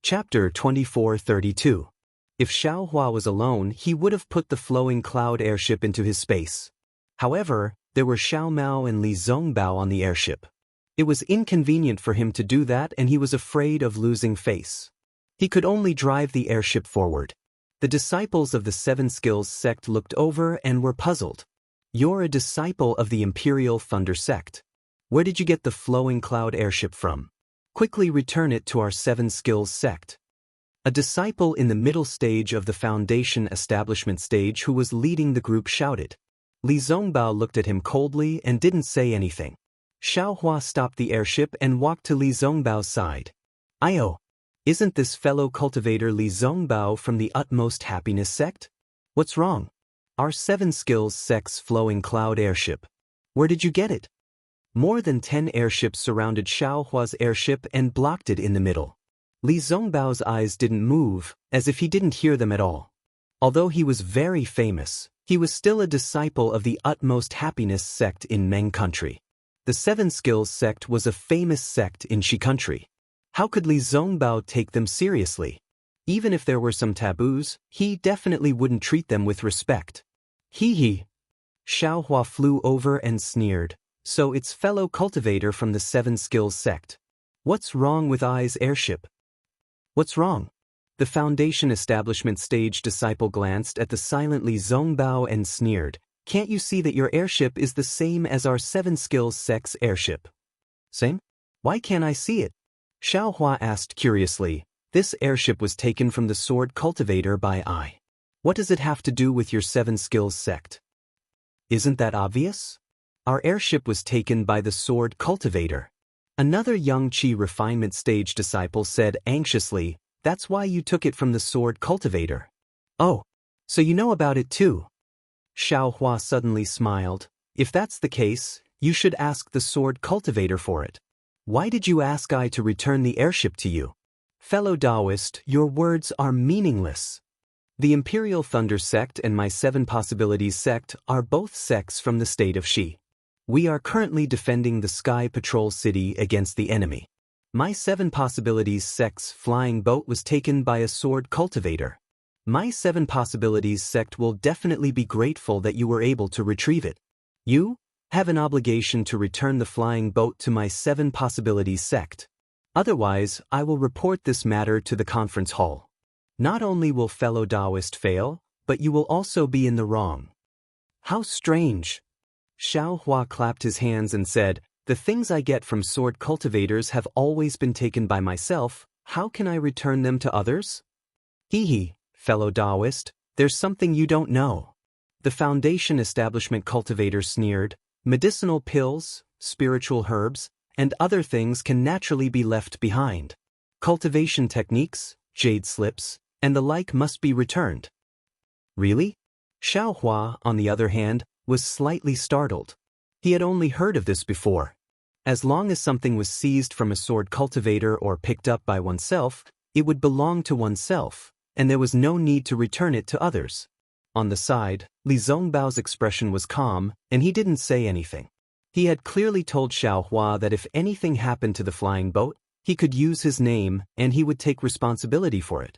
Chapter 2432. If Xiaohua was alone, he would have put the flowing cloud airship into his space. However, there were Xiao Mao and Li Zongbao on the airship. It was inconvenient for him to do that, and he was afraid of losing face. He could only drive the airship forward. The disciples of the Seven Skills sect looked over and were puzzled. "You're a disciple of the Imperial Thunder sect. Where did you get the flowing cloud airship from? Quickly return it to our Seven Skills sect." A disciple in the middle stage of the Foundation establishment stage who was leading the group shouted. Li Zongbao looked at him coldly and didn't say anything. Xiaohua stopped the airship and walked to Li Zongbao's side. "Io, isn't this fellow cultivator Li Zongbao from the Utmost Happiness sect? What's wrong? Our Seven Skills sect's flowing cloud airship. Where did you get it?" More than 10 airships surrounded Xiaohua's airship and blocked it in the middle. Li Zongbao's eyes didn't move, as if he didn't hear them at all. Although he was very famous, he was still a disciple of the Utmost Happiness sect in Meng country. The Seven Skills sect was a famous sect in Shi country. How could Li Zongbao take them seriously? Even if there were some taboos, he definitely wouldn't treat them with respect. Hee. Xiaohua flew over and sneered. "So it's fellow cultivator from the Seven Skills sect. What's wrong with I's airship?" "What's wrong?" The Foundation establishment stage disciple glanced at the silent Li Zongbao and sneered. "Can't you see that your airship is the same as our Seven Skills sect's airship?" "Same? Why can't I see it?" Xiaohua asked curiously. "This airship was taken from the Sword Cultivator by I. What does it have to do with your Seven Skills sect?" "Isn't that obvious? Our airship was taken by the Sword Cultivator." Another young Qi refinement stage disciple said anxiously, "That's why you took it from the Sword Cultivator." "Oh, so you know about it too?" Xiaohua suddenly smiled. "If that's the case, you should ask the Sword Cultivator for it. Why did you ask I to return the airship to you?" "Fellow Taoist, your words are meaningless. The Imperial Thunder sect and my Seven Possibilities sect are both sects from the state of Shi. We are currently defending the Sky Patrol City against the enemy. My Seven Possibilities sect's flying boat was taken by a Sword Cultivator. My Seven Possibilities sect will definitely be grateful that you were able to retrieve it. You have an obligation to return the flying boat to my Seven Possibilities sect. Otherwise, I will report this matter to the conference hall. Not only will fellow Taoist fail, but you will also be in the wrong." "How strange." Xiaohua clapped his hands and said, "The things I get from sword cultivators have always been taken by myself. How can I return them to others?" "Hee, fellow Taoist, there's something you don't know." The Foundation establishment cultivator sneered. "Medicinal pills, spiritual herbs, and other things can naturally be left behind. Cultivation techniques, jade slips, and the like must be returned." "Really?" Xiaohua, on the other hand, was slightly startled. He had only heard of this before. As long as something was seized from a sword cultivator or picked up by oneself, it would belong to oneself, and there was no need to return it to others. On the side, Li Zongbao's expression was calm, and he didn't say anything. He had clearly told Xiaohua that if anything happened to the flying boat, he could use his name and he would take responsibility for it.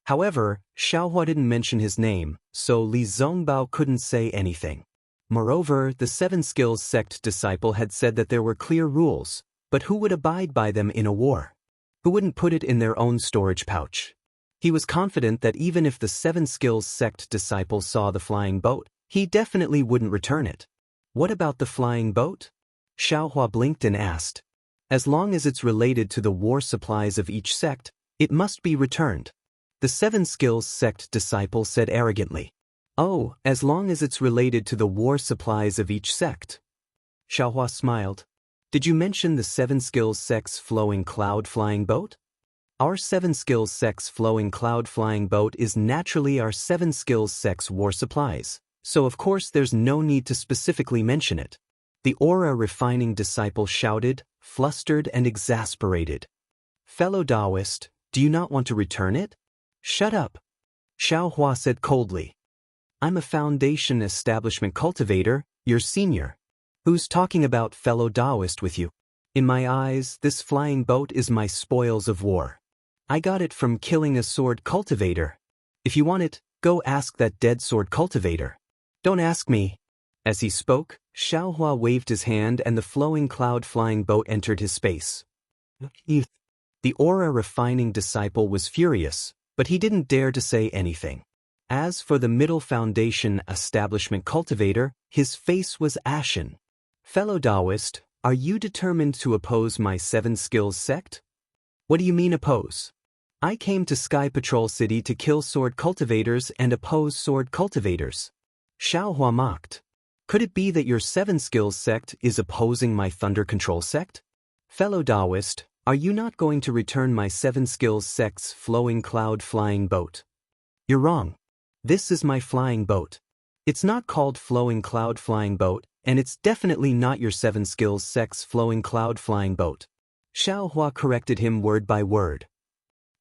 However, Xiaohua didn't mention his name, so Li Zongbao couldn't say anything. Moreover, the Seven Skills sect disciple had said that there were clear rules, but who would abide by them in a war? Who wouldn't put it in their own storage pouch? He was confident that even if the Seven Skills sect disciple saw the flying boat, he definitely wouldn't return it. "What about the flying boat?" Xiaohua blinked and asked. "As long as it's related to the war supplies of each sect, it must be returned." The Seven Skills sect disciple said arrogantly. "Oh, as long as it's related to the war supplies of each sect." Xiaohua smiled. "Did you mention the Seven Skills sect's flowing cloud flying boat?" "Our Seven Skills sect's flowing cloud flying boat is naturally our Seven Skills sect's war supplies, so of course there's no need to specifically mention it." The aura refining disciple shouted, flustered and exasperated. "Fellow Taoist, do you not want to return it?" "Shut up," Xiaohua said coldly. "I'm a Foundation establishment cultivator, your senior. Who's talking about fellow Taoist with you? In my eyes, this flying boat is my spoils of war. I got it from killing a sword cultivator. If you want it, go ask that dead sword cultivator. Don't ask me. As he spoke, Xiaohua waved his hand and the flowing cloud-flying boat entered his space. The aura-refining disciple was furious, but he didn't dare to say anything. As for the Middle Foundation establishment cultivator, his face was ashen. Fellow Taoist, are you determined to oppose my 7 skills sect? What do you mean oppose? I came to Sky Patrol City to kill sword cultivators and oppose sword cultivators. Xiaohua mocked. Could it be that your 7 skills sect is opposing my thunder control sect? Fellow Taoist, are you not going to return my 7 skills sect's flowing cloud flying boat? You're wrong. This is my flying boat. It's not called flowing cloud flying boat, and it's definitely not your 7 skills sect's flowing cloud flying boat. Xiaohua corrected him word by word.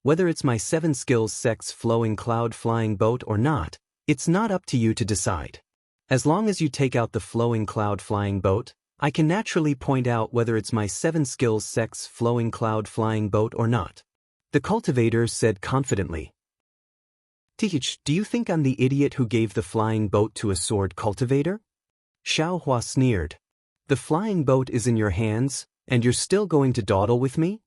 Whether it's my 7 skills sect's flowing cloud flying boat or not, it's not up to you to decide. As long as you take out the flowing cloud flying boat, I can naturally point out whether it's my 7 skills sect's flowing cloud flying boat or not. The cultivator said confidently. Teach, do you think I'm the idiot who gave the flying boat to a sword cultivator? Xiaohua sneered. The flying boat is in your hands, and you're still going to dawdle with me?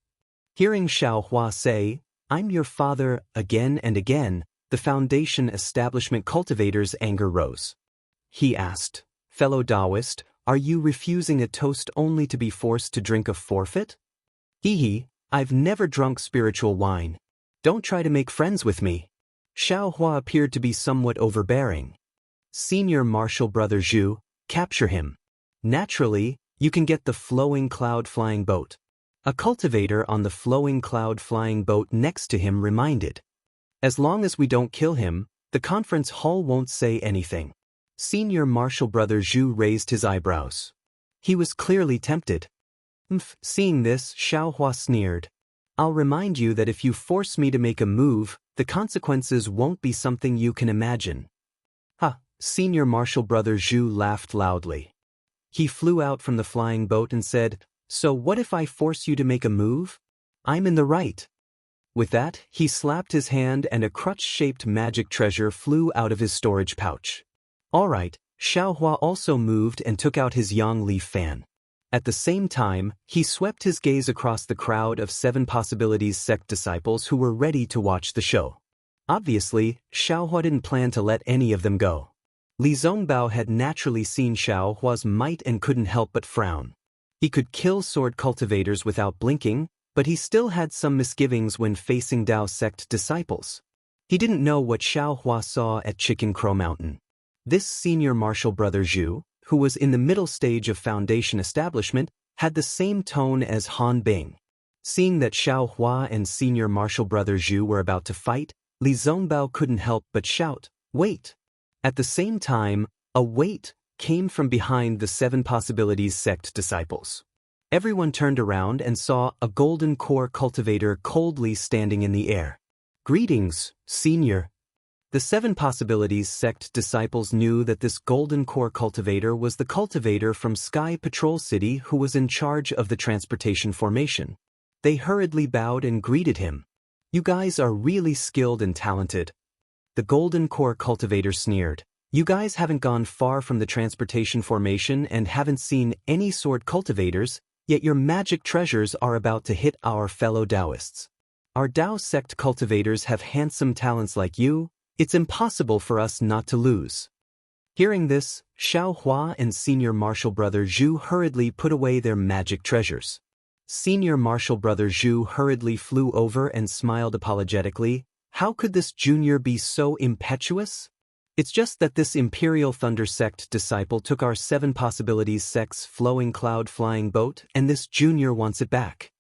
Hearing Xiaohua say, I'm your father, again and again, the Foundation establishment cultivator's anger rose. He asked, Fellow Taoist, are you refusing a toast only to be forced to drink a forfeit? Hee, I've never drunk spiritual wine. Don't try to make friends with me. Xiaohua appeared to be somewhat overbearing. Senior Martial Brother Zhu, capture him. Naturally, you can get the flowing cloud flying boat. A cultivator on the flowing cloud flying boat next to him reminded. As long as we don't kill him, the conference hall won't say anything. Senior Martial Brother Zhu raised his eyebrows. He was clearly tempted. Seeing this, Xiaohua sneered. I'll remind you that if you force me to make a move, the consequences won't be something you can imagine. Ha! Senior Martial Brother Zhu laughed loudly. He flew out from the flying boat and said, So what if I force you to make a move? I'm in the right. With that, he slapped his hand and a crutch-shaped magic treasure flew out of his storage pouch. All right, Xiaohua also moved and took out his yang leaf fan. At the same time, he swept his gaze across the crowd of 7 Possibilities sect disciples who were ready to watch the show. Obviously, Xiaohua didn't plan to let any of them go. Li Zongbao had naturally seen Xiaohua's might and couldn't help but frown. He could kill sword cultivators without blinking, but he still had some misgivings when facing Dao sect disciples. He didn't know what Xiaohua saw at Chicken Crow Mountain. This senior Martial Brother Zhu, who was in the middle stage of Foundation establishment, had the same tone as Han Bing. Seeing that Xiaohua and senior Martial Brother Zhu were about to fight, Li Zongbao couldn't help but shout, Wait! At the same time, a wait came from behind the 7 Possibilities sect disciples. Everyone turned around and saw a golden core cultivator coldly standing in the air. Greetings, senior. The 7 Possibilities sect disciples knew that this golden core cultivator was the cultivator from Sky Patrol City who was in charge of the transportation formation. They hurriedly bowed and greeted him. You guys are really skilled and talented. The golden core cultivator sneered. You guys haven't gone far from the transportation formation and haven't seen any sword cultivators, yet your magic treasures are about to hit our fellow Taoists. Our Tao sect cultivators have handsome talents like you. It's impossible for us not to lose. Hearing this, Xiaohua and Senior Martial Brother Zhu hurriedly put away their magic treasures. Senior Martial Brother Zhu hurriedly flew over and smiled apologetically. How could this junior be so impetuous? It's just that this Imperial Thunder sect disciple took our 7 Possibilities sect's flowing cloud flying boat and this junior wants it back.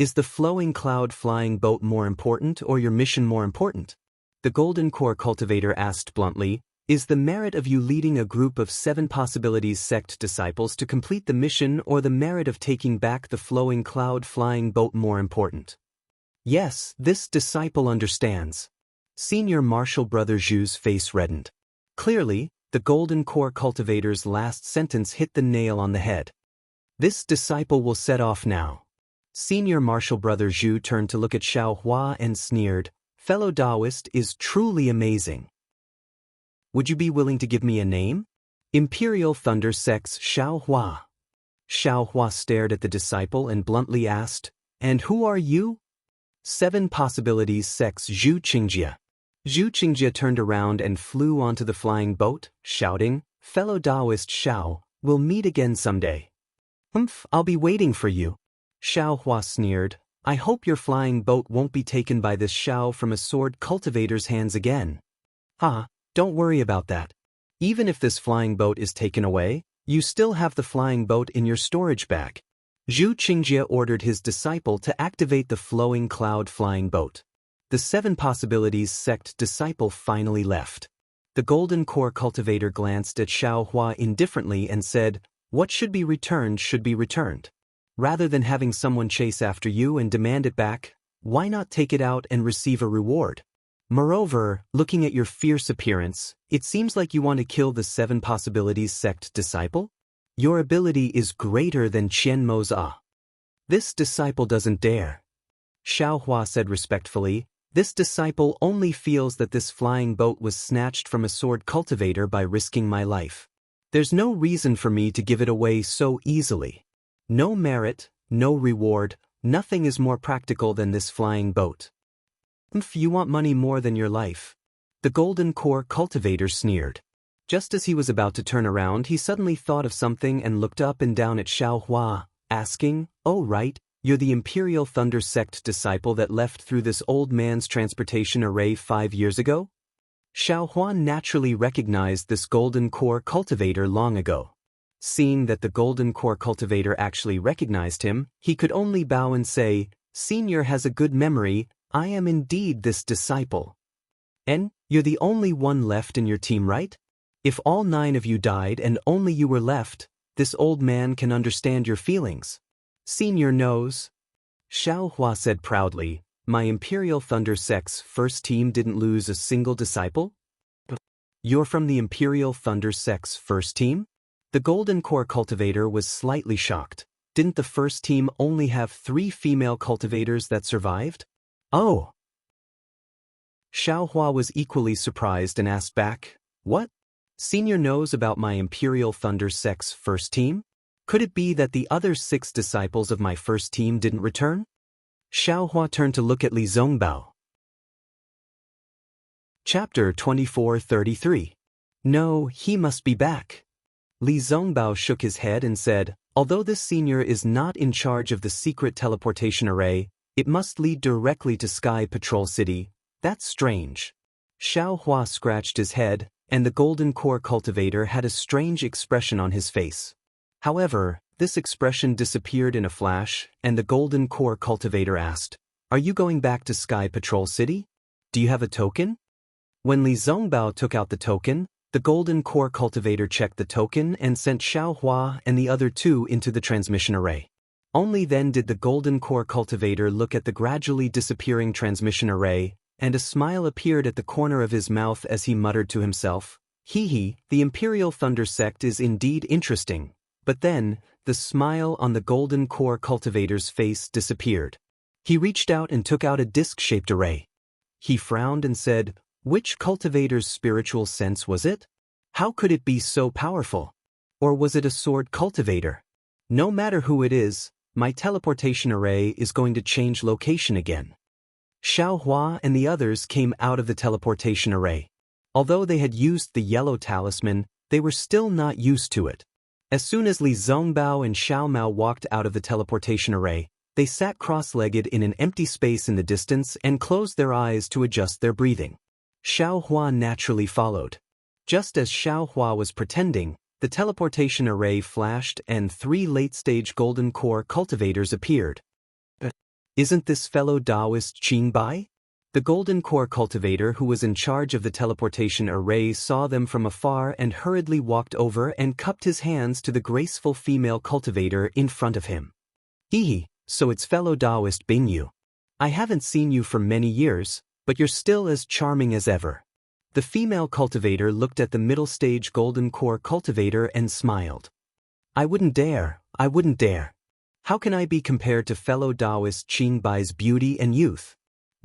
Is the flowing cloud flying boat more important or your mission more important? The Golden Core Cultivator asked bluntly, Is the merit of you leading a group of 7 Possibilities sect disciples to complete the mission or the merit of taking back the flowing cloud flying boat more important? Yes, this disciple understands. Senior Martial Brother Zhu's face reddened. Clearly, the Golden Core Cultivator's last sentence hit the nail on the head. This disciple will set off now. Senior martial brother Zhu turned to look at Xiao Hua and sneered, "Fellow Taoist is truly amazing. Would you be willing to give me a name?" Imperial Thunder Sect's Xiao Hua. Xiao Hua stared at the disciple and bluntly asked, "And who are you?" Seven Possibilities Sect's Zhu Qingjie. Zhu Qingjie turned around and flew onto the flying boat, shouting, "Fellow Taoist Xiao, we'll meet again someday." I'll be waiting for you." Xiao Hua sneered, "I hope your flying boat won't be taken by this Xiao from a sword cultivator's hands again." Don't worry about that. Even if this flying boat is taken away, you still have the flying boat in your storage bag." Zhu Qingjie ordered his disciple to activate the flowing cloud flying boat. The Seven Possibilities Sect disciple finally left. The Golden Core cultivator glanced at Xiao Hua indifferently and said, "What should be returned should be returned. Rather than having someone chase after you and demand it back, why not take it out and receive a reward? Moreover, looking at your fierce appearance, it seems like you want to kill the Seven Possibilities Sect disciple? Your ability is greater than Qian Mo's Ah. This disciple doesn't dare." Xiao Hua said respectfully, "This disciple only feels that this flying boat was snatched from a sword cultivator by risking my life. There's no reason for me to give it away so easily. No merit, no reward, nothing is more practical than this flying boat. If you want money more than your life." The Golden Core cultivator sneered. Just as he was about to turn around, he suddenly thought of something and looked up and down at Xiao Hua, asking, "Oh right, you're the Imperial Thunder Sect disciple that left through this old man's transportation array 5 years ago?" Xiao Hua naturally recognized this Golden Core cultivator long ago. Seeing that the Golden Core cultivator actually recognized him, he could only bow and say, "Senior has a good memory, I am indeed this disciple. And you're the only one left in your team, right? If all 9 of you died and only you were left, this old man can understand your feelings. Senior knows." Xiao Hua said proudly, "My Imperial Thunder Sect's first team didn't lose a single disciple?" "You're from the Imperial Thunder Sect's first team?" The Golden Core cultivator was slightly shocked. Didn't the first team only have 3 female cultivators that survived? "Oh." Xiao Hua was equally surprised and asked back, "What? Senior knows about my Imperial Thunder Sect's first team? Could it be that the other 6 disciples of my first team didn't return?" Xiao Hua turned to look at Li Zongbao. Chapter 2433. "No, he must be back." Li Zongbao shook his head and said, "Although this senior is not in charge of the secret teleportation array, it must lead directly to Sky Patrol City. That's strange." Xiao Hua scratched his head, and the Golden Core cultivator had a strange expression on his face. However, this expression disappeared in a flash, and the Golden Core cultivator asked, "Are you going back to Sky Patrol City? Do you have a token?" When Li Zongbao took out the token, the Golden Core cultivator checked the token and sent Xiao Hua and the other 2 into the transmission array. Only then did the Golden Core cultivator look at the gradually disappearing transmission array, and a smile appeared at the corner of his mouth as he muttered to himself, "Hee, the Imperial Thunder Sect is indeed interesting." But then, the smile on the Golden Core cultivator's face disappeared. He reached out and took out a disc-shaped array. He frowned and said, "Which cultivator's spiritual sense was it? How could it be so powerful? Or was it a sword cultivator? No matter who it is, my teleportation array is going to change location again." Xiao Hua and the others came out of the teleportation array. Although they had used the yellow talisman, they were still not used to it. As soon as Li Zongbao and Xiao Mao walked out of the teleportation array, they sat cross-legged in an empty space in the distance and closed their eyes to adjust their breathing. Xiao Hua naturally followed. Just as Xiao Hua was pretending, the teleportation array flashed and 3 late-stage Golden Core cultivators appeared. "Isn't this fellow Taoist Qing Bai?" The Golden Core cultivator who was in charge of the teleportation array saw them from afar and hurriedly walked over and cupped his hands to the graceful female cultivator in front of him. "Hee, so it's fellow Taoist Bingyu. I haven't seen you for many years, but you're still as charming as ever." The female cultivator looked at the middle-stage Golden Core cultivator and smiled. I wouldn't dare. How can I be compared to fellow Taoist Qin Bai's beauty and youth?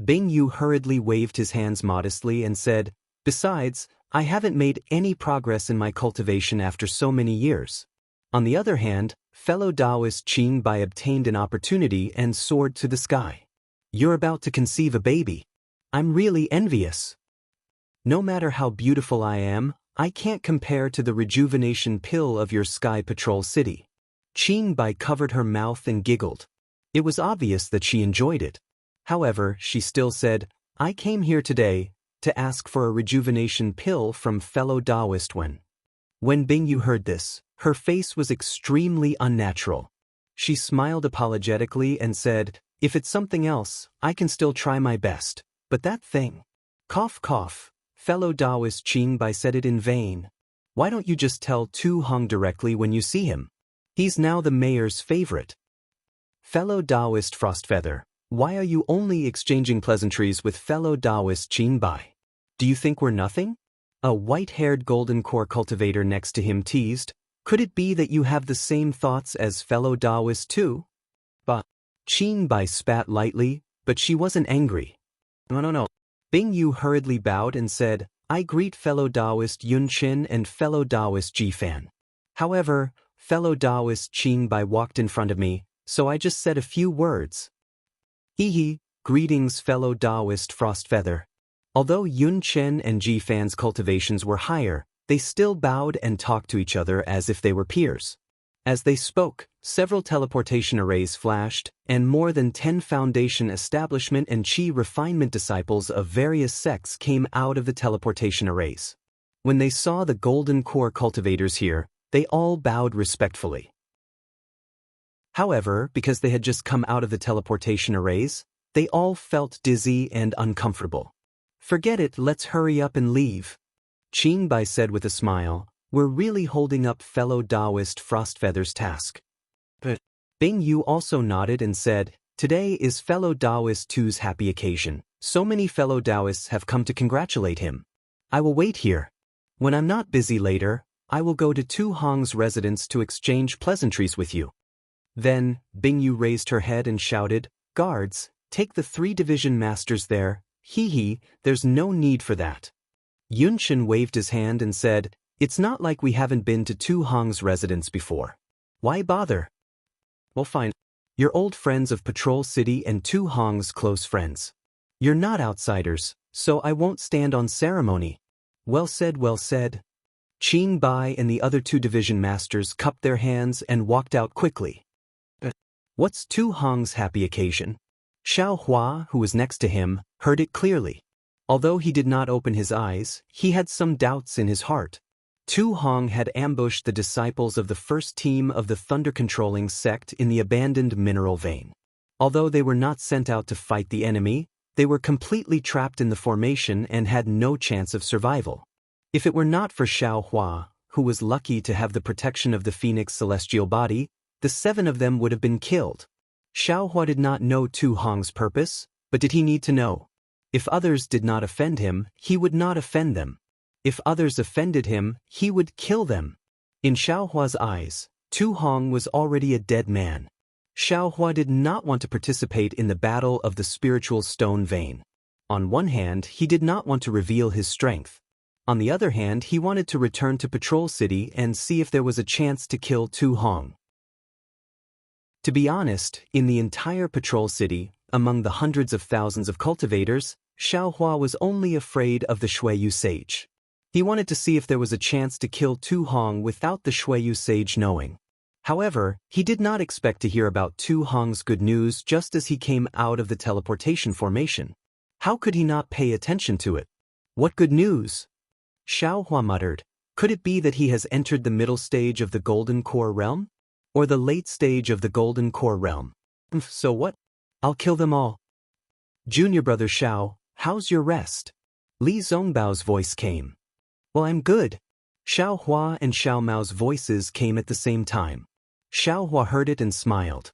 Bing Yu hurriedly waved his hands modestly and said, besides, I haven't made any progress in my cultivation after so many years. On the other hand, fellow Taoist Qin Bai obtained an opportunity and soared to the sky. You're about to conceive a baby. I'm really envious. No matter how beautiful I am, I can't compare to the rejuvenation pill of your Sky Patrol City. Qin Bai covered her mouth and giggled. It was obvious that she enjoyed it. However, she still said, I came here today to ask for a rejuvenation pill from fellow Taoist Wen. When Bing Yu heard this, her face was extremely unnatural. She smiled apologetically and said, if it's something else, I can still try my best. But that thing. Cough cough. Fellow Taoist Qin Bai said it in vain. Why don't you just tell Tu Hong directly when you see him? He's now the mayor's favorite. Fellow Taoist Frostfeather, why are you only exchanging pleasantries with fellow Taoist Qin Bai? Do you think we're nothing? A white-haired golden core cultivator next to him teased, could it be that you have the same thoughts as fellow Taoist too? But Qin Bai spat lightly, but she wasn't angry. No. Bing Yu hurriedly bowed and said, I greet fellow Taoist Yun Qin and fellow Taoist Ji Fan. However, fellow Taoist Qin Bai walked in front of me, so I just said a few words. Hee, greetings fellow Taoist Frostfeather. Although Yun Chen and Ji Fan's cultivations were higher, they still bowed and talked to each other as if they were peers. As they spoke, several teleportation arrays flashed, and more than 10 foundation establishment and Qi refinement disciples of various sects came out of the teleportation arrays. When they saw the golden core cultivators here, they all bowed respectfully. However, because they had just come out of the teleportation arrays, they all felt dizzy and uncomfortable. Forget it, let's hurry up and leave. Qin Bai said with a smile, we're really holding up fellow Taoist Frostfeather's task. But Bing Yu also nodded and said, today is fellow Taoist Tu's happy occasion. So many fellow Taoists have come to congratulate him. I will wait here. When I'm not busy later, I will go to Tu Hong's residence to exchange pleasantries with you. Then, Bing Yu raised her head and shouted, guards, take the 3 division masters there. Hee, there's no need for that. Yun Chen waved his hand and said, it's not like we haven't been to Tu Hong's residence before. Why bother? Well fine. You're old friends of Patrol City and Tu Hong's close friends. You're not outsiders, so I won't stand on ceremony. Well said, well said. Qin Bai and the other 2 division masters cupped their hands and walked out quickly. What's Tu Hong's happy occasion? Xiao Hua, who was next to him, heard it clearly. Although he did not open his eyes, he had some doubts in his heart. Tu Hong had ambushed the disciples of the first team of the thunder-controlling sect in the abandoned mineral vein. Although they were not sent out to fight the enemy, they were completely trapped in the formation and had no chance of survival. If it were not for Xiao Hua, who was lucky to have the protection of the Phoenix celestial body, the 7 of them would have been killed. Xiao Hua did not know Tu Hong's purpose, but did he need to know? If others did not offend him, he would not offend them. If others offended him, he would kill them. In Xiao Hua's eyes, Tu Hong was already a dead man. Xiao Hua did not want to participate in the battle of the spiritual stone vein. On one hand, he did not want to reveal his strength. On the other hand, he wanted to return to Patrol City and see if there was a chance to kill Tu Hong. To be honest, in the entire Patrol City, among the hundreds of thousands of cultivators, Xiao Hua was only afraid of the Xueyu sage. He wanted to see if there was a chance to kill Tu Hong without the Xueyu sage knowing. However, he did not expect to hear about Tu Hong's good news just as he came out of the teleportation formation. How could he not pay attention to it? What good news? Xiao Hua muttered. Could it be that he has entered the middle stage of the Golden Core Realm? Or the late stage of the Golden Core Realm? So what? I'll kill them all. Junior brother Xiao, how's your rest? Li Zongbao's voice came. Well, I'm good. Xiao Hua and Xiao Mao's voices came at the same time. Xiao Hua heard it and smiled.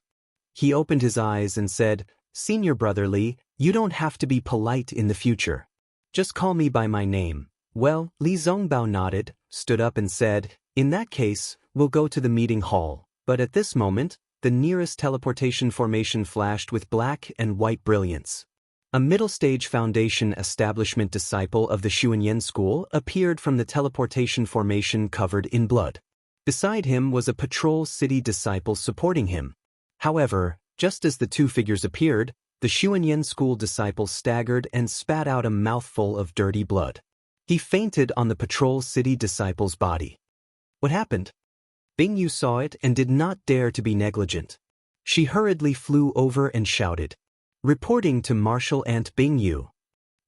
He opened his eyes and said, Senior brother Li, you don't have to be polite in the future. Just call me by my name. Well, Li Zongbao nodded, stood up and said, in that case, we'll go to the meeting hall, but at this moment, the nearest teleportation formation flashed with black and white brilliance. A middle-stage Foundation establishment disciple of the Xuanyan school appeared from the teleportation formation covered in blood. Beside him was a patrol city disciple supporting him. However, just as the two figures appeared, the Xuanyan school disciple staggered and spat out a mouthful of dirty blood. He fainted on the patrol city disciple's body. What happened? Bing Yu saw it and did not dare to be negligent. She hurriedly flew over and shouted, reporting to Marshal Aunt Bing Yu.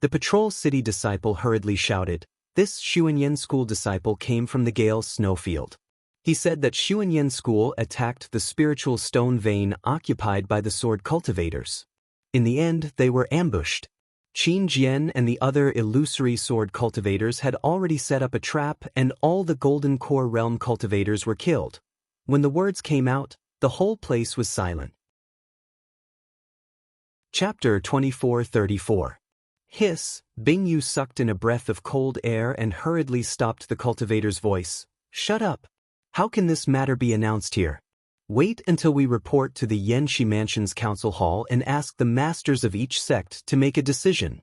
The patrol city disciple hurriedly shouted, this Xuanyan school disciple came from the Gale snowfield. He said that Xuanyan school attacked the spiritual stone vein occupied by the sword cultivators. In the end, they were ambushed. Qin Jian and the other illusory sword cultivators had already set up a trap and all the Golden Core Realm cultivators were killed. When the words came out, the whole place was silent. Chapter 2434. Hiss, Bing Yu sucked in a breath of cold air and hurriedly stopped the cultivator's voice. Shut up. How can this matter be announced here? Wait until we report to the Yanxi Mansion's council hall and ask the masters of each sect to make a decision.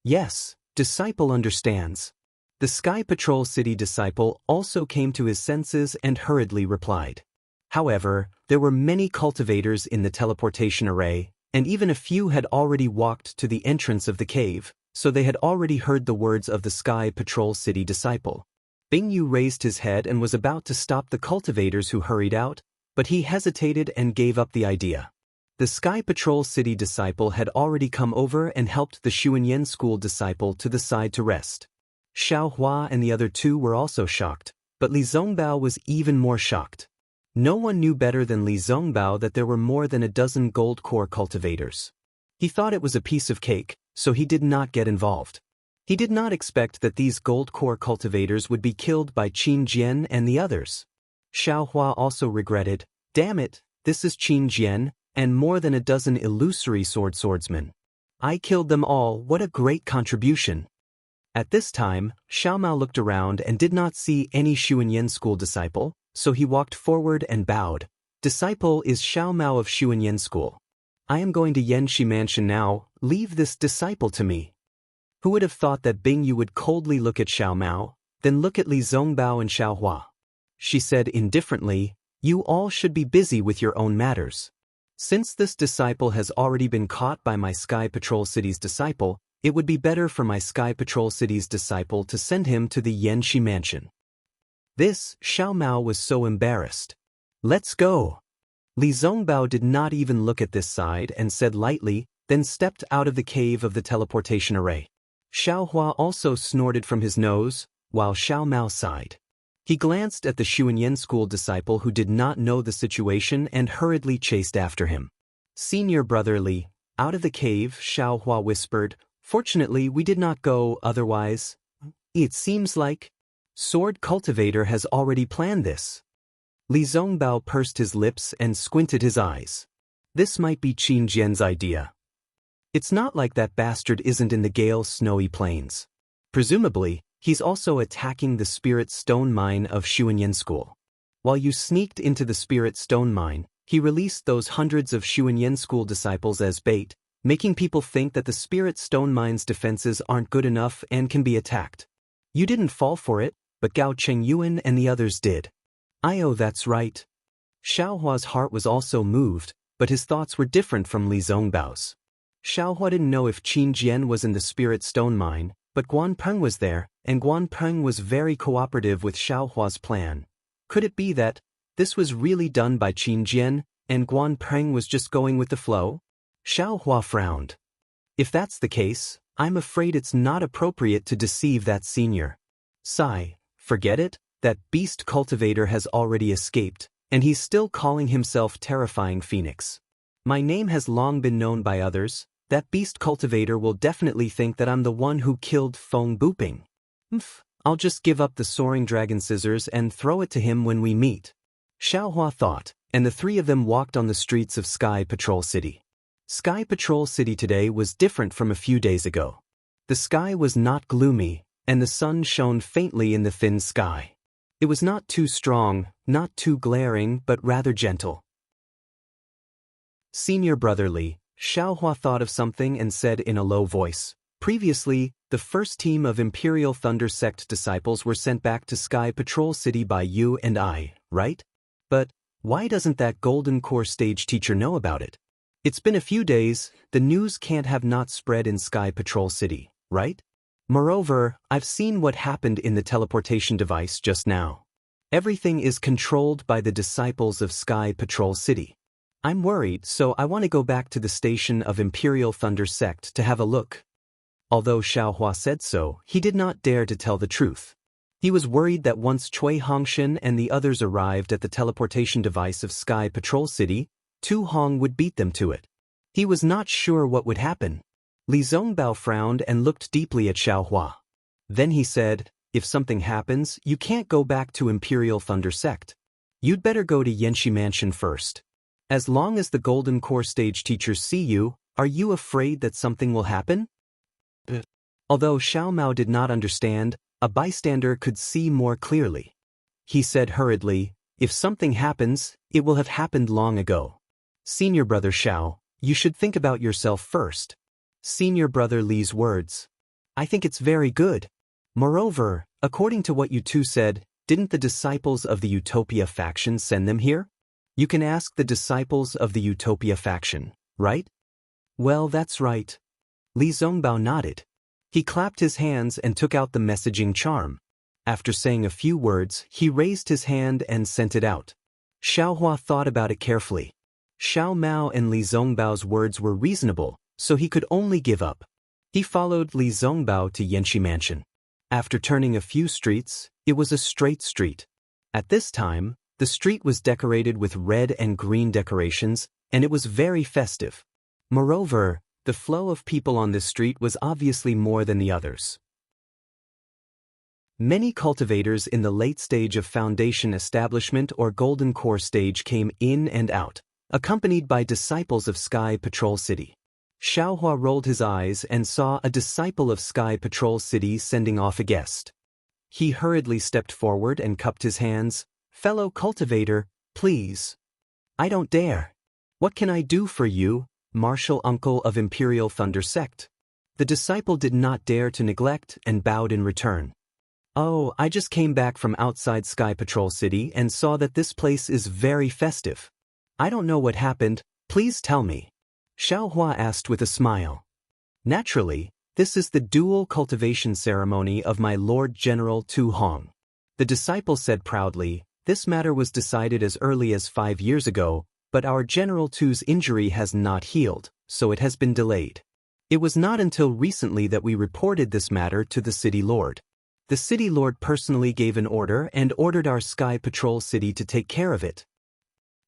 Yes, disciple understands. The Sky Patrol City disciple also came to his senses and hurriedly replied. However, there were many cultivators in the teleportation array, and even a few had already walked to the entrance of the cave, so they had already heard the words of the Sky Patrol City disciple. Bing Yu raised his head and was about to stop the cultivators who hurried out, but he hesitated and gave up the idea. The Sky Patrol City disciple had already come over and helped the Xuanyan school disciple to the side to rest. Xiao Hua and the other two were also shocked, but Li Zongbao was even more shocked. No one knew better than Li Zongbao that there were more than a dozen gold core cultivators. He thought it was a piece of cake, so he did not get involved. He did not expect that these gold core cultivators would be killed by Qin Jian and the others. Xiao Hua also regretted, damn it, this is Qin Jian, and more than a dozen illusory swordsmen. I killed them all, what a great contribution. At this time, Xiao Mao looked around and did not see any Xuanyan school disciple, so he walked forward and bowed. Disciple is Xiao Mao of Xuanyan school. I am going to Yanxi Mansion now, leave this disciple to me. Who would have thought that Bing Yu would coldly look at Xiao Mao, then look at Li Zongbao and Xiao Hua? She said indifferently, you all should be busy with your own matters. Since this disciple has already been caught by my Sky Patrol City's disciple, it would be better for my Sky Patrol City's disciple to send him to the Yanxi Mansion. This, Xiao Mao was so embarrassed. Let's go. Li Zongbao did not even look at this side and said lightly, then stepped out of the cave of the teleportation array. Xiao Hua also snorted from his nose, while Xiao Mao sighed. He glanced at the Xuanyan school disciple who did not know the situation and hurriedly chased after him. Senior brother Li, out of the cave, Xiao Hua whispered, fortunately we did not go otherwise. It seems like Sword Cultivator has already planned this. Li Zongbao pursed his lips and squinted his eyes. This might be Qin Jian's idea. It's not like that bastard isn't in the Gale snowy plains. Presumably, he's also attacking the Spirit Stone Mine of Xuanyan School. While you sneaked into the Spirit Stone Mine, he released those hundreds of Xuanyan School disciples as bait, making people think that the Spirit Stone Mine's defenses aren't good enough and can be attacked. You didn't fall for it, but Gao Chengyuan and the others did. Oh, that's right. Xiao Hua's heart was also moved, but his thoughts were different from Li Zongbao's. Xiao Hua didn't know if Qin Jian was in the Spirit Stone Mine, but Guan Peng was there, and Guan Peng was very cooperative with Xiao Hua's plan. Could it be that this was really done by Qin Jian, and Guan Peng was just going with the flow? Xiao Hua frowned. If that's the case, I'm afraid it's not appropriate to deceive that senior. Sigh, forget it, that beast cultivator has already escaped, and he's still calling himself Terrifying Phoenix. My name has long been known by others. That beast cultivator will definitely think that I'm the one who killed Feng Buping. I'll just give up the soaring dragon scissors and throw it to him when we meet. Xiao Hua thought, and the three of them walked on the streets of Sky Patrol City. Sky Patrol City today was different from a few days ago. The sky was not gloomy, and the sun shone faintly in the thin sky. It was not too strong, not too glaring, but rather gentle. Senior brother Li, Xiaohua thought of something and said in a low voice. Previously, the first team of Imperial Thunder Sect disciples were sent back to Sky Patrol City by you and I, right? But why doesn't that Golden Core stage teacher know about it? It's been a few days, the news can't have not spread in Sky Patrol City, right? Moreover, I've seen what happened in the teleportation device just now. Everything is controlled by the disciples of Sky Patrol City. I'm worried, so I want to go back to the station of Imperial Thunder Sect to have a look. Although Xiaohua said so, he did not dare to tell the truth. He was worried that once Cui Hongshan and the others arrived at the teleportation device of Sky Patrol City, Tu Hong would beat them to it. He was not sure what would happen. Li Zongbao frowned and looked deeply at Xiaohua. Then he said, if something happens, you can't go back to Imperial Thunder Sect. You'd better go to Yanxi Mansion first. As long as the Golden Core stage teachers see you, are you afraid that something will happen? Although Xiao Mao did not understand, a bystander could see more clearly. He said hurriedly, if something happens, it will have happened long ago. Senior brother Xiao, you should think about yourself first. Senior brother Li's words. I think it's very good. Moreover, according to what you two said, didn't the disciples of the Utopia faction send them here? You can ask the disciples of the Utopia faction, right? Well, that's right. Li Zongbao nodded. He clapped his hands and took out the messaging charm. After saying a few words, he raised his hand and sent it out. Xiaohua thought about it carefully. Xiao Mao and Li Zongbao's words were reasonable, so he could only give up. He followed Li Zongbao to Yanxi Mansion. After turning a few streets, it was a straight street. At this time, the street was decorated with red and green decorations, and it was very festive. Moreover, the flow of people on this street was obviously more than the others. Many cultivators in the late stage of foundation establishment or Golden Core stage came in and out, accompanied by disciples of Sky Patrol City. Xiaohua rolled his eyes and saw a disciple of Sky Patrol City sending off a guest. He hurriedly stepped forward and cupped his hands. Fellow cultivator, please. I don't dare. What can I do for you, martial uncle of Imperial Thunder Sect? The disciple did not dare to neglect and bowed in return. Oh, I just came back from outside Sky Patrol City and saw that this place is very festive. I don't know what happened, please tell me. Xiaohua asked with a smile. Naturally, this is the dual cultivation ceremony of my Lord General Tu Hong. The disciple said proudly, this matter was decided as early as 5 years ago, but our General Tu's injury has not healed, so it has been delayed. It was not until recently that we reported this matter to the City Lord. The City Lord personally gave an order and ordered our Sky Patrol City to take care of it.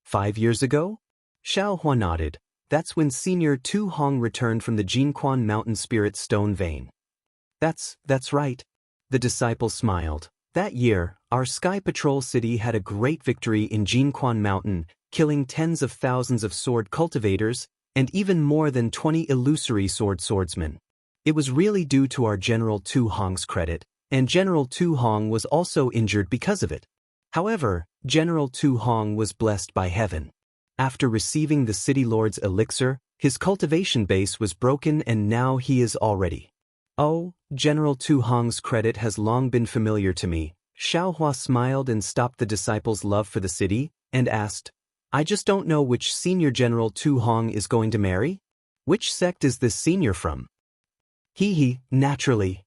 5 years ago? Xiaohua nodded. That's when Senior Tu Hong returned from the Jinquan Mountain Spirit Stone Vein. That's right. The disciple smiled. That year, our Sky Patrol City had a great victory in Jinquan Mountain, killing tens of thousands of sword cultivators, and even more than 20 illusory swordsmen. It was really due to our General Tu Hong's credit, and General Tu Hong was also injured because of it. However, General Tu Hong was blessed by heaven. After receiving the City Lord's elixir, his cultivation base was broken and now he is all ready. Oh, General Tu Hong's credit has long been familiar to me. Xiaohua smiled and stopped the disciple's love for the city, and asked, I just don't know which senior General Tu Hong is going to marry? Which sect is this senior from? Naturally.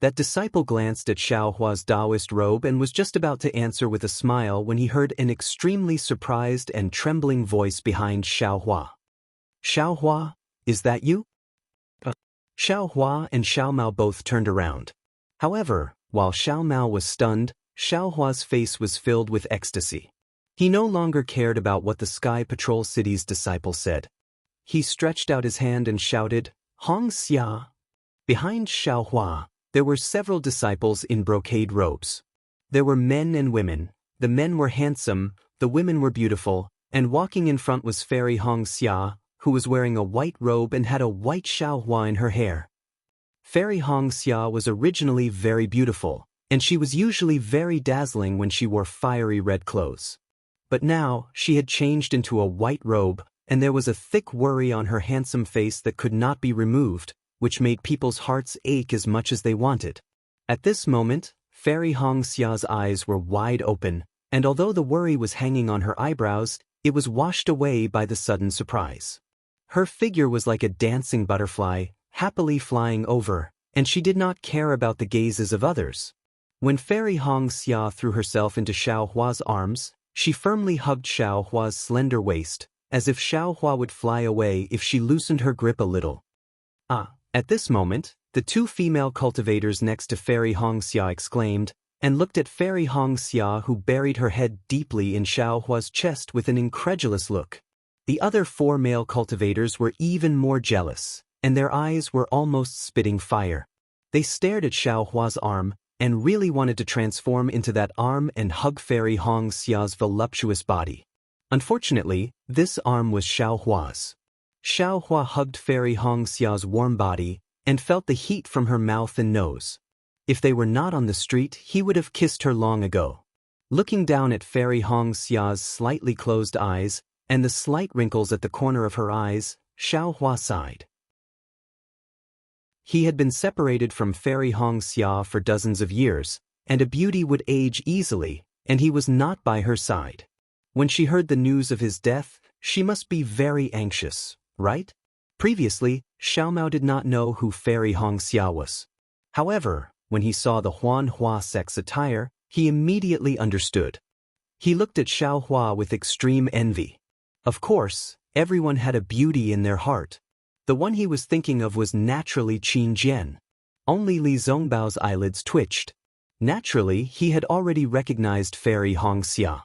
That disciple glanced at Xiaohua's Taoist robe and was just about to answer with a smile when he heard an extremely surprised and trembling voice behind Xiaohua. Xiaohua, is that you? Xiaohua and Xiao Mao both turned around. However, while Xiao Mao was stunned, Xiaohua's face was filled with ecstasy. He no longer cared about what the Sky Patrol City's disciple said. He stretched out his hand and shouted, Hong Xia. Behind Xiaohua, there were several disciples in brocade robes. There were men and women. The men were handsome, the women were beautiful, and walking in front was Fairy Hong Xia, who was wearing a white robe and had a white Xiaohua in her hair. Fairy Hong Xia was originally very beautiful, and she was usually very dazzling when she wore fiery red clothes. But now, she had changed into a white robe, and there was a thick worry on her handsome face that could not be removed, which made people's hearts ache as much as they wanted. At this moment, Fairy Hongxia's eyes were wide open, and although the worry was hanging on her eyebrows, it was washed away by the sudden surprise. Her figure was like a dancing butterfly, happily flying over, and she did not care about the gazes of others. When Fairy Hongxia threw herself into Xiaohua's arms, she firmly hugged Xiaohua's slender waist, as if Xiaohua would fly away if she loosened her grip a little. At this moment, the two female cultivators next to Fairy Hongxia exclaimed, and looked at Fairy Hongxia, who buried her head deeply in Xiaohua's chest with an incredulous look. The other four male cultivators were even more jealous, and their eyes were almost spitting fire. They stared at Xiaohua's arm, and really wanted to transform into that arm and hug Fairy Hongxia's voluptuous body. Unfortunately, this arm was Xiaohua's. Xiaohua hugged Fairy Hongxia's warm body, and felt the heat from her mouth and nose. If they were not on the street, he would have kissed her long ago. Looking down at Fairy Hongxia's slightly closed eyes, and the slight wrinkles at the corner of her eyes, Xiaohua sighed. He had been separated from Fairy Hongxia for dozens of years, and a beauty would age easily, and he was not by her side. When she heard the news of his death, she must be very anxious, right? Previously, Xiaomao did not know who Fairy Hongxia was. However, when he saw the Huanhua sect's attire, he immediately understood. He looked at Xiaohua with extreme envy. Of course, everyone had a beauty in their heart. The one he was thinking of was naturally Qin Jian. Only Li Zongbao's eyelids twitched. Naturally, he had already recognized Fairy Hongxia.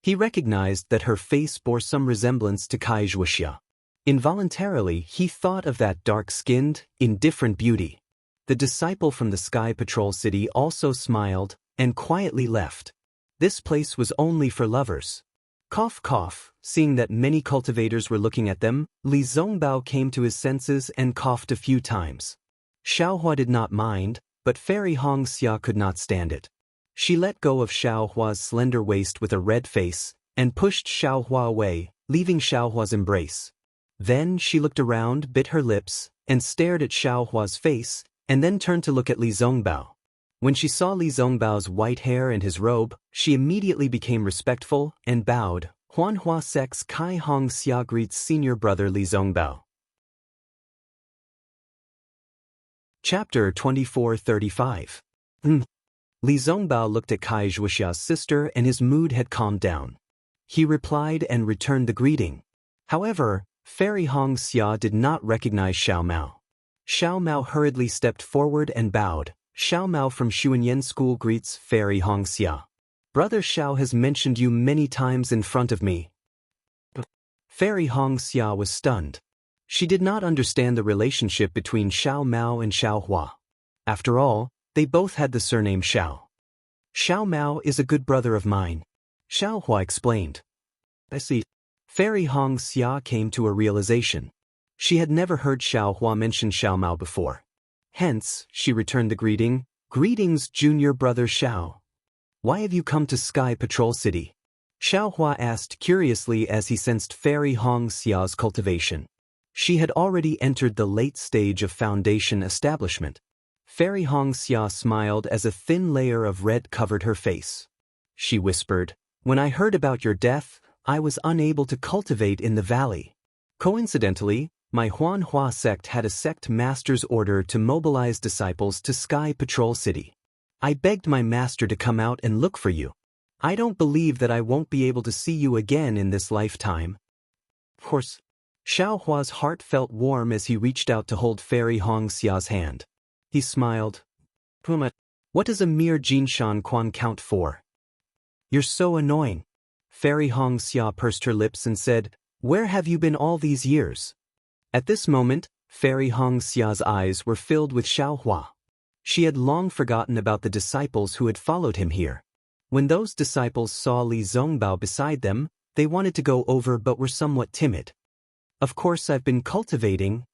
He recognized that her face bore some resemblance to Wuxia. Involuntarily, he thought of that dark-skinned, indifferent beauty. The disciple from the Sky Patrol City also smiled and quietly left. This place was only for lovers. Cough cough, seeing that many cultivators were looking at them, Li Zongbao came to his senses and coughed a few times. Xiaohua did not mind, but Fairy Hongxia could not stand it. She let go of Xiaohua's slender waist with a red face, and pushed Xiaohua away, leaving Xiaohua's embrace. Then she looked around, bit her lips, and stared at Xiaohua's face, and then turned to look at Li Zongbao. When she saw Li Zongbao's white hair and his robe, she immediately became respectful and bowed. Huanhua Sect's Kai Hongxia greets senior brother Li Zongbao. Chapter 2435. Li Zongbao looked at Kai Wuxia's sister and his mood had calmed down. He replied and returned the greeting. However, Fairy Hongxia did not recognize Xiaomao. Xiaomao hurriedly stepped forward and bowed. Xiaomao from Xuanyan School greets Fairy Hongxia. Brother Xiao has mentioned you many times in front of me. Fairy Hongxia was stunned. She did not understand the relationship between Xiaomao and Xiaohua. After all, they both had the surname Xiao. Xiaomao is a good brother of mine, Xiaohua explained. I see. Fairy Hongxia came to a realization. She had never heard Xiaohua mention Xiaomao before. Hence, she returned the greeting, "Greetings, junior brother Xiao. Why have you come to Sky Patrol City?" Xiaohua asked curiously as he sensed Fairy Hongxia's cultivation. She had already entered the late stage of foundation establishment. Fairy Hongxia smiled as a thin layer of red covered her face. She whispered, "When I heard about your death, I was unable to cultivate in the valley. Coincidentally, my Huanhua sect had a sect master's order to mobilize disciples to Sky Patrol City. I begged my master to come out and look for you. I don't believe that I won't be able to see you again in this lifetime." Of course, Xiaohua's heart felt warm as he reached out to hold Fairy Hongxia's hand. He smiled. "Puma, what does a mere Jinshan Quan count for? You're so annoying." Fairy Hongxia pursed her lips and said, "Where have you been all these years?" At this moment, Fairy Hongxia's eyes were filled with Xiaohua. She had long forgotten about the disciples who had followed him here. When those disciples saw Li Zongbao beside them, they wanted to go over but were somewhat timid. "Of course I've been cultivating."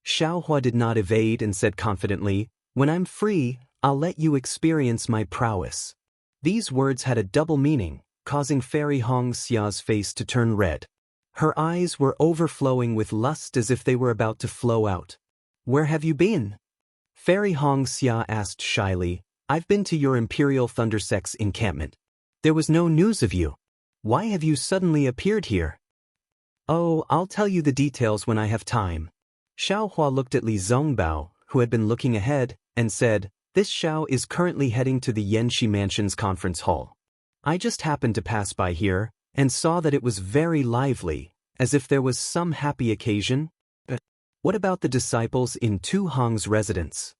Xiaohua did not evade and said confidently, "When I'm free, I'll let you experience my prowess." These words had a double meaning, causing Fairy Hongxia's face to turn red. Her eyes were overflowing with lust as if they were about to flow out. "Where have you been?" Fairy Hongxia asked shyly. "I've been to your Imperial Thundersect's encampment. There was no news of you. Why have you suddenly appeared here?" "Oh, I'll tell you the details when I have time." Xiaohua looked at Li Zongbao, who had been looking ahead, and said, "This Xiao is currently heading to the Yanxi Mansion's conference hall. I just happened to pass by here, and saw that it was very lively, as if there was some happy occasion." What about the disciples in Tu Hong's residence?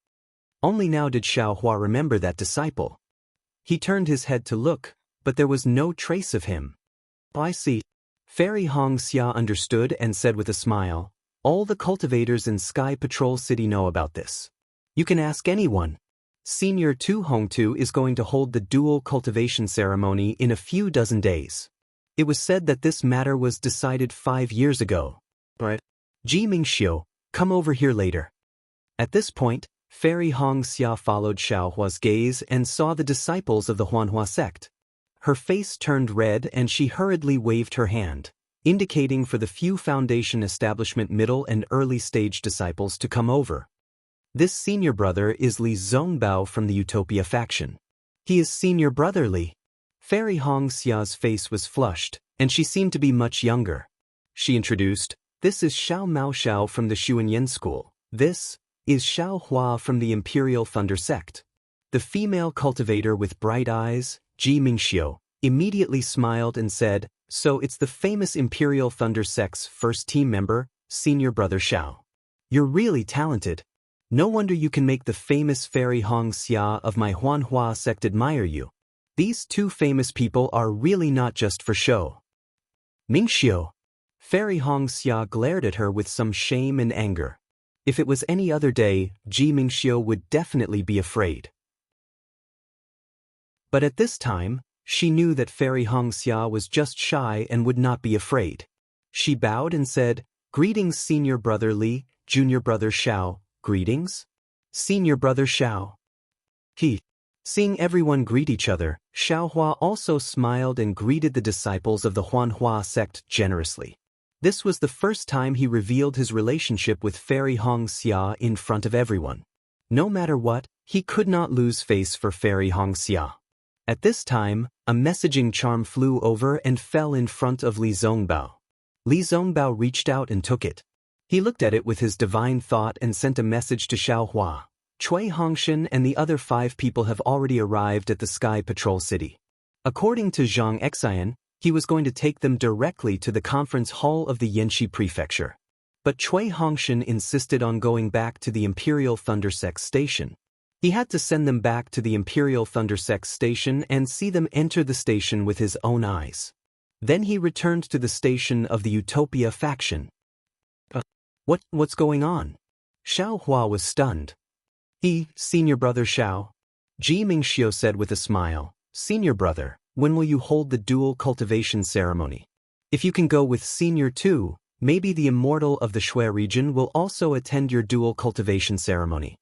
Only now did Xiaohua remember that disciple. He turned his head to look, but there was no trace of him. "I see." Fairy Hongxia understood and said with a smile, "All the cultivators in Sky Patrol City know about this. You can ask anyone. Senior Tu Hongtu is going to hold the dual cultivation ceremony in a few dozen days. It was said that this matter was decided 5 years ago. Right? Ji Mingxiu, come over here later." At this point, Fairy Hongxia followed Xiaohua's gaze and saw the disciples of the Huanhua sect. Her face turned red and she hurriedly waved her hand, indicating for the few Foundation Establishment middle and early stage disciples to come over. This senior brother is Li Zongbao from the Utopia faction. He is senior brother Li. Fairy Hongxia's face was flushed, and she seemed to be much younger. She introduced, "This is Xiao Maoxiao from the Xuanyan school. This is Xiao Hua from the Imperial Thunder sect." The female cultivator with bright eyes, Ji Mingxiu, immediately smiled and said, "So it's the famous Imperial Thunder sect's first team member, senior brother Xiao. You're really talented. No wonder you can make the famous Fairy Hongxia of my Huanhua sect admire you. These two famous people are really not just for show." "Mingxiu." Fairy Hongxia glared at her with some shame and anger. If it was any other day, Ji Mingxiu would definitely be afraid. But at this time, she knew that Fairy Hongxia was just shy and would not be afraid. She bowed and said, "Greetings, senior brother Li, junior brother Xiao, greetings? Senior brother Xiao." Seeing everyone greet each other, Xiaohua also smiled and greeted the disciples of the Huanhua sect generously. This was the first time he revealed his relationship with Fairy Hongxia in front of everyone. No matter what, he could not lose face for Fairy Hongxia. At this time, a messaging charm flew over and fell in front of Li Zongbao. Li Zongbao reached out and took it. He looked at it with his divine thought and sent a message to Xiaohua. "Cui Hongshan and the other 5 people have already arrived at the Sky Patrol City. According to Zhang Xian, he was going to take them directly to the conference hall of the Yanxi Prefecture. But Cui Hongshan insisted on going back to the Imperial Thundersect Station. He had to send them back to the Imperial Thundersect Station and see them enter the station with his own eyes. Then he returned to the station of the Utopia faction." What's going on?" Xiaohua was stunned. Senior brother Xiao." Ji Mingxiu said with a smile, "Senior brother, when will you hold the dual cultivation ceremony? If you can go with Senior too, maybe the Immortal of the Shui region will also attend your dual cultivation ceremony."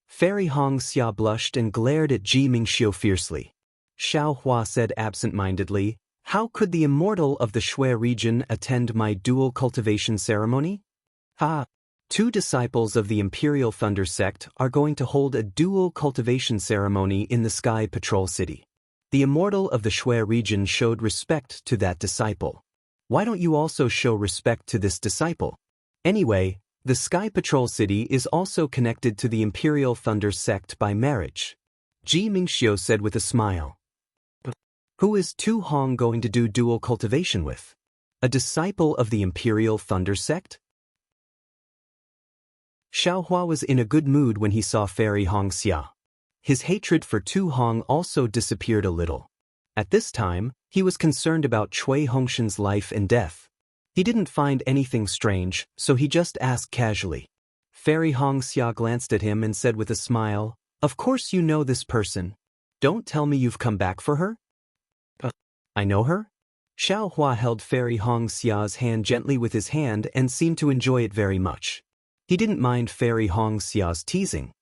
Fairy Hongxia blushed and glared at Ji Mingxiu fiercely. Xiaohua said absent-mindedly, "How could the Immortal of the Shui region attend my dual cultivation ceremony?" "2 disciples of the Imperial Thunder sect are going to hold a dual cultivation ceremony in the Sky Patrol City. The Immortal of the Shui region showed respect to that disciple. Why don't you also show respect to this disciple? Anyway, the Sky Patrol City is also connected to the Imperial Thunder sect by marriage." Ji Mingxiu said with a smile. "Who is Tu Hong going to do dual cultivation with? A disciple of the Imperial Thunder sect?" Xiaohua was in a good mood when he saw Fairy Hongxia. His hatred for Tu Hong also disappeared a little. At this time, he was concerned about Cui Hongshan's life and death. He didn't find anything strange, so he just asked casually. Fairy Hongxia glanced at him and said with a smile, "Of course you know this person. Don't tell me you've come back for her?" "I know her?" Xiaohua held Fairy Hongxia's hand gently with his hand and seemed to enjoy it very much. He didn't mind Fairy Hongxia's teasing.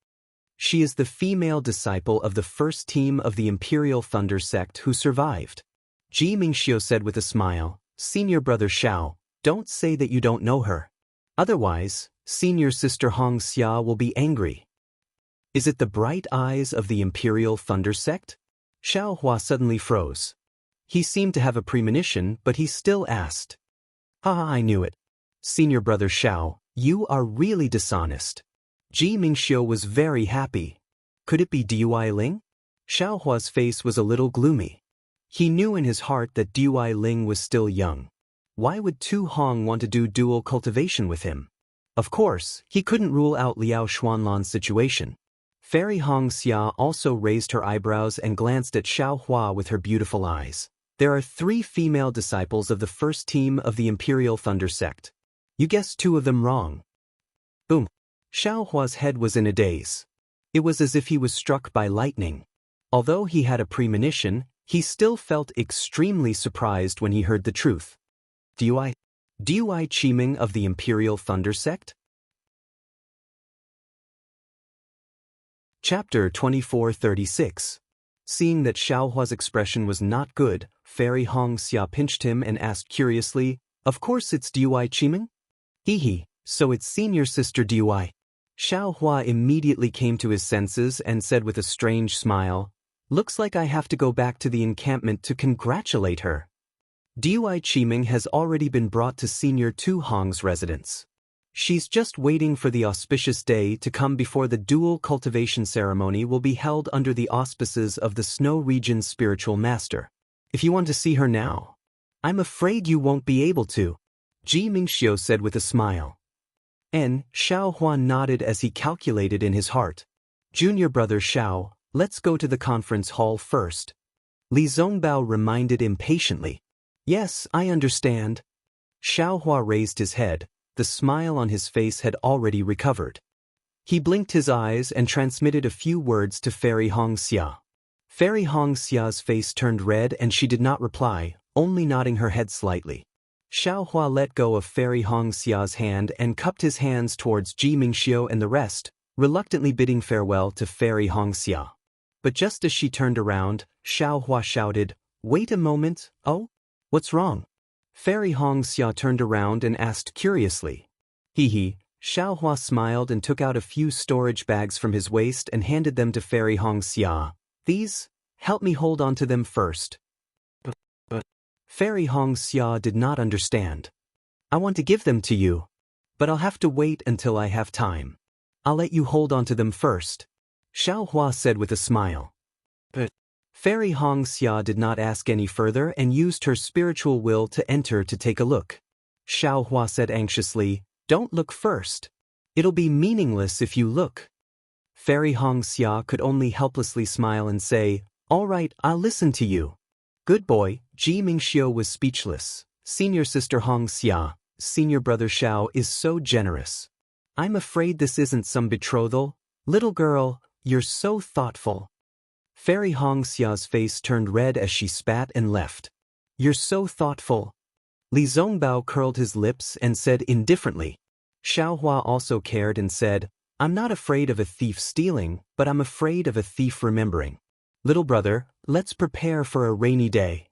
She is the female disciple of the first team of the Imperial Thunder sect who survived. Ji Mingxiu said with a smile, "Senior brother Xiao, Don't say that you don't know her. Otherwise, senior sister Hong Xia will be angry. Is it the bright eyes of the Imperial Thunder Sect? Xiao Hua suddenly froze. He seemed to have a premonition, but he still asked. I knew it. Senior brother Xiao, you are really dishonest. Ji Mingxiu was very happy. Could it be Dui Ling? Xiao Hua's face was a little gloomy. He knew in his heart that Dui Ling was still young. Why would Tu Hong want to do dual cultivation with him? Of course, he couldn't rule out Liao Xuanlan's situation. Fairy Hong Xia also raised her eyebrows and glanced at Xiao Hua with her beautiful eyes. There are 3 female disciples of the first team of the Imperial Thunder Sect. You guessed 2 of them wrong. Boom. Xiao Hua's head was in a daze. It was as if he was struck by lightning. Although he had a premonition, he still felt extremely surprised when he heard the truth. Dui Qiming of the Imperial Thunder Sect? Chapter 2436. Seeing that Xiao Hua's expression was not good, Fairy Hong Xia pinched him and asked curiously, Of course it's Dui Qiming? Hee, so it's senior sister Dui. Xiao Hua immediately came to his senses and said with a strange smile, Looks like I have to go back to the encampment to congratulate her. Dui Qiming has already been brought to Senior Tu Hong's residence. She's just waiting for the auspicious day to come before the dual cultivation ceremony will be held under the auspices of the Snow Region's spiritual master. If you want to see her now, I'm afraid you won't be able to, Ji Mingxiu said with a smile. Xiao Hua nodded as he calculated in his heart. Junior brother Xiao, let's go to the conference hall first. Li Zongbao reminded impatiently. Yes, I understand. Xiao Hua raised his head. The smile on his face had already recovered. He blinked his eyes and transmitted a few words to Fairy Hong Xia. Fairy Hong Xia's face turned red and she did not reply, only nodding her head slightly. Xiao Hua let go of Fairy Hong Xia's hand and cupped his hands towards Ji Mingxiu and the rest, reluctantly bidding farewell to Fairy Hong Xia. But just as she turned around, Xiao Hua shouted, Wait a moment, oh? What's wrong? Fairy Hong Xia turned around and asked curiously. Xiao Hua smiled and took out a few storage bags from his waist and handed them to Fairy Hong Xia. These? Help me hold on to them first. But Fairy Hong Xia did not understand. I want to give them to you. But I'll have to wait until I have time. I'll let you hold on to them first. Xiao Hua said with a smile. But Fairy Hong Xia did not ask any further and used her spiritual will to enter to take a look. Xiao Hua said anxiously, Don't look first. It'll be meaningless if you look. Fairy Hong Xia could only helplessly smile and say, All right, I'll listen to you. Good boy. Ji Mingxiu was speechless. Senior sister Hong Xia, senior brother Xiao is so generous. I'm afraid this isn't some betrothal. Little girl, you're so thoughtful. Fairy Hong Xia's face turned red as she spat and left. You're so thoughtful. Li Zongbao curled his lips and said indifferently. Xiao Hua also cared and said, I'm not afraid of a thief stealing, but I'm afraid of a thief remembering. Little brother, let's prepare for a rainy day.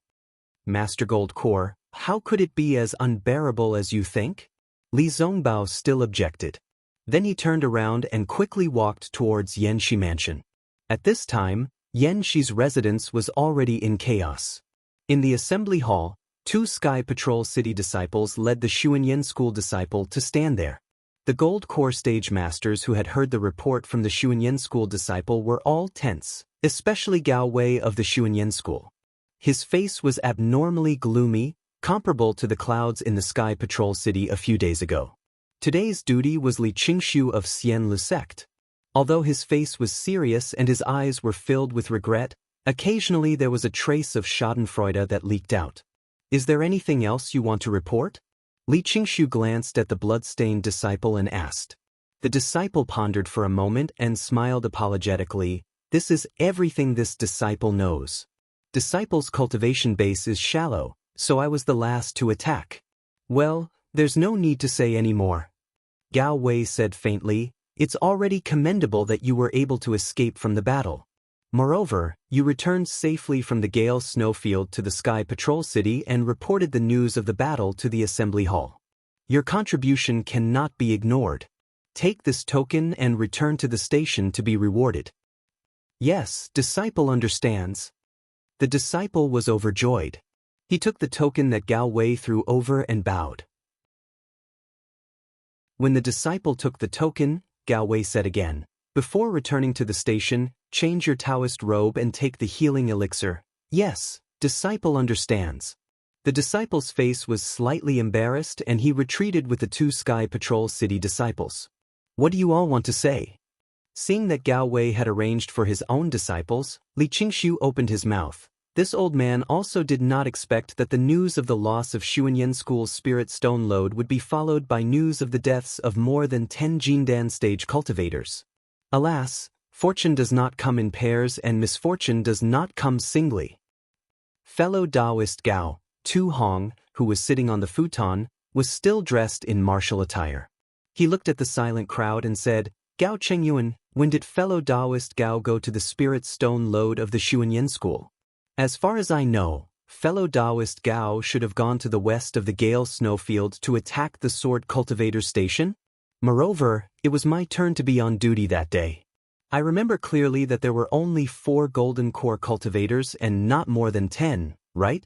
Master Gold Core, how could it be as unbearable as you think? Li Zongbao still objected. Then he turned around and quickly walked towards Yanxi Mansion. At this time, Yanxi's residence was already in chaos. In the assembly hall, 2 Sky Patrol City disciples led the Xuanyan School disciple to stand there. The Gold Core stage masters who had heard the report from the Xuanyan School disciple were all tense, especially Gao Wei of the Xuanyan School. His face was abnormally gloomy, comparable to the clouds in the Sky Patrol City a few days ago. Today's duty was Li Qingshu of Xian Lu Sect. Although his face was serious and his eyes were filled with regret, occasionally there was a trace of schadenfreude that leaked out. Is there anything else you want to report? Li Qingshu glanced at the blood-stained disciple and asked. The disciple pondered for a moment and smiled apologetically. This is everything this disciple knows. Disciple's cultivation base is shallow, so I was the last to attack. Well, there's no need to say any more. Gao Wei said faintly, It's already commendable that you were able to escape from the battle. Moreover, you returned safely from the Gale snowfield to the Sky Patrol City and reported the news of the battle to the assembly hall. Your contribution cannot be ignored. Take this token and return to the station to be rewarded. Yes, disciple understands. The disciple was overjoyed. He took the token that Gao Wei threw over and bowed. When the disciple took the token, Gao Wei said again, "Before returning to the station, change your Taoist robe and take the healing elixir." Yes, disciple understands. The disciple's face was slightly embarrassed and he retreated with the 2 Sky Patrol City disciples. What do you all want to say? Seeing that Gao Wei had arranged for his own disciples, Li Qingxiu opened his mouth. This old man also did not expect that the news of the loss of Xuanyan School's Spirit Stone Lode would be followed by news of the deaths of more than 10 Jindan stage cultivators. Alas, fortune does not come in pairs and misfortune does not come singly. Fellow Taoist Gao, Tu Hong, who was sitting on the futon, was still dressed in martial attire. He looked at the silent crowd and said, "Gao Chengyuan, when did fellow Taoist Gao go to the Spirit Stone Lode of the Xuanyan School?" As far as I know, fellow Taoist Gao should have gone to the west of the Gale Snowfield to attack the Sword Cultivator Station. Moreover, it was my turn to be on duty that day. I remember clearly that there were only 4 Golden Core cultivators and not more than 10, right?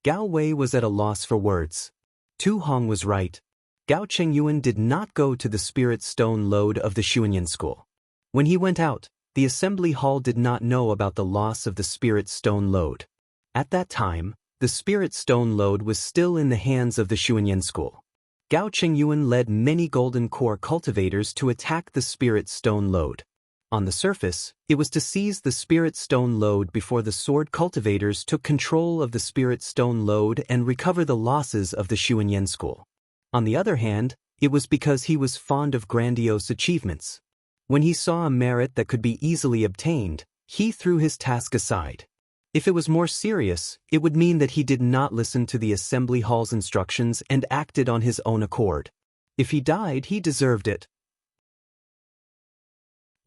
Gao Wei was at a loss for words. Tu Hong was right. Gao Chengyuan did not go to the Spirit Stone Lode of the Xuanyan School. When he went out, the assembly hall did not know about the loss of the Spirit Stone Lode. At that time, the Spirit Stone Lode was still in the hands of the Xuanyan School. Gao Chengyuan led many Golden Core cultivators to attack the Spirit Stone Lode. On the surface, it was to seize the Spirit Stone Lode before the Sword cultivators took control of the Spirit Stone Lode and recover the losses of the Xuanyan School. On the other hand, it was because he was fond of grandiose achievements. When he saw a merit that could be easily obtained, he threw his task aside. If it was more serious, it would mean that he did not listen to the assembly hall's instructions and acted on his own accord. If he died, he deserved it.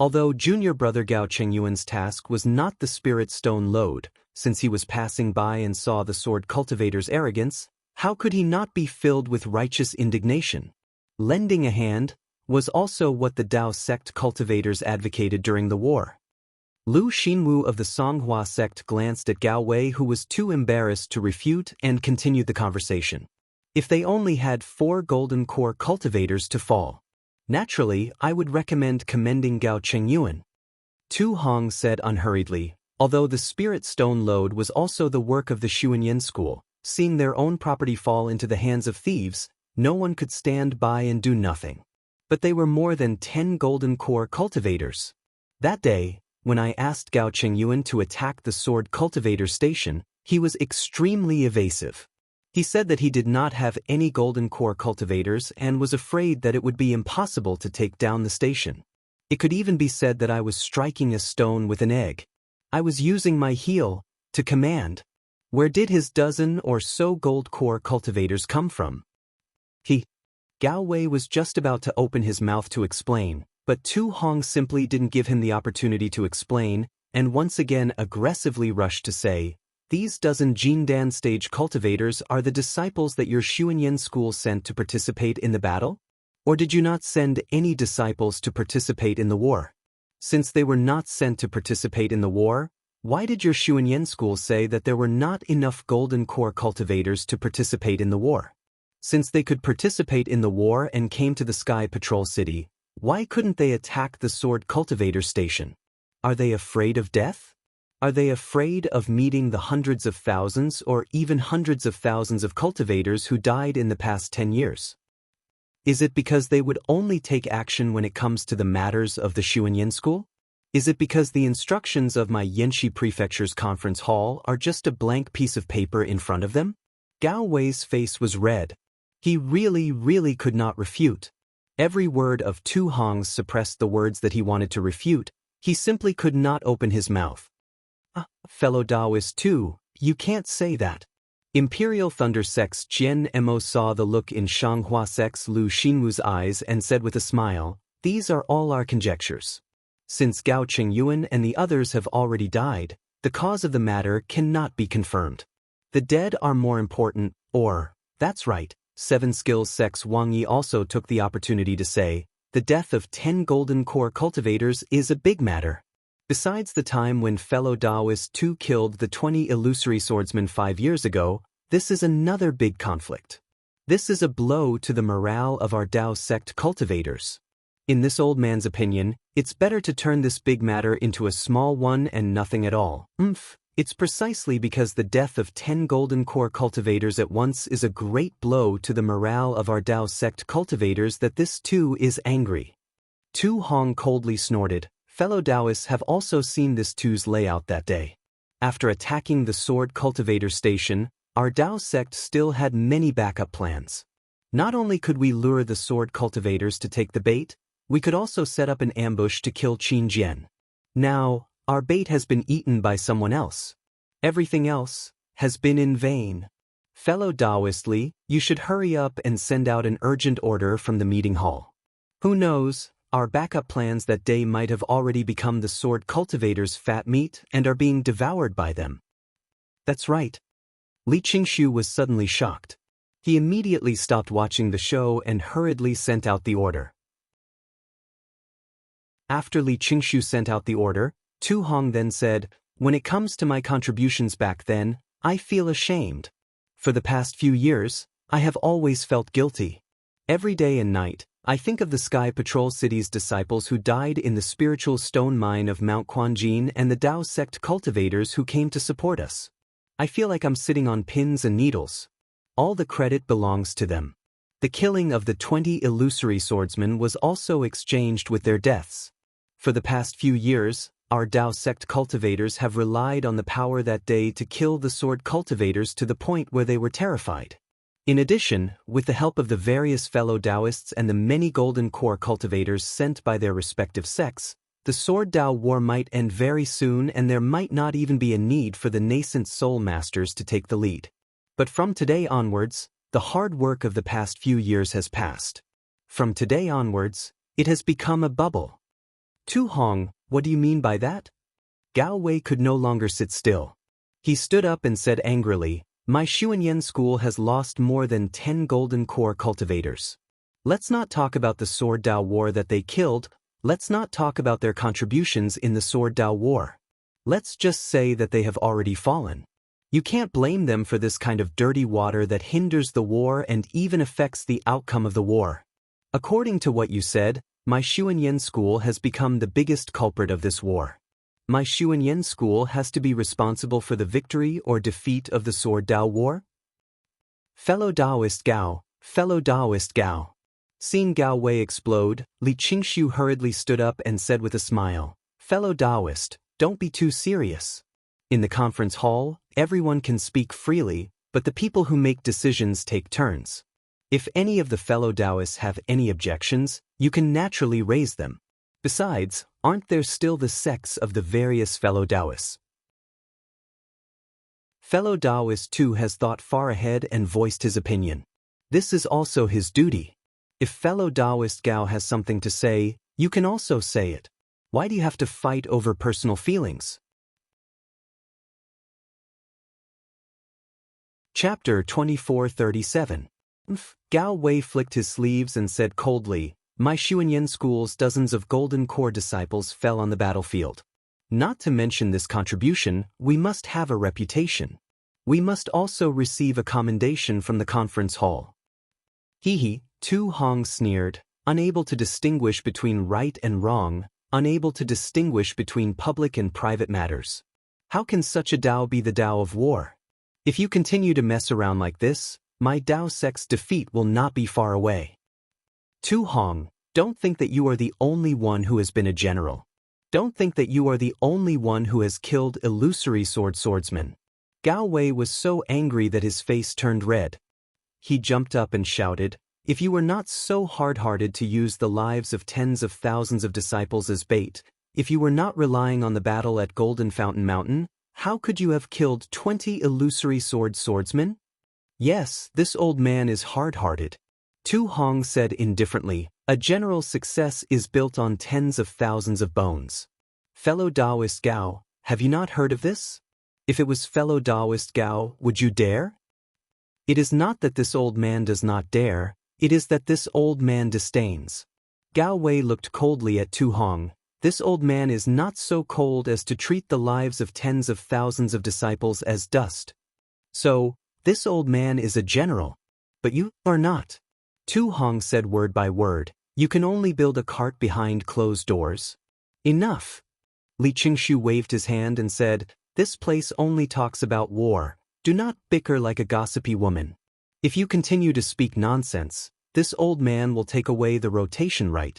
Although junior brother Gao Chengyuan's task was not the Spirit Stone Lode, since he was passing by and saw the Sword cultivator's arrogance, how could he not be filled with righteous indignation? Lending a hand was also what the Dao sect cultivators advocated during the war. Lu Xinwu of the Songhua sect glanced at Gao Wei, who was too embarrassed to refute, and continued the conversation. If they only had 4 Golden Core cultivators to fall. Naturally, I would recommend commending Gao Chengyuan. Tu Hong said unhurriedly, although the Spirit Stone Lode was also the work of the Xuanyan School, seeing their own property fall into the hands of thieves, no one could stand by and do nothing. But they were more than 10 Golden Core cultivators. That day, when I asked Gao Chengyuan to attack the Sword Cultivator Station, he was extremely evasive. He said that he did not have any Golden Core cultivators and was afraid that it would be impossible to take down the station. It could even be said that I was striking a stone with an egg. I was using my heel to command. Where did his dozen or so Gold Core cultivators come from? Gao Wei was just about to open his mouth to explain, but Tu Hong simply didn't give him the opportunity to explain, and once again aggressively rushed to say, "These dozen Jindan stage cultivators are the disciples that your Xuanyan school sent to participate in the battle? Or did you not send any disciples to participate in the war? Since they were not sent to participate in the war, why did your Xuanyan school say that there were not enough Golden Core cultivators to participate in the war? Since they could participate in the war and came to the Sky Patrol City, why couldn't they attack the Sword Cultivator Station? Are they afraid of death? Are they afraid of meeting the hundreds of thousands or even hundreds of thousands of cultivators who died in the past 10 years? Is it because they would only take action when it comes to the matters of the Xuanyan School? Is it because the instructions of my Yanxi Prefecture's conference hall are just a blank piece of paper in front of them? Gao Wei's face was red. He really could not refute. Every word of Tu Hong's suppressed the words that he wanted to refute. He simply could not open his mouth. Fellow Taoist too, you can't say that. Imperial Thunder Sect's Jian Mo saw the look in Shanghua Sect's Lu Xinwu's eyes and said with a smile, "These are all our conjectures. Since Gao Chengyuan and the others have already died, the cause of the matter cannot be confirmed. The dead are more important, or, that's right, 7 Skills Sex Wang Yi also took the opportunity to say, the death of 10 golden core cultivators is a big matter. Besides the time when fellow Taoist Tu killed the 20 illusory swordsmen 5 years ago, this is another big conflict. This is a blow to the morale of our Tao sect cultivators. In this old man's opinion, it's better to turn this big matter into a small one and nothing at all. It's precisely because the death of 10 golden core cultivators at once is a great blow to the morale of our Tao sect cultivators that this too is angry. Tu Hong coldly snorted. Fellow Taoists have also seen this two's layout that day. After attacking the sword cultivator station, our Tao sect still had many backup plans. Not only could we lure the sword cultivators to take the bait, we could also set up an ambush to kill Qin Jian. Now, our bait has been eaten by someone else. Everything else has been in vain. Fellow Taoist Li, you should hurry up and send out an urgent order from the meeting hall. Who knows, our backup plans that day might have already become the sword cultivators' fat meat and are being devoured by them. That's right. Li Qingshu was suddenly shocked. He immediately stopped watching the show and hurriedly sent out the order. After Li Qingshu sent out the order, Tu Hong then said, when it comes to my contributions back then, I feel ashamed. For the past few years, I have always felt guilty. Every day and night, I think of the Sky Patrol City's disciples who died in the spiritual stone mine of Mount Quanjin and the Tao sect cultivators who came to support us. I feel like I'm sitting on pins and needles. All the credit belongs to them. The killing of the 20 illusory swordsmen was also exchanged with their deaths. For the past few years, our Tao sect cultivators have relied on the power that day to kill the sword cultivators to the point where they were terrified. In addition, with the help of the various fellow Taoists and the many golden core cultivators sent by their respective sects, the sword Tao war might end very soon and there might not even be a need for the nascent soul masters to take the lead. But from today onwards, the hard work of the past few years has passed. From today onwards, it has become a bubble. Tu Hong, what do you mean by that? Gao Wei could no longer sit still. He stood up and said angrily, my Xuanyan school has lost more than 10 golden core cultivators. Let's not talk about the sword Tao war that they killed, let's not talk about their contributions in the sword Tao war. Let's just say that they have already fallen. You can't blame them for this kind of dirty water that hinders the war and even affects the outcome of the war. According to what you said, my Xuanyan school has become the biggest culprit of this war. My Xuanyan school has to be responsible for the victory or defeat of the sword Tao war? Fellow Taoist Gao, fellow Taoist Gao. Seeing Gao Wei explode, Li Qingshu hurriedly stood up and said with a smile, fellow Taoist, don't be too serious. In the conference hall, everyone can speak freely, but the people who make decisions take turns. If any of the fellow Taoists have any objections, you can naturally raise them. Besides, aren't there still the sects of the various fellow Taoists? Fellow Taoist too has thought far ahead and voiced his opinion. This is also his duty. If fellow Taoist Gao has something to say, you can also say it. Why do you have to fight over personal feelings? Chapter 2437. Gao Wei flicked his sleeves and said coldly, my Xuanyan school's dozens of golden core disciples fell on the battlefield. Not to mention this contribution, we must have a reputation. We must also receive a commendation from the conference hall. He, Tu Hong sneered, unable to distinguish between right and wrong, unable to distinguish between public and private matters. How can such a Tao be the Tao of war? If you continue to mess around like this, my Tao sect's defeat will not be far away. Tu Hong, don't think that you are the only one who has been a general. Don't think that you are the only one who has killed illusory swordsmen. Gao Wei was so angry that his face turned red. He jumped up and shouted, if you were not so hard-hearted to use the lives of tens of thousands of disciples as bait, if you were not relying on the battle at Golden Fountain Mountain, how could you have killed 20 illusory swordsmen? Yes, this old man is hard-hearted. Tu Hong said indifferently, a general's success is built on tens of thousands of bones. Fellow Taoist Gao, have you not heard of this? If it was fellow Taoist Gao, would you dare? It is not that this old man does not dare, it is that this old man disdains. Gao Wei looked coldly at Tu Hong. This old man is not so cold as to treat the lives of tens of thousands of disciples as dust. So, this old man is a general. But you are not. Tu Hong said word by word, you can only build a cart behind closed doors. Enough. Li Qingshu waved his hand and said, this place only talks about war. Do not bicker like a gossipy woman. If you continue to speak nonsense, this old man will take away the rotation right.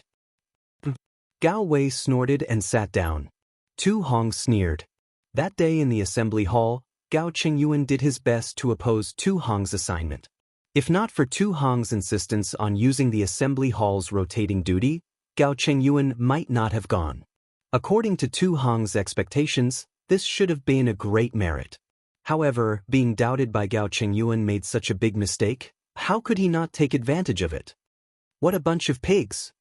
Gao Wei snorted and sat down. Tu Hong sneered. That day in the assembly hall, Gao Qingyuan did his best to oppose Tu Hong's assignment. If not for Tu Hong's insistence on using the assembly hall's rotating duty, Gao Qingyuan might not have gone. According to Tu Hong's expectations, this should have been a great merit. However, being doubted by Gao Qingyuan made such a big mistake. How could he not take advantage of it? What a bunch of pigs!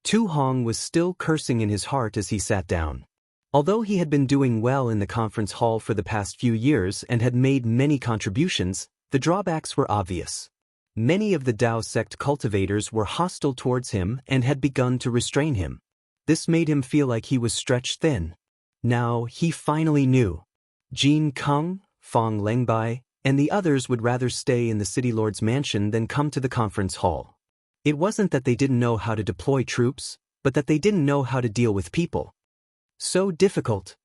Tu Hong was still cursing in his heart as he sat down. Although he had been doing well in the conference hall for the past few years and had made many contributions, the drawbacks were obvious. Many of the Dao sect cultivators were hostile towards him and had begun to restrain him. This made him feel like he was stretched thin. Now he finally knew. Jin Keng, Fong Lengbai, and the others would rather stay in the city lord's mansion than come to the conference hall. It wasn't that they didn't know how to deploy troops, but that they didn't know how to deal with people. So difficult.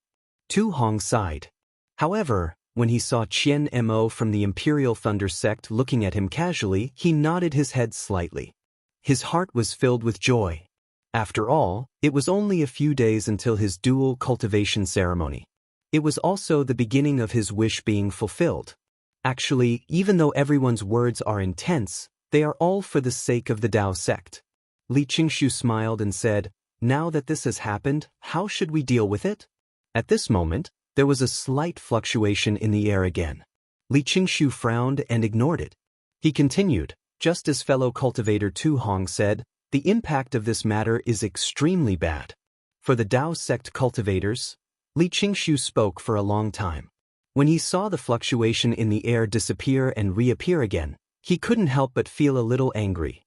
Tu Hong sighed. However, when he saw Qian Mo from the Imperial Thunder sect looking at him casually, he nodded his head slightly. His heart was filled with joy. After all, it was only a few days until his dual cultivation ceremony. It was also the beginning of his wish being fulfilled. Actually, even though everyone's words are intense, they are all for the sake of the Dao sect. Li Qingshu smiled and said, now that this has happened, how should we deal with it? At this moment, there was a slight fluctuation in the air again. Li Qingshu frowned and ignored it. He continued, just as fellow cultivator Tu Hong said, the impact of this matter is extremely bad. For the Dao sect cultivators, Li Qingshu spoke for a long time. When he saw the fluctuation in the air disappear and reappear again, he couldn't help but feel a little angry.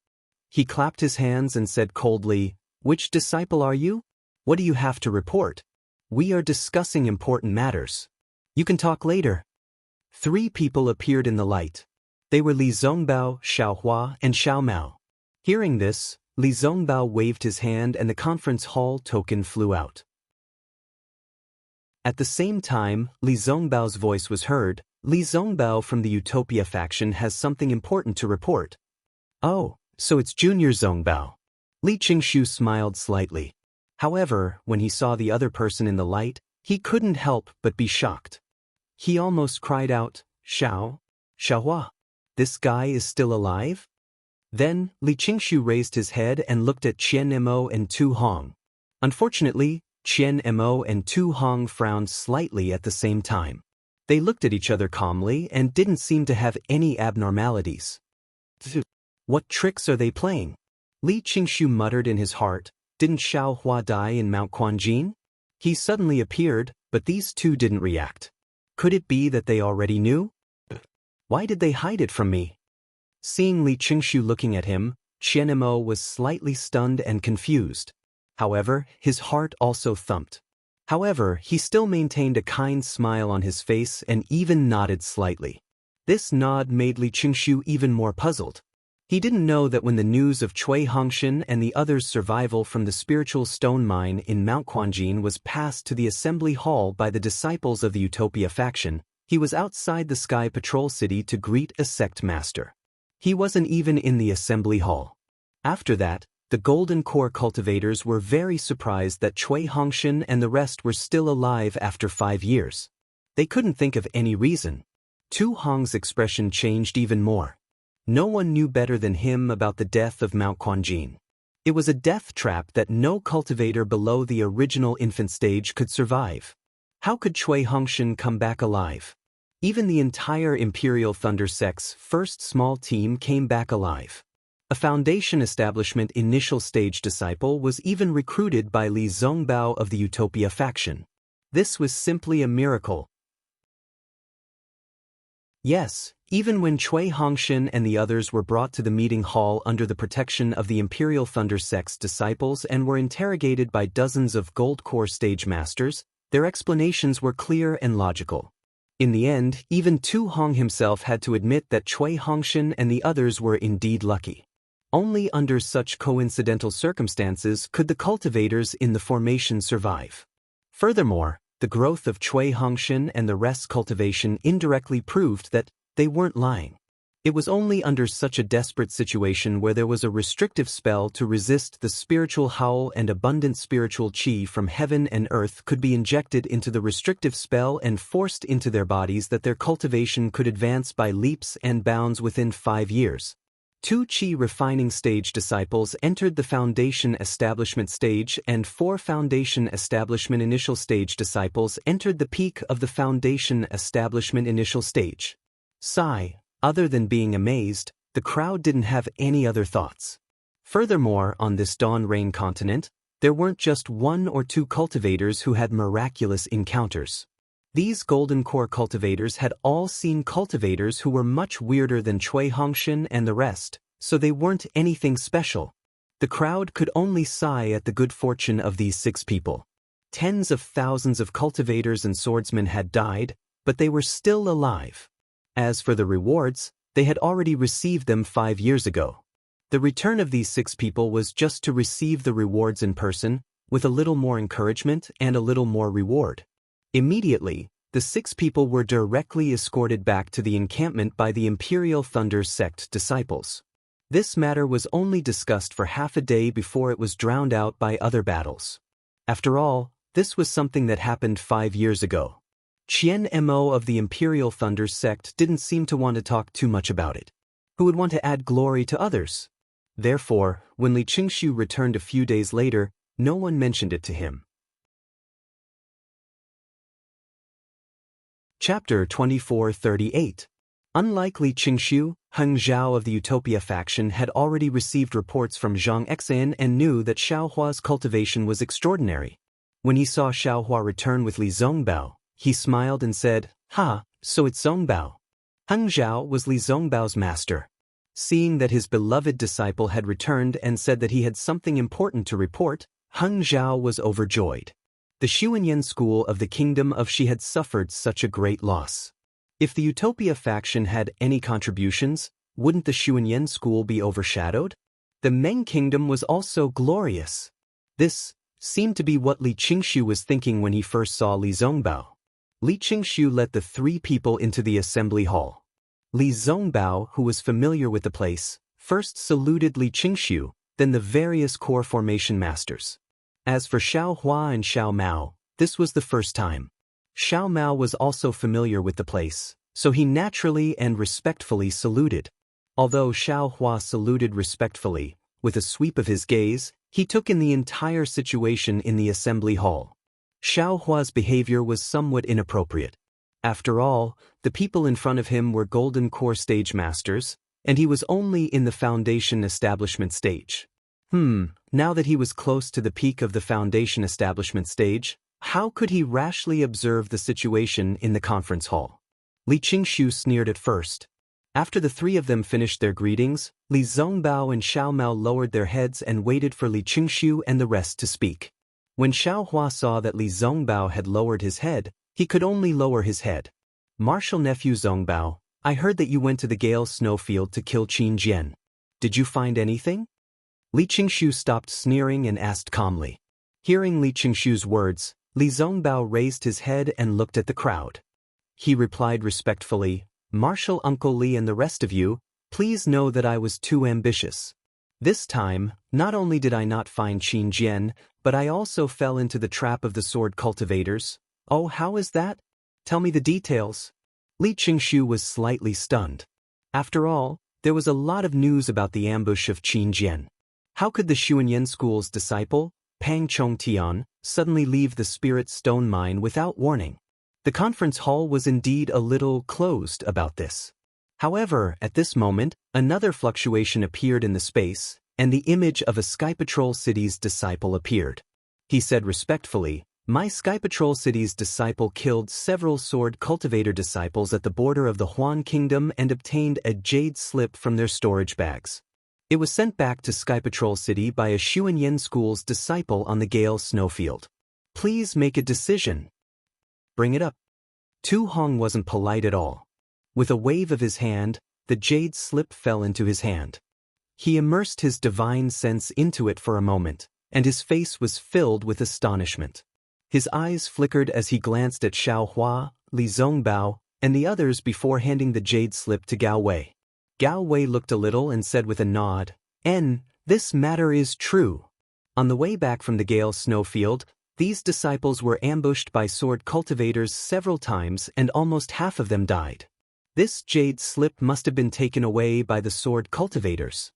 He clapped his hands and said coldly, which disciple are you? What do you have to report? We are discussing important matters. You can talk later. 3 people appeared in the light. They were Li Zongbao, Xiao Hua, and Xiao Mao. Hearing this, Li Zongbao waved his hand and the conference hall token flew out. At the same time, Li Zongbao's voice was heard. Li Zongbao from the Utopia faction has something important to report. Oh, so it's Junior Zongbao. Li Qingshu smiled slightly. However, when he saw the other person in the light, he couldn't help but be shocked. He almost cried out, Xiaohua, this guy is still alive? Then, Li Qingshu raised his head and looked at Qian Mo and Tu Hong. Unfortunately, Qian Mo and Tu Hong frowned slightly at the same time. They looked at each other calmly and didn't seem to have any abnormalities. What tricks are they playing? Li Qingshu muttered in his heart, didn't Xiao Hua die in Mount Quanjin? He suddenly appeared, but these two didn't react. Could it be that they already knew? Why did they hide it from me? Seeing Li Qingshu looking at him, Qian Mo was slightly stunned and confused. However, his heart also thumped. However, he still maintained a kind smile on his face and even nodded slightly. This nod made Li Qingshu even more puzzled. He didn't know that when the news of Cui Hongshan and the others' survival from the spiritual stone mine in Mount Quanjin was passed to the assembly hall by the disciples of the Utopia faction, he was outside the Sky Patrol City to greet a sect master. He wasn't even in the assembly hall. After that, the Golden Core cultivators were very surprised that Cui Hongshan and the rest were still alive after 5 years. They couldn't think of any reason. Tu Hong's expression changed even more. No one knew better than him about the death of Mount Quanjin. It was a death trap that no cultivator below the original infant stage could survive. How could Cui Hongshan come back alive? Even the entire Imperial Thunder sect's first small team came back alive. A Foundation establishment initial stage disciple was even recruited by Li Zongbao of the Utopia faction. This was simply a miracle. Yes, Even when Cui Hongshan and the others were brought to the meeting hall under the protection of the Imperial Thunder Sect's disciples and were interrogated by dozens of Gold Core stage masters, their explanations were clear and logical. In the end, even Tu Hong himself had to admit that Cui Hongshan and the others were indeed lucky. Only under such coincidental circumstances could the cultivators in the formation survive. Furthermore, the growth of Cui Hongshan and the rest's cultivation indirectly proved that they weren't lying. It was only under such a desperate situation where there was a restrictive spell to resist the spiritual howl and abundant spiritual chi from heaven and earth could be injected into the restrictive spell and forced into their bodies that their cultivation could advance by leaps and bounds within 5 years. 2 chi refining stage disciples entered the foundation establishment stage and 4 foundation establishment initial stage disciples entered the peak of the foundation establishment initial stage. Sigh. Other than being amazed, the crowd didn't have any other thoughts. Furthermore, on this Dawn Rain continent, there weren't just 1 or 2 cultivators who had miraculous encounters. These Golden Core cultivators had all seen cultivators who were much weirder than Cui Hongshan and the rest, so they weren't anything special. The crowd could only sigh at the good fortune of these 6 people. Tens of thousands of cultivators and swordsmen had died, but they were still alive. As for the rewards, they had already received them 5 years ago. The return of these 6 people was just to receive the rewards in person, with a little more encouragement and a little more reward. Immediately, the 6 people were directly escorted back to the encampment by the Imperial Thunder Sect disciples. This matter was only discussed for half a day before it was drowned out by other battles. After all, this was something that happened 5 years ago. Qian Mo of the Imperial Thunder Sect didn't seem to want to talk too much about it. Who would want to add glory to others? Therefore, when Li Qingshu returned a few days later, no one mentioned it to him. Chapter 2438. Unlike Li Qingshu, Heng Zhao of the Utopia faction had already received reports from Zhang Exan and knew that Xiaohua's cultivation was extraordinary. When he saw Xiaohua return with Li Zongbao, he smiled and said, "Ha, so it's Zongbao." Heng Zhao was Li Zongbao's master. Seeing that his beloved disciple had returned and said that he had something important to report, Heng Zhao was overjoyed. The Xuanyan school of the Kingdom of Shi had suffered such a great loss. If the Utopia faction had any contributions, wouldn't the Xuanyan school be overshadowed? The Meng Kingdom was also glorious. This seemed to be what Li Qingshu was thinking when he first saw Li Zongbao. Li Qingshu led the 3 people into the assembly hall. Li Zongbao, who was familiar with the place, first saluted Li Qingshu, then the various core formation masters. As for Xiaohua and Xiao Mao, this was the first time. Xiao Mao was also familiar with the place, so he naturally and respectfully saluted. Although Xiaohua saluted respectfully, with a sweep of his gaze, he took in the entire situation in the assembly hall. Xiaohua's behavior was somewhat inappropriate. After all, the people in front of him were Golden Core stage masters, and he was only in the foundation establishment stage. Now that he was close to the peak of the foundation establishment stage, how could he rashly observe the situation in the conference hall? Li Qingshu sneered at first. After the 3 of them finished their greetings, Li Zongbao and Xiao Mao lowered their heads and waited for Li Qingshu and the rest to speak. When Xiaohua saw that Li Zongbao had lowered his head, he could only lower his head. "Martial nephew Zongbao, I heard that you went to the Gale snowfield to kill Qin Jian. Did you find anything?" Li Qingshu stopped sneering and asked calmly. Hearing Li Qingshu's words, Li Zongbao raised his head and looked at the crowd. He replied respectfully, "Martial Uncle Li and the rest of you, please know that I was too ambitious. This time, not only did I not find Qin Jian, but I also fell into the trap of the sword cultivators." "Oh, how is that? Tell me the details." Li Qingshu was slightly stunned. After all, there was a lot of news about the ambush of Qin Jian. How could the Xuanyan school's disciple, Pang Chongtian, suddenly leave the Spirit Stone Mine without warning? The conference hall was indeed a little closed about this. However, at this moment, another fluctuation appeared in the space, and the image of a Sky Patrol City's disciple appeared. He said respectfully, My Sky Patrol City's disciple killed several sword cultivator disciples at the border of the Huan Kingdom and obtained a jade slip from their storage bags. It was sent back to Sky Patrol City by a Xuanyan School's disciple on the Gale snowfield. Please make a decision. Bring it up. Tu Hong wasn't polite at all. With a wave of his hand, the jade slip fell into his hand. He immersed his divine sense into it for a moment, and his face was filled with astonishment. His eyes flickered as he glanced at Xiao Hua, Li Zongbao, and the others before handing the jade slip to Gao Wei. Gao Wei looked a little and said with a nod, "This matter is true." On the way back from the Gale snowfield, these disciples were ambushed by sword cultivators several times and almost half of them died. This jade slip must have been taken away by the sword cultivators.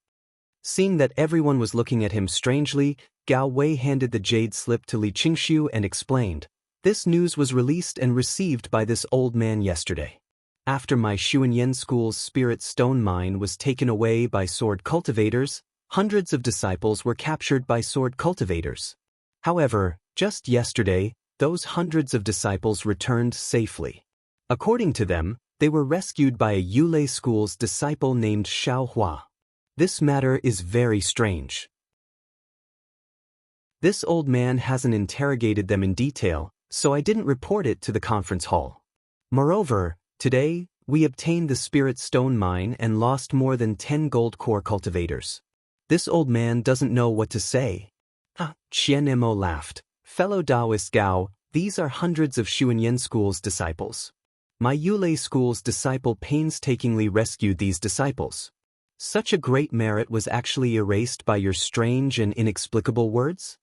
Seeing that everyone was looking at him strangely, Gao Wei handed the jade slip to Li Qingshu and explained, "This news was released and received by this old man yesterday. After my Xuanyan School's spirit stone mine was taken away by sword cultivators, hundreds of disciples were captured by sword cultivators. However, just yesterday, those hundreds of disciples returned safely. According to them, they were rescued by a Yulei School's disciple named Xiao Hua. This matter is very strange. This old man hasn't interrogated them in detail, so I didn't report it to the conference hall. Moreover, today, we obtained the spirit stone mine and lost more than 10 gold core cultivators. This old man doesn't know what to say." Qian Mo laughed. "Fellow Taoist Gao, these are hundreds of Xuanyan School's disciples. My Yulei School's disciple painstakingly rescued these disciples. Such a great merit was actually erased by your strange and inexplicable words?"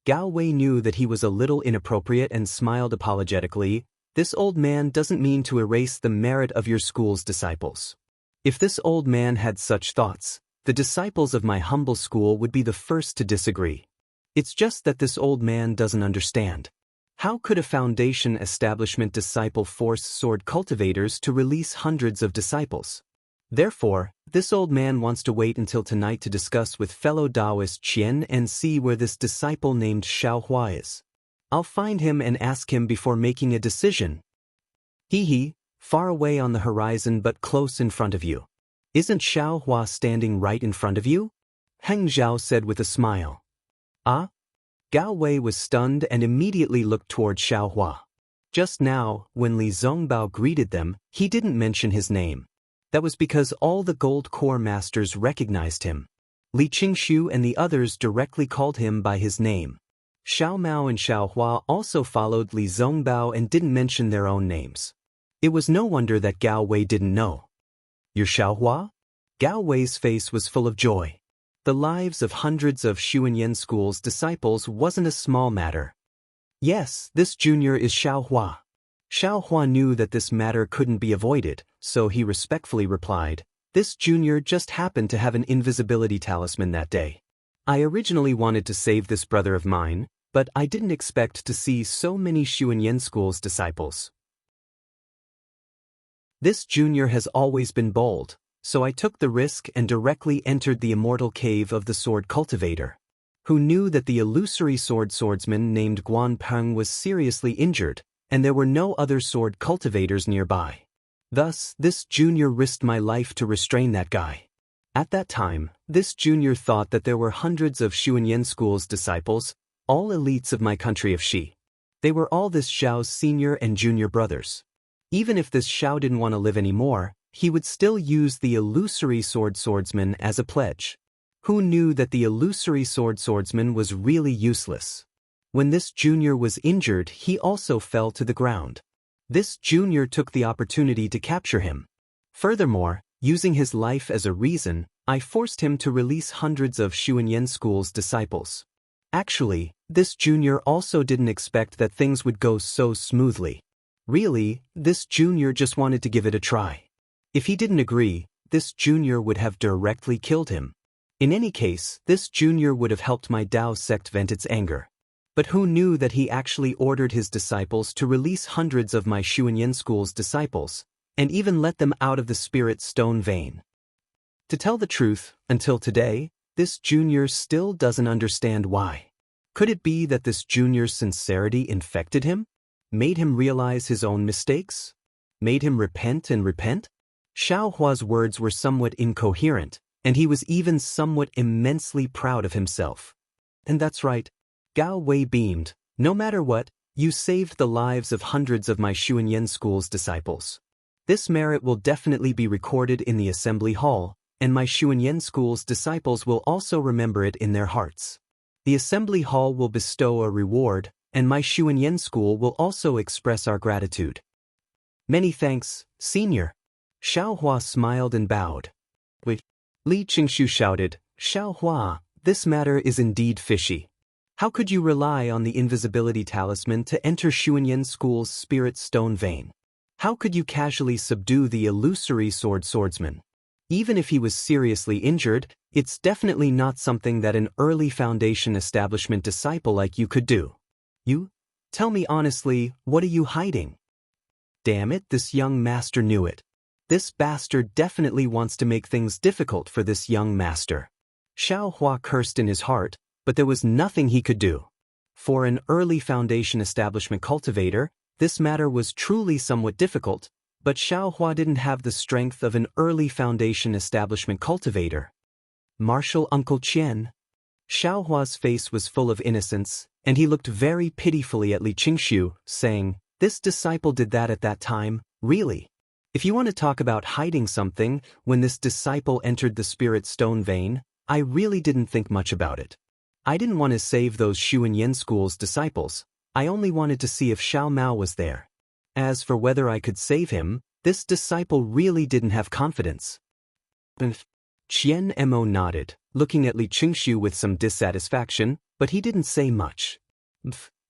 Gao Wei knew that he was a little inappropriate and smiled apologetically. "This old man doesn't mean to erase the merit of your school's disciples. If this old man had such thoughts, the disciples of my humble school would be the first to disagree. It's just that this old man doesn't understand. How could a foundation establishment disciple force sword cultivators to release hundreds of disciples? Therefore, this old man wants to wait until tonight to discuss with fellow Taoist Qian and see where this disciple named Xiao Hua is. I'll find him and ask him before making a decision." Far away on the horizon but close in front of you. Isn't Xiao Hua standing right in front of you? Heng Zhao said with a smile. "Ah?" Gao Wei was stunned and immediately looked toward Xiao Hua. Just now, when Li Zongbao greeted them, he didn't mention his name. That was because all the gold core masters recognized him. Li Qingshu and the others directly called him by his name. Xiao Mao and Xiao Hua also followed Li Zongbao and didn't mention their own names. It was no wonder that Gao Wei didn't know. "You're Xiao Hua?" Gao Wei's face was full of joy. The lives of hundreds of Xuanyan School's disciples wasn't a small matter. "Yes, this junior is Xiao Hua." Xiao Hua knew that this matter couldn't be avoided, so he respectfully replied, "This junior just happened to have an invisibility talisman that day. I originally wanted to save this brother of mine, but I didn't expect to see so many Xuanyan School's disciples. This junior has always been bold, so I took the risk and directly entered the immortal cave of the sword cultivator. Who knew that the illusory swordsman named Guan Peng was seriously injured, and there were no other sword cultivators nearby. Thus, this junior risked my life to restrain that guy. At that time, this junior thought that there were hundreds of Xuanyan School's disciples, all elites of my country of Xi. They were all this Xiao's senior and junior brothers. Even if this Xiao didn't want to live anymore, he would still use the illusory swordsman as a pledge. Who knew that the illusory swordsman was really useless? When this junior was injured, he also fell to the ground. This junior took the opportunity to capture him. Furthermore, using his life as a reason, I forced him to release hundreds of Xuanyan School's disciples. Actually, this junior also didn't expect that things would go so smoothly. Really, this junior just wanted to give it a try. If he didn't agree, this junior would have directly killed him. In any case, this junior would have helped my Tao sect vent its anger. But who knew that he actually ordered his disciples to release hundreds of my Xuanyan School's disciples, and even let them out of the spirit stone vein? To tell the truth, until today, this junior still doesn't understand why. Could it be that this junior's sincerity infected him? Made him realize his own mistakes? Made him repent and repent? Xiao Hua's words were somewhat incoherent, and he was even somewhat immensely proud of himself. And that's right. Gao Wei beamed. No matter what, you saved the lives of hundreds of my Xuanyan School's disciples. This merit will definitely be recorded in the assembly hall, and my Xuanyan School's disciples will also remember it in their hearts. The assembly hall will bestow a reward, and my Xuanyan School will also express our gratitude. Many thanks, Senior. Xiao Hua smiled and bowed. Wait. Li Qingshu shouted, Xiao Hua, this matter is indeed fishy. How could you rely on the invisibility talisman to enter Xuanyan School's spirit stone vein? How could you casually subdue the illusory swordsman? Even if he was seriously injured, it's definitely not something that an early Foundation establishment disciple like you could do. You? Tell me honestly, what are you hiding? Damn it, this young master knew it. This bastard definitely wants to make things difficult for this young master. Xiao Hua cursed in his heart, but there was nothing he could do. For an early Foundation establishment cultivator, this matter was truly somewhat difficult, but Xiao Hua didn't have the strength of an early Foundation establishment cultivator. Martial Uncle Qian. Xiao Hua's face was full of innocence, and he looked very pitifully at Li Qingshu, saying, this disciple did that at that time, really? If you want to talk about hiding something, when this disciple entered the spirit stone vein, I really didn't think much about it. I didn't want to save those Xuanyan School's disciples, I only wanted to see if Xiao Mao was there. As for whether I could save him, this disciple really didn't have confidence. Qian Mo nodded, looking at Li Qingshu with some dissatisfaction, but he didn't say much.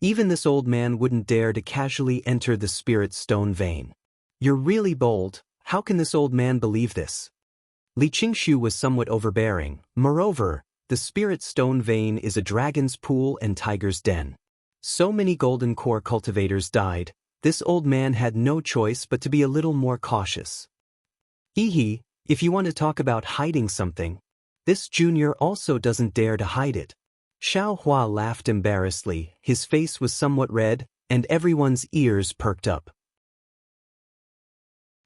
Even this old man wouldn't dare to casually enter the spirit stone vein. You're really bold, how can this old man believe this? Li Qingshu was somewhat overbearing. Moreover, the spirit stone vein is a dragon's pool and tiger's den. So many golden core cultivators died, this old man had no choice but to be a little more cautious. Hee, if you want to talk about hiding something, this junior also doesn't dare to hide it. Xiao Hua laughed embarrassedly, his face was somewhat red, and everyone's ears perked up.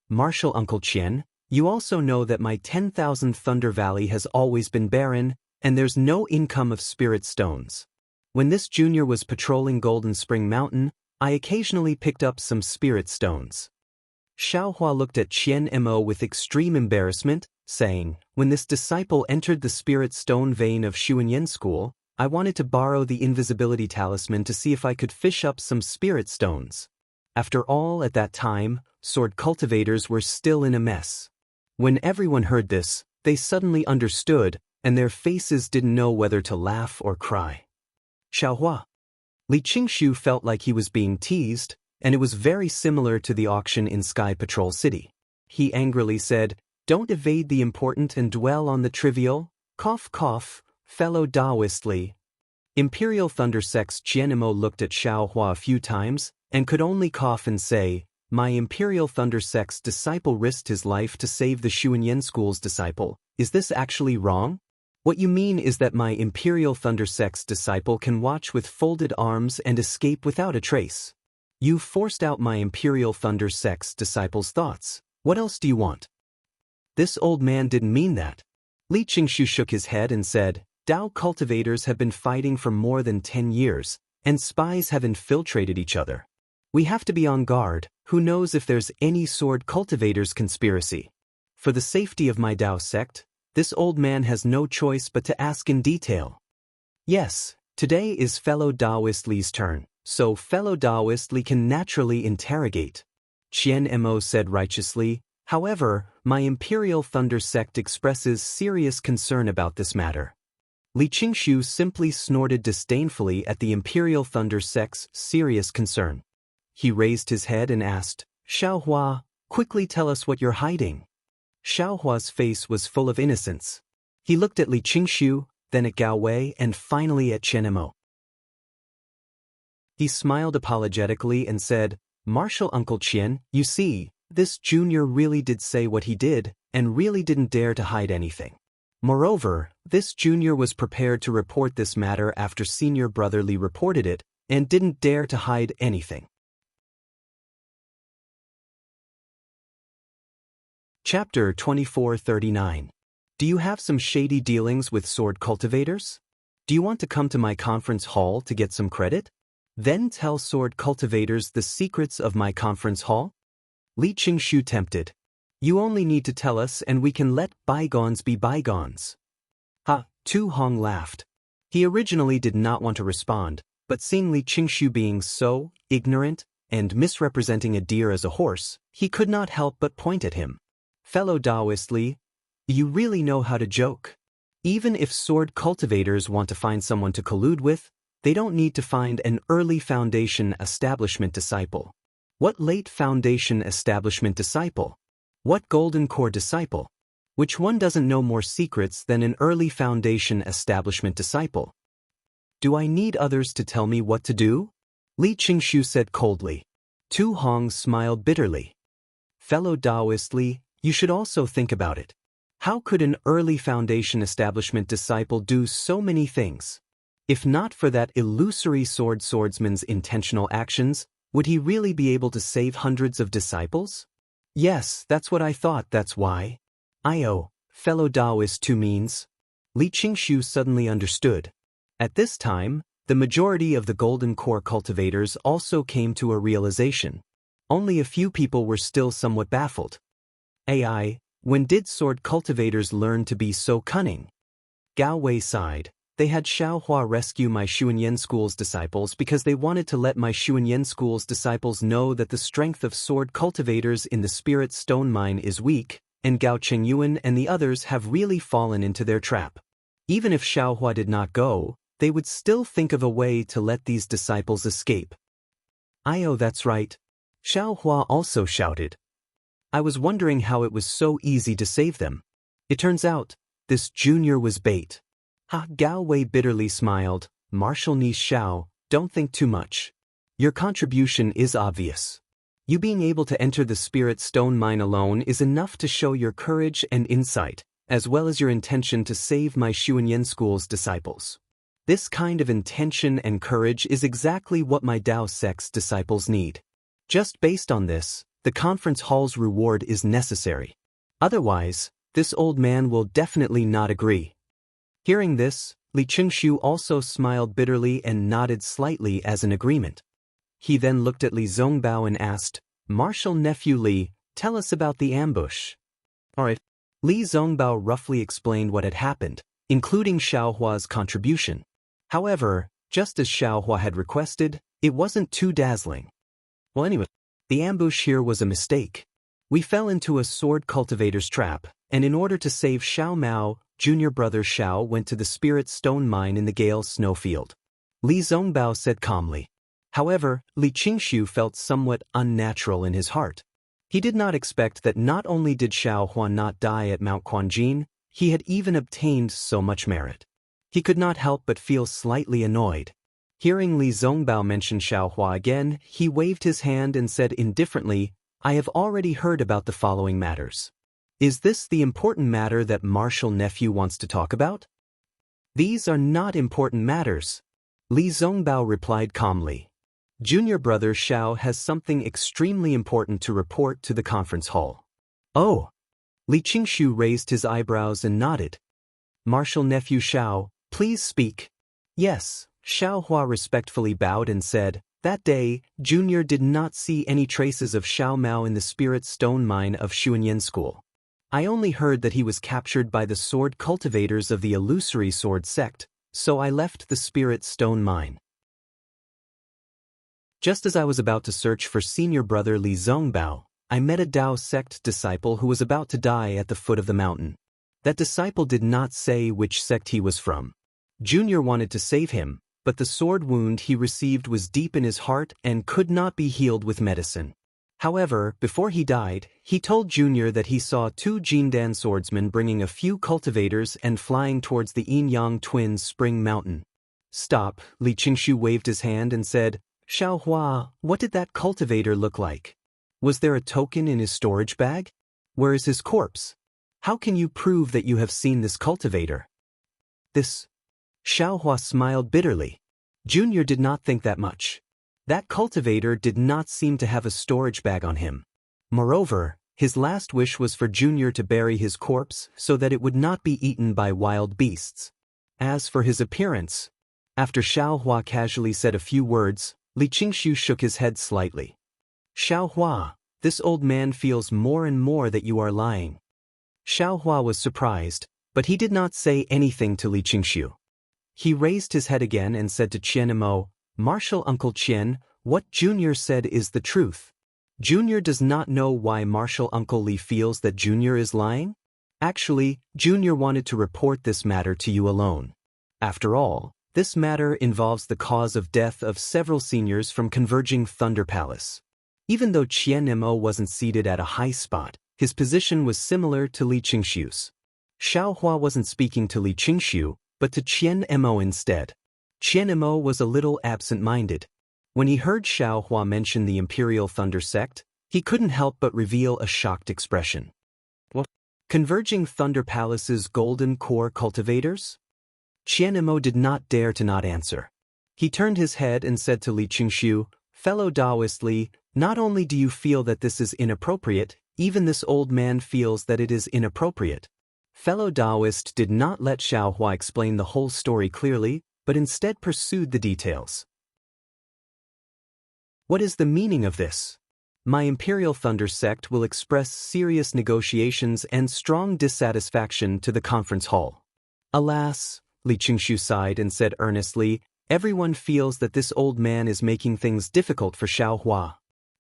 Martial Uncle Qian, you also know that my 10,000 Thunder Valley has always been barren, and there's no income of spirit stones. When this junior was patrolling Golden Spring Mountain, I occasionally picked up some spirit stones. Xiao Hua looked at Qian Mo with extreme embarrassment, saying, when this disciple entered the spirit stone vein of Xuanyan School, I wanted to borrow the invisibility talisman to see if I could fish up some spirit stones. After all, at that time, sword cultivators were still in a mess. When everyone heard this, they suddenly understood, and their faces didn't know whether to laugh or cry. Xiao Hua. Li Qingshu felt like he was being teased, and it was very similar to the auction in Sky Patrol City. He angrily said, don't evade the important and dwell on the trivial. Cough cough, fellow Taoist Li. Imperial Thunder Sect's Qianmo looked at Xiao Hua a few times, and could only cough and say, my Imperial Thunder Sect's disciple risked his life to save the Xuanyan School's disciple. Is this actually wrong? What you mean is that my Imperial Thunder Sect's disciple can watch with folded arms and escape without a trace. You forced out my Imperial Thunder Sect's disciple's thoughts. What else do you want? This old man didn't mean that. Li Qingshu shook his head and said, Dao cultivators have been fighting for more than 10 years, and spies have infiltrated each other. We have to be on guard. Who knows if there's any sword cultivators conspiracy? For the safety of my Dao sect, this old man has no choice but to ask in detail. Yes, today is fellow Taoist Li's turn, so fellow Taoist Li can naturally interrogate. Qian Mo said righteously, however, my Imperial Thunder sect expresses serious concern about this matter. Li Qingshu simply snorted disdainfully at the Imperial Thunder sect's serious concern. He raised his head and asked, Xiao Hua, quickly tell us what you're hiding. Xiao Hua's face was full of innocence. He looked at Li Qingshu, then at Gao Wei, and finally at Qian Mo. He smiled apologetically and said, Martial Uncle Qian, you see, this junior really did say what he did, and really didn't dare to hide anything. Moreover, this junior was prepared to report this matter after senior brother Li reported it, and didn't dare to hide anything. Chapter 2439. Do you have some shady dealings with sword cultivators? Do you want to come to my conference hall to get some credit? Then tell sword cultivators the secrets of my conference hall? Li Qingshu tempted. You only need to tell us and we can let bygones be bygones. Ha, Tu Hong laughed. He originally did not want to respond, but seeing Li Qingshu being so ignorant and misrepresenting a deer as a horse, he could not help but point at him. Fellow Taoist Li, you really know how to joke. Even if sword cultivators want to find someone to collude with, they don't need to find an early Foundation establishment disciple. What late Foundation establishment disciple? What Golden Core disciple? Which one doesn't know more secrets than an early Foundation establishment disciple? Do I need others to tell me what to do? Li Qingshu said coldly. Tu Hong smiled bitterly. Fellow Taoist Li, you should also think about it. How could an early Foundation establishment disciple do so many things? If not for that illusory swordsman's intentional actions, would he really be able to save hundreds of disciples? Yes, that's what I thought, that's why. Fellow Taoist Tu means. Li Qingshu suddenly understood. At this time, the majority of the Golden Core cultivators also came to a realization. Only a few people were still somewhat baffled. When did sword cultivators learn to be so cunning? Gao Wei sighed. They had Xiaohua rescue my Xuanyan school's disciples because they wanted to let my Xuanyan school's disciples know that the strength of sword cultivators in the spirit stone mine is weak, and Gao Chengyuan and the others have really fallen into their trap. Even if Xiaohua did not go, they would still think of a way to let these disciples escape. That's right. Xiaohua also shouted. I was wondering how it was so easy to save them. It turns out, this junior was bait. Gao Wei bitterly smiled. Marshal Ni Xiao, don't think too much. Your contribution is obvious. You being able to enter the spirit stone mine alone is enough to show your courage and insight, as well as your intention to save my Xuanyan school's disciples. This kind of intention and courage is exactly what my Dao sect's disciples need. Just based on this, the conference hall's reward is necessary. Otherwise, this old man will definitely not agree. Hearing this, Li Qingshu also smiled bitterly and nodded slightly as an agreement. He then looked at Li Zongbao and asked, Marshal Nephew Li, tell us about the ambush. Alright. Li Zongbao roughly explained what had happened, including Xiaohua's contribution. However, just as Xiaohua had requested, it wasn't too dazzling. Well anyway, the ambush here was a mistake. We fell into a sword cultivator's trap, and in order to save Xiao Mao, junior brother Xiao went to the spirit stone mine in the Gale snowfield. Li Zongbao said calmly. However, Li Qingshu felt somewhat unnatural in his heart. He did not expect that not only did Xiaohua not die at Mount Quanjin, he had even obtained so much merit. He could not help but feel slightly annoyed. Hearing Li Zongbao mention Xiaohua again, he waved his hand and said indifferently, I have already heard about the following matters. Is this the important matter that Marshal Nephew wants to talk about? These are not important matters. Li Zongbao replied calmly. Junior brother Xiao has something extremely important to report to the conference hall. Oh! Li Qingshu raised his eyebrows and nodded. Marshal Nephew Xiao, please speak. Yes, Xiaohua respectfully bowed and said, that day, Junior did not see any traces of Xiao Mao in the spirit stone mine of Xuanyan School. I only heard that he was captured by the sword cultivators of the illusory sword sect, so I left the spirit stone mine. Just as I was about to search for senior brother Li Zongbao, I met a Dao sect disciple who was about to die at the foot of the mountain. That disciple did not say which sect he was from. Junior wanted to save him, but the sword wound he received was deep in his heart and could not be healed with medicine. However, before he died, he told Junior that he saw two Jindan swordsmen bringing a few cultivators and flying towards the Yin-Yang twins' spring mountain. Stop, Li Qingshu waved his hand and said, Xiaohua, what did that cultivator look like? Was there a token in his storage bag? Where is his corpse? How can you prove that you have seen this cultivator? This. Xiaohua smiled bitterly. Junior did not think that much. That cultivator did not seem to have a storage bag on him. Moreover, his last wish was for Junior to bury his corpse so that it would not be eaten by wild beasts. As for his appearance, after Xiaohua casually said a few words, Li Qingxiu shook his head slightly. Xiaohua, this old man feels more and more that you are lying. Xiaohua was surprised, but he did not say anything to Li Qingxiu. He raised his head again and said to Qian Mo, Martial Uncle Qian, what Junior said is the truth. Junior does not know why Martial Uncle Li feels that Junior is lying. Actually, Junior wanted to report this matter to you alone. After all, this matter involves the cause of death of several seniors from converging Thunder Palace. Even though Qian Mo wasn't seated at a high spot, his position was similar to Li Qingxiu's. Xiaohua wasn't speaking to Li Qingxiu, but to Qian Mo instead. Qian Mo was a little absent-minded. When he heard Xiaohua mention the Imperial Thunder Sect, he couldn't help but reveal a shocked expression. What? Converging Thunder Palace's golden core cultivators? Qian Mo did not dare to not answer. He turned his head and said to Li Qingxiu, Fellow Taoist Li, not only do you feel that this is inappropriate, even this old man feels that it is inappropriate. Fellow Taoist did not let Xiaohua explain the whole story clearly, but instead pursued the details. What is the meaning of this? My Imperial Thunder Sect will express serious negotiations and strong dissatisfaction to the conference hall. Alas, Li Qingxiu sighed and said earnestly, everyone feels that this old man is making things difficult for Xiaohua.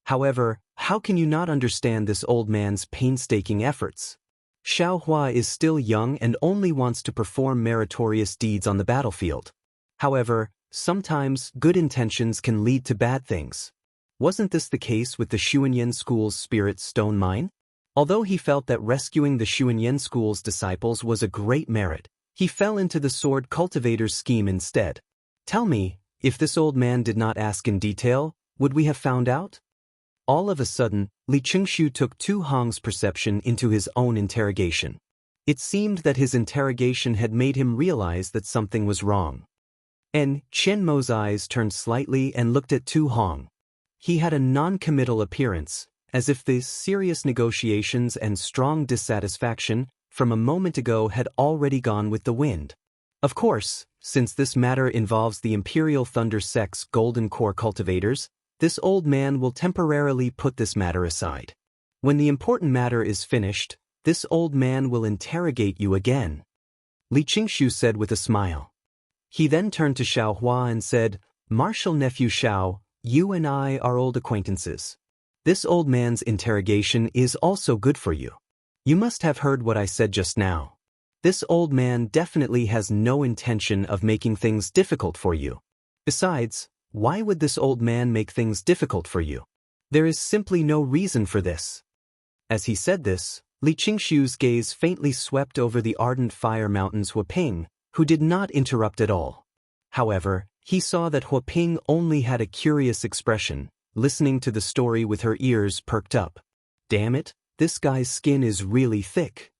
However, how can you not understand this old man's painstaking efforts? Xiaohua is still young and only wants to perform meritorious deeds on the battlefield. However, sometimes good intentions can lead to bad things. Wasn't this the case with the Xuanyan School's Spirit Stone Mine? Although he felt that rescuing the Xuanyan School's disciples was a great merit, he fell into the sword cultivator's scheme instead. Tell me, if this old man did not ask in detail, would we have found out? All of a sudden, Li Qingxiu took Tu Hong's perception into his own interrogation. It seemed that his interrogation had made him realize that something was wrong. And Qian Mo's eyes turned slightly and looked at Tu Hong. He had a non-committal appearance, as if the serious negotiations and strong dissatisfaction from a moment ago had already gone with the wind. Of course, since this matter involves the Imperial Thunder Sect's Golden Core cultivators, this old man will temporarily put this matter aside. When the important matter is finished, this old man will interrogate you again. Li Qingxiu said with a smile. He then turned to Xiaohua and said, Martial Nephew Xiao, you and I are old acquaintances. This old man's interrogation is also good for you. You must have heard what I said just now. This old man definitely has no intention of making things difficult for you. Besides, why would this old man make things difficult for you? There is simply no reason for this. As he said this, Li Qingxiu's gaze faintly swept over the ardent fire mountain's Huaping, who did not interrupt at all. However, he saw that Huaping only had a curious expression, listening to the story with her ears perked up. Damn it, this guy's skin is really thick.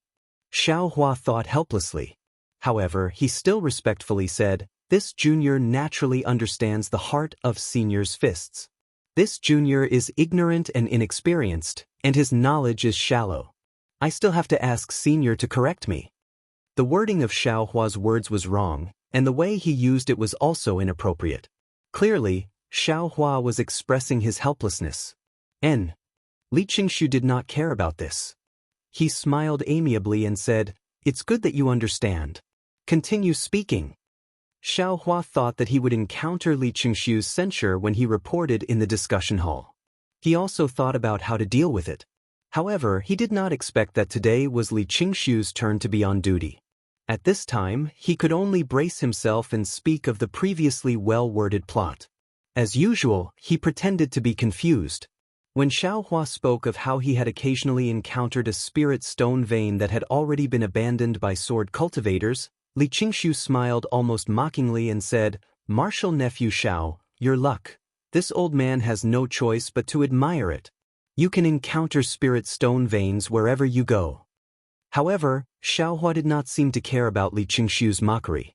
Xiaohua thought helplessly. However, he still respectfully said, this junior naturally understands the heart of senior's fists. This junior is ignorant and inexperienced, and his knowledge is shallow. I still have to ask senior to correct me. The wording of Xiaohua's words was wrong, and the way he used it was also inappropriate. Clearly, Xiaohua was expressing his helplessness. Li Qingxiu did not care about this. He smiled amiably and said, It's good that you understand. Continue speaking. Xiaohua thought that he would encounter Li Qingxiu's censure when he reported in the discussion hall. He also thought about how to deal with it. However, he did not expect that today was Li Qingxiu's turn to be on duty. At this time, he could only brace himself and speak of the previously well-worded plot. As usual, he pretended to be confused. When Xiaohua spoke of how he had occasionally encountered a spirit stone vein that had already been abandoned by sword cultivators, Li Qingxiu smiled almost mockingly and said, Martial Nephew Xiao, your luck. This old man has no choice but to admire it. You can encounter spirit stone veins wherever you go. However, Xiaohua did not seem to care about Li Qingshu's mockery.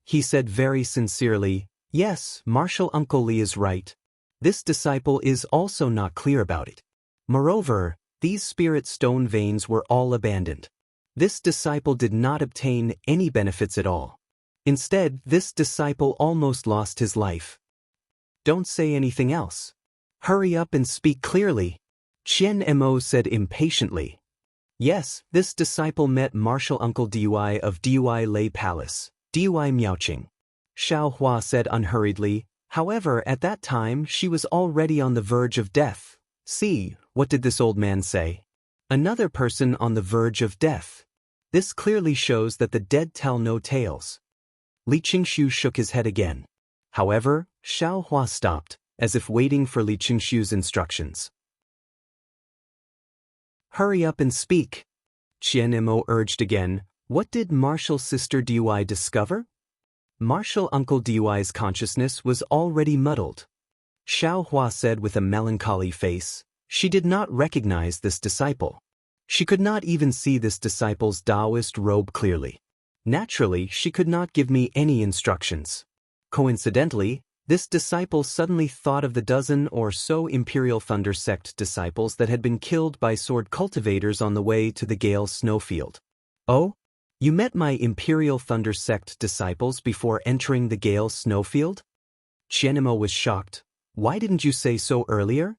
He said very sincerely, "Yes, Martial Uncle Li is right. This disciple is also not clear about it. Moreover, these spirit stone veins were all abandoned. This disciple did not obtain any benefits at all. Instead, this disciple almost lost his life. Don't say anything else. Hurry up and speak clearly," Qian Mo said impatiently. "Yes, this disciple met Martial Uncle Dui of Dui Lei Palace, Dui Miaoqing," Xiaohua said unhurriedly. However, at that time she was already on the verge of death. See, what did this old man say? Another person on the verge of death. This clearly shows that the dead tell no tales. Li Qingshu shook his head again. However, Xiaohua stopped, as if waiting for Li Qingshu's instructions. "Hurry up and speak," Qian Mo urged again. "What did Martial Sister Dui discover?" Martial Uncle Dui's consciousness was already muddled. Xiaohua said with a melancholy face. She did not recognize this disciple. She could not even see this disciple's Taoist robe clearly. Naturally, she could not give me any instructions. Coincidentally, this disciple suddenly thought of the dozen or so Imperial Thunder Sect disciples that had been killed by sword cultivators on the way to the Gale snowfield. "Oh? You met my Imperial Thunder Sect disciples before entering the Gale snowfield?" Qianmo was shocked. "Why didn't you say so earlier?"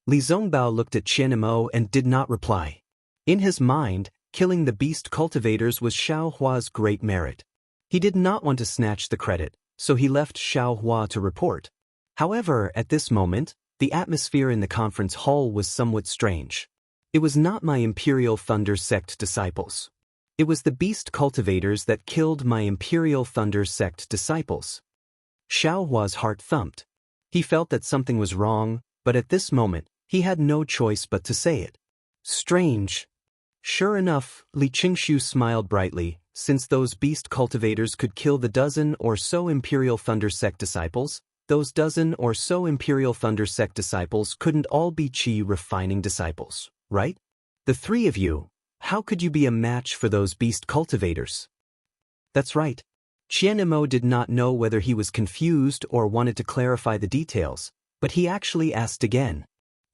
Li Zongbao looked at Qianmo and did not reply. In his mind, killing the beast cultivators was Xiaohua's great merit. He did not want to snatch the credit, so he left Xiaohua to report. However, at this moment, the atmosphere in the conference hall was somewhat strange. It was not my Imperial Thunder Sect disciples. It was the beast cultivators that killed my Imperial Thunder Sect disciples. Xiaohua's heart thumped. He felt that something was wrong, but at this moment, he had no choice but to say it. Strange. Sure enough, Li Qingshu smiled brightly. Since those beast cultivators could kill the dozen or so Imperial Thunder Sect disciples, those dozen or so Imperial Thunder Sect disciples couldn't all be Qi refining disciples, right? The three of you, how could you be a match for those beast cultivators? That's right. Qianmo did not know whether he was confused or wanted to clarify the details, but he actually asked again.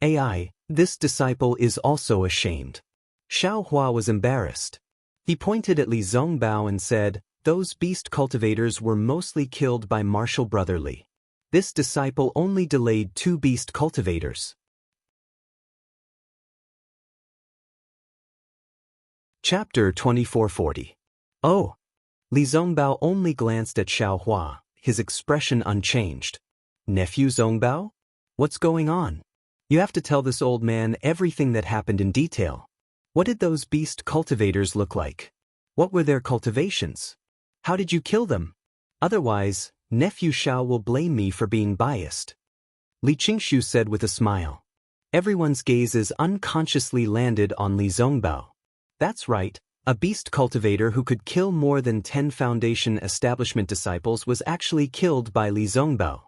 "AI, this disciple is also ashamed." Xiaohua was embarrassed. He pointed at Li Zongbao and said, "Those beast cultivators were mostly killed by Martial Brother Li. This disciple only delayed 2 beast cultivators." Chapter 2440. Oh. Li Zongbao only glanced at Xiaohua, his expression unchanged. "Nephew Zongbao? What's going on? You have to tell this old man everything that happened in detail. What did those beast cultivators look like? What were their cultivations? How did you kill them? Otherwise, Nephew Xiao will blame me for being biased." Li Qingshu said with a smile. Everyone's gazes unconsciously landed on Li Zongbao. That's right, a beast cultivator who could kill more than 10 Foundation establishment disciples was actually killed by Li Zongbao.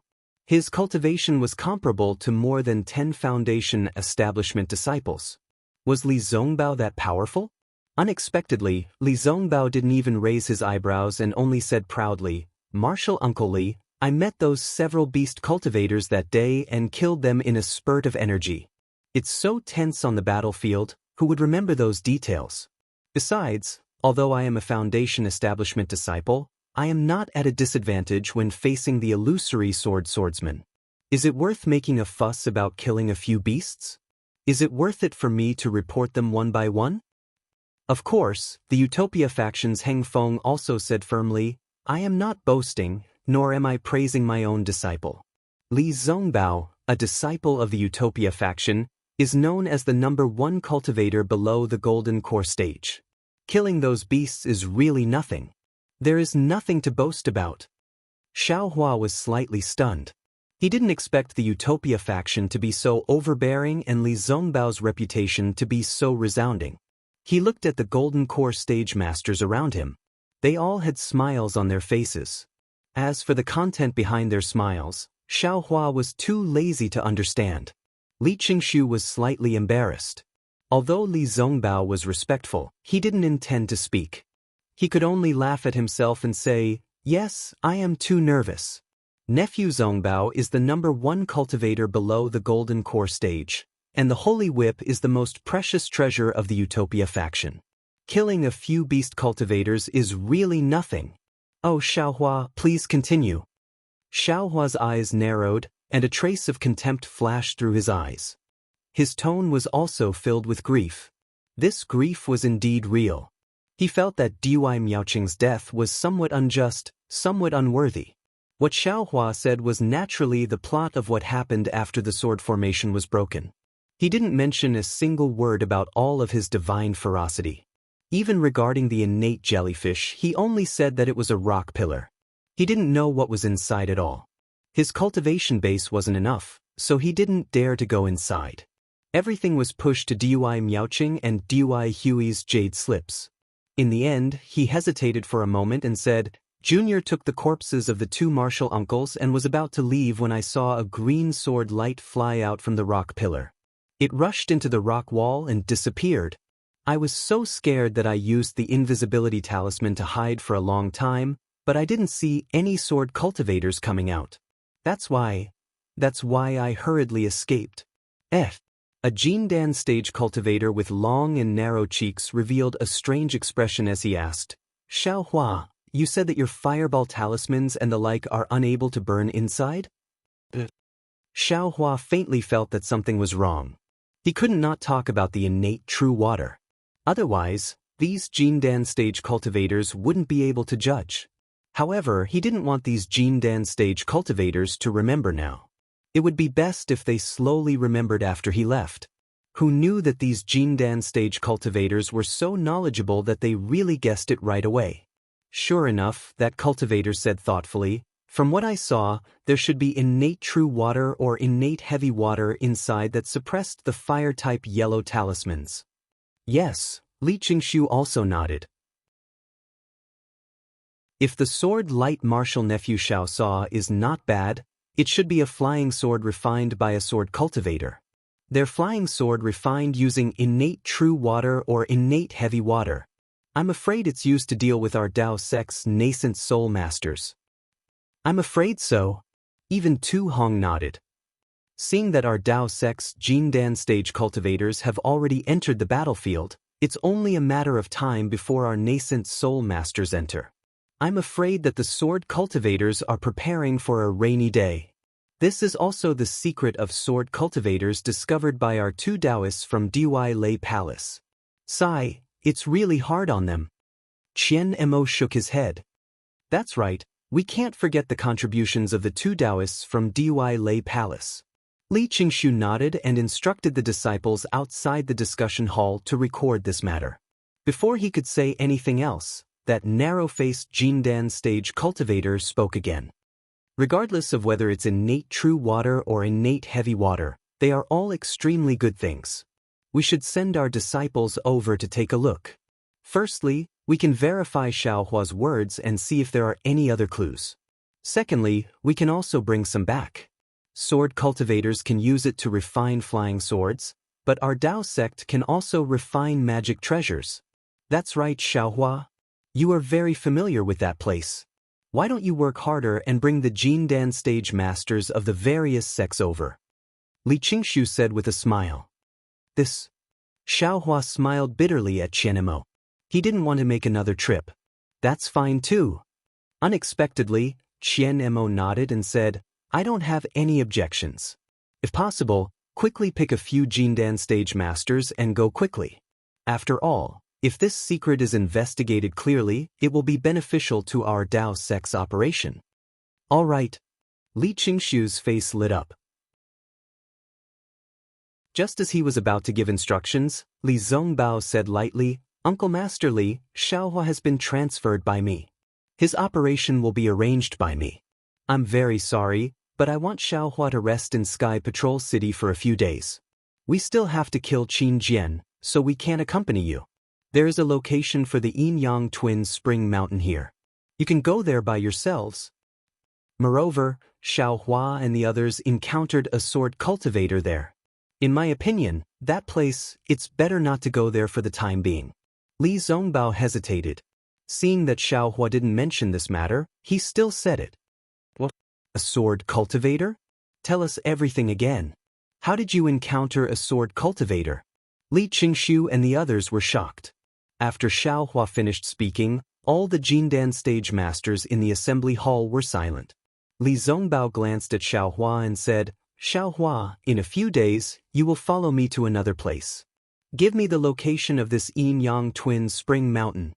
His cultivation was comparable to more than 10 Foundation establishment disciples. Was Li Zongbao that powerful? Unexpectedly, Li Zongbao didn't even raise his eyebrows and only said proudly, "Martial Uncle Li, I met those several beast cultivators that day and killed them in a spurt of energy. It's so tense on the battlefield, who would remember those details? Besides, although I am a Foundation establishment disciple, I am not at a disadvantage when facing the illusory swordsman. Is it worth making a fuss about killing a few beasts? Is it worth it for me to report them one by one?" Of course, the Utopia faction's Heng Feng also said firmly, "I am not boasting, nor am I praising my own disciple. Li Zongbao, a disciple of the Utopia faction, is known as the #1 cultivator below the Golden Core stage. Killing those beasts is really nothing. There is nothing to boast about." Xiaohua was slightly stunned. He didn't expect the Utopia faction to be so overbearing and Li Zongbao's reputation to be so resounding. He looked at the Golden Core stage masters around him. They all had smiles on their faces. As for the content behind their smiles, Xiaohua was too lazy to understand. Li Qingshu was slightly embarrassed. Although Li Zongbao was respectful, he didn't intend to speak. He could only laugh at himself and say, "Yes, I am too nervous." Nephew Zongbao is the #1 cultivator below the Golden Core stage, and the Holy Whip is the most precious treasure of the Utopia faction. Killing a few beast cultivators is really nothing. Oh, Xiaohua, please continue. Xiaohua's eyes narrowed, and a trace of contempt flashed through his eyes. His tone was also filled with grief. This grief was indeed real. He felt that Dui Miaoqing's death was somewhat unjust, somewhat unworthy. What Xiaohua said was naturally the plot of what happened after the sword formation was broken. He didn't mention a single word about all of his divine ferocity. Even regarding the innate jellyfish, he only said that it was a rock pillar. He didn't know what was inside at all. His cultivation base wasn't enough, so he didn't dare to go inside. Everything was pushed to Dui Miaoqing and Dui Hui's jade slips. In the end, he hesitated for a moment and said, "Junior took the corpses of the 2 martial uncles and was about to leave when I saw a green sword light fly out from the rock pillar. It rushed into the rock wall and disappeared. I was so scared that I used the invisibility talisman to hide for a long time, but I didn't see any sword cultivators coming out. That's why I hurriedly escaped." A Jindan stage cultivator with long and narrow cheeks revealed a strange expression as he asked, "Xiaohua, you said that your fireball talismans and the like are unable to burn inside?" Xiaohua faintly felt that something was wrong. He couldn't not talk about the innate true water. Otherwise, these Jindan stage cultivators wouldn't be able to judge. However, he didn't want these Jindan stage cultivators to remember now. It would be best if they slowly remembered after he left. Who knew that these Jindan stage cultivators were so knowledgeable that they really guessed it right away? Sure enough, that cultivator said thoughtfully, "From what I saw, there should be innate true water or innate heavy water inside that suppressed the fire-type yellow talismans." Yes, Li Qingshu also nodded. If the sword light martial nephew Xiao saw is not bad, it should be a flying sword refined by a sword cultivator. Their flying sword refined using innate true water or innate heavy water. I'm afraid it's used to deal with our Dao sect's nascent soul masters. I'm afraid so. Even Tu Hong nodded. Seeing that our Dao sect's Jindan stage cultivators have already entered the battlefield, it's only a matter of time before our nascent soul masters enter. I'm afraid that the sword cultivators are preparing for a rainy day. This is also the secret of sword cultivators discovered by our 2 Taoists from Dui Lei Palace. Sigh, it's really hard on them. Qian Mo shook his head. That's right, we can't forget the contributions of the 2 Taoists from Dui Lei Palace. Li Qingshu nodded and instructed the disciples outside the discussion hall to record this matter. Before he could say anything else, that narrow-faced Jindan stage cultivator spoke again. Regardless of whether it's innate true water or innate heavy water, they are all extremely good things. We should send our disciples over to take a look. Firstly, we can verify Xiaohua's words and see if there are any other clues. Secondly, we can also bring some back. Sword cultivators can use it to refine flying swords, but our Dao sect can also refine magic treasures. That's right, Xiaohua. You are very familiar with that place. Why don't you work harder and bring the Jindan stage masters of the various sects over? Li Qingshu said with a smile. This. Xiaohua smiled bitterly at Qian Mo. He didn't want to make another trip. That's fine too. Unexpectedly, Qian Mo nodded and said, I don't have any objections. If possible, quickly pick a few Jindan stage masters and go quickly. After all, if this secret is investigated clearly, it will be beneficial to our Dao sect's operation. All right. Li Qingshu's face lit up. Just as he was about to give instructions, Li Zongbao said lightly, Uncle Master Li, Xiaohua has been transferred by me. His operation will be arranged by me. I'm very sorry, but I want Xiaohua to rest in Sky Patrol City for a few days. We still have to kill Qin Jian, so we can't accompany you. There is a location for the Yin Yang Twins Spring Mountain here. You can go there by yourselves. Moreover, Xiaohua and the others encountered a sword cultivator there. In my opinion, that place, it's better not to go there for the time being. Li Zongbao hesitated. Seeing that Xiaohua didn't mention this matter, he still said it. What? A sword cultivator? Tell us everything again. How did you encounter a sword cultivator? Li Qingshu and the others were shocked. After Xiaohua finished speaking, all the Jindan stage masters in the assembly hall were silent. Li Zongbao glanced at Xiaohua and said, Xiaohua, in a few days, you will follow me to another place. Give me the location of this yin-yang twin spring mountain.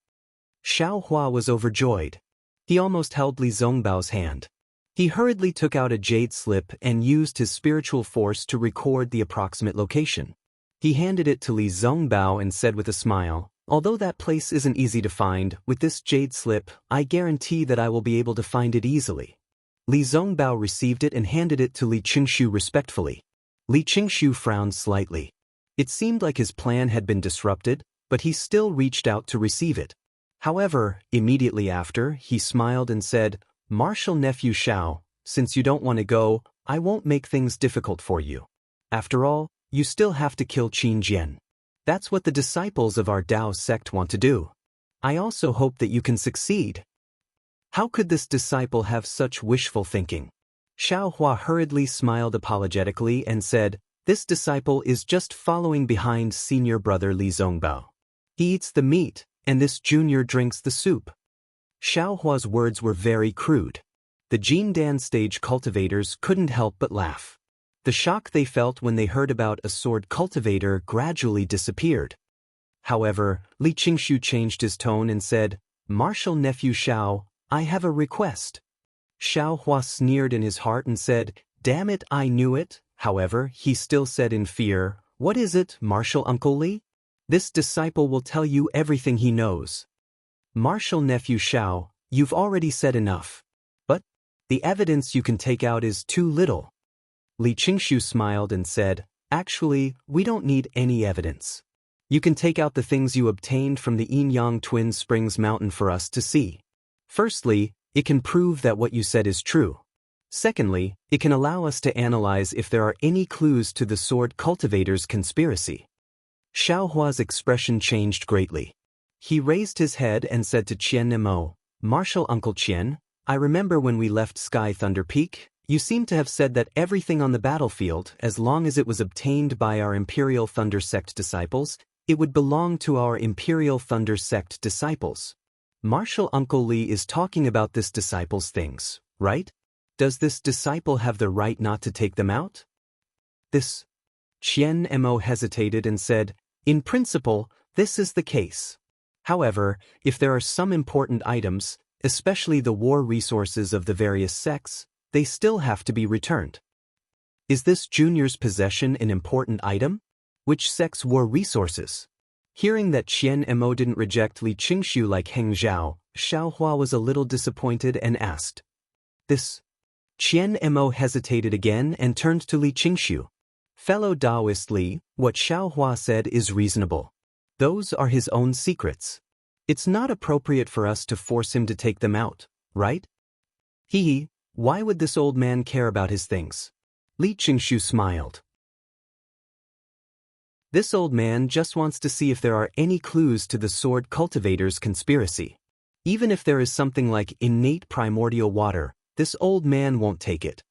Xiaohua was overjoyed. He almost held Li Zongbao's hand. He hurriedly took out a jade slip and used his spiritual force to record the approximate location. He handed it to Li Zongbao and said with a smile, although that place isn't easy to find, with this jade slip, I guarantee that I will be able to find it easily. Li Zongbao received it and handed it to Li Qingshu respectfully. Li Qingshu frowned slightly. It seemed like his plan had been disrupted, but he still reached out to receive it. However, immediately after, he smiled and said, Martial nephew Xiao, since you don't want to go, I won't make things difficult for you. After all, you still have to kill Qin Jian. That's what the disciples of our Dao sect want to do. I also hope that you can succeed. How could this disciple have such wishful thinking? Xiaohua hurriedly smiled apologetically and said, this disciple is just following behind senior brother Li Zongbao. He eats the meat, and this junior drinks the soup. Xiaohua's words were very crude. The Jindan stage cultivators couldn't help but laugh. The shock they felt when they heard about a sword cultivator gradually disappeared. However, Li Qingshu changed his tone and said, Martial nephew Xiao, I have a request. Xiaohua sneered in his heart and said, damn it, I knew it. However, he still said in fear, what is it, Martial Uncle Li? This disciple will tell you everything he knows. Martial nephew Xiao, you've already said enough. But the evidence you can take out is too little. Li Qingshu smiled and said, actually, we don't need any evidence. You can take out the things you obtained from the yin-yang twin springs mountain for us to see. Firstly, it can prove that what you said is true. Secondly, it can allow us to analyze if there are any clues to the sword cultivator's conspiracy. Xiaohua's expression changed greatly. He raised his head and said to Qian Nemo, Martial Uncle Qian, I remember when we left Sky Thunder Peak, you seem to have said that everything on the battlefield, as long as it was obtained by our Imperial Thunder Sect disciples, it would belong to our Imperial Thunder Sect disciples. Martial Uncle Li is talking about this disciple's things, right? Does this disciple have the right not to take them out? This. Qian Mo hesitated and said, in principle, this is the case. However, if there are some important items, especially the war resources of the various sects, they still have to be returned. Is this junior's possession an important item? Which sect's war resources? Hearing that Qian Mo didn't reject Li Qingshu like Heng Zhao, Xiaohua was a little disappointed and asked. This. Qian Mo hesitated again and turned to Li Qingshu. Fellow Taoist Li, what Xiaohua said is reasonable. Those are his own secrets. It's not appropriate for us to force him to take them out, right? Why would this old man care about his things? Li Qingshu smiled. This old man just wants to see if there are any clues to the sword cultivator's conspiracy. Even if there is something like innate primordial water, this old man won't take it.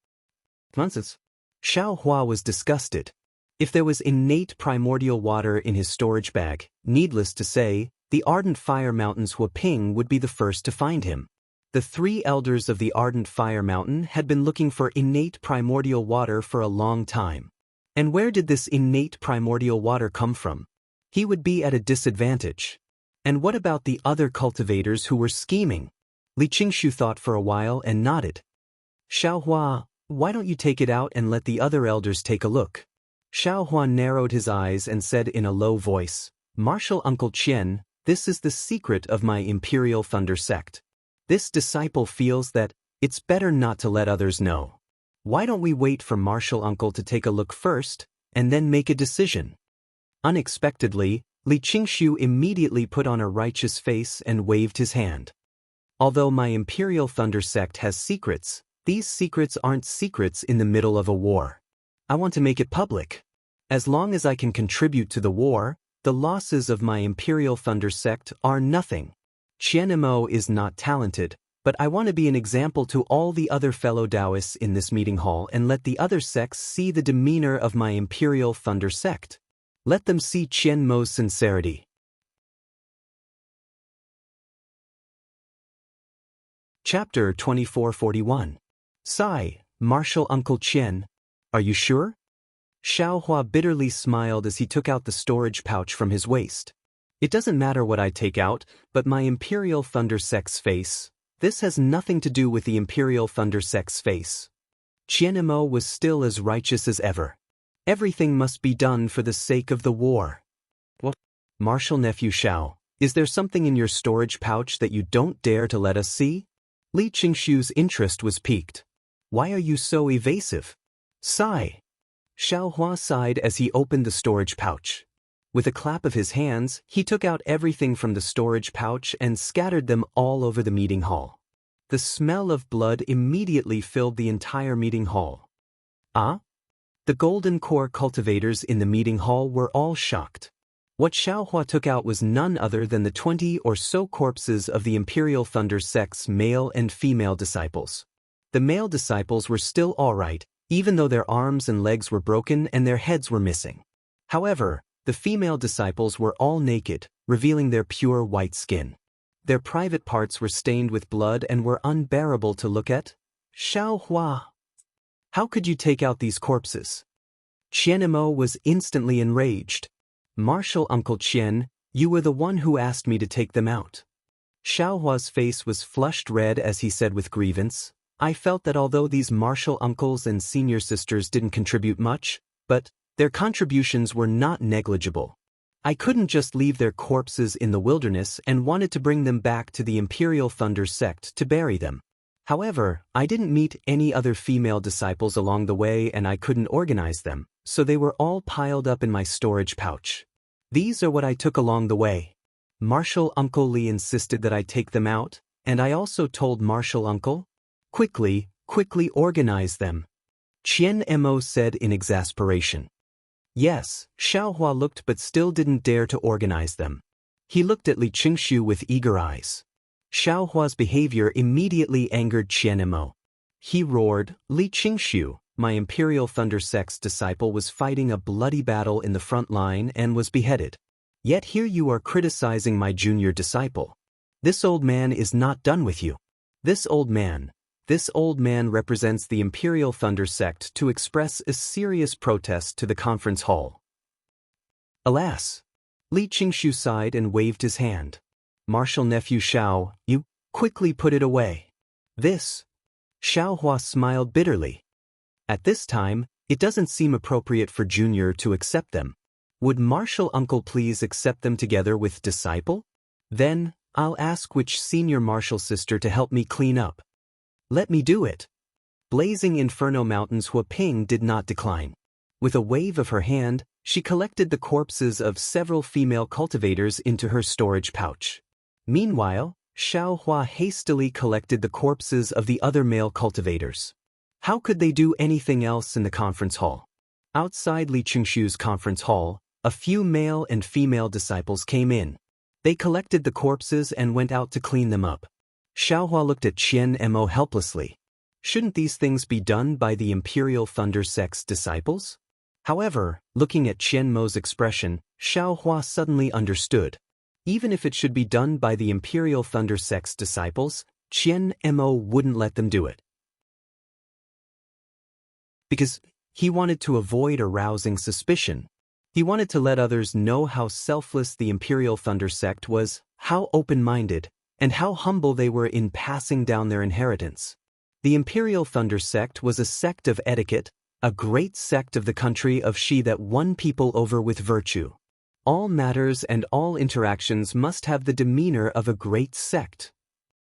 Nonsense. Xiaohua was disgusted. If there was innate primordial water in his storage bag, needless to say, the Ardent Fire Mountain's Huaping would be the first to find him. The three elders of the Ardent Fire Mountain had been looking for innate primordial water for a long time. And where did this innate primordial water come from? He would be at a disadvantage. And what about the other cultivators who were scheming? Li Qingshu thought for a while and nodded. Xiaohua, why don't you take it out and let the other elders take a look? Xiaohua narrowed his eyes and said in a low voice, Martial Uncle Qian, this is the secret of my Imperial Thunder Sect. This disciple feels that it's better not to let others know. Why don't we wait for Martial Uncle to take a look first, and then make a decision? Unexpectedly, Li Qingshu immediately put on a righteous face and waved his hand. Although my Imperial Thunder Sect has secrets, these secrets aren't secrets in the middle of a war. I want to make it public. As long as I can contribute to the war, the losses of my Imperial Thunder sect are nothing. Qianmo is not talented, but I want to be an example to all the other fellow Taoists in this meeting hall and let the other sects see the demeanor of my Imperial Thunder sect. Let them see Qianmo's sincerity. Chapter 2441. Sigh, Martial Uncle Qian. Are you sure? Xiaohua bitterly smiled as he took out the storage pouch from his waist. It doesn't matter what I take out, but my Imperial Thunder sect's face. This has nothing to do with the Imperial Thunder sect's face. Qianmo was still as righteous as ever. Everything must be done for the sake of the war. What? Martial Nephew Xiao, is there something in your storage pouch that you don't dare to let us see? Li Qingshu's interest was piqued. Why are you so evasive? Sigh. Xiaohua sighed as he opened the storage pouch. With a clap of his hands, he took out everything from the storage pouch and scattered them all over the meeting hall. The smell of blood immediately filled the entire meeting hall. Ah? The golden core cultivators in the meeting hall were all shocked. What Xiaohua took out was none other than the 20 or so corpses of the Imperial Thunder sect's male and female disciples. The male disciples were still all right, even though their arms and legs were broken and their heads were missing. However, the female disciples were all naked, revealing their pure white skin. Their private parts were stained with blood and were unbearable to look at. Xiaohua, how could you take out these corpses? Qianmo was instantly enraged. Martial Uncle Qian, you were the one who asked me to take them out. Xiaohua's face was flushed red as he said with grievance, I felt that although these martial uncles and senior sisters didn't contribute much, but their contributions were not negligible. I couldn't just leave their corpses in the wilderness and wanted to bring them back to the Imperial Thunder sect to bury them. However, I didn't meet any other female disciples along the way and I couldn't organize them, so they were all piled up in my storage pouch. These are what I took along the way. Martial Uncle Li insisted that I take them out, and I also told Martial Uncle, quickly organize them. Qianmo said in exasperation. Yes, Xiaohua looked but still didn't dare to organize them. He looked at Li Qingshu with eager eyes. Xiaohua's behavior immediately angered Qianmo. He roared, Li Qingshu, my Imperial Thunder sect's disciple was fighting a bloody battle in the front line and was beheaded. Yet here you are criticizing my junior disciple. This old man is not done with you. This old man represents the Imperial Thunder sect to express a serious protest to the conference hall. Alas! Li Qingshu sighed and waved his hand. Martial Nephew Xiao, you quickly put it away. This. Xiaohua smiled bitterly. At this time, it doesn't seem appropriate for Junior to accept them. Would Martial Uncle please accept them together with Disciple? Then, I'll ask which senior martial sister to help me clean up. Let me do it. Blazing Inferno Mountain's Huaping did not decline. With a wave of her hand, she collected the corpses of several female cultivators into her storage pouch. Meanwhile, Xiaohua hastily collected the corpses of the other male cultivators. How could they do anything else in the conference hall? Outside Li Qingshu's conference hall, a few male and female disciples came in. They collected the corpses and went out to clean them up. Xiaohua looked at Qianmo helplessly. Shouldn't these things be done by the Imperial Thunder sect's disciples? However, looking at Qianmo's expression, Xiaohua suddenly understood. Even if it should be done by the Imperial Thunder sect's disciples, Qianmo wouldn't let them do it. Because he wanted to avoid arousing suspicion. He wanted to let others know how selfless the Imperial Thunder sect was, how open-minded, and how humble they were in passing down their inheritance. The Imperial Thunder sect was a sect of etiquette, a great sect of the country of Shi that won people over with virtue. All matters and all interactions must have the demeanor of a great sect.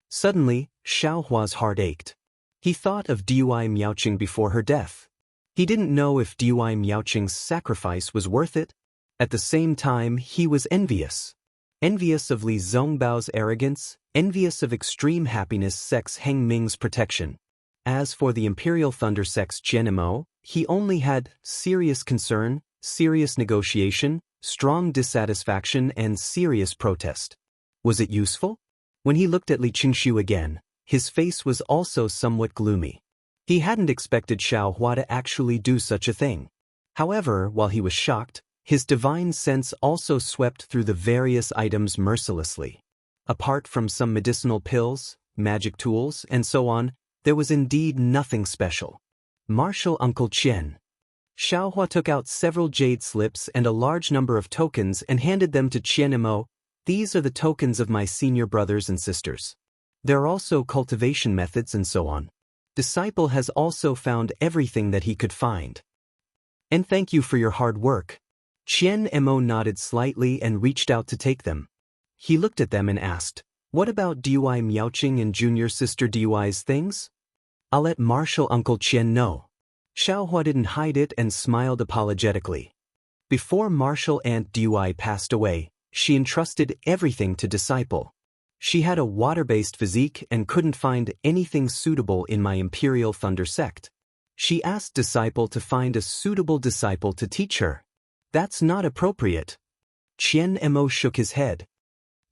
Suddenly, Xiaohua's heart ached. He thought of Dui Miaoqing before her death. He didn't know if Dui Miaoqing's sacrifice was worth it. At the same time, he was envious. Envious of Li Zongbao's arrogance, envious of Extreme Happiness sect's Heng Ming's protection. As for the Imperial Thunder sect's Qianmo, he only had serious concern, serious negotiation, strong dissatisfaction, and serious protest. Was it useful? When he looked at Li Qingshu again, his face was also somewhat gloomy. He hadn't expected Xiaohua to actually do such a thing. However, while he was shocked, his divine sense also swept through the various items mercilessly. Apart from some medicinal pills, magic tools, and so on, there was indeed nothing special. Martial Uncle Qian. Xiaohua took out several jade slips and a large number of tokens and handed them to Qian Imo. These are the tokens of my senior brothers and sisters. There are also cultivation methods and so on. Disciple has also found everything that he could find. And thank you for your hard work. Qian Imo nodded slightly and reached out to take them. He looked at them and asked, what about Dui Miaoqing and junior sister Dui's things? I'll let Martial Uncle Qian know. Xiaohua didn't hide it and smiled apologetically. Before Martial Aunt Dui passed away, she entrusted everything to Disciple. She had a water-based physique and couldn't find anything suitable in my Imperial Thunder sect. She asked Disciple to find a suitable disciple to teach her. That's not appropriate. Qian Imo shook his head.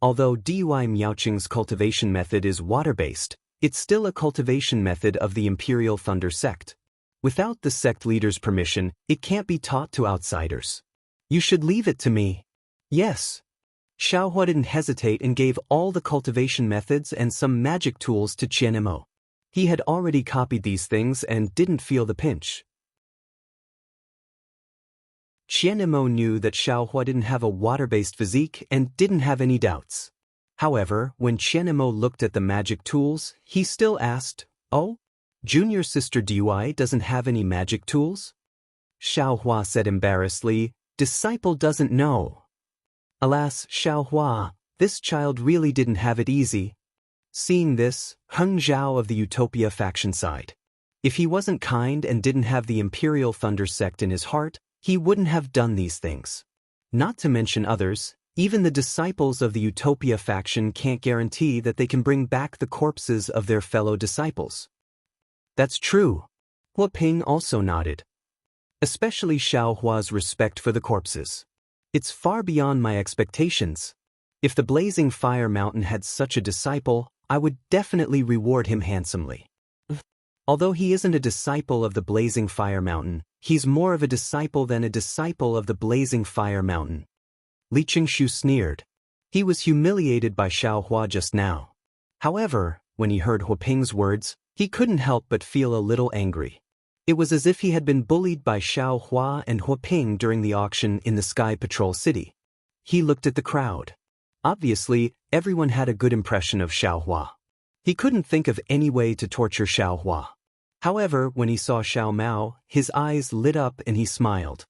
Although Dui Miaoqing's cultivation method is water-based, it's still a cultivation method of the Imperial Thunder sect. Without the sect leader's permission, it can't be taught to outsiders. You should leave it to me. Yes. Xiaohua didn't hesitate and gave all the cultivation methods and some magic tools to Qian Imo. He had already copied these things and didn't feel the pinch. Qian Imo knew that Xiaohua didn't have a water-based physique and didn't have any doubts. However, when Qian Imo looked at the magic tools, he still asked, oh? Junior sister Dui doesn't have any magic tools? Xiaohua said embarrassedly, Disciple doesn't know. Alas, Xiaohua, this child really didn't have it easy. Seeing this, Heng Zhao of the Utopia faction sighed. If he wasn't kind and didn't have the Imperial Thunder sect in his heart, he wouldn't have done these things. Not to mention others, even the disciples of the Utopia faction can't guarantee that they can bring back the corpses of their fellow disciples. That's true. Hua Ping also nodded. Especially Xiaohua's respect for the corpses. It's far beyond my expectations. If the Blazing Fire Mountain had such a disciple, I would definitely reward him handsomely. Although he isn't a disciple of the Blazing Fire Mountain, he's more of a disciple than a disciple of the Blazing Fire Mountain. Li Qingshu sneered. He was humiliated by Xiaohua just now. However, when he heard Hua Ping's words, he couldn't help but feel a little angry. It was as if he had been bullied by Xiaohua and Hua Ping during the auction in the Sky Patrol City. He looked at the crowd. Obviously, everyone had a good impression of Xiaohua. He couldn't think of any way to torture Xiaohua. However, when he saw Xiao Mao, his eyes lit up and he smiled.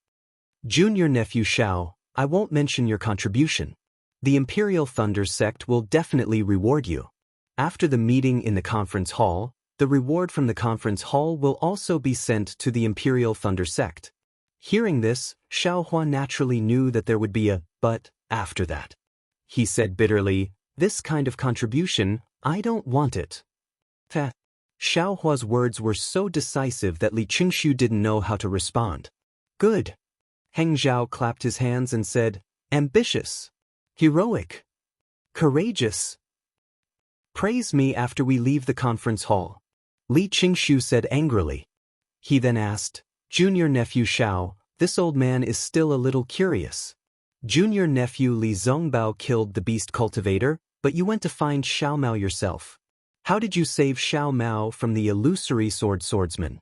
Junior nephew Xiao, I won't mention your contribution. The Imperial Thunder sect will definitely reward you. After the meeting in the conference hall, the reward from the conference hall will also be sent to the Imperial Thunder sect. Hearing this, Xiaohua naturally knew that there would be a but after that. He said bitterly, this kind of contribution, I don't want it. Xiaohua's words were so decisive that Li Qingshu didn't know how to respond. Good. Heng Zhao clapped his hands and said, ambitious. Heroic. Courageous. Praise me after we leave the conference hall. Li Qingshu said angrily. He then asked, Junior nephew Xiao, this old man is still a little curious. Junior nephew Li Zongbao killed the beast cultivator, but you went to find Xiao Mao yourself. How did you save Xiao Mao from the illusory swordsman?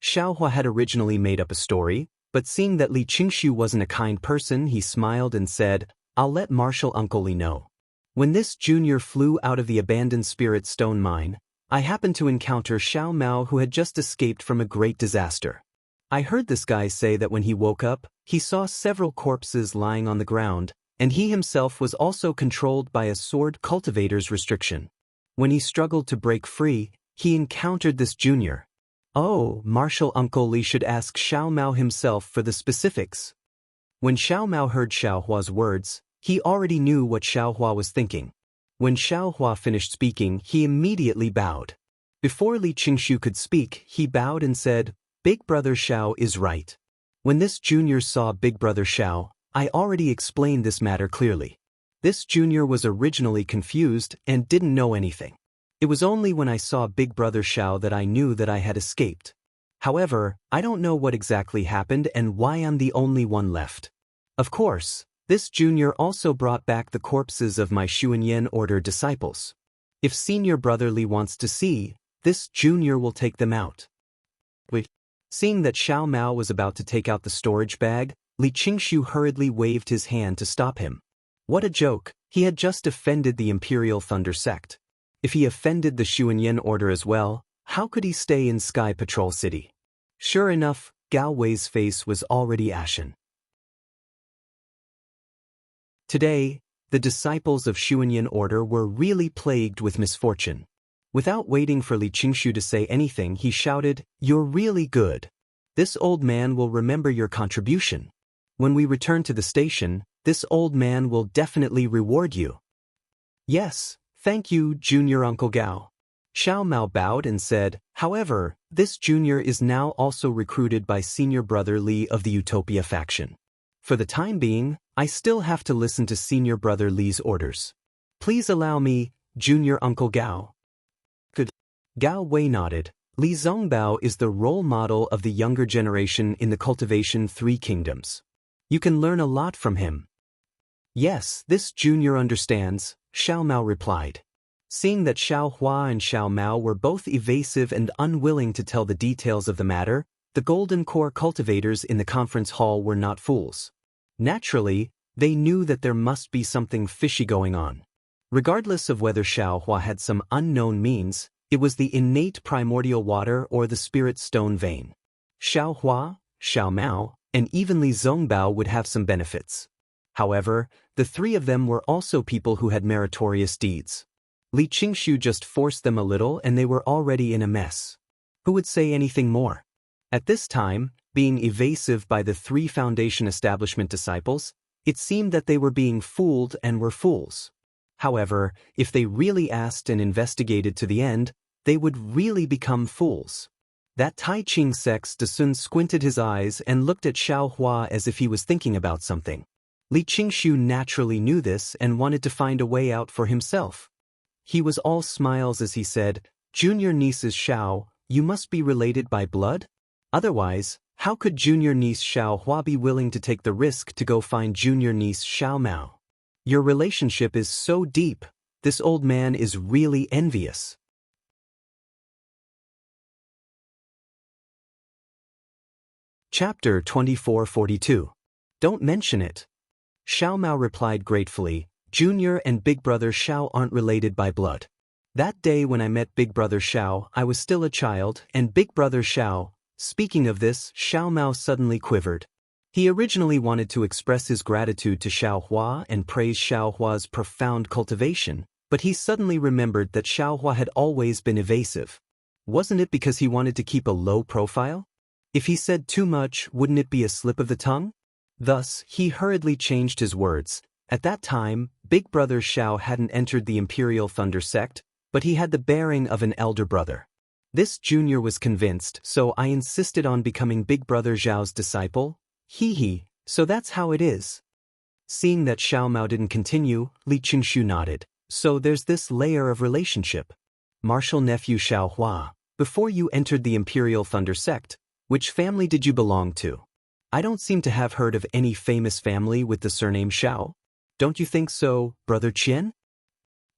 Xiaohua had originally made up a story, but seeing that Li Qingshu wasn't a kind person, he smiled and said, I'll let Martial Uncle Li know. When this junior flew out of the abandoned Spirit Stone mine, I happened to encounter Xiao Mao who had just escaped from a great disaster. I heard this guy say that when he woke up, he saw several corpses lying on the ground, and he himself was also controlled by a sword cultivator's restriction. When he struggled to break free, he encountered this junior. Oh, Martial Uncle Li should ask Xiao Mao himself for the specifics. When Xiao Mao heard Xiaohua's words, he already knew what Xiaohua was thinking. When Xiaohua finished speaking, he immediately bowed. Before Li Qingshu could speak, he bowed and said, Big brother Xiao is right. When this junior saw Big Brother Xiao, I already explained this matter clearly. This junior was originally confused and didn't know anything. It was only when I saw Big Brother Xiao that I knew that I had escaped. However, I don't know what exactly happened and why I'm the only one left. Of course, this junior also brought back the corpses of my Xuanyan Order disciples. If Senior Brother Li wants to see, this junior will take them out. Seeing that Xiao Mao was about to take out the storage bag, Li Qingshu hurriedly waved his hand to stop him. What a joke, he had just offended the Imperial Thunder Sect. If he offended the Xuanyan Order as well, how could he stay in Sky Patrol City? Sure enough, Gao Wei's face was already ashen. Today, the disciples of Xuanyan Order were really plagued with misfortune. Without waiting for Li Qingshu to say anything, he shouted, "You're really good. This old man will remember your contribution. When we return to the station, this old man will definitely reward you." "Yes, thank you, Junior Uncle Gao." Xiao Mao bowed and said, "However, this junior is now also recruited by Senior Brother Li of the Utopia faction. For the time being, I still have to listen to Senior Brother Li's orders. Please allow me, Junior Uncle Gao." Good. Gao Wei nodded. Li Zongbao is the role model of the younger generation in the Cultivation 3 Kingdoms. You can learn a lot from him. "Yes, this junior understands," Xiao Mao replied. Seeing that Xiao Hua and Xiao Mao were both evasive and unwilling to tell the details of the matter, the Golden Core cultivators in the conference hall were not fools. Naturally, they knew that there must be something fishy going on. Regardless of whether Xiao Hua had some unknown means, it was the innate primordial water or the spirit stone vein. Xiao Hua, Xiao Mao, and even Li Zongbao would have some benefits. However, the three of them were also people who had meritorious deeds. Li Qingshu just forced them a little and they were already in a mess. Who would say anything more? At this time, being evasive by the three Foundation establishment disciples, it seemed that they were being fooled and were fools. However, if they really asked and investigated to the end, they would really become fools. That Tai Ching Sex Dasun squinted his eyes and looked at Xiao Hua as if he was thinking about something. Li Qingshu naturally knew this and wanted to find a way out for himself. He was all smiles as he said, "Junior nieces Xiao, you must be related by blood? Otherwise, how could junior niece Xiao Hua be willing to take the risk to go find junior niece Xiao Mao? Your relationship is so deep, this old man is really envious." Chapter 2442. Don't mention it. Xiao Mao replied gratefully, "Junior and Big Brother Xiao aren't related by blood. That day when I met Big Brother Xiao, I was still a child, and Big Brother Xiao..." Speaking of this, Xiao Mao suddenly quivered. He originally wanted to express his gratitude to Xiao Hua and praise Xiao Hua's profound cultivation, but he suddenly remembered that Xiao Hua had always been evasive. Wasn't it because he wanted to keep a low profile? If he said too much, wouldn't it be a slip of the tongue? Thus, he hurriedly changed his words. At that time, Big Brother Xiao hadn't entered the Imperial Thunder Sect, but he had the bearing of an elder brother. This junior was convinced, so I insisted on becoming Big Brother Zhao's disciple. So that's how it is. Seeing that Xiao Mao didn't continue, Li Qingshu nodded. So there's this layer of relationship. Martial nephew Xiao Hua, before you entered the Imperial Thunder Sect, which family did you belong to? I don't seem to have heard of any famous family with the surname Xiao. Don't you think so, Brother Qian?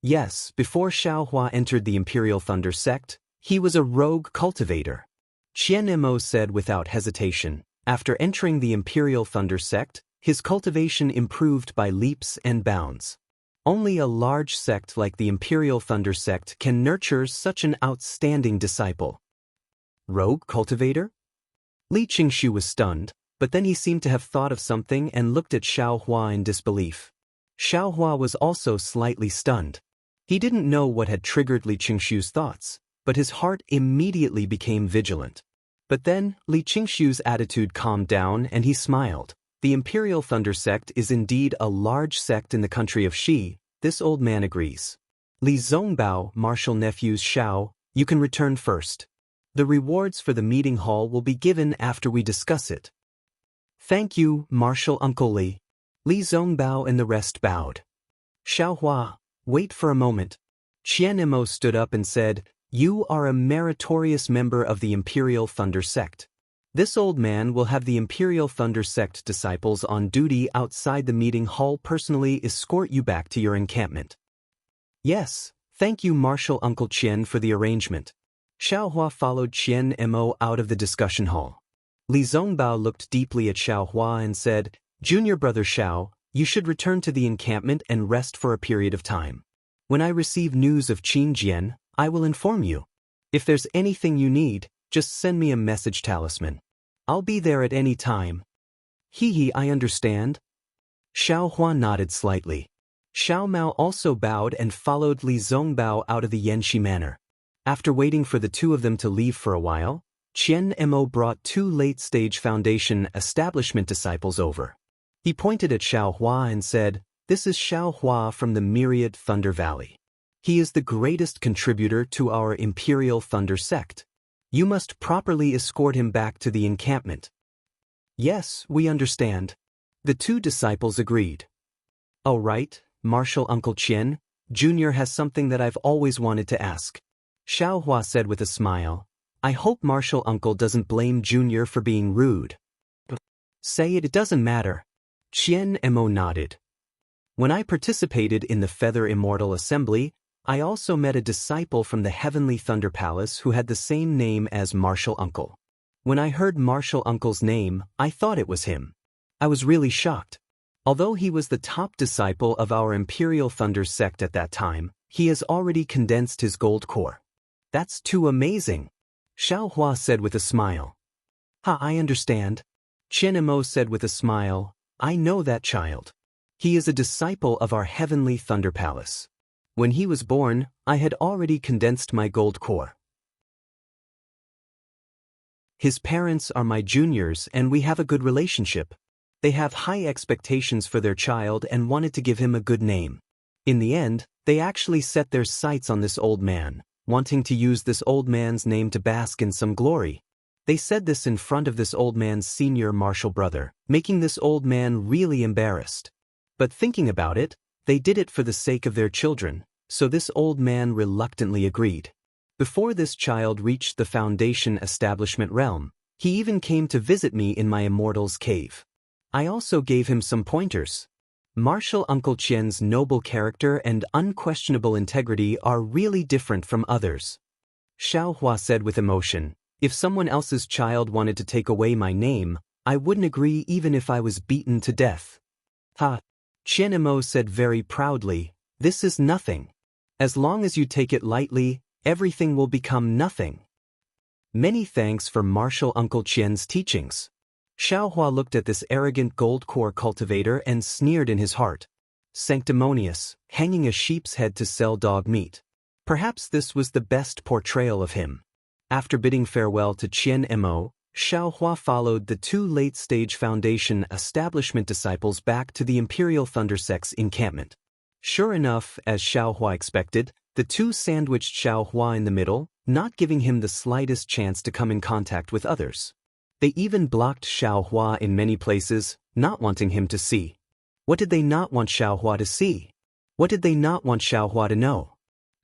Yes, before Xiao Hua entered the Imperial Thunder Sect, he was a rogue cultivator. Qian Mo said without hesitation. After entering the Imperial Thunder Sect, his cultivation improved by leaps and bounds. Only a large sect like the Imperial Thunder Sect can nurture such an outstanding disciple. Rogue cultivator? Li Qingshu was stunned, but then he seemed to have thought of something and looked at Xiao Hua in disbelief. Xiao Hua was also slightly stunned. He didn't know what had triggered Li Qingshu's thoughts, but his heart immediately became vigilant. But then, Li Qingshu's attitude calmed down and he smiled. The Imperial Thunder Sect is indeed a large sect in the country of Xi, this old man agrees. Li Zongbao, martial nephews Xiao, you can return first. The rewards for the meeting hall will be given after we discuss it. Thank you, Martial Uncle Li. Li Zongbao and the rest bowed. Xiaohua, wait for a moment. Qian Imo stood up and said, You are a meritorious member of the Imperial Thunder Sect. This old man will have the Imperial Thunder Sect disciples on duty outside the meeting hall personally escort you back to your encampment. Yes, thank you Martial Uncle Qian for the arrangement. Xiaohua followed Qian Mo out of the discussion hall. Li Zongbao looked deeply at Xiaohua and said, Junior brother Xiao, you should return to the encampment and rest for a period of time. When I receive news of Qinjian, I will inform you. If there's anything you need, just send me a message talisman. I'll be there at any time. Hee, I understand. Xiaohua nodded slightly. Xiao Mao also bowed and followed Li Zongbao out of the Yanxi Manor. After waiting for the two of them to leave for a while, Qian Mo brought two late-stage Foundation establishment disciples over. He pointed at Xiaohua and said, This is Xiaohua from the Myriad Thunder Valley. He is the greatest contributor to our Imperial Thunder Sect. You must properly escort him back to the encampment. Yes, we understand. The two disciples agreed. All right, Martial Uncle Qian, Junior has something that I've always wanted to ask. Xiaohua said with a smile, I hope Martial Uncle doesn't blame Junior for being rude. Say it doesn't matter. Qian Mo nodded. When I participated in the Feather Immortal Assembly, I also met a disciple from the Heavenly Thunder Palace who had the same name as Martial Uncle. When I heard Martial Uncle's name, I thought it was him. I was really shocked. Although he was the top disciple of our Imperial Thunder Sect at that time, he has already condensed his gold core. That's too amazing. Xiaohua said with a smile. I understand. Qian Mo said with a smile, I know that child. He is a disciple of our Heavenly Thunder Palace. When he was born, I had already condensed my gold core. His parents are my juniors and we have a good relationship. They have high expectations for their child and wanted to give him a good name. In the end, they actually set their sights on this old man, wanting to use this old man's name to bask in some glory. They said this in front of this old man's senior martial brother, making this old man really embarrassed. But thinking about it, they did it for the sake of their children, so this old man reluctantly agreed. Before this child reached the Foundation establishment realm, he even came to visit me in my Immortal's cave. I also gave him some pointers. Martial Uncle Qian's noble character and unquestionable integrity are really different from others. Xiaohua said with emotion, If someone else's child wanted to take away my name, I wouldn't agree even if I was beaten to death. Qian Mo said very proudly, This is nothing. As long as you take it lightly, everything will become nothing. Many thanks for Martial Uncle Qian's teachings. Xiaohua looked at this arrogant gold core cultivator and sneered in his heart. Sanctimonious, hanging a sheep's head to sell dog meat. Perhaps this was the best portrayal of him. After bidding farewell to Qian Mo, Xiaohua followed the two late-stage Foundation establishment disciples back to the Imperial Thunder Sect's encampment. Sure enough, as Xiaohua expected, the two sandwiched Xiaohua in the middle, not giving him the slightest chance to come in contact with others. They even blocked Xiaohua in many places, not wanting him to see. What did they not want Xiaohua to see? What did they not want Xiaohua to know?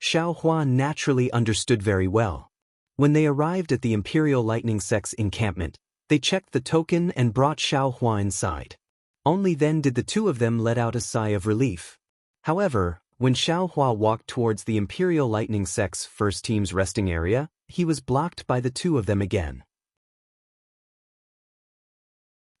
Xiaohua naturally understood very well. When they arrived at the Imperial Lightning Sect's encampment, they checked the token and brought Xiaohua inside. Only then did the two of them let out a sigh of relief. However, when Xiaohua walked towards the Imperial Lightning Sect's first team's resting area, he was blocked by the two of them again.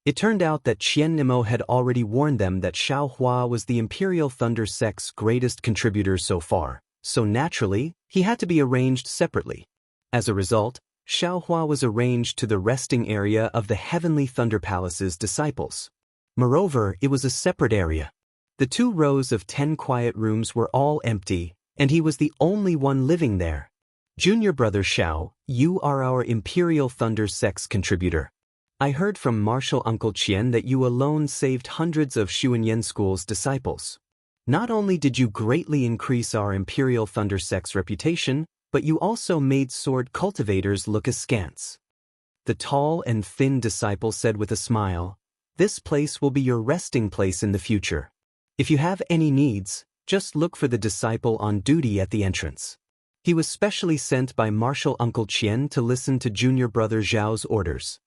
It turned out that Qian Mo had already warned them that Xiaohua was the Imperial Thunder Sect's greatest contributor so far, so naturally, he had to be arranged separately. As a result, Xiaohua was arranged to the resting area of the Heavenly Thunder Palace's disciples. Moreover, it was a separate area. The 2 rows of 10 quiet rooms were all empty, and he was the only one living there. Junior brother Xiao, you are our Imperial Thunder Sect's contributor. I heard from Martial Uncle Qian that you alone saved hundreds of Xuanyan School's disciples. Not only did you greatly increase our Imperial Thunder Sect's reputation, but you also made sword cultivators look askance. The tall and thin disciple said with a smile, This place will be your resting place in the future. If you have any needs, just look for the disciple on duty at the entrance. He was specially sent by Martial Uncle Qian to listen to junior brother Zhao's orders.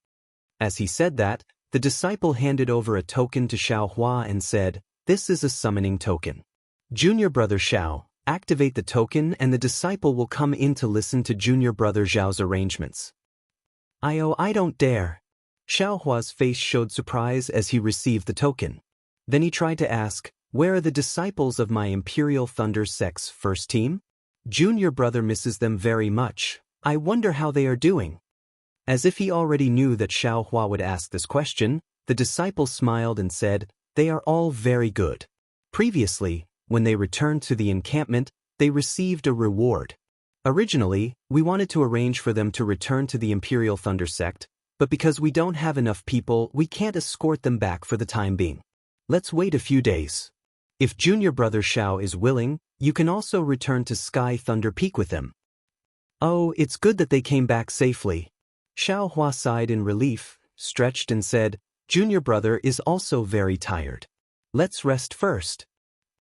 As he said that, the disciple handed over a token to Xiao Hua and said, "This is a summoning token. Junior brother Xiao, activate the token and the disciple will come in to listen to junior brother Zhao's arrangements." I don't dare." Xiao Hua's face showed surprise as he received the token. Then he tried to ask, "Where are the disciples of my Imperial Thunder Sect's first team? Junior brother misses them very much. I wonder how they are doing." As if he already knew that Xiao Hua would ask this question, the disciple smiled and said, "They are all very good. Previously, when they returned to the encampment, they received a reward. Originally, we wanted to arrange for them to return to the Imperial Thunder Sect, but because we don't have enough people, we can't escort them back for the time being. Let's wait a few days. If junior brother Xiao is willing, you can also return to Sky Thunder Peak with them." "Oh, it's good that they came back safely." Xiao Hua sighed in relief, stretched and said, "Junior brother is also very tired. Let's rest first."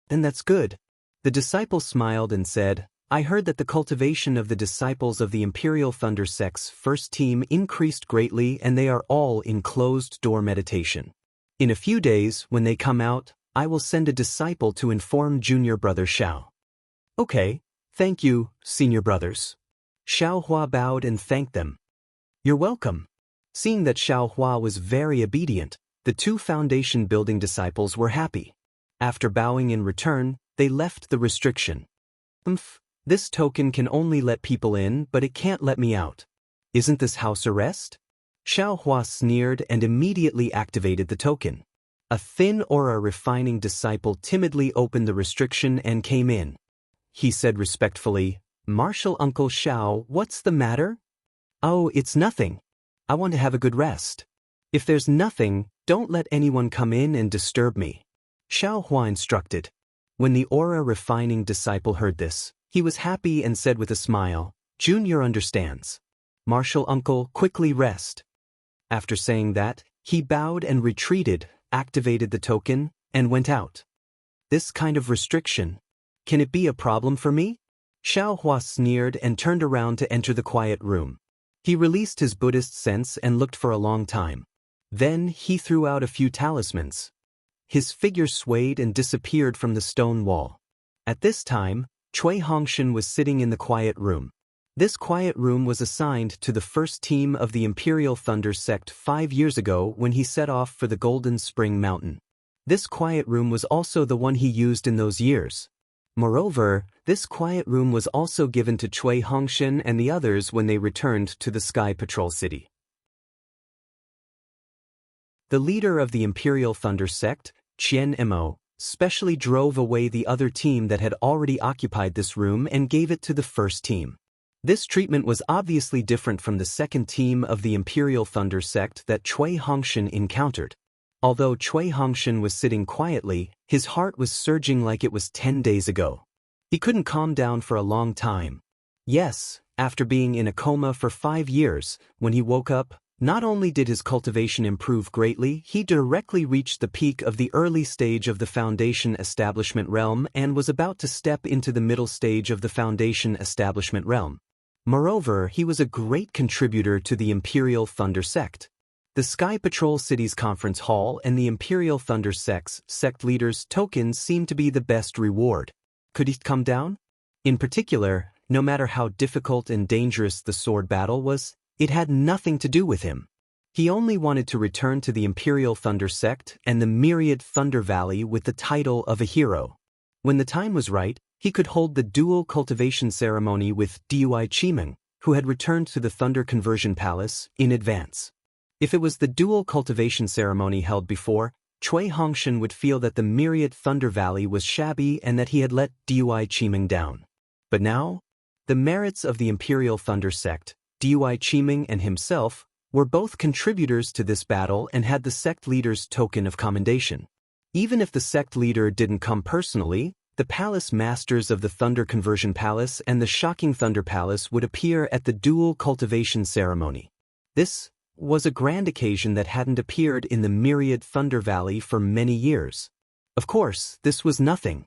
"Then that's good." The disciple smiled and said, "I heard that the cultivation of the disciples of the Imperial Thunder Sect's first team increased greatly and they are all in closed-door meditation. In a few days, when they come out, I will send a disciple to inform junior brother Xiao." "Okay, thank you, senior brothers." Xiao Hua bowed and thanked them. "You're welcome." Seeing that Xiao Hua was very obedient, the two foundation building disciples were happy. After bowing in return, they left the restriction. This token can only let people in, but it can't let me out. Isn't this house arrest?" Xiao Hua sneered and immediately activated the token. A thin aura refining disciple timidly opened the restriction and came in. He said respectfully, "Martial Uncle Xiao, what's the matter?" "Oh, it's nothing. I want to have a good rest. If there's nothing, don't let anyone come in and disturb me," Xiao Hua instructed. When the aura refining disciple heard this, he was happy and said with a smile, "Junior understands. Martial Uncle, quickly rest." After saying that, he bowed and retreated, activated the token, and went out. "This kind of restriction, can it be a problem for me?" Xiao Hua sneered and turned around to enter the quiet room. He released his Buddhist sense and looked for a long time. Then he threw out a few talismans. His figure swayed and disappeared from the stone wall. At this time, Cui Hongshan was sitting in the quiet room. This quiet room was assigned to the first team of the Imperial Thunder Sect 5 years ago when he set off for the Golden Spring Mountain. This quiet room was also the one he used in those years. Moreover, this quiet room was also given to Cui Hongshan and the others when they returned to the Sky Patrol City. The leader of the Imperial Thunder Sect, Qian Mo, specially drove away the other team that had already occupied this room and gave it to the first team. This treatment was obviously different from the second team of the Imperial Thunder Sect that Cui Hongshan encountered. Although Cui Hongshan was sitting quietly, his heart was surging like it was 10 days ago. He couldn't calm down for a long time. Yes, after being in a coma for 5 years, when he woke up, not only did his cultivation improve greatly, he directly reached the peak of the early stage of the Foundation Establishment Realm and was about to step into the middle stage of the Foundation Establishment Realm. Moreover, he was a great contributor to the Imperial Thunder Sect. The Sky Patrol City's conference hall and the Imperial Thunder Sect's sect leaders' tokens seemed to be the best reward. Could he come down? In particular, no matter how difficult and dangerous the sword battle was, it had nothing to do with him. He only wanted to return to the Imperial Thunder Sect and the myriad Thunder Valley with the title of a hero. When the time was right, he could hold the dual cultivation ceremony with Dui Qimeng, who had returned to the Thunder Conversion Palace, in advance. If it was the dual cultivation ceremony held before, Cui Hongshan would feel that the myriad Thunder Valley was shabby and that he had let Dui Qimeng down. But now, the merits of the Imperial Thunder Sect, Dui Qimeng and himself, were both contributors to this battle and had the sect leader's token of commendation. Even if the sect leader didn't come personally, the palace masters of the Thunder Conversion Palace and the Shocking Thunder Palace would appear at the dual cultivation ceremony. This was a grand occasion that hadn't appeared in the myriad Thunder Valley for many years. Of course, this was nothing.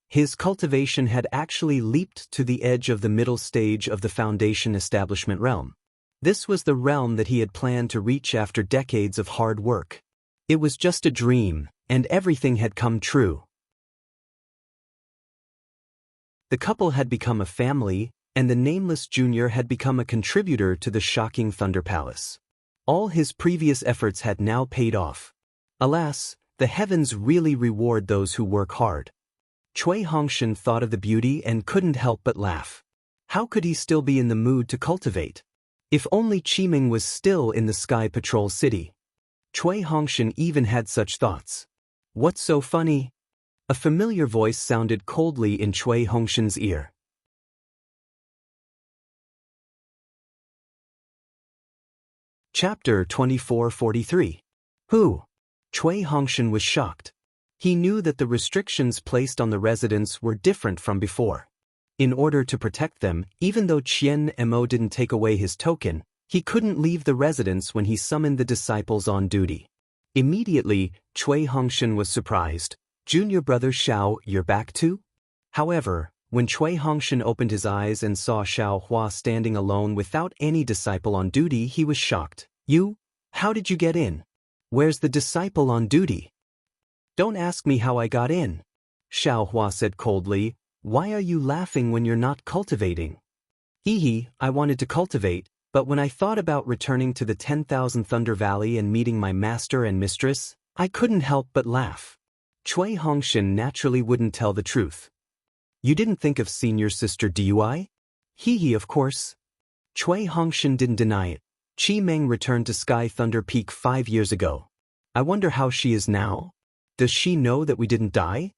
His cultivation had actually leaped to the edge of the middle stage of the Foundation establishment realm. This was the realm that he had planned to reach after decades of hard work. It was just a dream, and everything had come true. The couple had become a family, and the nameless junior had become a contributor to the shocking Thunder Palace. All his previous efforts had now paid off. Alas, the heavens really reward those who work hard. Cui Hongshan thought of the beauty and couldn't help but laugh. How could he still be in the mood to cultivate? If only Qiming was still in the Sky Patrol City. Cui Hongshan even had such thoughts. What's so funny? A familiar voice sounded coldly in Cui Hongshan's ear. Chapter 2443. Who? Cui Hongshan was shocked. He knew that the restrictions placed on the residents were different from before. In order to protect them, even though Qian Mo didn't take away his token, he couldn't leave the residence when he summoned the disciples on duty. Immediately, Cui Hongshan was surprised. Junior brother Xiao, you're back too? However, when Cui Hongshan opened his eyes and saw Xiao Hua standing alone without any disciple on duty, he was shocked. You? How did you get in? Where's the disciple on duty? Don't ask me how I got in. Xiao Hua said coldly. Why are you laughing when you're not cultivating? Hee, I wanted to cultivate, but when I thought about returning to the 10,000 Thunder Valley and meeting my master and mistress, I couldn't help but laugh. Cui Hongshan naturally wouldn't tell the truth. You didn't think of senior sister Dui? Hee, of course. Cui Hongshan didn't deny it. Qi Meng returned to Sky Thunder Peak 5 years ago. I wonder how she is now. Does she know that we didn't die?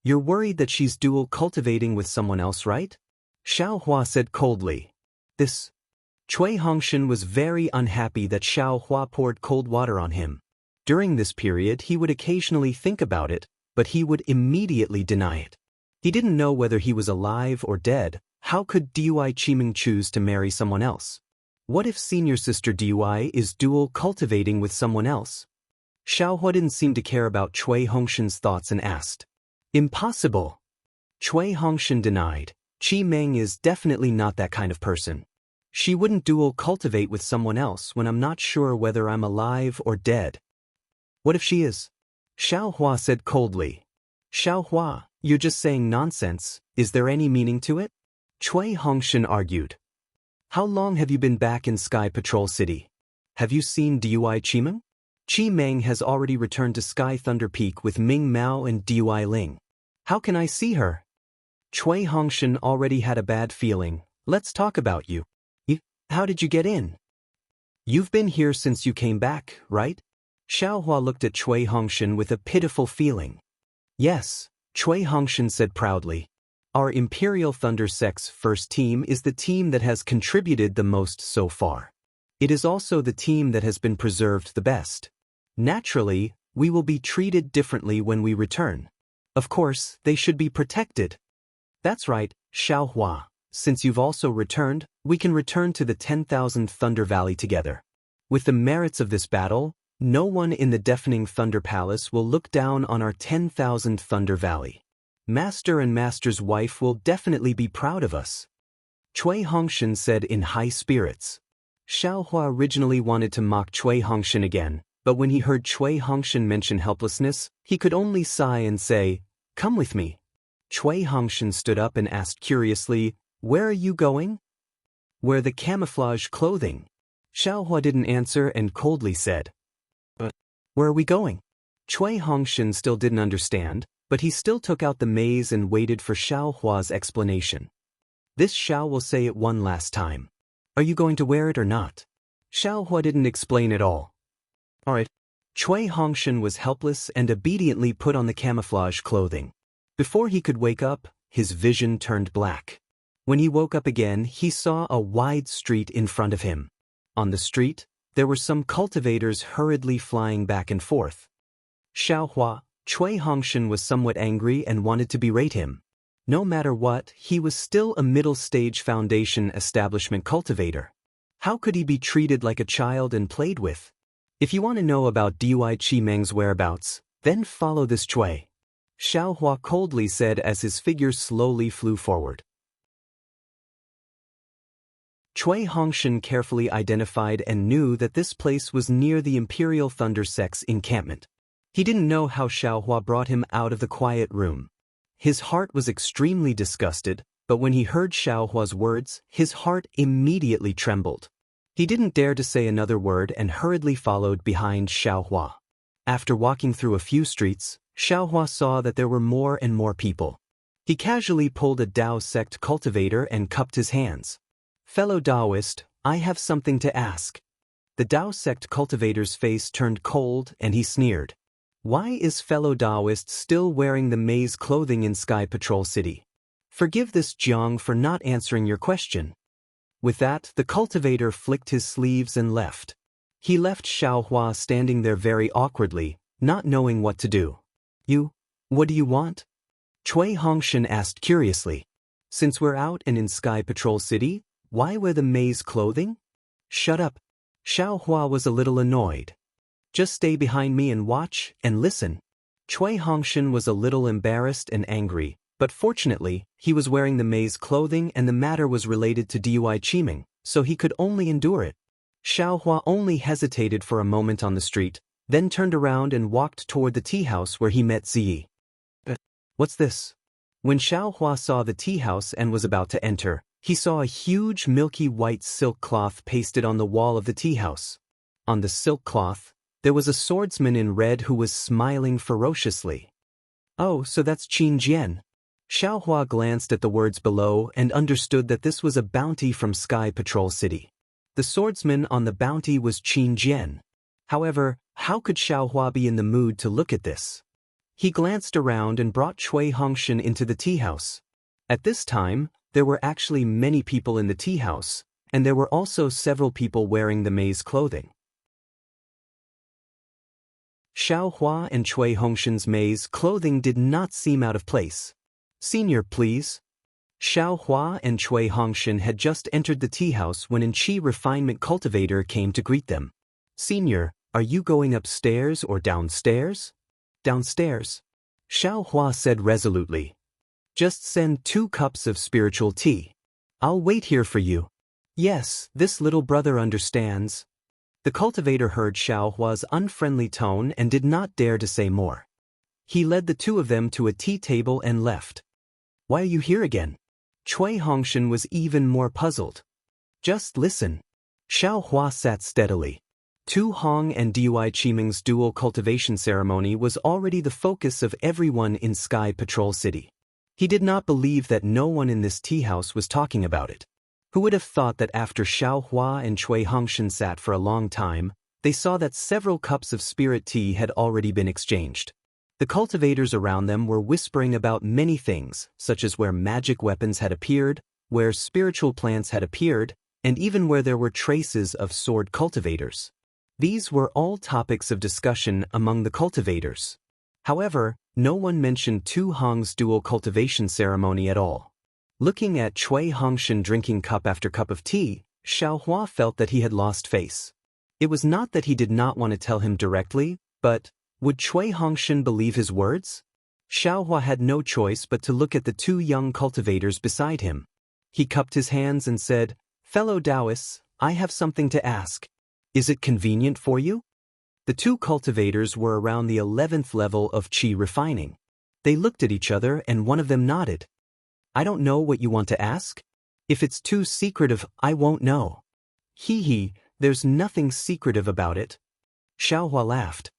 You're worried that she's dual cultivating with someone else, right? Xiao Hua said coldly. Cui Hongshan was very unhappy that Xiao Hua poured cold water on him. During this period he would occasionally think about it, but he would immediately deny it. He didn't know whether he was alive or dead. How could Dui Qiming choose to marry someone else? What if senior sister Dui is dual cultivating with someone else? Xiao Hua didn't seem to care about Cui Hongshan's thoughts and asked. Impossible. Cui Hongshan denied. Qi Meng is definitely not that kind of person. She wouldn't dual cultivate with someone else when I'm not sure whether I'm alive or dead. What if she is? Xiao Hua said coldly. Xiao Hua, you're just saying nonsense. Is there any meaning to it? Cui Hongshan argued. How long have you been back in Sky Patrol City? Have you seen Dui Qimeng? Qi Meng has already returned to Sky Thunder Peak with Ming Mao and Dui Ling. How can I see her? Cui Hongshan already had a bad feeling. Let's talk about you. How did you get in? You've been here since you came back, right? Xiao Hua looked at Cui Hongshan with a pitiful feeling. Yes, Cui Hongshan said proudly. Our Imperial Thunder Sect's first team is the team that has contributed the most so far. It is also the team that has been preserved the best. Naturally, we will be treated differently when we return. Of course, they should be protected. That's right, Xiao Hua. Since you've also returned, we can return to the 10,000 Thunder Valley together. With the merits of this battle, no one in the deafening Thunder Palace will look down on our 10,000 Thunder Valley. Master and Master's wife will definitely be proud of us. Cui Hongshan said in high spirits. Xiao Hua originally wanted to mock Cui Hongshan again, but when he heard Cui Hongshan mention helplessness, he could only sigh and say, Come with me. Cui Hongshan stood up and asked curiously, Where are you going? Wear the camouflage clothing. Xiao Hua didn't answer and coldly said, But where are we going? Cui Hongshan still didn't understand, but he still took out the maze and waited for Xiao Hua's explanation. This Xiao will say it one last time. Are you going to wear it or not? Xiao Hua didn't explain at all. Alright. Cui Hongshan was helpless and obediently put on the camouflage clothing. Before he could wake up, his vision turned black. When he woke up again, he saw a wide street in front of him. On the street, there were some cultivators hurriedly flying back and forth. Xiao Hua, Cui Hongshan was somewhat angry and wanted to berate him. No matter what, he was still a middle-stage Foundation establishment cultivator. How could he be treated like a child and played with? If you want to know about Dui Qimeng's whereabouts, then follow this Chui. Xiaohua coldly said as his figure slowly flew forward. Chui Hongshan carefully identified and knew that this place was near the Imperial Thunder Sect's encampment. He didn't know how Xiaohua brought him out of the quiet room. His heart was extremely disgusted, but when he heard Xiaohua's words, his heart immediately trembled. He didn't dare to say another word and hurriedly followed behind Xiaohua. After walking through a few streets, Xiaohua saw that there were more and more people. He casually pulled a Dao sect cultivator and cupped his hands. "Fellow Taoist, I have something to ask." The Dao sect cultivator's face turned cold and he sneered. Why is fellow Taoist still wearing the maize clothing in Sky Patrol City? Forgive this Jianghu for not answering your question. With that, the cultivator flicked his sleeves and left. He left Xiaohua standing there very awkwardly, not knowing what to do. What do you want? Chui Hongshan asked curiously. Since we're out and in Sky Patrol City, why wear the maize clothing? Shut up. Xiaohua was a little annoyed. Just stay behind me and watch and listen. Chui Hongshan was a little embarrassed and angry, but fortunately, he was wearing the maize clothing and the matter was related to Dui Qimeng, so he could only endure it. Xiaohua only hesitated for a moment on the street, then turned around and walked toward the tea house where he met Ziyi. What's this? When Xiaohua saw the tea house and was about to enter, he saw a huge milky white silk cloth pasted on the wall of the tea house. On the silk cloth, there was a swordsman in red who was smiling ferociously. Oh, so that's Qin Jian. Xiaohua glanced at the words below and understood that this was a bounty from Sky Patrol City. The swordsman on the bounty was Qin Jian. However, how could Xiaohua be in the mood to look at this? He glanced around and brought Chui Hongshan into the tea house. At this time, there were actually many people in the tea house, and there were also several people wearing the maize clothing. Xiaohua and Chui Hongshan's maize clothing did not seem out of place. "Senior, please." Xiaohua and Chui Hongshan had just entered the tea house when an Qi refinement cultivator came to greet them. "Senior, are you going upstairs or downstairs?" "Downstairs," Xiaohua said resolutely. "Just send 2 cups of spiritual tea. I'll wait here for you." "Yes, this little brother understands." The cultivator heard Xiaohua's unfriendly tone and did not dare to say more. He led the 2 of them to a tea table and left. "Why are you here again?" Chui Hongshan was even more puzzled. "Just listen." Xiaohua sat steadily. Tu Hong and Dui Qimeng's dual cultivation ceremony was already the focus of everyone in Sky Patrol City. He did not believe that no one in this tea house was talking about it. Who would have thought that after Xiaohua and Chui Hongshan sat for a long time, they saw that several cups of spirit tea had already been exchanged. The cultivators around them were whispering about many things, such as where magic weapons had appeared, where spiritual plants had appeared, and even where there were traces of sword cultivators. These were all topics of discussion among the cultivators. However, no one mentioned Tu Hong's dual cultivation ceremony at all. Looking at Chui Hongshan drinking cup after cup of tea, Xiaohua felt that he had lost face. It was not that he did not want to tell him directly, but would Chui Hongshan believe his words? Xiaohua had no choice but to look at the 2 young cultivators beside him. He cupped his hands and said, "Fellow Taoists, I have something to ask. Is it convenient for you?" The 2 cultivators were around the 11th level of Qi refining. They looked at each other and one of them nodded. "I don't know what you want to ask. If it's too secretive, I won't know." "Hee, there's nothing secretive about it." Xiaohua laughed.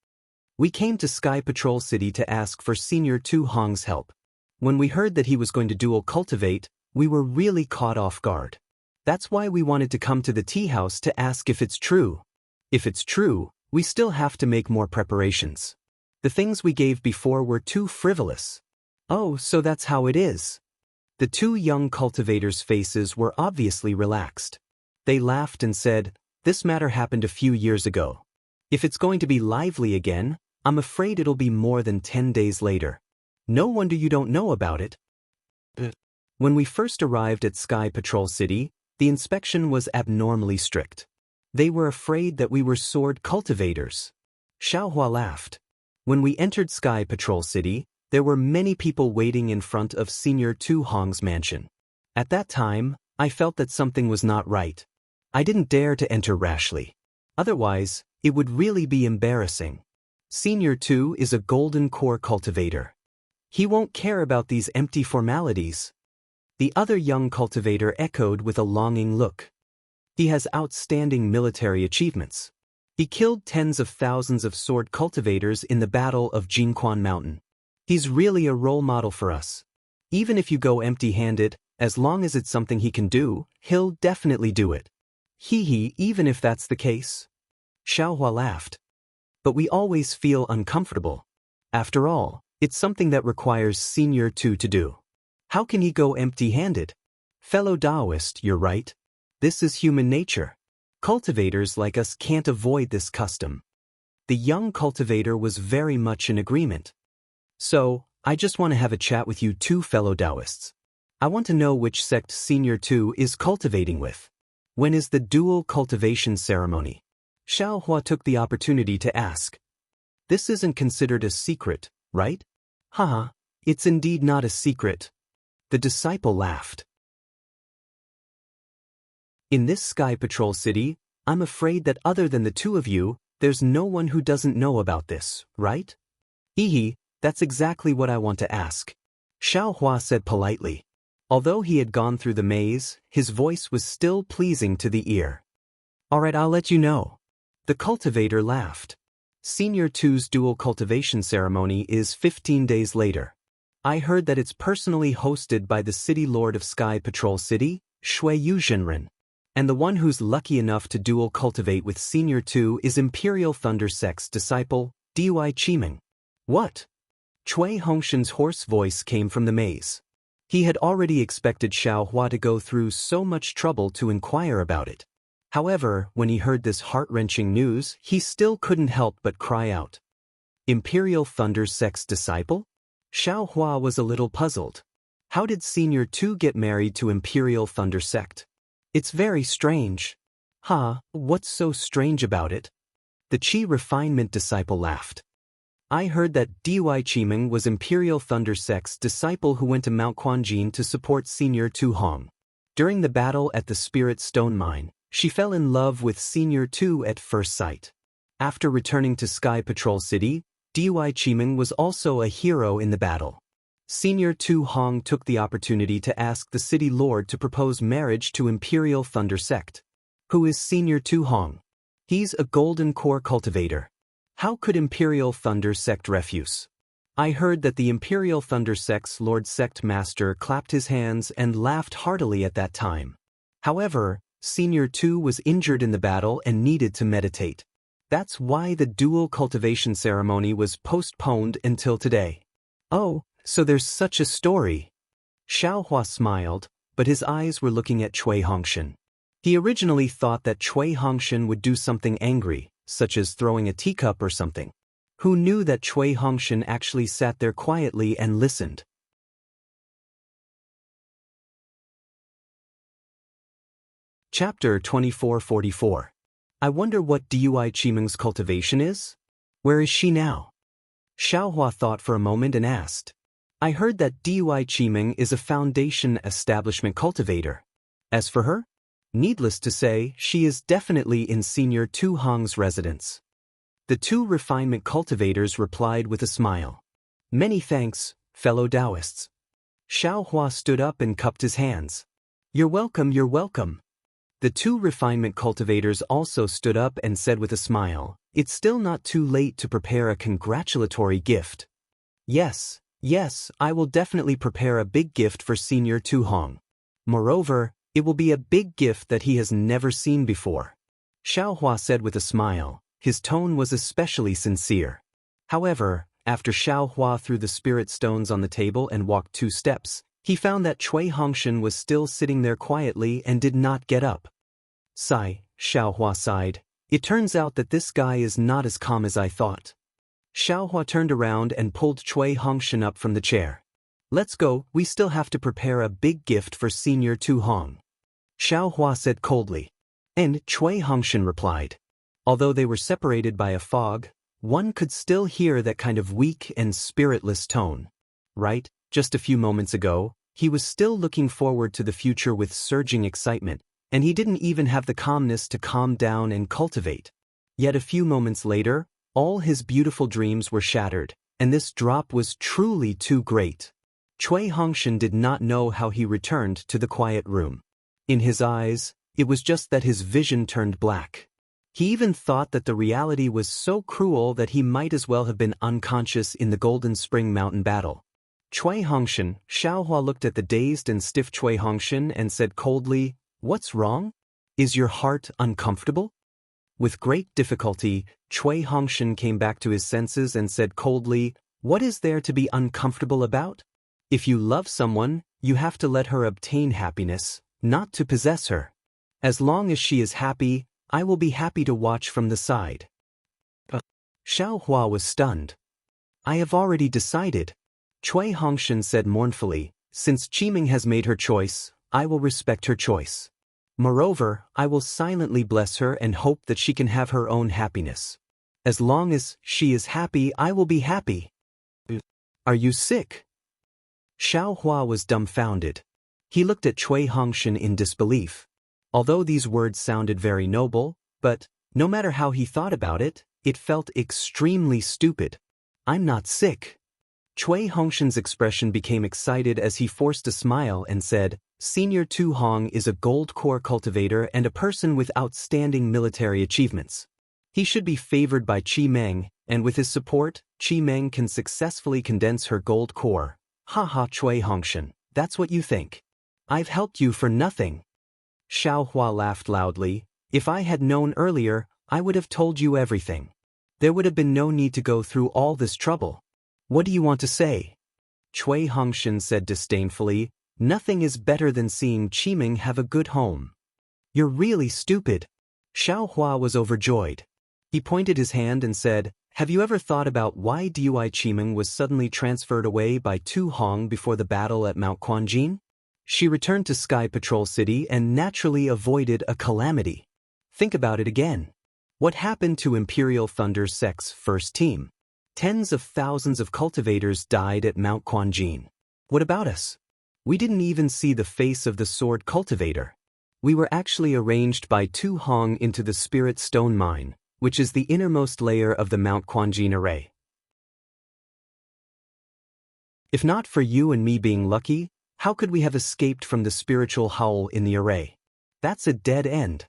"We came to Sky Patrol City to ask for Senior Tu Hong's help. When we heard that he was going to dual cultivate, we were really caught off guard. That's why we wanted to come to the tea house to ask if it's true. If it's true, we still have to make more preparations. The things we gave before were too frivolous." "Oh, so that's how it is." The 2 young cultivators' faces were obviously relaxed. They laughed and said, "This matter happened a few years ago. If it's going to be lively again, I'm afraid it'll be more than 10 days later. No wonder you don't know about it." When we first arrived at Sky Patrol City, The inspection was abnormally strict. They were afraid that we were sword cultivators. Xiaohua laughed. When we entered Sky Patrol City, there were many people waiting in front of Senior Tu Hong's mansion. At that time, I felt that something was not right. I didn't dare to enter rashly. Otherwise, it would really be embarrassing. Senior Tu is a golden core cultivator. He won't care about these empty formalities. The other young cultivator echoed with a longing look. He has outstanding military achievements. He killed tens of thousands of sword cultivators in the Battle of Jingquan Mountain. He's really a role model for us. Even if you go empty-handed, as long as it's something he can do, he'll definitely do it. Even if that's the case. Xiaohua laughed. But we always feel uncomfortable. After all, it's something that requires Senior Tu to do. How can he go empty-handed? Fellow Taoist, you're right. This is human nature. Cultivators like us can't avoid this custom. The young cultivator was very much in agreement. So, I just want to have a chat with you two fellow Taoists. I want to know which sect Senior Tu is cultivating with. When is the dual cultivation ceremony? Xiaohua took the opportunity to ask. This isn't considered a secret, right? Haha, it's indeed not a secret. The disciple laughed. In this Sky Patrol City, I'm afraid that other than the two of you, there's no one who doesn't know about this, right? That's exactly what I want to ask. Xiaohua said politely. Although he had gone through the maze, his voice was still pleasing to the ear. Alright, I'll let you know. The cultivator laughed. Senior Tu's dual cultivation ceremony is 15 days later. I heard that it's personally hosted by the City Lord of Sky Patrol City, Shui Yuzhenren. And the one who's lucky enough to dual cultivate with Senior Tu is Imperial Thunder Sect's disciple, Dui Qiming. What? Cui Hongshan's hoarse voice came from the maze. He had already expected Xiaohua to go through so much trouble to inquire about it. However, when he heard this heart-wrenching news, he still couldn't help but cry out. Imperial Thunder Sect's disciple? Xiaohua was a little puzzled. How did Senior Tu get married to Imperial Thunder Sect? It's very strange. What's so strange about it? The Qi Refinement disciple laughed. I heard that Dui Qiming was Imperial Thunder Sect's disciple who went to Mount Quanjin to support Senior Tu Hong. During the battle at the Spirit Stone Mine, she fell in love with Senior Tu at first sight. After returning to Sky Patrol City, Dui Qiming was also a hero in the battle. Senior Tu Hong took the opportunity to ask the city lord to propose marriage to Imperial Thunder Sect. Who is Senior Tu Hong? He's a golden core cultivator. How could Imperial Thunder Sect refuse? I heard that the Imperial Thunder Sect's Lord Sect Master clapped his hands and laughed heartily at that time. However, Senior Tu was injured in the battle and needed to meditate. That's why the dual cultivation ceremony was postponed until today. Oh, so there's such a story. Xiaohua smiled, but his eyes were looking at Cui Hongshan. He originally thought that Cui Hongshan would do something angry, such as throwing a teacup or something. Who knew that Cui Hongshan actually sat there quietly and listened? Chapter 2444. I wonder what Dui Qiming's cultivation is? Where is she now? Xiaohua thought for a moment and asked. I heard that Dui Qiming is a foundation establishment cultivator. As for her? Needless to say, she is definitely in Senior Tu Hong's residence. The two refinement cultivators replied with a smile. Many thanks, fellow Taoists. Xiaohua stood up and cupped his hands. You're welcome, you're welcome. The two refinement cultivators also stood up and said with a smile, it's still not too late to prepare a congratulatory gift. Yes, I will definitely prepare a big gift for Senior Tu Hong. Moreover, it will be a big gift that he has never seen before. Xiaohua said with a smile. His tone was especially sincere. However, after Xiaohua threw the spirit stones on the table and walked 2 steps, he found that Cui Hongshan was still sitting there quietly and did not get up. Sigh, Xiaohua sighed. It turns out that this guy is not as calm as I thought. Xiaohua turned around and pulled Cui Hongshan up from the chair. Let's go, we still have to prepare a big gift for Senior Tu Hong. Xiao Hua said coldly. And Cui Hongshan replied. Although they were separated by a fog, one could still hear that kind of weak and spiritless tone. Right, just a few moments ago, he was still looking forward to the future with surging excitement, and he didn't even have the calmness to calm down and cultivate. Yet a few moments later, all his beautiful dreams were shattered, and this drop was truly too great. Cui Hongshan did not know how he returned to the quiet room. In his eyes, it was just that his vision turned black. He even thought that the reality was so cruel that he might as well have been unconscious in the Golden Spring Mountain battle. Cui Hongshan, Xiao Hua looked at the dazed and stiff Cui Hongshan and said coldly, "What's wrong? Is your heart uncomfortable?" With great difficulty, Cui Hongshan came back to his senses and said coldly, "What is there to be uncomfortable about? If you love someone, you have to let her obtain happiness, not to possess her. As long as she is happy, I will be happy to watch from the side." Xiao Hua was stunned. "I have already decided," Cui Hongshan said mournfully. "Since Qiming has made her choice, I will respect her choice. Moreover, I will silently bless her and hope that she can have her own happiness. As long as she is happy, I will be happy." "Are you sick?" Xiao Hua was dumbfounded. He looked at Cui Hongshan in disbelief. Although these words sounded very noble, but, no matter how he thought about it, it felt extremely stupid. "I'm not sick." Cui Hongshan's expression became excited as he forced a smile and said, "Senior Tu Hong is a gold core cultivator and a person with outstanding military achievements. He should be favored by Qi Meng, and with his support, Qi Meng can successfully condense her gold core." "Ha, Cui Hongshan, that's what you think. I've helped you for nothing." Xiao Hua laughed loudly. "If I had known earlier, I would have told you everything. There would have been no need to go through all this trouble. What do you want to say?" Cui Hongshan said disdainfully, "Nothing is better than seeing Qiming have a good home." "You're really stupid." Xiao Hua was overjoyed. He pointed his hand and said, "Have you ever thought about why Dui Qiming was suddenly transferred away by Tu Hong before the battle at Mount Quanjin? She returned to Sky Patrol City and naturally avoided a calamity. Think about it again. What happened to Imperial Thunder Sect's first team? Tens of thousands of cultivators died at Mount Quanjin. What about us? We didn't even see the face of the sword cultivator. We were actually arranged by Tu Hong into the Spirit Stone Mine, which is the innermost layer of the Mount Quanjin array. If not for you and me being lucky, how could we have escaped from the spiritual howl in the array? That's a dead end.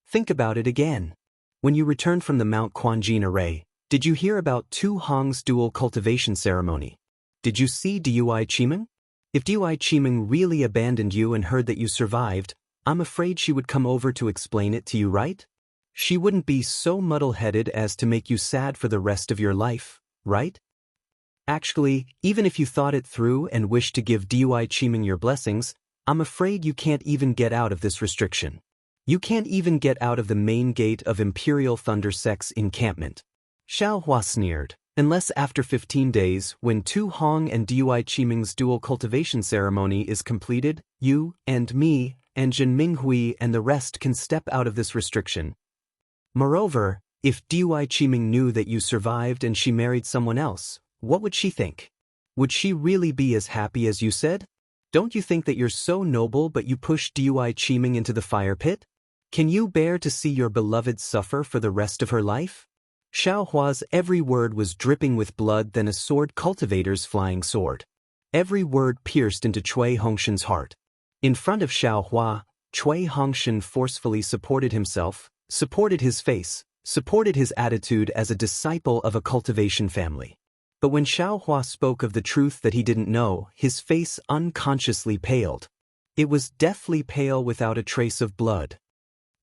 Think about it again. When you returned from the Mount Quanjin array, did you hear about Tu Hong's dual cultivation ceremony? Did you see Dui Qiming? If Dui Qiming really abandoned you and heard that you survived, I'm afraid she would come over to explain it to you, right? She wouldn't be so muddle-headed as to make you sad for the rest of your life, right? Actually, even if you thought it through and wished to give Dui Qiming your blessings, I'm afraid you can't even get out of this restriction. You can't even get out of the main gate of Imperial Thunder Sect's encampment." Xiao Hua sneered. "Unless after 15 days, when Tu Hong and Dui Qiming's dual cultivation ceremony is completed, you, and me, and Jin Minghui and the rest can step out of this restriction. Moreover, if Dui Qiming knew that you survived and she married someone else, what would she think? Would she really be as happy as you said? Don't you think that you're so noble but you push Dui Qiming into the fire pit? Can you bear to see your beloved suffer for the rest of her life?" Xiao Hua's every word was dripping with blood than a sword cultivator's flying sword. Every word pierced into Cui Hongshan's heart. In front of Xiao Hua, Cui Hongshan forcefully supported himself, supported his face, supported his attitude as a disciple of a cultivation family. But when Xiao Hua spoke of the truth that he didn't know, his face unconsciously paled. It was deathly pale without a trace of blood.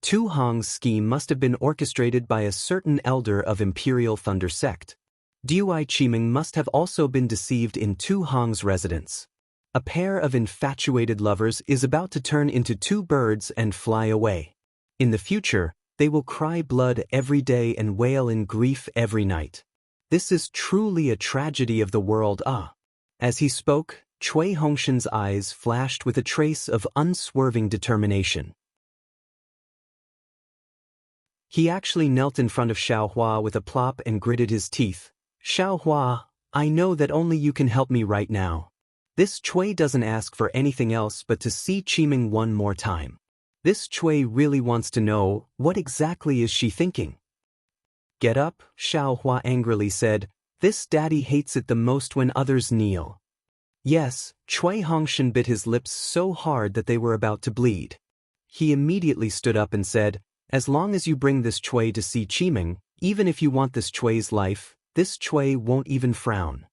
Tu Hong's scheme must have been orchestrated by a certain elder of Imperial Thunder Sect. Dui Qiming must have also been deceived in Tu Hong's residence. A pair of infatuated lovers is about to turn into two birds and fly away. In the future, they will cry blood every day and wail in grief every night. This is truly a tragedy of the world. As he spoke, Cui Hongshan's eyes flashed with a trace of unswerving determination. He actually knelt in front of Xiaohua with a plop and gritted his teeth. Xiaohua, I know that only you can help me right now. This Chui doesn't ask for anything else but to see Qiming one more time. This Chui really wants to know, what exactly is she thinking? Get up, Xiaohua angrily said. This daddy hates it the most when others kneel. Yes, Chui Hongshan bit his lips so hard that they were about to bleed. He immediately stood up and said, as long as you bring this Chui to see Qiming, even if you want this Chui's life, this Chui won't even frown.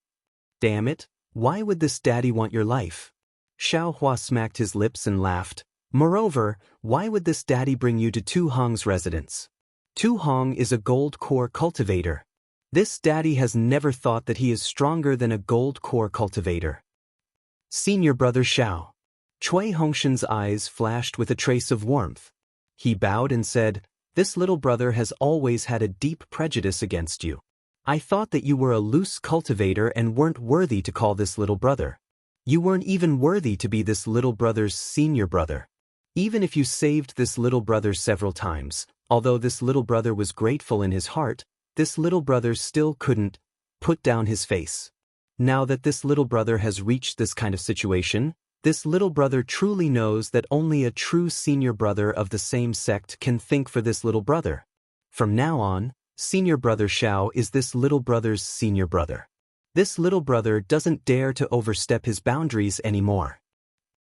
Damn it, why would this daddy want your life? Xiaohua smacked his lips and laughed. Moreover, why would this daddy bring you to Tu Hong's residence? Tu Hong is a gold core cultivator. This daddy has never thought that he is stronger than a gold core cultivator. Senior brother Xiao. Chui Hongshan's eyes flashed with a trace of warmth. He bowed and said, this little brother has always had a deep prejudice against you. I thought that you were a loose cultivator and weren't worthy to call this little brother. You weren't even worthy to be this little brother's senior brother. Even if you saved this little brother several times, although this little brother was grateful in his heart, this little brother still couldn't put down his face. Now that this little brother has reached this kind of situation, this little brother truly knows that only a true senior brother of the same sect can think for this little brother. From now on, senior brother Xiao is this little brother's senior brother. This little brother doesn't dare to overstep his boundaries anymore.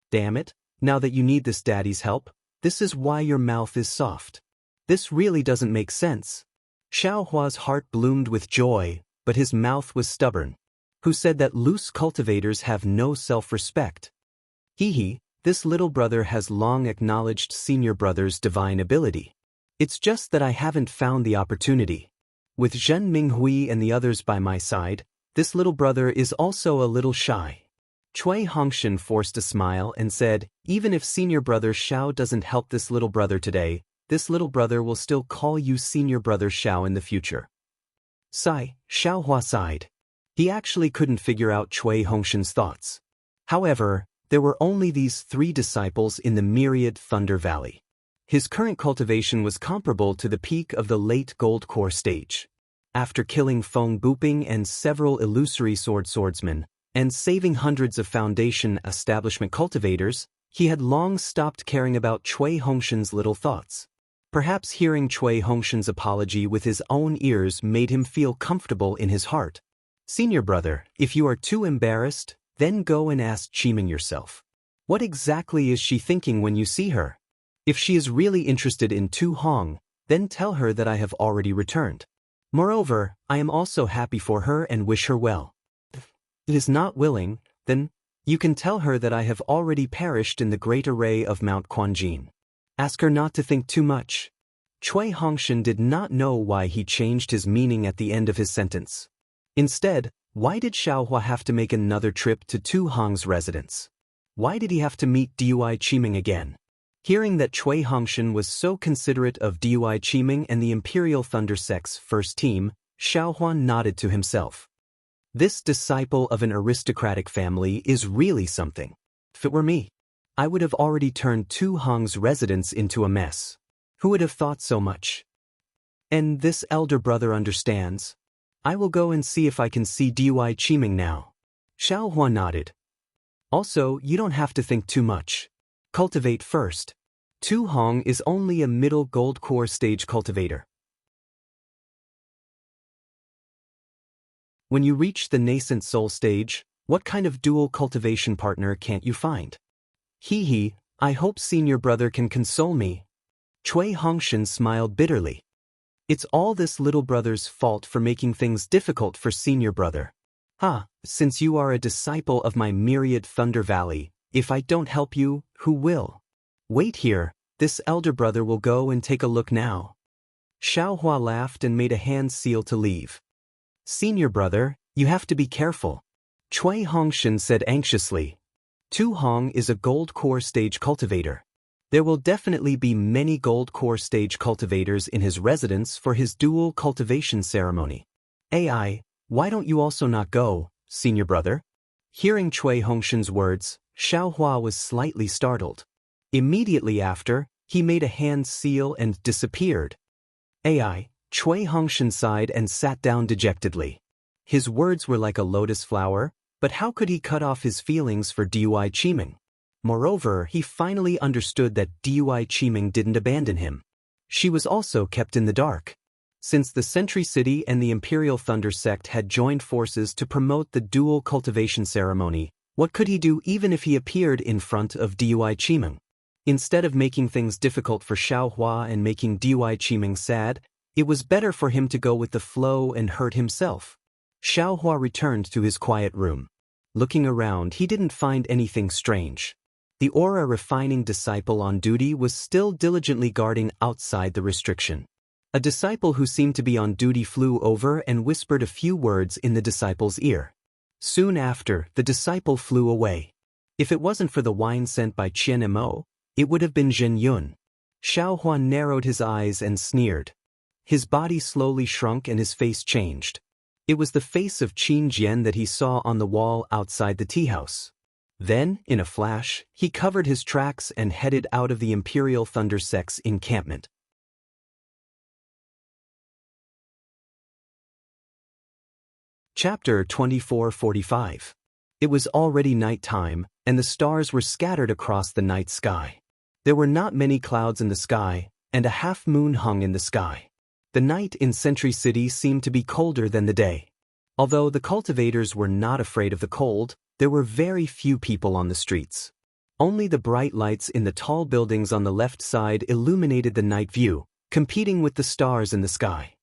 Damn it, now that you need this daddy's help, this is why your mouth is soft. This really doesn't make sense. Xiaohua's heart bloomed with joy, but his mouth was stubborn. Who said that loose cultivators have no self-respect? This little brother has long acknowledged senior brother's divine ability. It's just that I haven't found the opportunity. With Zhen Minghui and the others by my side, this little brother is also a little shy. Chui Hongshan forced a smile and said, even if senior brother Xiao doesn't help this little brother today, this little brother will still call you senior brother Xiao in the future. Sigh, Xiaohua sighed. He actually couldn't figure out Chui Hongshan's thoughts. However, there were only these 3 disciples in the myriad Thunder Valley. His current cultivation was comparable to the peak of the late Gold Core stage. After killing Feng Buping and several illusory swordsmen, and saving hundreds of Foundation establishment cultivators, he had long stopped caring about Chui Hongshan's little thoughts. Perhaps hearing Chui Hongshan's apology with his own ears made him feel comfortable in his heart. Senior brother, if you are too embarrassed, then go and ask Qiming yourself. What exactly is she thinking when you see her? If she is really interested in Tu Hong, then tell her that I have already returned. Moreover, I am also happy for her and wish her well. If it is not willing, then you can tell her that I have already perished in the great array of Mount Quanjin. Ask her not to think too much. Chui Hongshan did not know why he changed his meaning at the end of his sentence. Instead, why did Xiaohua have to make another trip to Tu Hong's residence? Why did he have to meet Dui Qiming again? Hearing that Chui Hongshan was so considerate of Dui Qiming and the Imperial Thunder Sect's first team, Xiaohua nodded to himself. This disciple of an aristocratic family is really something. If it were me, I would have already turned Tu Hong's residence into a mess. Who would have thought so much? And this elder brother understands. I will go and see if I can see Dui Qiming now. Xiaohua nodded. Also, you don't have to think too much. Cultivate first. Tu Hong is only a middle gold core stage cultivator. When you reach the nascent soul stage, what kind of dual cultivation partner can't you find? I hope senior brother can console me. Chui Hongshan smiled bitterly. It's all this little brother's fault for making things difficult for senior brother. Since you are a disciple of my myriad Thunder Valley, if I don't help you, who will? Wait here, this elder brother will go and take a look now. Xiaohua laughed and made a hand seal to leave. Senior brother, you have to be careful. Chui Hongshan said anxiously. Tu Hong is a gold core stage cultivator. There will definitely be many gold core stage cultivators in his residence for his dual cultivation ceremony. Why don't you also not go, senior brother? Hearing Chui Hongshan's words, Xiaohua was slightly startled. Immediately after, he made a hand seal and disappeared. AI, Cui Hongshan sighed and sat down dejectedly. His words were like a lotus flower, but how could he cut off his feelings for Dui Qiming? Moreover, he finally understood that Dui Qiming didn't abandon him. She was also kept in the dark. Since the Sentry City and the Imperial Thunder sect had joined forces to promote the dual cultivation ceremony, what could he do even if he appeared in front of Dui Qiming? Instead of making things difficult for Xiaohua and making Dui Qiming sad, it was better for him to go with the flow and hurt himself. Xiaohua returned to his quiet room. Looking around, he didn't find anything strange. The aura refining disciple on duty was still diligently guarding outside the restriction. A disciple who seemed to be on duty flew over and whispered a few words in the disciple's ear. Soon after, the disciple flew away. If it wasn't for the wine sent by Qian Mo, it would have been Zhen Yun. Xiaohua narrowed his eyes and sneered. His body slowly shrunk and his face changed. It was the face of Qin Jian that he saw on the wall outside the tea house. Then, in a flash, he covered his tracks and headed out of the Imperial Thunder sect's encampment. Chapter 2445. It was already night time, and the stars were scattered across the night sky. There were not many clouds in the sky, and a half moon hung in the sky. The night in Sentry City seemed to be colder than the day. Although the cultivators were not afraid of the cold, there were very few people on the streets. Only the bright lights in the tall buildings on the left side illuminated the night view, competing with the stars in the sky.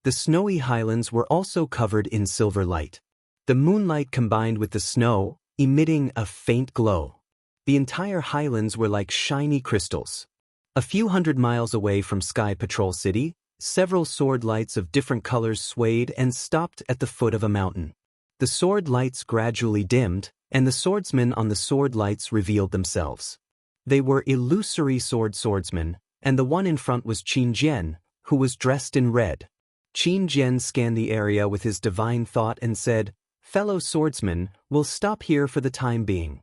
The snowy highlands were also covered in silver light. The moonlight combined with the snow, emitting a faint glow. The entire highlands were like shiny crystals. A few hundred miles away from Sky Patrol City, several sword lights of different colors swayed and stopped at the foot of a mountain. The sword lights gradually dimmed, and the swordsmen on the sword lights revealed themselves. They were illusory swordsmen, and the one in front was Qin Jian, who was dressed in red. Qin Jian scanned the area with his divine thought and said, "Fellow swordsmen, we'll stop here for the time being.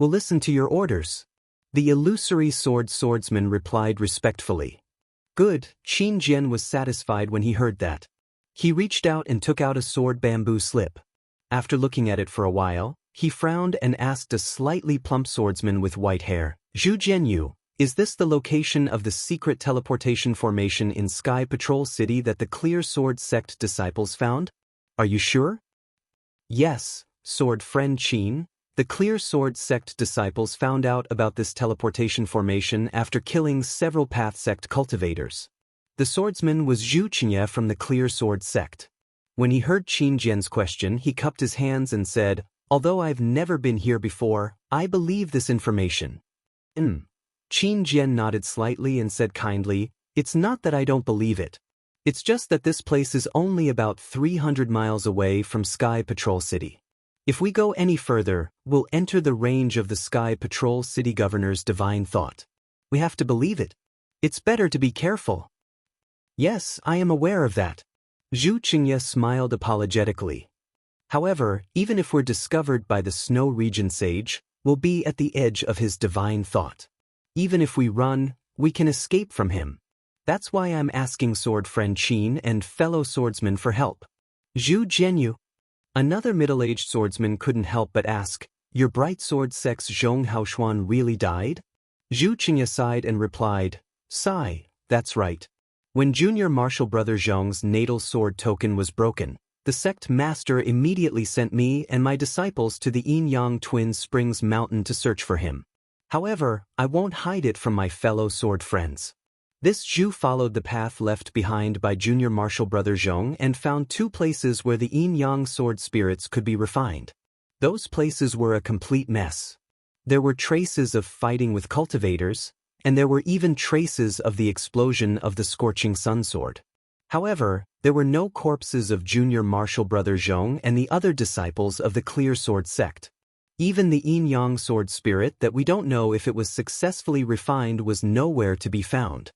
We'll listen to your orders." The illusory swordsman replied respectfully. Good, Qin Jian was satisfied when he heard that. He reached out and took out a sword bamboo slip. After looking at it for a while, he frowned and asked a slightly plump swordsman with white hair, "Zhu Jianyu, is this the location of the secret teleportation formation in Sky Patrol City that the Clear Sword Sect disciples found? Are you sure?" "Yes, sword friend Qin. The Clear Sword Sect disciples found out about this teleportation formation after killing several Path Sect cultivators." The swordsman was Zhu Qinye from the Clear Sword Sect. When he heard Qin Jian's question, he cupped his hands and said, "Although I've never been here before, I believe this information." Qin Jian nodded slightly and said kindly, "It's not that I don't believe it. It's just that this place is only about 300 miles away from Sky Patrol City. If we go any further, we'll enter the range of the Sky Patrol City Governor's divine thought. We have to believe it. It's better to be careful." "Yes, I am aware of that." Zhu Qingye smiled apologetically. "However, even if we're discovered by the Snow Region Sage, we'll be at the edge of his divine thought. Even if we run, we can escape from him. That's why I'm asking sword friend Qin and fellow swordsmen for help." "Zhu Jianyu." Another middle-aged swordsman couldn't help but ask, "Your bright sword sect's Zhong Haoshuan really died?" Zhu Qingye sighed and replied, "Sigh, that's right. When Junior Martial Brother Zhong's natal sword token was broken, the sect master immediately sent me and my disciples to the Yin-Yang Twin Springs Mountain to search for him. However, I won't hide it from my fellow sword friends." This Zhu followed the path left behind by Junior Martial Brother Zhong and found two places where the Yin-Yang sword spirits could be refined. Those places were a complete mess. There were traces of fighting with cultivators, and there were even traces of the explosion of the Scorching Sun Sword. However, there were no corpses of Junior Martial Brother Zhong and the other disciples of the Clear Sword Sect. Even the Yin-Yang sword spirit that we don't know if it was successfully refined was nowhere to be found.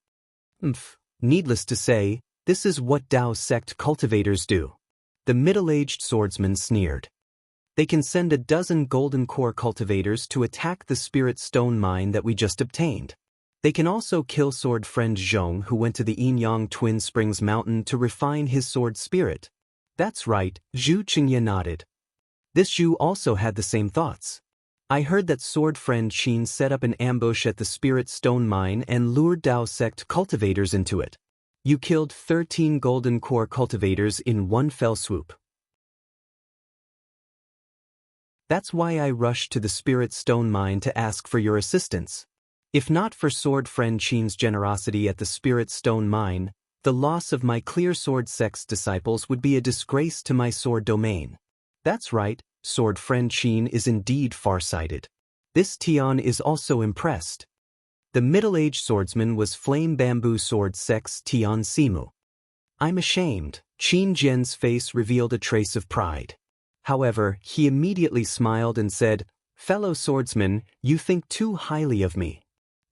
Needless to say, this is what Dao sect cultivators do. The middle-aged swordsman sneered. They can send a dozen golden core cultivators to attack the spirit stone mine that we just obtained. They can also kill sword friend Zhong, who went to the Yin-Yang Twin Springs Mountain to refine his sword spirit. That's right, Zhu Qingye nodded. This Zhu also had the same thoughts. I heard that sword friend Qin set up an ambush at the Spirit Stone Mine and lured Dao sect cultivators into it. You killed 13 golden core cultivators in one fell swoop. That's why I rushed to the Spirit Stone Mine to ask for your assistance. If not for sword friend Qin's generosity at the Spirit Stone Mine, the loss of my clear sword sect's disciples would be a disgrace to my sword domain. That's right, sword friend Qin is indeed far-sighted. This Tian is also impressed. The middle-aged swordsman was Flame Bamboo Sword Sect's Tian Simu. I'm ashamed. Qin Jian's face revealed a trace of pride. However, he immediately smiled and said, "Fellow swordsman, you think too highly of me."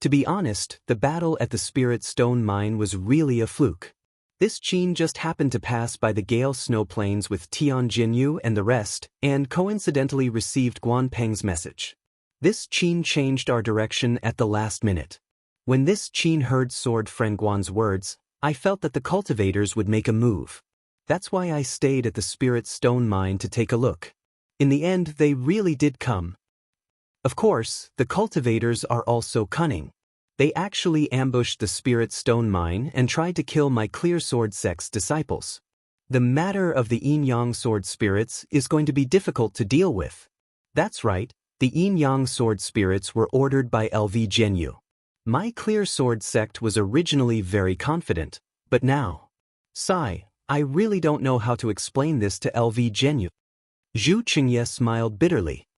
To be honest, the battle at the Spirit Stone Mine was really a fluke. This Qin just happened to pass by the Gale Snow Plains with Tian Jinyu and the rest, and coincidentally received Guan Peng's message. This Qin changed our direction at the last minute. When this Qin heard sword friend Guan's words, I felt that the cultivators would make a move. That's why I stayed at the Spirit Stone Mine to take a look. In the end, they really did come. Of course, the cultivators are also cunning. They actually ambushed the Spirit Stone Mine and tried to kill my clear sword sect's disciples. The matter of the yin-yang sword spirits is going to be difficult to deal with. That's right, the yin-yang sword spirits were ordered by LV Jianghu. My clear sword sect was originally very confident, but now... Sigh, I really don't know how to explain this to LV Jianghu. Zhu Qingye smiled bitterly.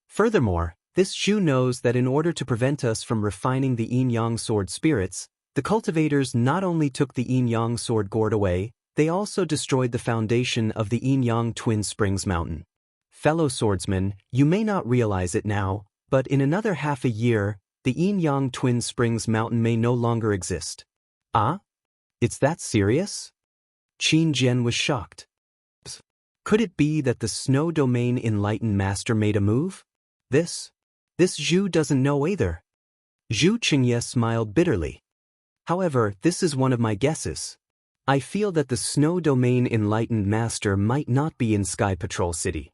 Furthermore, this Zhu knows that in order to prevent us from refining the yin-yang sword spirits, the cultivators not only took the yin-yang sword gourd away, they also destroyed the foundation of the yin-yang Twin Springs Mountain. Fellow swordsmen, you may not realize it now, but in another half a year, the yin-yang Twin Springs Mountain may no longer exist. Ah? It's that serious? Qin Jian was shocked. Could it be that the Snow Domain Enlightened Master made a move? This Zhu doesn't know either. Zhu Qingye smiled bitterly. However, this is one of my guesses. I feel that the Snow Domain Enlightened Master might not be in Sky Patrol City.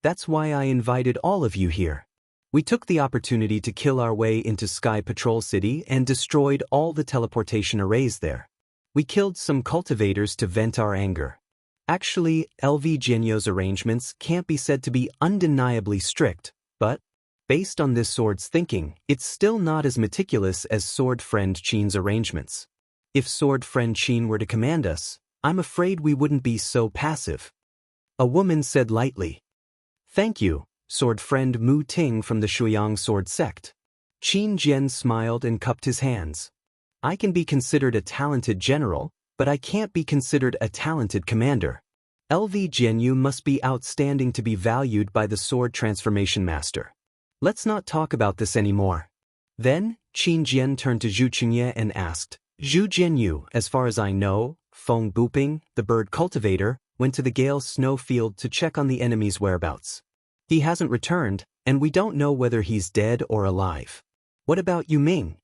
That's why I invited all of you here. We took the opportunity to kill our way into Sky Patrol City and destroyed all the teleportation arrays there. We killed some cultivators to vent our anger. Actually, LV Jianghu's arrangements can't be said to be undeniably strict, but, based on this sword's thinking, it's still not as meticulous as sword friend Qin's arrangements. If sword friend Qin were to command us, I'm afraid we wouldn't be so passive. A woman said lightly. Thank you, sword friend Mu Ting from the Shuiyang sword sect. Qin Jian smiled and cupped his hands. I can be considered a talented general, but I can't be considered a talented commander. LV Jianghu must be outstanding to be valued by the sword transformation master. Let's not talk about this anymore. Then, Qin Jian turned to Zhu Qingye and asked, Zhu Jianghu, as far as I know, Feng Buping, the bird cultivator, went to the Gale Snowfield to check on the enemy's whereabouts. He hasn't returned, and we don't know whether he's dead or alive. What about Yu Ming?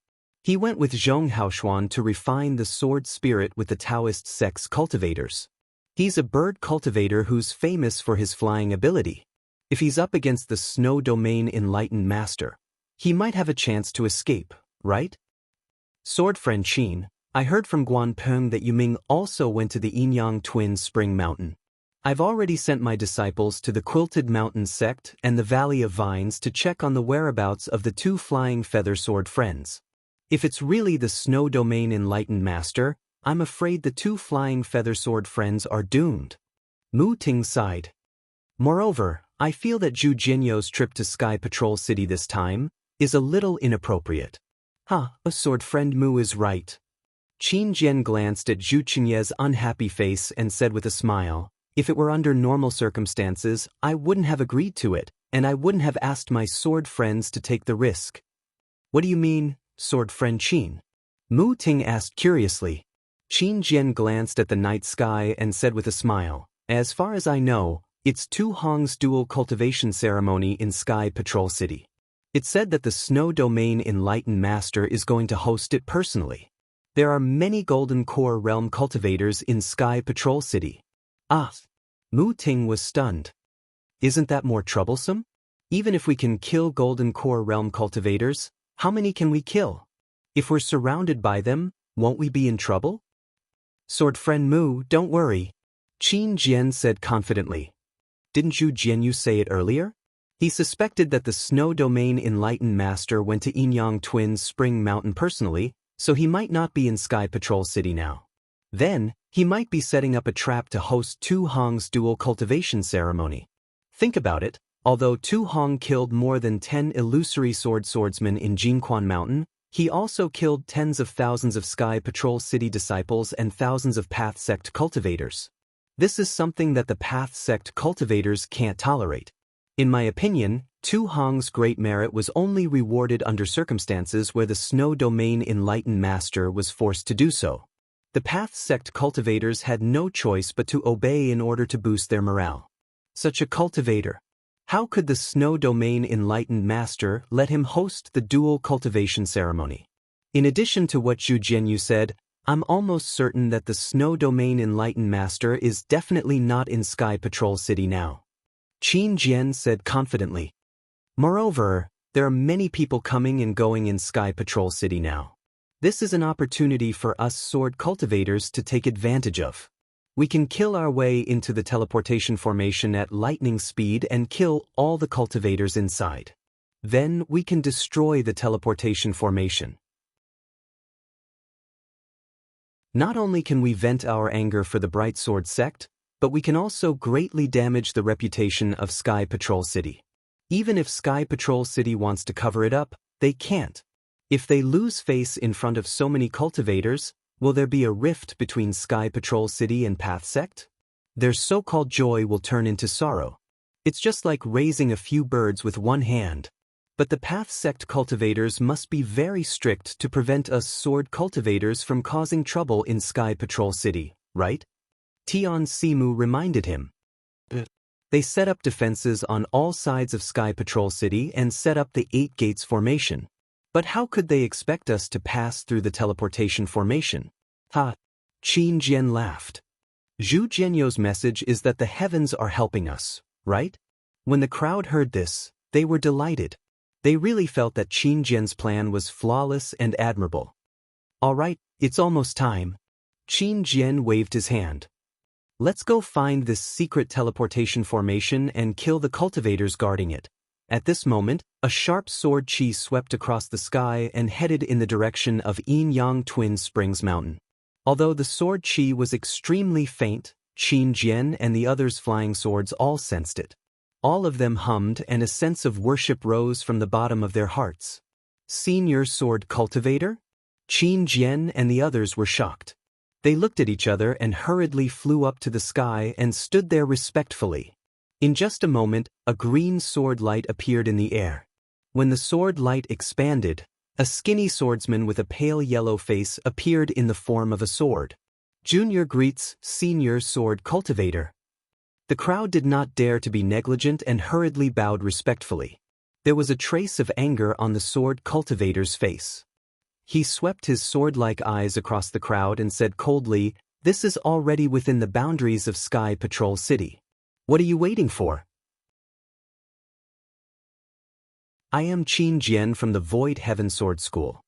He went with Zhong Haoshuan to refine the sword spirit with the Taoist sect's cultivators. He's a bird cultivator who's famous for his flying ability. If he's up against the Snow Domain Enlightened Master, he might have a chance to escape, right? Sword friend Qin, I heard from Guan Peng that Yu Ming also went to the Yin-Yang Twin Spring Mountain. I've already sent my disciples to the Quilted Mountain sect and the Valley of Vines to check on the whereabouts of the two flying feather sword friends. If it's really the Snow Domain Enlightened Master, I'm afraid the two flying feather sword friends are doomed. Mu Ting sighed. Moreover, I feel that Zhu Jianghu's trip to Sky Patrol City this time is a little inappropriate. A sword friend Mu is right. Qin Jian glanced at Zhu Qingye's unhappy face and said with a smile, if it were under normal circumstances, I wouldn't have agreed to it, and I wouldn't have asked my sword friends to take the risk. What do you mean, sword friend Qin? Mu Ting asked curiously. Qin Jian glanced at the night sky and said with a smile, as far as I know, it's Tu Hong's dual cultivation ceremony in Sky Patrol City. It said that the Snow Domain Enlightened Master is going to host it personally. There are many Golden Core Realm cultivators in Sky Patrol City. Ah! Mu Ting was stunned. Isn't that more troublesome? Even if we can kill Golden Core Realm cultivators, how many can we kill? If we're surrounded by them, won't we be in trouble? Sword friend Mu, don't worry. Qin Jian said confidently. Didn't Jianyu say it earlier? He suspected that the Snow Domain Enlightened Master went to Yinyang Twins Spring Mountain personally, so he might not be in Sky Patrol City now. Then, he might be setting up a trap to host Tu Hong's dual cultivation ceremony. Think about it, although Tu Hong killed more than 10 illusory swordsmen in Jingquan Mountain, he also killed tens of thousands of Sky Patrol City disciples and thousands of Path Sect cultivators. This is something that the Path Sect cultivators can't tolerate. In my opinion, Tu Hong's great merit was only rewarded under circumstances where the Snow Domain Enlightened Master was forced to do so. The Path Sect cultivators had no choice but to obey in order to boost their morale. Such a cultivator. How could the Snow Domain Enlightened Master let him host the dual cultivation ceremony? In addition to what Zhu Jianyu said, I'm almost certain that the Snow Domain Enlightened Master is definitely not in Sky Patrol City now. Qin Jian said confidently. Moreover, there are many people coming and going in Sky Patrol City now. This is an opportunity for us sword cultivators to take advantage of. We can kill our way into the teleportation formation at lightning speed and kill all the cultivators inside. Then we can destroy the teleportation formation. Not only can we vent our anger for the Bright Sword sect, but we can also greatly damage the reputation of Sky Patrol City. Even if Sky Patrol City wants to cover it up, they can't. If they lose face in front of so many cultivators, will there be a rift between Sky Patrol City and Path Sect? Their so-called joy will turn into sorrow. It's just like raising a few birds with one hand. But the Path Sect cultivators must be very strict to prevent us sword cultivators from causing trouble in Sky Patrol City, right? Tian Simu reminded him. They set up defenses on all sides of Sky Patrol City and set up the 8 Gates formation. But how could they expect us to pass through the teleportation formation? Ha! Qin Jian laughed. Zhu Jianyu's message is that the heavens are helping us, right? When the crowd heard this, they were delighted. They really felt that Qin Jian's plan was flawless and admirable. All right, it's almost time. Qin Jian waved his hand. Let's go find this secret teleportation formation and kill the cultivators guarding it. At this moment, a sharp sword chi swept across the sky and headed in the direction of Yinyang Twin Springs Mountain. Although the sword chi was extremely faint, Qin Jian and the others' flying swords all sensed it. All of them hummed and a sense of worship rose from the bottom of their hearts. Senior Sword Cultivator? Qin Jian and the others were shocked. They looked at each other and hurriedly flew up to the sky and stood there respectfully. In just a moment, a green sword light appeared in the air. When the sword light expanded, a skinny swordsman with a pale yellow face appeared in the form of a sword. Junior greets Senior Sword Cultivator. The crowd did not dare to be negligent and hurriedly bowed respectfully. There was a trace of anger on the sword cultivator's face. He swept his sword-like eyes across the crowd and said coldly, "This is already within the boundaries of Sky Patrol City. What are you waiting for?" I am Qin Jian from the Void Heaven Sword School.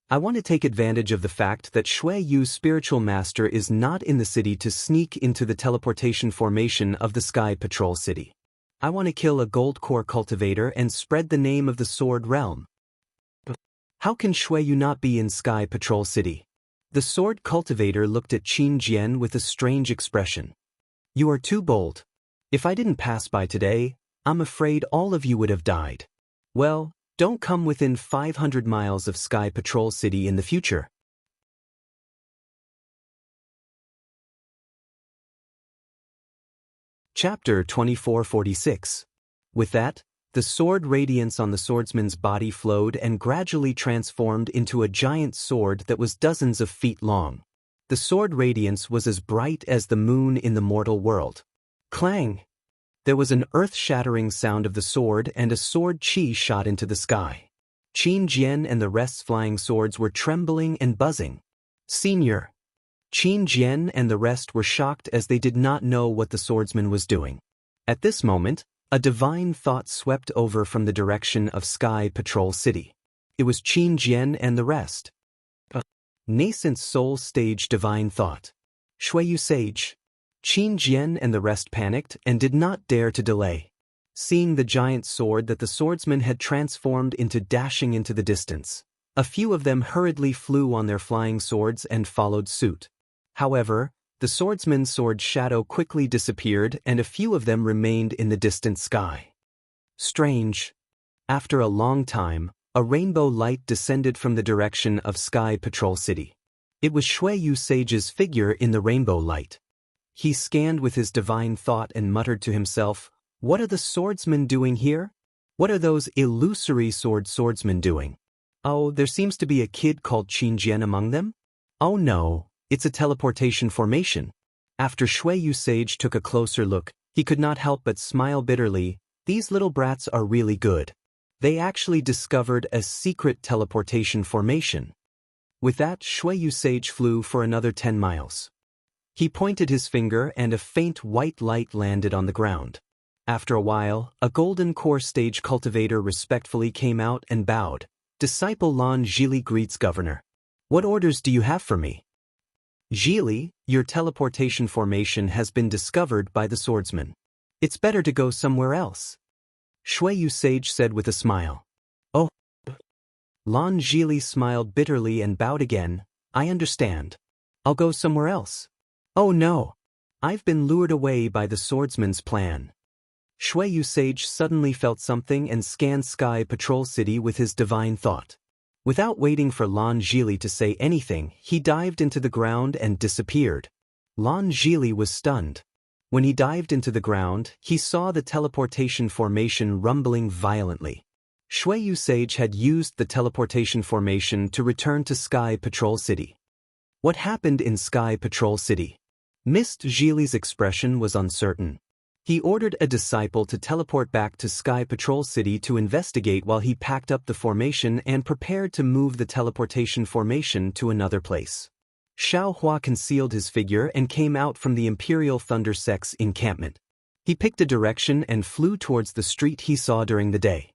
I want to take advantage of the fact that Shui Yu's spiritual master is not in the city to sneak into the teleportation formation of the Sky Patrol City. I want to kill a gold core cultivator and spread the name of the Sword Realm. How can Shui Yu not be in Sky Patrol City? The sword cultivator looked at Qin Jian with a strange expression. You are too bold. If I didn't pass by today, I'm afraid all of you would have died. Well, don't come within 500 miles of Sky Patrol City in the future. Chapter 2446. With that, the sword radiance on the swordsman's body flowed and gradually transformed into a giant sword that was dozens of feet long. The sword radiance was as bright as the moon in the mortal world. Clang! There was an earth-shattering sound of the sword and a sword chi shot into the sky. Qin Jian and the rest's flying swords were trembling and buzzing. Senior. Qin Jian and the rest were shocked as they did not know what the swordsman was doing. At this moment, a divine thought swept over from the direction of Sky Patrol City. It was Qin Jian and the rest. A nascent soul stage divine thought. Shuiyu Sage. Qin Jian and the rest panicked and did not dare to delay. Seeing the giant sword that the swordsman had transformed into dashing into the distance, a few of them hurriedly flew on their flying swords and followed suit. However, the swordsman's sword shadow quickly disappeared and a few of them remained in the distant sky. Strange. After a long time, a rainbow light descended from the direction of Sky Patrol City. It was Shuiyu Sage's figure in the rainbow light. He scanned with his divine thought and muttered to himself, "What are the swordsmen doing here? What are those illusory swordsmen doing? Oh, there seems to be a kid called Qin Jian among them? Oh no, it's a teleportation formation." After Shuiyu Sage took a closer look, he could not help but smile bitterly. These little brats are really good. They actually discovered a secret teleportation formation. With that, Shuiyu Sage flew for another 10 miles. He pointed his finger and a faint white light landed on the ground. After a while, a golden core stage cultivator respectfully came out and bowed. Disciple Lan Zhili greets Governor. "What orders do you have for me?" "Zhili, your teleportation formation has been discovered by the swordsman. It's better to go somewhere else," Shuiyu Sage said with a smile. "Oh." Lan Zhili smiled bitterly and bowed again. "I understand. I'll go somewhere else." "Oh no. I've been lured away by the swordsman's plan." Shuiyu Sage suddenly felt something and scanned Sky Patrol City with his divine thought. Without waiting for Lan Zhili to say anything, he dived into the ground and disappeared. Lan Zhili was stunned. When he dived into the ground, he saw the teleportation formation rumbling violently. Shuiyu Sage had used the teleportation formation to return to Sky Patrol City. What happened in Sky Patrol City? Mist Zhili's expression was uncertain. He ordered a disciple to teleport back to Sky Patrol City to investigate while he packed up the formation and prepared to move the teleportation formation to another place. Xiao Hua concealed his figure and came out from the Imperial Thunder Sect's encampment. He picked a direction and flew towards the street he saw during the day.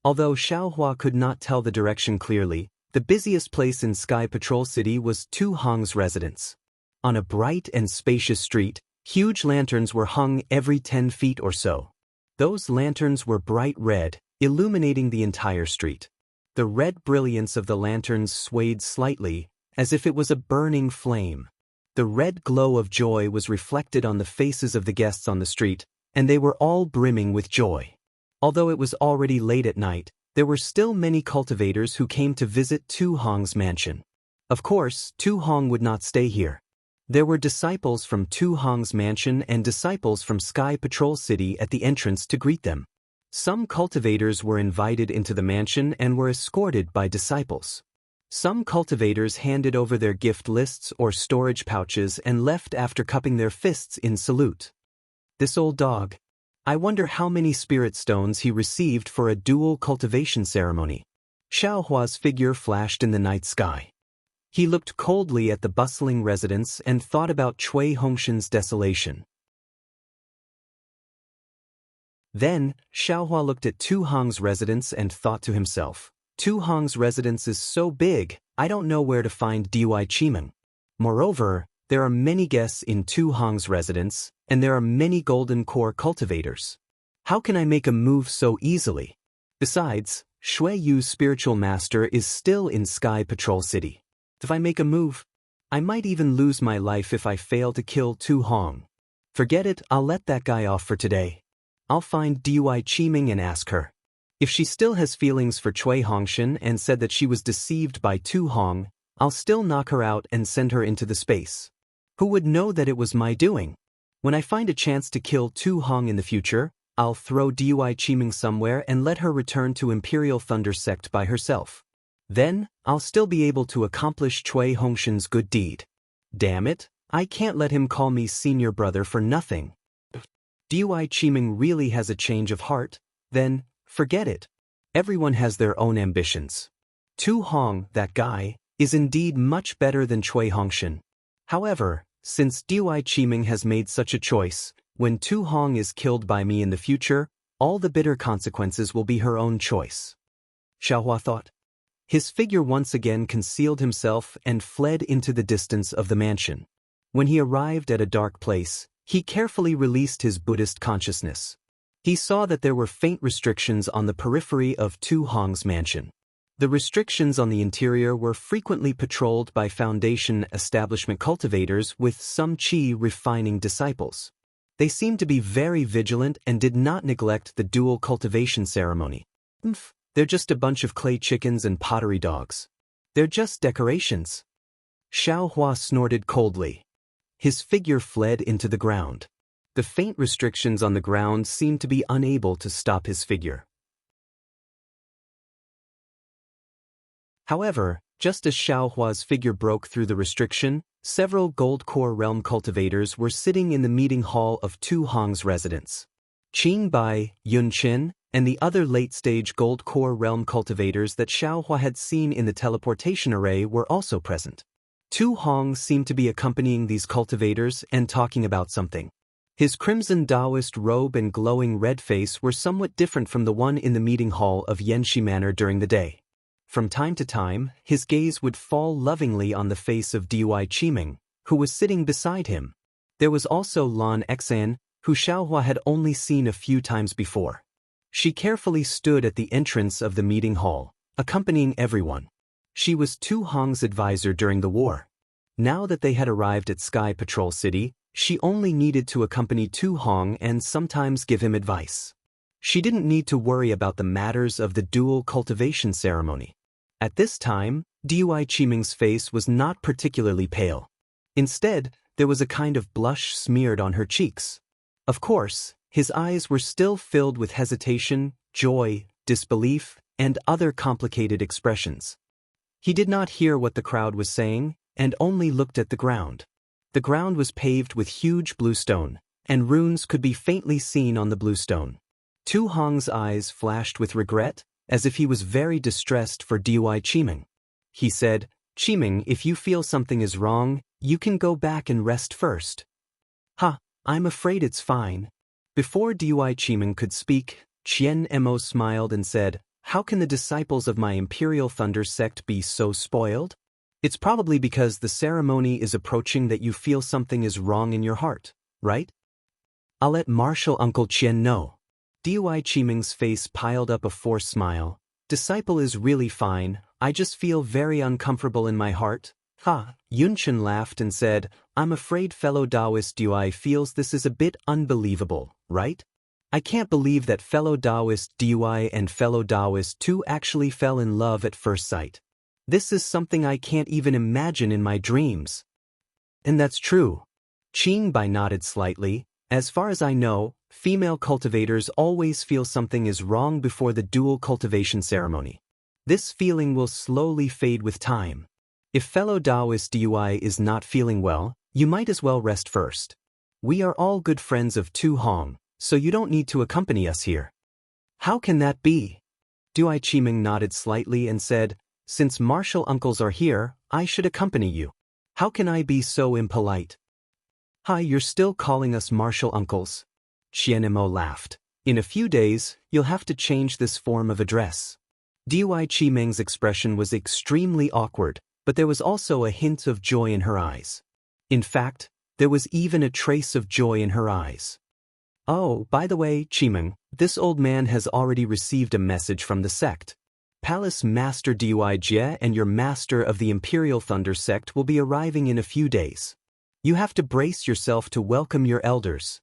Although Xiao Hua could not tell the direction clearly, the busiest place in Sky Patrol City was Tu Hong's residence. On a bright and spacious street, huge lanterns were hung every 10 feet or so. Those lanterns were bright red, illuminating the entire street. The red brilliance of the lanterns swayed slightly, as if it was a burning flame. The red glow of joy was reflected on the faces of the guests on the street, and they were all brimming with joy. Although it was already late at night, there were still many cultivators who came to visit Tu Hong's mansion. Of course, Tu Hong would not stay here. There were disciples from Tu Hong's mansion and disciples from Sky Patrol City at the entrance to greet them. Some cultivators were invited into the mansion and were escorted by disciples. Some cultivators handed over their gift lists or storage pouches and left after cupping their fists in salute. This old dog. I wonder how many spirit stones he received for a dual cultivation ceremony. Xiao Hua's figure flashed in the night sky. He looked coldly at the bustling residence and thought about Cui Hongshan's desolation. Then, Xiao Hua looked at Tu Hong's residence and thought to himself, Tu Hong's residence is so big, I don't know where to find Dui Qimeng. Moreover, there are many guests in Tu Hong's residence, and there are many golden core cultivators. How can I make a move so easily? Besides, Shui Yu's spiritual master is still in Sky Patrol City. If I make a move, I might even lose my life if I fail to kill Tu Hong. Forget it, I'll let that guy off for today. I'll find Dui Qimeng and ask her. If she still has feelings for Cui Hongshan and said that she was deceived by Tu Hong, I'll still knock her out and send her into the space. Who would know that it was my doing? When I find a chance to kill Tu Hong in the future, I'll throw Dui Qimeng somewhere and let her return to Imperial Thunder Sect by herself. Then, I'll still be able to accomplish Cui Hongshan's good deed. Damn it, I can't let him call me senior brother for nothing. Dui Qiming really has a change of heart, then, forget it. Everyone has their own ambitions. Tu Hong, that guy, is indeed much better than Cui Hongshan. However, since Dui Qiming has made such a choice, when Tu Hong is killed by me in the future, all the bitter consequences will be her own choice. Xiaohua thought. His figure once again concealed himself and fled into the distance of the mansion. When he arrived at a dark place, he carefully released his Buddhist consciousness. He saw that there were faint restrictions on the periphery of Tu Hong's mansion. The restrictions on the interior were frequently patrolled by Foundation establishment cultivators with some qi refining disciples. They seemed to be very vigilant and did not neglect the dual cultivation ceremony. They're just a bunch of clay chickens and pottery dogs. They're just decorations. Xiaohua snorted coldly. His figure fled into the ground. The faint restrictions on the ground seemed to be unable to stop his figure. However, just as Xiaohua's figure broke through the restriction, several Gold Core Realm cultivators were sitting in the meeting hall of Tu Hong's residence. Qing Bai, Yun Qin, and the other late-stage Gold Core Realm cultivators that Xiaohua had seen in the teleportation array were also present. Tu Hong seemed to be accompanying these cultivators and talking about something. His crimson Taoist robe and glowing red face were somewhat different from the one in the meeting hall of Yanxi Manor during the day. From time to time, his gaze would fall lovingly on the face of Dui Qiming, who was sitting beside him. There was also Lan Exan, who Xiaohua had only seen a few times before. She carefully stood at the entrance of the meeting hall, accompanying everyone. She was Tu Hong's advisor during the war. Now that they had arrived at Sky Patrol City, she only needed to accompany Tu Hong and sometimes give him advice. She didn't need to worry about the matters of the dual cultivation ceremony. At this time, Dui Qiming's face was not particularly pale. Instead, there was a kind of blush smeared on her cheeks. Of course, his eyes were still filled with hesitation, joy, disbelief, and other complicated expressions. He did not hear what the crowd was saying, and only looked at the ground. The ground was paved with huge blue stone, and runes could be faintly seen on the blue stone. Tu Hong's eyes flashed with regret, as if he was very distressed for Dui Qiming. He said, "Qiming, if you feel something is wrong, you can go back and rest first." I'm afraid it's fine." Before Dui Qiming could speak, Qian Mo smiled and said, "How can the disciples of my Imperial Thunder sect be so spoiled? It's probably because the ceremony is approaching that you feel something is wrong in your heart, right? I'll let Martial Uncle Qian know." Dui Qiming's face piled up a forced smile. "Disciple is really fine, I just feel very uncomfortable in my heart." Yunchen laughed and said, "I'm afraid fellow Taoist Dui feels this is a bit unbelievable, right? I can't believe that fellow Taoist Dui and fellow Taoist Tu actually fell in love at first sight. This is something I can't even imagine in my dreams." And that's true. Qing Bai nodded slightly. "As far as I know, female cultivators always feel something is wrong before the dual cultivation ceremony. This feeling will slowly fade with time. If fellow Taoist Dui is not feeling well, you might as well rest first. We are all good friends of Tu Hong, so you don't need to accompany us here." "How can that be?" Dui Qiming nodded slightly and said, "Since martial uncles are here, I should accompany you. How can I be so impolite?" "Hi, you're still calling us martial uncles?" Qianemo laughed. "In a few days, you'll have to change this form of address." Dui Qiming's expression was extremely awkward, but there was also a hint of joy in her eyes. In fact, there was even a trace of joy in her eyes. "Oh, by the way, Qiming, this old man has already received a message from the sect. Palace Master Dui Jie and your master of the Imperial Thunder sect will be arriving in a few days. You have to brace yourself to welcome your elders."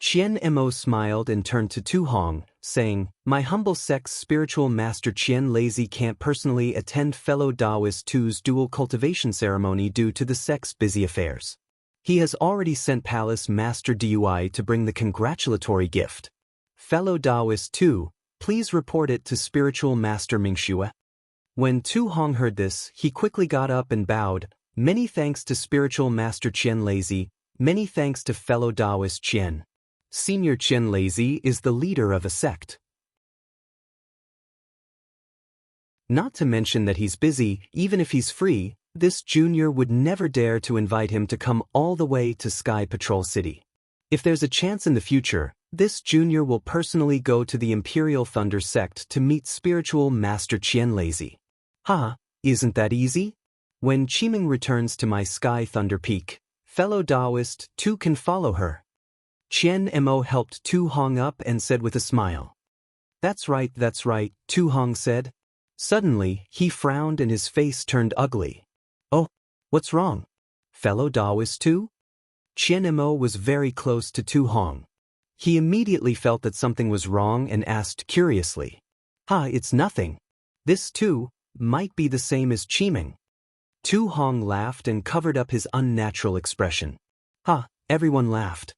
Qian Mo smiled and turned to Tu Hong, saying, "My humble sect's spiritual master Qian Lazy can't personally attend fellow Taoist Tu's dual cultivation ceremony due to the sect's busy affairs. He has already sent Palace Master Dui to bring the congratulatory gift. Fellow Taoist Tu, please report it to Spiritual Master Mingxue." When Tu Hong heard this, he quickly got up and bowed. "Many thanks to Spiritual Master Qian Lazy, many thanks to fellow Taoist Qian." Senior Qian Lazy is the leader of a sect. Not to mention that he's busy, even if he's free, this junior would never dare to invite him to come all the way to Sky Patrol City. If there's a chance in the future, this junior will personally go to the Imperial Thunder sect to meet spiritual master Qian Lazy. Ha, isn't that easy? When Qiming returns to my Sky Thunder Peak, fellow Taoist Tu can follow her. Qian Mo helped Tu Hong up and said with a smile. That's right, Tu Hong said. Suddenly, he frowned and his face turned ugly. Oh, what's wrong? Fellow Taoist Tu? Qian Mo was very close to Tu Hong. He immediately felt that something was wrong and asked curiously. It's nothing. This Tu might be the same as Qiming. Tu Hong laughed and covered up his unnatural expression. Everyone laughed.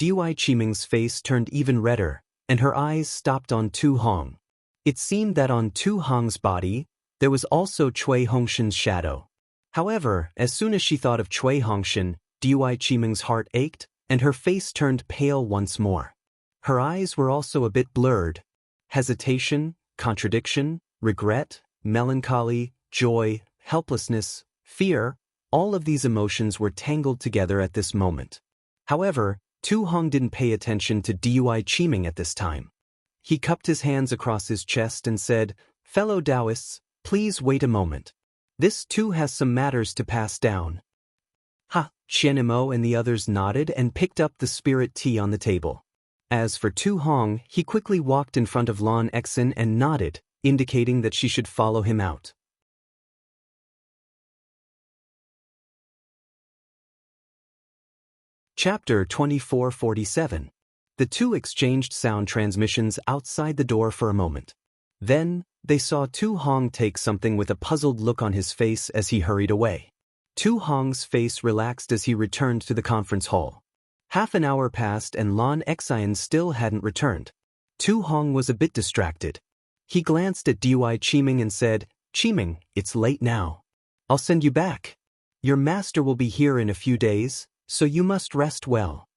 Dui Qiming's face turned even redder, and her eyes stopped on Tu Hong. It seemed that on Tu Hong's body, there was also Cui Hongshan's shadow. However, as soon as she thought of Cui Hongshan, Dui Qiming's heart ached, and her face turned pale once more. Her eyes were also a bit blurred. Hesitation, contradiction, regret, melancholy, joy, helplessness, fear, all of these emotions were tangled together at this moment. However, Tu Hong didn't pay attention to Dui Qiming at this time. He cupped his hands across his chest and said, Fellow Taoists, please wait a moment. This too has some matters to pass down. Qian Mo and the others nodded and picked up the spirit tea on the table. As for Tu Hong, he quickly walked in front of Lan Exin and nodded, indicating that she should follow him out. Chapter 2447. The two exchanged sound transmissions outside the door for a moment. Then, they saw Tu Hong take something with a puzzled look on his face as he hurried away. Tu Hong's face relaxed as he returned to the conference hall. Half an hour passed and Lan Exin still hadn't returned. Tu Hong was a bit distracted. He glanced at Dui Qiming and said, Qiming, it's late now. I'll send you back. Your master will be here in a few days, so you must rest well.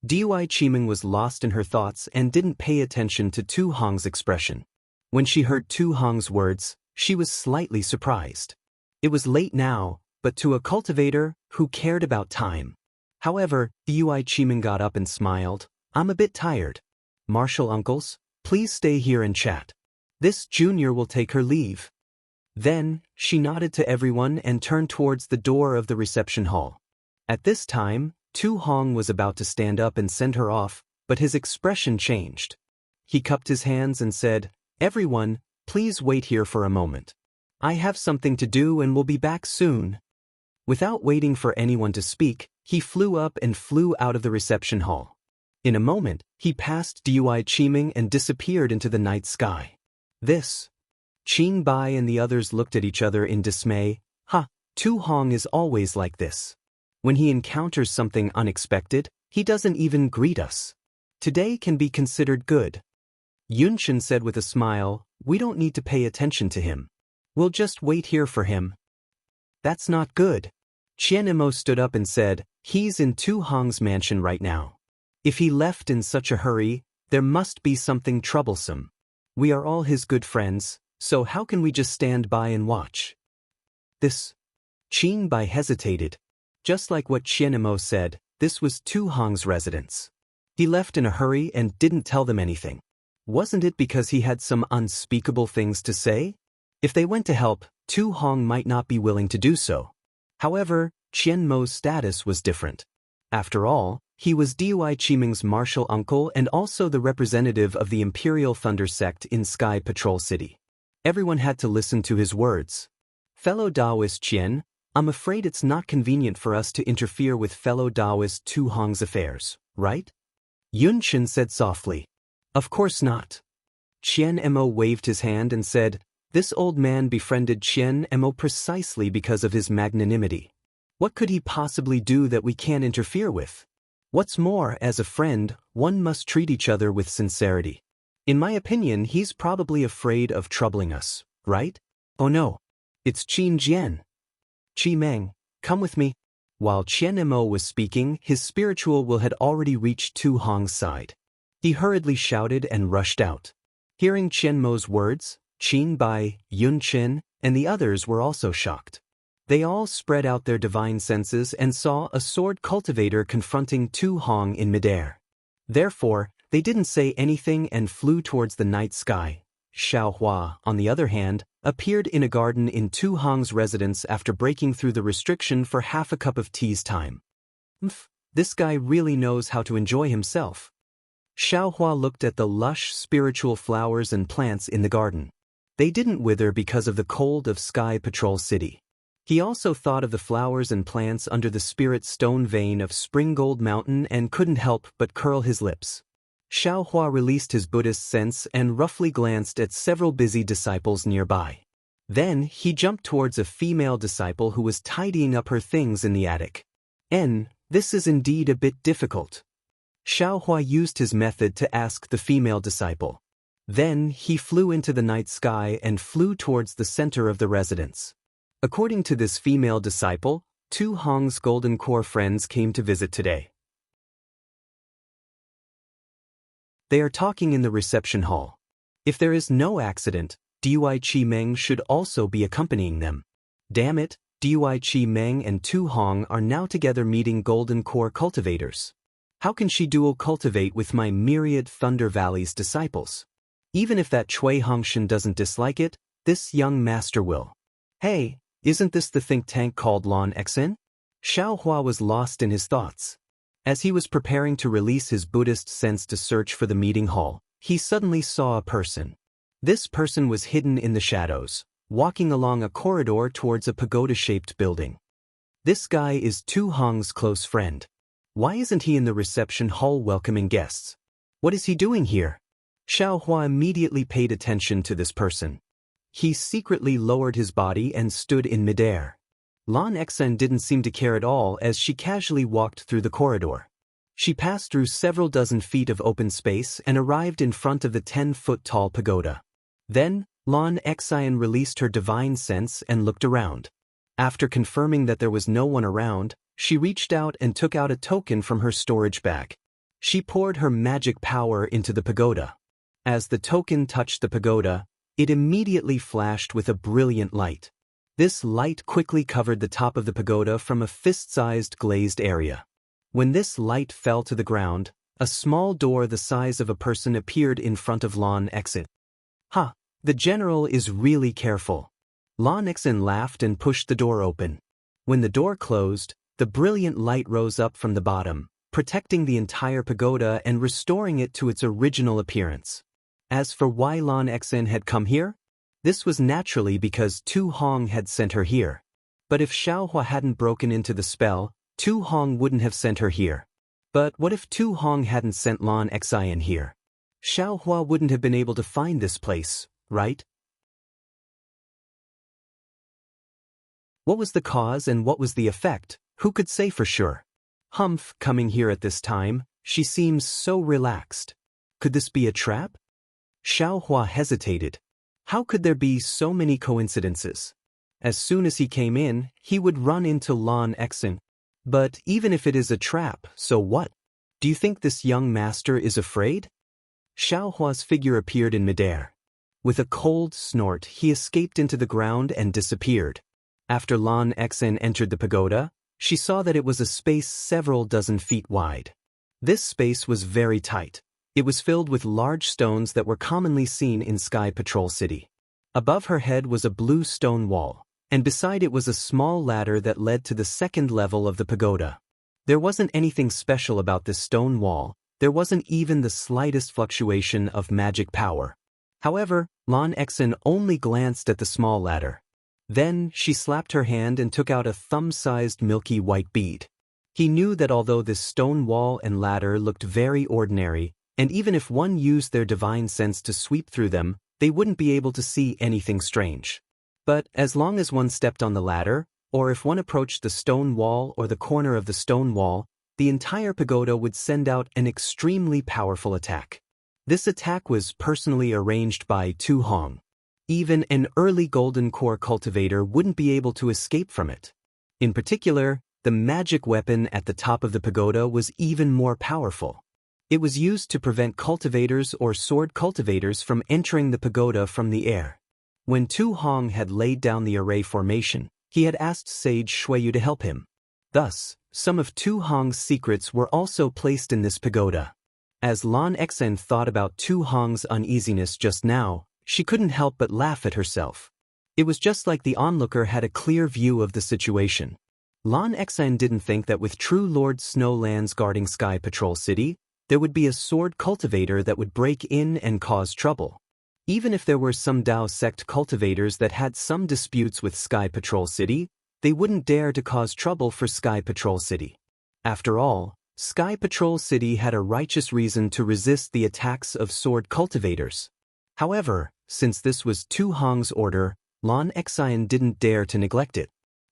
Dui Qiming was lost in her thoughts and didn't pay attention to Tu Hong's expression. When she heard Tu Hong's words, she was slightly surprised. It was late now, but to a cultivator who cared about time. However, Dui Qiming got up and smiled. I'm a bit tired. Martial uncles, please stay here and chat. This junior will take her leave. Then, she nodded to everyone and turned towards the door of the reception hall. At this time, Tu Hong was about to stand up and send her off, but his expression changed. He cupped his hands and said, Everyone, please wait here for a moment. I have something to do and will be back soon. Without waiting for anyone to speak, he flew up and flew out of the reception hall. In a moment, he passed Dui Qiming and disappeared into the night sky. This. Qin Bai and the others looked at each other in dismay. Tu Hong is always like this. When he encounters something unexpected, he doesn't even greet us. Today can be considered good. Yunshin said with a smile, We don't need to pay attention to him. We'll just wait here for him. That's not good. Qian Mo stood up and said, He's in Tu Hong's mansion right now. If he left in such a hurry, there must be something troublesome. We are all his good friends, so how can we just stand by and watch? This. Qin Bai hesitated. Just like what Qian Mo said, this was Tu Hong's residence. He left in a hurry and didn't tell them anything. Wasn't it because he had some unspeakable things to say? If they went to help, Tu Hong might not be willing to do so. However, Qian Mo's status was different. After all, he was Dui Qiming's martial uncle and also the representative of the Imperial Thunder sect in Sky Patrol City. Everyone had to listen to his words. Fellow Taoist Qian, I'm afraid it's not convenient for us to interfere with fellow Taoist Tu Hong's affairs, right? Yunshin said softly. Of course not. Qian Mo waved his hand and said, This old man befriended Qian Mo precisely because of his magnanimity. What could he possibly do that we can't interfere with? What's more, as a friend, one must treat each other with sincerity. In my opinion, he's probably afraid of troubling us, right? Oh no. It's Qin Jian. Qi Meng, come with me. While Qian Mo was speaking, his spiritual will had already reached Tu Hong's side. He hurriedly shouted and rushed out. Hearing Qian Mo's words, Qin Bai, Yun Qin, and the others were also shocked. They all spread out their divine senses and saw a sword cultivator confronting Tu Hong in midair. Therefore, they didn't say anything and flew towards the night sky. Xiao Hua, on the other hand, appeared in a garden in Tu Hong's residence after breaking through the restriction for half a cup of tea's time. This guy really knows how to enjoy himself. Xiao Hua looked at the lush spiritual flowers and plants in the garden. They didn't wither because of the cold of Sky Patrol City. He also thought of the flowers and plants under the spirit stone vein of Springgold Mountain and couldn't help but curl his lips. Xiao Hua released his Buddhist sense and roughly glanced at several busy disciples nearby. Then he jumped towards a female disciple who was tidying up her things in the attic. This is indeed a bit difficult. Xiao Hua used his method to ask the female disciple. Then he flew into the night sky and flew towards the center of the residence. According to this female disciple, Tu Hong's Golden Core friends came to visit today. They are talking in the reception hall. If there is no accident, Dui Qi Meng should also be accompanying them. Damn it, Dui Qi Meng and Tu Hong are now together meeting Golden Core cultivators. How can she dual cultivate with my myriad Thunder Valley's disciples? Even if that Cui Hongshan doesn't dislike it, this young master will. Hey, isn't this the think tank called Lan Xen? Xiao Hua was lost in his thoughts. As he was preparing to release his Buddhist sense to search for the meeting hall, he suddenly saw a person. This person was hidden in the shadows, walking along a corridor towards a pagoda-shaped building. This guy is Tu Hong's close friend. Why isn't he in the reception hall welcoming guests? What is he doing here? Xiao Hua immediately paid attention to this person. He secretly lowered his body and stood in midair. Lan Xen didn't seem to care at all as she casually walked through the corridor. She passed through several dozen feet of open space and arrived in front of the 10-foot-tall pagoda. Then, Lan Xen released her divine sense and looked around. After confirming that there was no one around, she reached out and took out a token from her storage bag. She poured her magic power into the pagoda. As the token touched the pagoda, it immediately flashed with a brilliant light. This light quickly covered the top of the pagoda from a fist-sized glazed area. When this light fell to the ground, a small door the size of a person appeared in front of Lan Xen. The general is really careful. Lan Xen laughed and pushed the door open. When the door closed, the brilliant light rose up from the bottom, protecting the entire pagoda and restoring it to its original appearance. As for why Lan Xen had come here, this was naturally because Tu Hong had sent her here. But if Xiao Hua hadn't broken into the spell, Tu Hong wouldn't have sent her here. But what if Tu Hong hadn't sent Lan Xen here? Xiao Hua wouldn't have been able to find this place, right? What was the cause and what was the effect? Who could say for sure? Coming here at this time, she seems so relaxed. Could this be a trap? Xiao Hua hesitated. How could there be so many coincidences? As soon as he came in, he would run into Lan Xen. But even if it is a trap, so what? Do you think this young master is afraid? Xiao Hua's figure appeared in midair. With a cold snort, he escaped into the ground and disappeared. After Lan Xen entered the pagoda, she saw that it was a space several dozen feet wide. This space was very tight. It was filled with large stones that were commonly seen in Sky Patrol City. Above her head was a blue stone wall, and beside it was a small ladder that led to the second level of the pagoda. There wasn't anything special about this stone wall. There wasn't even the slightest fluctuation of magic power. However, Lan Xen only glanced at the small ladder. Then she slapped her hand and took out a thumb-sized milky white bead. He knew that although this stone wall and ladder looked very ordinary, and even if one used their divine sense to sweep through them, they wouldn't be able to see anything strange. But as long as one stepped on the ladder, or if one approached the stone wall or the corner of the stone wall, the entire pagoda would send out an extremely powerful attack. This attack was personally arranged by Tu Hong. Even an early golden core cultivator wouldn't be able to escape from it. In particular, The magic weapon at the top of the pagoda was even more powerful. It was used to prevent cultivators or sword cultivators from entering the pagoda from the air. When Tu Hong had laid down the array formation, he had asked Sage Xueyu to help him. Thus, some of Tu Hong's secrets were also placed in this pagoda. As Lan Xen thought about Tu Hong's uneasiness just now, she couldn't help but laugh at herself. It was just like the onlooker had a clear view of the situation. Lan Xen didn't think that with true Lord Snowlands guarding Sky Patrol City, there would be a sword cultivator that would break in and cause trouble. Even if there were some Dao sect cultivators that had some disputes with Sky Patrol City, they wouldn't dare to cause trouble for Sky Patrol City. After all, Sky Patrol City had a righteous reason to resist the attacks of sword cultivators. However, since this was Tu Hong's order, Lan Xen didn't dare to neglect it.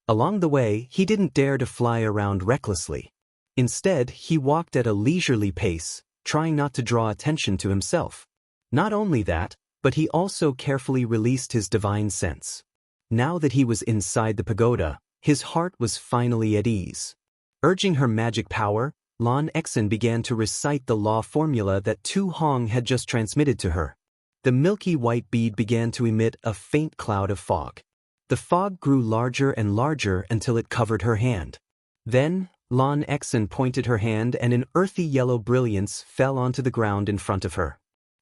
Along the way, he didn't dare to fly around recklessly. Instead, he walked at a leisurely pace, trying not to draw attention to himself. Not only that, but he also carefully released his divine sense. Now that he was inside the pagoda, his heart was finally at ease. Urging her magic power, Lan Xen began to recite the law formula that Tu Hong had just transmitted to her. The milky white bead began to emit a faint cloud of fog. The fog grew larger and larger until it covered her hand. Then, Lan Xen pointed her hand and an earthy yellow brilliance fell onto the ground in front of her.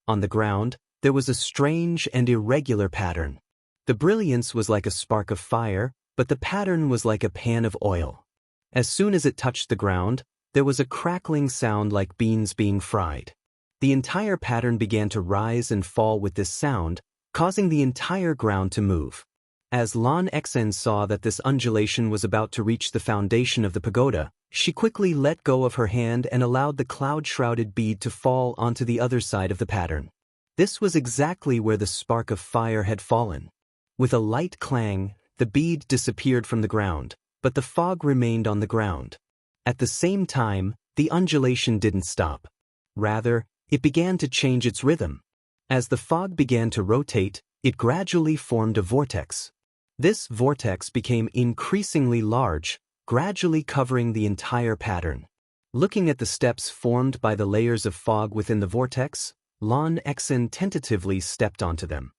On the ground, there was a strange and irregular pattern. The brilliance was like a spark of fire, but the pattern was like a pan of oil. As soon as it touched the ground, there was a crackling sound like beans being fried. The entire pattern began to rise and fall with this sound, causing the entire ground to move. As Lan Xen saw that this undulation was about to reach the foundation of the pagoda, she quickly let go of her hand and allowed the cloud-shrouded bead to fall onto the other side of the pattern. This was exactly where the spark of fire had fallen. With a light clang, the bead disappeared from the ground, but the fog remained on the ground. At the same time, the undulation didn't stop. Rather, it began to change its rhythm. As the fog began to rotate, it gradually formed a vortex. This vortex became increasingly large, gradually covering the entire pattern. Looking at the steps formed by the layers of fog within the vortex, Lan Xen tentatively stepped onto them.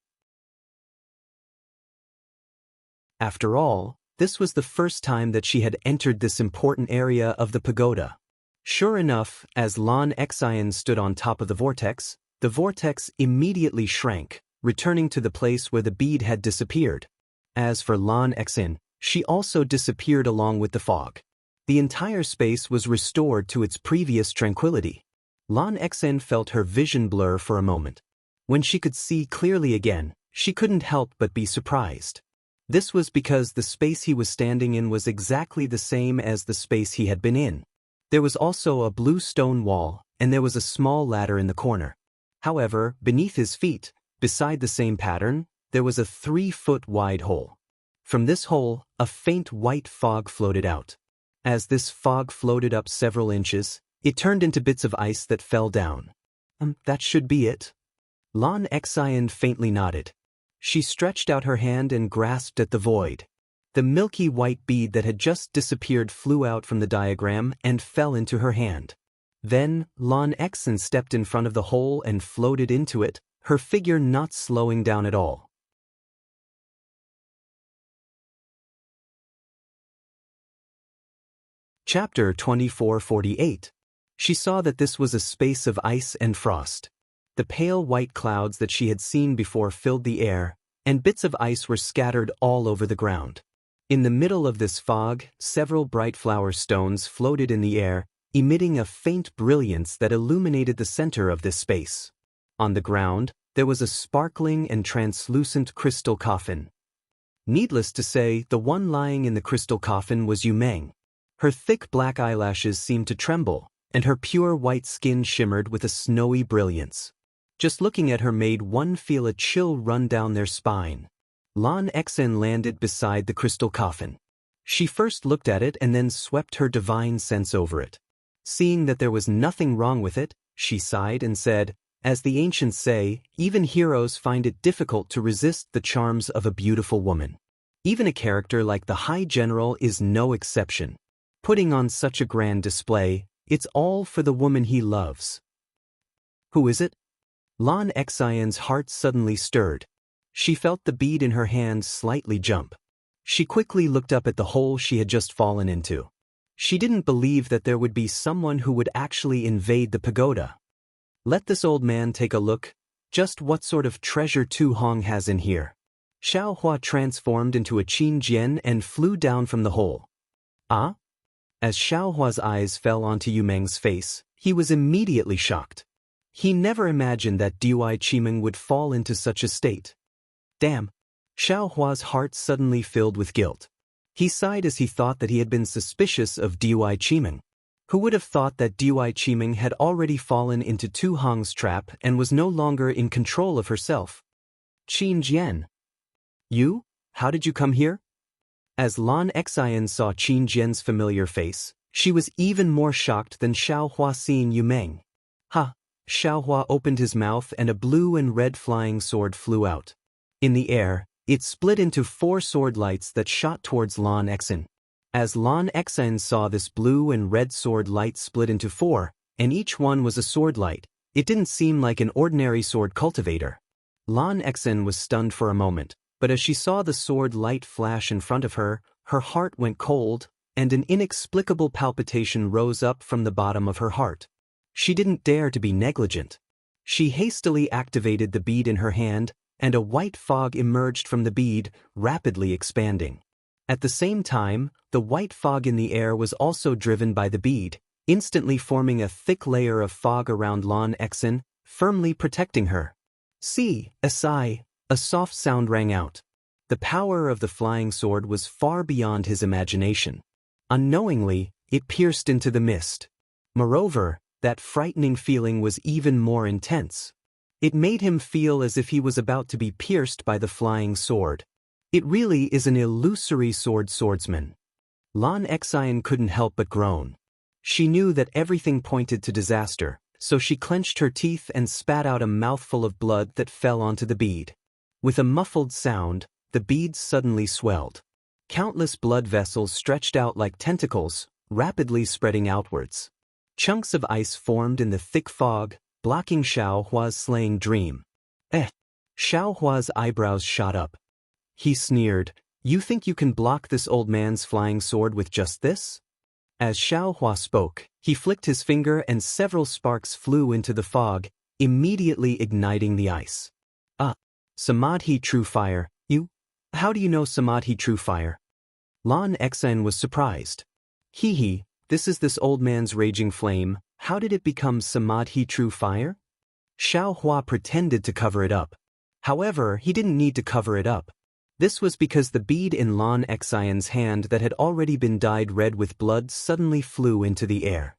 After all, this was the first time that she had entered this important area of the pagoda. Sure enough, as Lan Xen stood on top of the vortex immediately shrank, returning to the place where the bead had disappeared. As for Lan Xen, she also disappeared along with the fog. The entire space was restored to its previous tranquility. Lan Xen felt her vision blur for a moment. When she could see clearly again, she couldn't help but be surprised. This was because the space he was standing in was exactly the same as the space he had been in. There was also a blue stone wall, and there was a small ladder in the corner. However, beneath his feet, beside the same pattern, there was a 3-foot wide hole. From this hole, a faint white fog floated out. As this fog floated up several inches, it turned into bits of ice that fell down. That should be it. Lan Xen faintly nodded. She stretched out her hand and grasped at the void. The milky white bead that had just disappeared flew out from the diagram and fell into her hand. Then, Lan Xen stepped in front of the hole and floated into it, her figure not slowing down at all. Chapter 2448. She saw that this was a space of ice and frost. The pale white clouds that she had seen before filled the air, and bits of ice were scattered all over the ground. In the middle of this fog, several bright flower stones floated in the air, emitting a faint brilliance that illuminated the center of this space. On the ground, there was a sparkling and translucent crystal coffin. Needless to say, the one lying in the crystal coffin was Yu Meng. Her thick black eyelashes seemed to tremble, and her pure white skin shimmered with a snowy brilliance. Just looking at her made one feel a chill run down their spine. Lan Xen landed beside the crystal coffin. She first looked at it and then swept her divine sense over it. Seeing that there was nothing wrong with it, she sighed and said, "As the ancients say, even heroes find it difficult to resist the charms of a beautiful woman. Even a character like the High General is no exception." putting on such a grand display, it's all for the woman he loves. Who is it? Lan Xian's heart suddenly stirred. She felt the bead in her hand slightly jump. She quickly looked up at the hole she had just fallen into. She didn't believe that there would be someone who would actually invade the pagoda. Let this old man take a look. Just what sort of treasure Tu Hong has in here. Xiao Hua transformed into a Qin Jian and flew down from the hole. Ah? As Xiao Hua's eyes fell onto Yu Meng's face, he was immediately shocked. He never imagined that Dui Qimeng would fall into such a state. Damn! Xiao Hua's heart suddenly filled with guilt. He sighed as he thought that he had been suspicious of Dui Qimeng. Who would have thought that Dui Qimeng had already fallen into Tu Hong's trap and was no longer in control of herself? Qin Jian. You? How did you come here? As Lan Xian saw Qin Jian's familiar face, she was even more shocked than Xiao Hua seeing Yu Meng. Ha! Xiao Hua opened his mouth and a blue and red flying sword flew out. In the air, it split into 4 sword lights that shot towards Lan Xian. As Lan Xian saw this blue and red sword light split into 4, and each one was a sword light, it didn't seem like an ordinary sword cultivator. Lan Xian was stunned for a moment, but as she saw the sword light flash in front of her, her heart went cold, and an inexplicable palpitation rose up from the bottom of her heart. She didn't dare to be negligent. She hastily activated the bead in her hand, and a white fog emerged from the bead, rapidly expanding. At the same time, the white fog in the air was also driven by the bead, instantly forming a thick layer of fog around Lan Xian, firmly protecting her. See, a sigh, a soft sound rang out. The power of the flying sword was far beyond his imagination. Unknowingly, it pierced into the mist. Moreover, that frightening feeling was even more intense. It made him feel as if he was about to be pierced by the flying sword. It really is an illusory swordsman. Lan Xian couldn't help but groan. She knew that everything pointed to disaster, so she clenched her teeth and spat out a mouthful of blood that fell onto the bead. With a muffled sound, the bead suddenly swelled. Countless blood vessels stretched out like tentacles, rapidly spreading outwards. Chunks of ice formed in the thick fog, blocking Xiao Hua's slaying dream. Xiao Hua's eyebrows shot up. He sneered, "You think you can block this old man's flying sword with just this?" As Xiao Hua spoke, he flicked his finger and several sparks flew into the fog, immediately igniting the ice. Samadhi True Fire, you? How do you know Samadhi True Fire? Lan Xian was surprised. This is this old man's raging flame, how did it become Samadhi True Fire? Xiao Hua pretended to cover it up. However, he didn't need to cover it up. This was because the bead in Lan Xian's hand that had already been dyed red with blood suddenly flew into the air.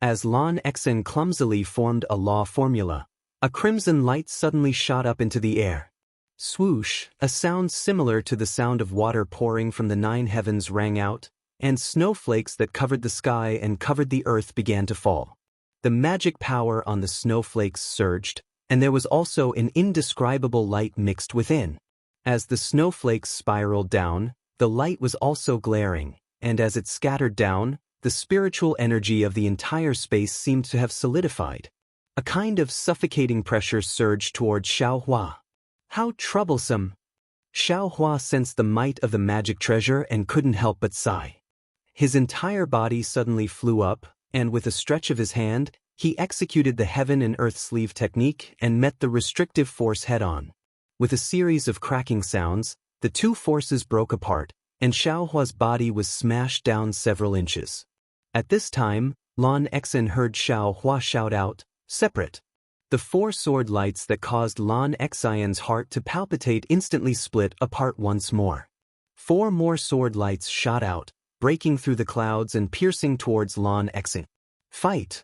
As Lan Xian clumsily formed a law formula, a crimson light suddenly shot up into the air. Swoosh, a sound similar to the sound of water pouring from the 9 heavens rang out, and snowflakes that covered the sky and covered the earth began to fall. The magic power on the snowflakes surged, and there was also an indescribable light mixed within. As the snowflakes spiraled down, the light was also glaring, and as it scattered down, the spiritual energy of the entire space seemed to have solidified. A kind of suffocating pressure surged toward Xiao Hua. How troublesome! Xiao Hua sensed the might of the magic treasure and couldn't help but sigh. His entire body suddenly flew up, and with a stretch of his hand, he executed the heaven and earth sleeve technique and met the restrictive force head-on. With a series of cracking sounds, the two forces broke apart, and Xiao Hua's body was smashed down several inches. At this time, Lan Xian heard Xiao Hua shout out, "Separate!" The 4 sword lights that caused Lan Xian's heart to palpitate instantly split apart once more. 4 more sword lights shot out, breaking through the clouds and piercing towards Lan Xian. Fight!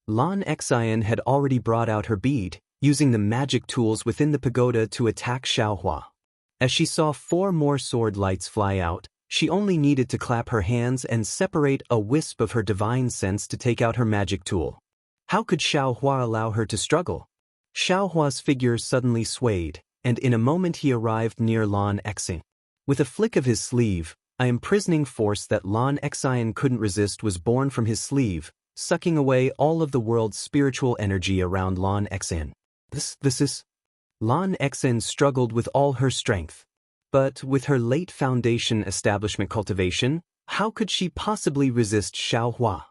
Lan Xian had already brought out her bead, using the magic tools within the pagoda to attack Xiao Hua. As she saw 4 more sword lights fly out, she only needed to clap her hands and separate a wisp of her divine sense to take out her magic tool. How could Xiao Hua allow her to struggle? Xiao Hua's figure suddenly swayed, and in a moment he arrived near Lan Xian. With a flick of his sleeve, An imprisoning force that Lan Xian couldn't resist was born from his sleeve, sucking away all of the world's spiritual energy around Lan Xian. This is... Lan Xian struggled with all her strength. But with her late foundation establishment cultivation, how could she possibly resist Xiaohua?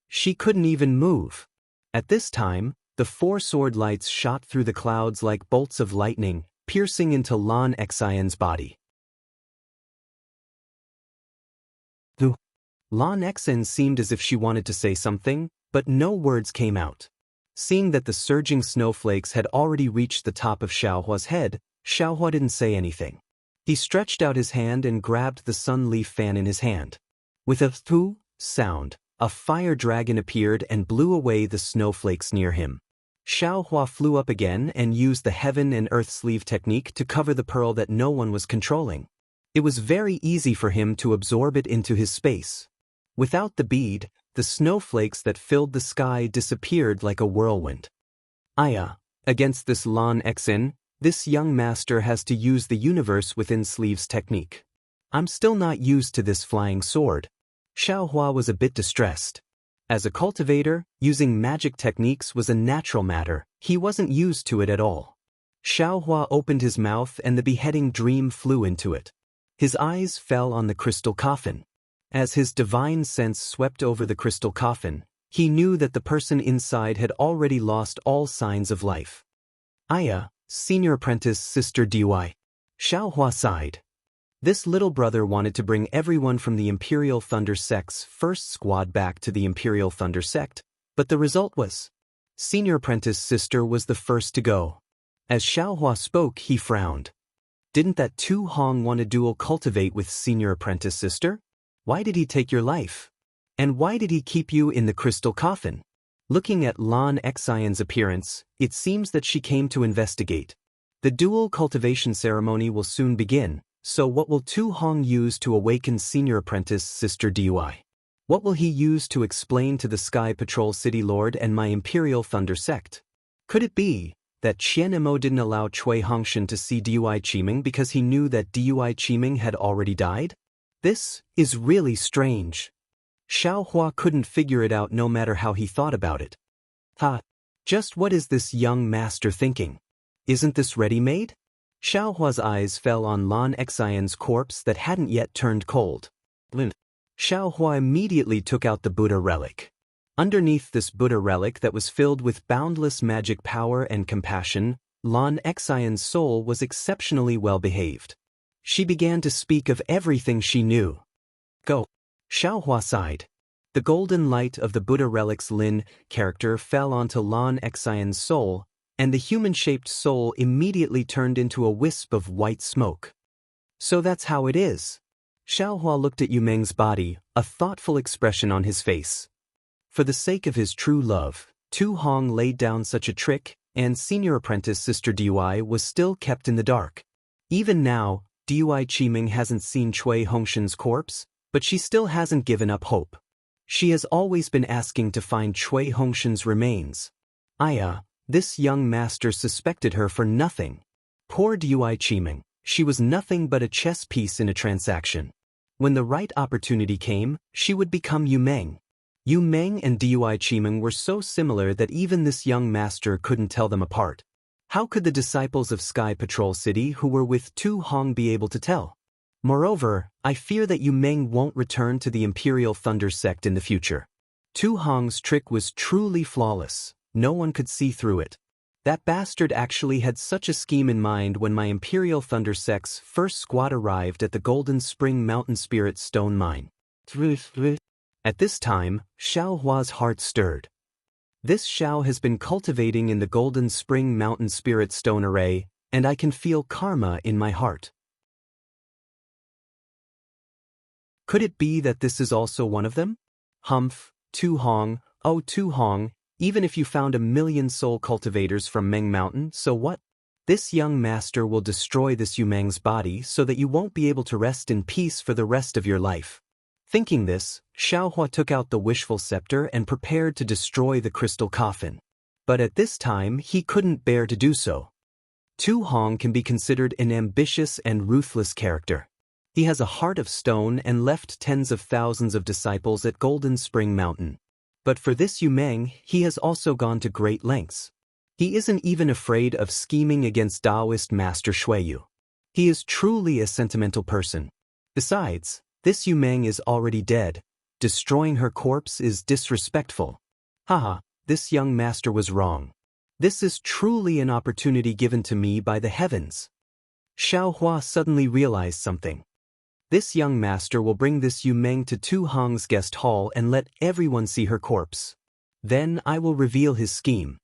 She couldn't even move. At this time, the four sword lights shot through the clouds like bolts of lightning, piercing into Lan Xian's body. Lan Xian seemed as if she wanted to say something, but no words came out. Seeing that the surging snowflakes had already reached the top of Xiaohua's head, Xiaohua didn't say anything. He stretched out his hand and grabbed the sun leaf fan in his hand. With a thoo sound, a fire dragon appeared and blew away the snowflakes near him. Xiaohua flew up again and used the heaven and earth sleeve technique to cover the pearl that no one was controlling. It was very easy for him to absorb it into his space. Without the bead, the snowflakes that filled the sky disappeared like a whirlwind. Against this Lan Xian, this young master has to use the universe within sleeves technique. I'm still not used to this flying sword. Xiaohua was a bit distressed. As a cultivator, using magic techniques was a natural matter. He wasn't used to it at all. Xiaohua opened his mouth and the beheading dream flew into it. His eyes fell on the crystal coffin. As his divine sense swept over the crystal coffin, he knew that the person inside had already lost all signs of life. Senior apprentice Sister Dy. Xiaohua sighed. This little brother wanted to bring everyone from the Imperial Thunder Sect's first squad back to the Imperial Thunder Sect, but the result was... Senior apprentice Sister was the first to go. As Xiaohua spoke, he frowned. Didn't that Tu Hong want to dual cultivate with Senior apprentice Sister? Why did he take your life? And why did he keep you in the crystal coffin? Looking at Lan Xian's appearance, it seems that she came to investigate. The dual cultivation ceremony will soon begin, so what will Tu Hong use to awaken Senior Apprentice Sister Dy? What will he use to explain to the Sky Patrol City Lord and my Imperial Thunder Sect? Could it be that Qian Mo didn't allow Cui Hongshan to see Dui Qiming because he knew that Dui Qiming had already died? This is really strange. Xiaohua couldn't figure it out no matter how he thought about it. Just what is this young master thinking? Isn't this ready-made? Xiaohua's eyes fell on Lan Xian's corpse that hadn't yet turned cold. Xiaohua immediately took out the Buddha relic. Underneath this Buddha relic that was filled with boundless magic power and compassion, Lan Xian's soul was exceptionally well behaved. She began to speak of everything she knew. Go. Xiaohua sighed. The golden light of the Buddha relic's Lin character fell onto Lan Xian's soul, and the human-shaped soul immediately turned into a wisp of white smoke. So that's how it is. Xiaohua looked at Yu Meng's body, a thoughtful expression on his face. For the sake of his true love, Tu Hong laid down such a trick, and Senior Apprentice Sister Dui was still kept in the dark. Even now, Dui Qiming hasn't seen Cui Hongshan's corpse, but she still hasn't given up hope. She has always been asking to find Cui Hongshan's remains. This young master suspected her for nothing. Poor Dui Qiming, she was nothing but a chess piece in a transaction. When the right opportunity came, she would become Yu Meng. Yu Meng and Dui Qiming were so similar that even this young master couldn't tell them apart. How could the disciples of Sky Patrol City who were with Tu Hong be able to tell? Moreover, I fear that Yu Meng won't return to the Imperial Thunder Sect in the future. Tu Hong's trick was truly flawless. No one could see through it. That bastard actually had such a scheme in mind when my Imperial Thunder Sect's first squad arrived at the Golden Spring Mountain Spirit Stone Mine. At this time, Xiaohua's heart stirred. This Xiao has been cultivating in the Golden Spring Mountain Spirit Stone Array, and I can feel karma in my heart. Could it be that this is also one of them? Humph, Tu Hong, oh Tu Hong, even if you found 1,000,000 soul cultivators from Meng Mountain, so what? This young master will destroy this Yu Meng's body so that you won't be able to rest in peace for the rest of your life. Thinking this, Xiaohua took out the wishful scepter and prepared to destroy the crystal coffin. But at this time, he couldn't bear to do so. Tu Hong can be considered an ambitious and ruthless character. He has a heart of stone and left tens of thousands of disciples at Golden Spring Mountain. But for this Yu Meng, he has also gone to great lengths. He isn't even afraid of scheming against Taoist Master Shuiyu. He is truly a sentimental person. Besides, this Yu Meng is already dead. Destroying her corpse is disrespectful. Haha, this young master was wrong. This is truly an opportunity given to me by the heavens. Xiaohua suddenly realized something. This young master will bring this Yu Meng to Tu Hong's guest hall and let everyone see her corpse. Then I will reveal his scheme.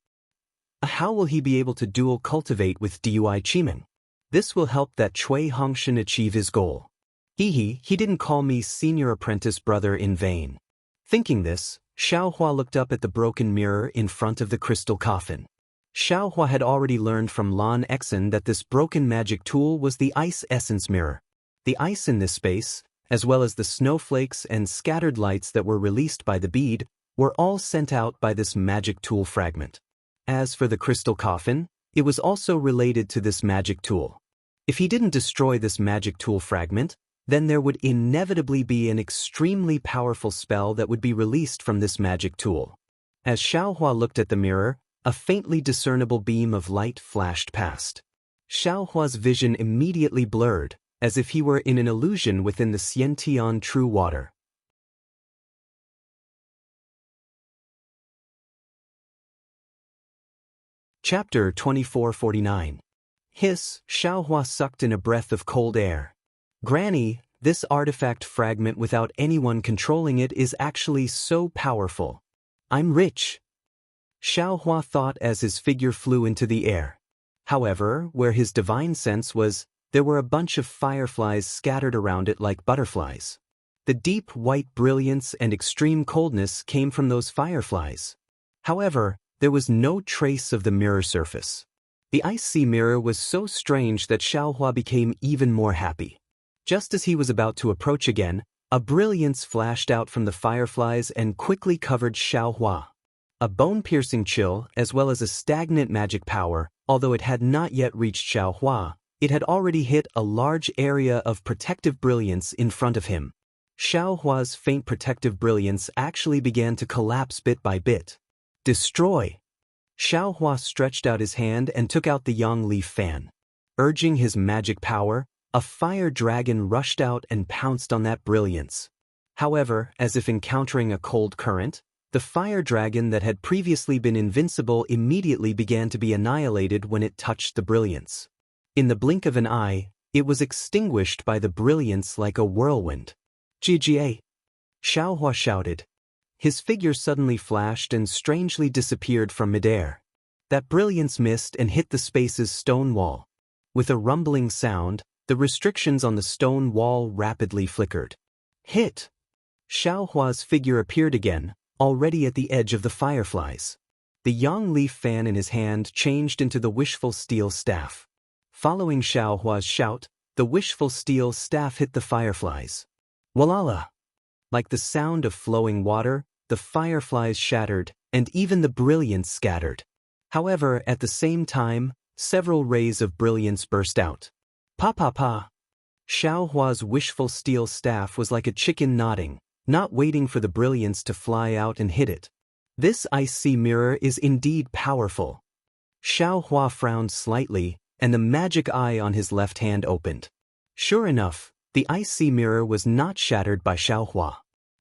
How will he be able to dual cultivate with Dui Qimeng? This will help that Cui Hongshan achieve his goal. He didn't call me senior apprentice brother in vain. Thinking this, Xiaohua looked up at the broken mirror in front of the crystal coffin. Xiaohua had already learned from Lan Exen that this broken magic tool was the ice essence mirror. The ice in this space, as well as the snowflakes and scattered lights that were released by the bead, were all sent out by this magic tool fragment. As for the crystal coffin, it was also related to this magic tool. If he didn't destroy this magic tool fragment, then there would inevitably be an extremely powerful spell that would be released from this magic tool. As Xiaohua looked at the mirror, a faintly discernible beam of light flashed past. Xiaohua's vision immediately blurred, as if he were in an illusion within the Xiantian true water. Chapter 2449. Hiss, Xiaohua sucked in a breath of cold air. Granny, this artifact fragment without anyone controlling it is actually so powerful. I'm rich. Xiaohua thought as his figure flew into the air. However, where his divine sense was, there were a bunch of fireflies scattered around it like butterflies. The deep white brilliance and extreme coldness came from those fireflies. However, there was no trace of the mirror surface. The ice-sea mirror was so strange that Xiaohua became even more happy. Just as he was about to approach again, a brilliance flashed out from the fireflies and quickly covered Xiaohua. A bone-piercing chill, as well as a stagnant magic power, although it had not yet reached Xiaohua, it had already hit a large area of protective brilliance in front of him. Xiaohua's faint protective brilliance actually began to collapse bit by bit. Destroy! Xiaohua stretched out his hand and took out the yang leaf fan. Urging his magic power, a fire dragon rushed out and pounced on that brilliance. However, as if encountering a cold current, the fire dragon that had previously been invincible immediately began to be annihilated when it touched the brilliance. In the blink of an eye, it was extinguished by the brilliance like a whirlwind. GGA! Xiaohua shouted. His figure suddenly flashed and strangely disappeared from midair. That brilliance missed and hit the space's stone wall. With a rumbling sound, the restrictions on the stone wall rapidly flickered. Hit! Xiaohua's figure appeared again, already at the edge of the fireflies. The yang leaf fan in his hand changed into the wishful steel staff. Following Xiaohua's shout, the wishful steel staff hit the fireflies. Walala! Like the sound of flowing water, the fireflies shattered, and even the brilliance scattered. However, at the same time, several rays of brilliance burst out. Pa! Xiaohua's wishful steel staff was like a chicken nodding, not waiting for the brilliance to fly out and hit it. This ice-sea mirror is indeed powerful. Xiaohua frowned slightly, and the magic eye on his left hand opened. Sure enough, the ice-sea mirror was not shattered by Xiaohua.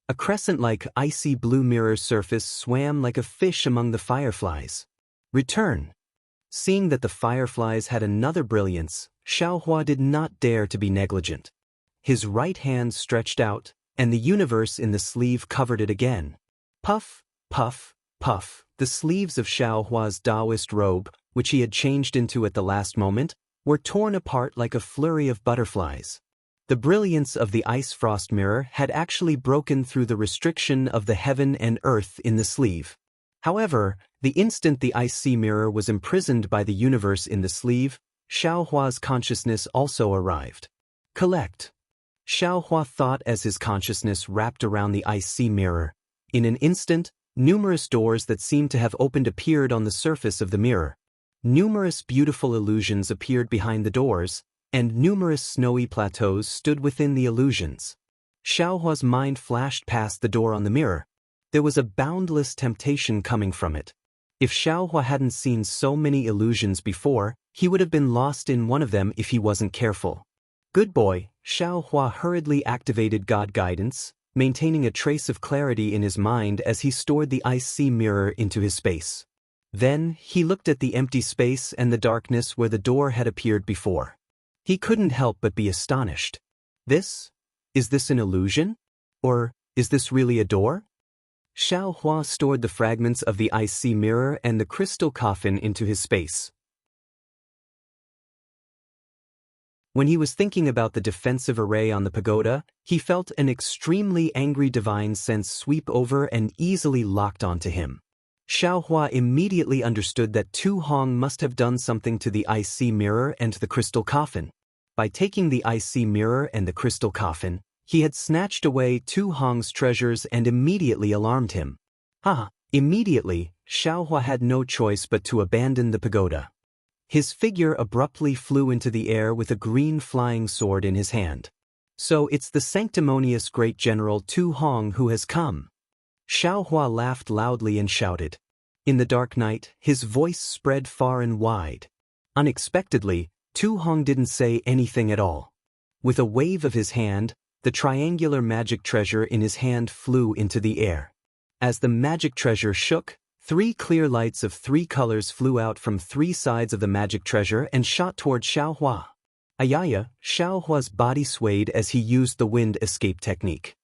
A crescent-like icy blue mirror surface swam like a fish among the fireflies. Return! Seeing that the fireflies had another brilliance, Xiaohua did not dare to be negligent. His right hand stretched out, and the universe in the sleeve covered it again. Puff, puff, puff, the sleeves of Xiaohua's Taoist robe, which he had changed into at the last moment, were torn apart like a flurry of butterflies. The brilliance of the ice frost mirror had actually broken through the restriction of the heaven and earth in the sleeve. However, the instant the ice-sea mirror was imprisoned by the universe in the sleeve, Xiaohua's consciousness also arrived. Collect! Xiaohua thought as his consciousness wrapped around the ice-sea mirror. In an instant, numerous doors that seemed to have opened appeared on the surface of the mirror. Numerous beautiful illusions appeared behind the doors, and numerous snowy plateaus stood within the illusions. Xiaohua's mind flashed past the door on the mirror. There was a boundless temptation coming from it. If Xiaohua hadn't seen so many illusions before, he would have been lost in one of them if he wasn't careful. Good boy, Xiaohua hurriedly activated God guidance, maintaining a trace of clarity in his mind as he stored the icy mirror into his space. Then, he looked at the empty space and the darkness where the door had appeared before. He couldn't help but be astonished. Is this an illusion? Or, is this really a door? Xiaohua stored the fragments of the icy mirror and the crystal coffin into his space. When he was thinking about the defensive array on the pagoda, he felt an extremely angry divine sense sweep over and easily locked onto him. Xiaohua immediately understood that Tu Hong must have done something to the icy mirror and the crystal coffin. By taking the icy mirror and the crystal coffin, he had snatched away Tu Hong's treasures and immediately alarmed him. Immediately, Xiaohua had no choice but to abandon the pagoda. His figure abruptly flew into the air with a green flying sword in his hand. So it's the sanctimonious great general Tu Hong who has come. Xiaohua laughed loudly and shouted. In the dark night, his voice spread far and wide. Unexpectedly, Tu Hong didn't say anything at all. With a wave of his hand, the triangular magic treasure in his hand flew into the air. As the magic treasure shook, 3 clear lights of 3 colors flew out from 3 sides of the magic treasure and shot toward Xiaohua. Ayaya, Xiaohua's body swayed as he used the wind escape technique.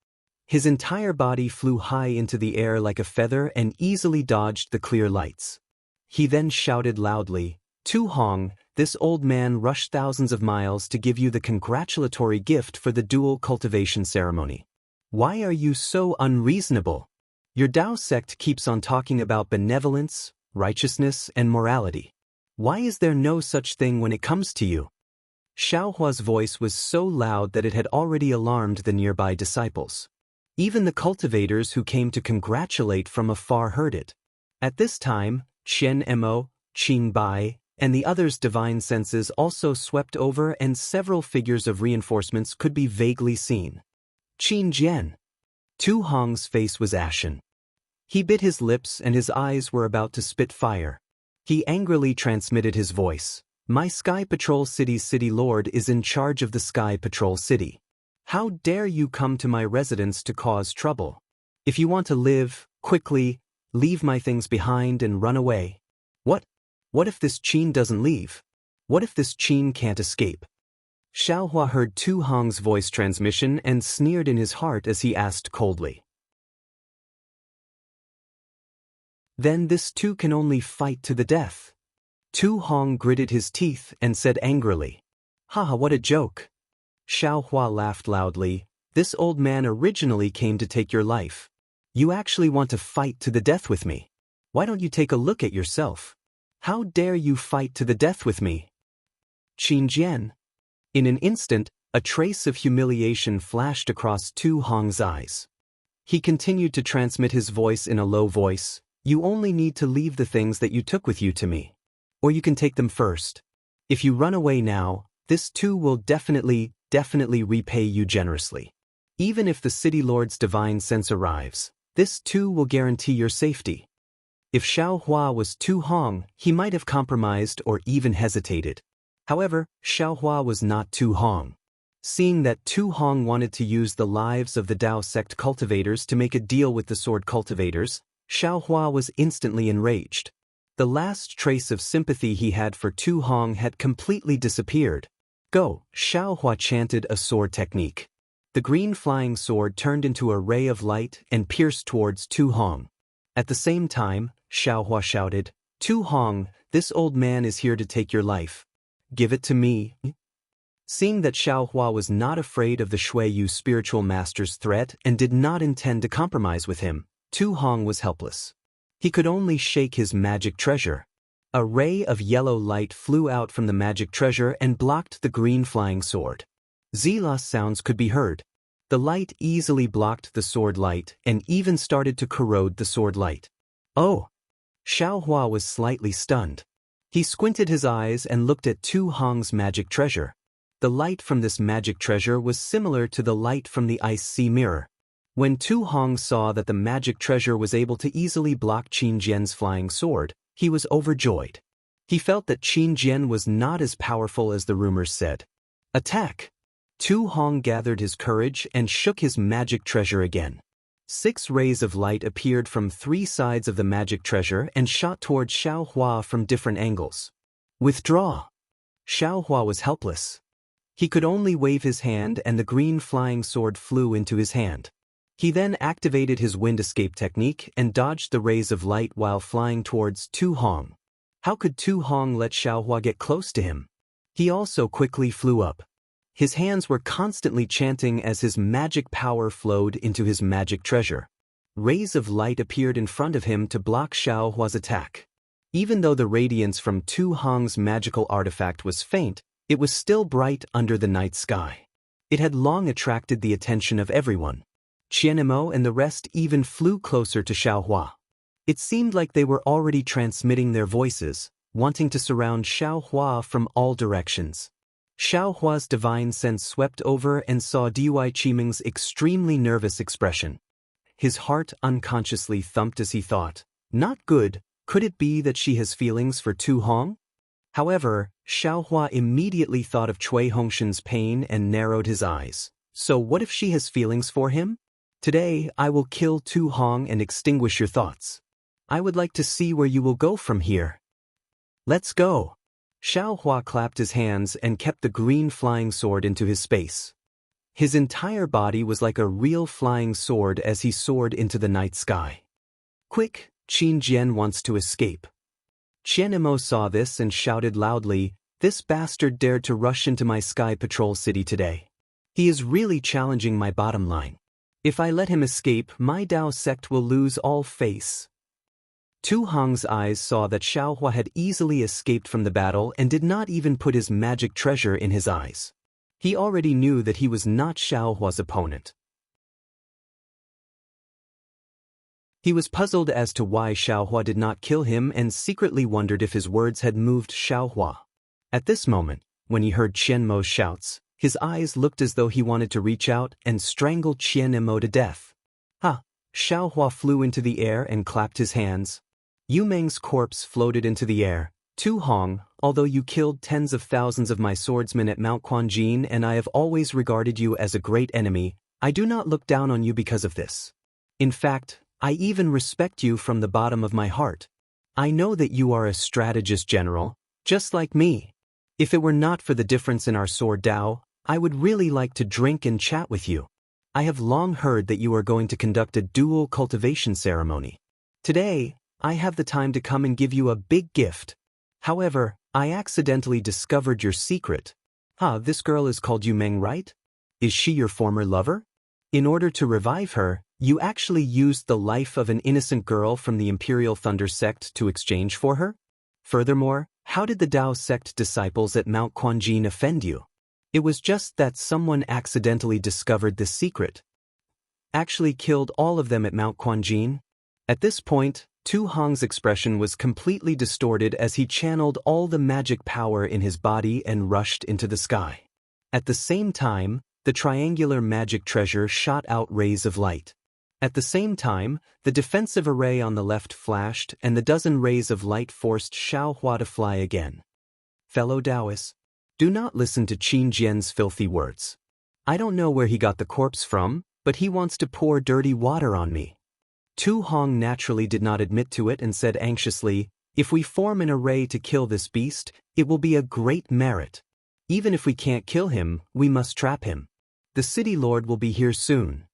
His entire body flew high into the air like a feather and easily dodged the clear lights. He then shouted loudly, Tu Hong, this old man rushed thousands of miles to give you the congratulatory gift for the dual cultivation ceremony. Why are you so unreasonable? Your Dao sect keeps on talking about benevolence, righteousness, and morality. Why is there no such thing when it comes to you? Xiaohua's voice was so loud that it had already alarmed the nearby disciples. Even the cultivators who came to congratulate from afar heard it. At this time, Chen Mo, Qing Bai, and the others' divine senses also swept over and several figures of reinforcements could be vaguely seen. Qin Jian. Tu Hong's face was ashen. He bit his lips and his eyes were about to spit fire. He angrily transmitted his voice. My Sky Patrol City's City Lord is in charge of the Sky Patrol City. How dare you come to my residence to cause trouble? If you want to live, quickly, leave my things behind and run away. What if this Qin doesn't leave? What if this Qin can't escape? Xiaohua heard Tu Hong's voice transmission and sneered in his heart as he asked coldly. Then this Tu can only fight to the death. Tu Hong gritted his teeth and said angrily. Haha, what a joke. Xiaohua laughed loudly. This old man originally came to take your life. You actually want to fight to the death with me. Why don't you take a look at yourself? How dare you fight to the death with me? Qin Jian. In an instant, a trace of humiliation flashed across Tu Hong's eyes. He continued to transmit his voice in a low voice. You only need to leave the things that you took with you to me. Or you can take them first. If you run away now, this too will definitely repay you generously. Even if the City Lord's divine sense arrives, this too will guarantee your safety. If Xiaohua was Tu Hong, he might have compromised or even hesitated. However, Xiaohua was not Tu Hong. Seeing that Tu Hong wanted to use the lives of the Dao sect cultivators to make a deal with the sword cultivators, Xiaohua was instantly enraged. The last trace of sympathy he had for Tu Hong had completely disappeared. Go, Xiaohua chanted a sword technique. The green flying sword turned into a ray of light and pierced towards Tu Hong. At the same time, Xiaohua shouted, Tu Hong, this old man is here to take your life. Give it to me. Seeing that Xiaohua was not afraid of the Shuiyu spiritual master's threat and did not intend to compromise with him, Tu Hong was helpless. He could only shake his magic treasure. A ray of yellow light flew out from the magic treasure and blocked the green flying sword. Zila's sounds could be heard. The light easily blocked the sword light and even started to corrode the sword light. Oh! Xiaohua was slightly stunned. He squinted his eyes and looked at Tu Hong's magic treasure. The light from this magic treasure was similar to the light from the ice sea mirror. When Tu Hong saw that the magic treasure was able to easily block Qin Jian's flying sword, he was overjoyed. He felt that Qin Jian was not as powerful as the rumors said. Attack! Tu Hong gathered his courage and shook his magic treasure again. 6 rays of light appeared from 3 sides of the magic treasure and shot toward Xiao Hua from different angles. Withdraw! Xiao Hua was helpless. He could only wave his hand and the green flying sword flew into his hand. He then activated his wind escape technique and dodged the rays of light while flying towards Tu Hong. How could Tu Hong let Xiao Hua get close to him? He also quickly flew up. His hands were constantly chanting as his magic power flowed into his magic treasure. Rays of light appeared in front of him to block Xiao Hua's attack. Even though the radiance from Tu Hong's magical artifact was faint, it was still bright under the night sky. It had long attracted the attention of everyone. Qianemo and the rest even flew closer to Xiao Hua. It seemed like they were already transmitting their voices, wanting to surround Xiao Hua from all directions. Xiao Hua's divine sense swept over and saw Dui Qiming's extremely nervous expression. His heart unconsciously thumped as he thought, "Not good, could it be that she has feelings for Tu Hong?" However, Xiao Hua immediately thought of Cui Hongshan's pain and narrowed his eyes. So what if she has feelings for him? Today, I will kill Tu Hong and extinguish your thoughts. I would like to see where you will go from here. Let's go. Xiao Hua clapped his hands and kept the green flying sword into his space. His entire body was like a real flying sword as he soared into the night sky. Quick, Qin Jian wants to escape. Qianemo saw this and shouted loudly, "This bastard dared to rush into my sky patrol city today. He is really challenging my bottom line. If I let him escape, my Dao sect will lose all face." Tu Hong's eyes saw that Xiao Hua had easily escaped from the battle and did not even put his magic treasure in his eyes. He already knew that he was not Xiao Hua's opponent. He was puzzled as to why Xiao Hua did not kill him and secretly wondered if his words had moved Xiao Hua. At this moment, when he heard Qianmo's shouts, his eyes looked as though he wanted to reach out and strangle Qianmo to death. Ha! Xiao Hua flew into the air and clapped his hands. Yu Meng's corpse floated into the air. Tu Hong, although you killed tens of thousands of my swordsmen at Mount Quanjin and I have always regarded you as a great enemy, I do not look down on you because of this. In fact, I even respect you from the bottom of my heart. I know that you are a strategist general, just like me. If it were not for the difference in our sword Dao, I would really like to drink and chat with you. I have long heard that you are going to conduct a dual cultivation ceremony. Today, I have the time to come and give you a big gift. However, I accidentally discovered your secret. This girl is called Yu Meng, right? Is she your former lover? In order to revive her, you actually used the life of an innocent girl from the Imperial Thunder sect to exchange for her? Furthermore, how did the Dao sect disciples at Mount Quanjin offend you? It was just that someone accidentally discovered this secret. Actually killed all of them at Mount Quanjin? At this point, Tu Hong's expression was completely distorted as he channeled all the magic power in his body and rushed into the sky. At the same time, the triangular magic treasure shot out rays of light. At the same time, the defensive array on the left flashed and the dozen rays of light forced Xiao Hua to fly again. Fellow Taoists, do not listen to Qin Jian's filthy words. I don't know where he got the corpse from, but he wants to pour dirty water on me. Tu Hong naturally did not admit to it and said anxiously, if we form an array to kill this beast, it will be a great merit. Even if we can't kill him, we must trap him. The city lord will be here soon.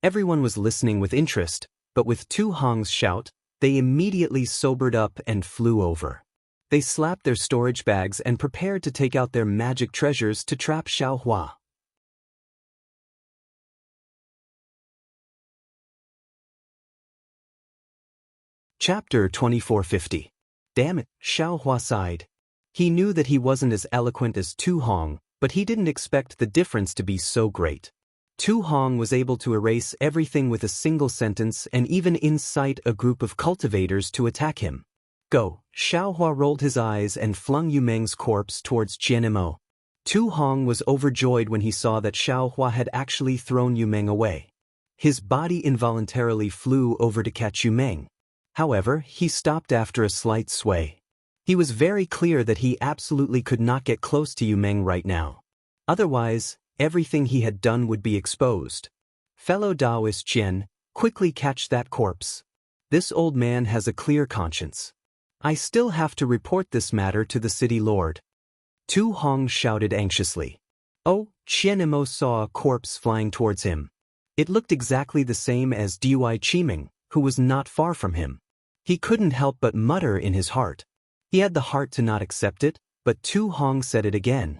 Everyone was listening with interest, but with Tu Hong's shout, they immediately sobered up and flew over. They slapped their storage bags and prepared to take out their magic treasures to trap Xiao Hua. Chapter 2450. Damn it, Xiao Hua sighed. He knew that he wasn't as eloquent as Tu Hong, but he didn't expect the difference to be so great. Tu Hong was able to erase everything with a single sentence and even incite a group of cultivators to attack him. go." Xiaohua rolled his eyes and flung Yu Meng's corpse towards Jianmo. Tu Hong was overjoyed when he saw that Xiaohua had actually thrown Yu Meng away. His body involuntarily flew over to catch Yu Meng. However, he stopped after a slight sway. He was very clear that he absolutely could not get close to Yu Meng right now. Otherwise, everything he had done would be exposed. "Fellow Taoist Qian, quickly catch that corpse. This old man has a clear conscience. I still have to report this matter to the city lord." Tu Hong shouted anxiously. Oh, Qianmo saw a corpse flying towards him. It looked exactly the same as Dui Qiming, who was not far from him. He couldn't help but mutter in his heart. He had the heart to not accept it, but Tu Hong said it again.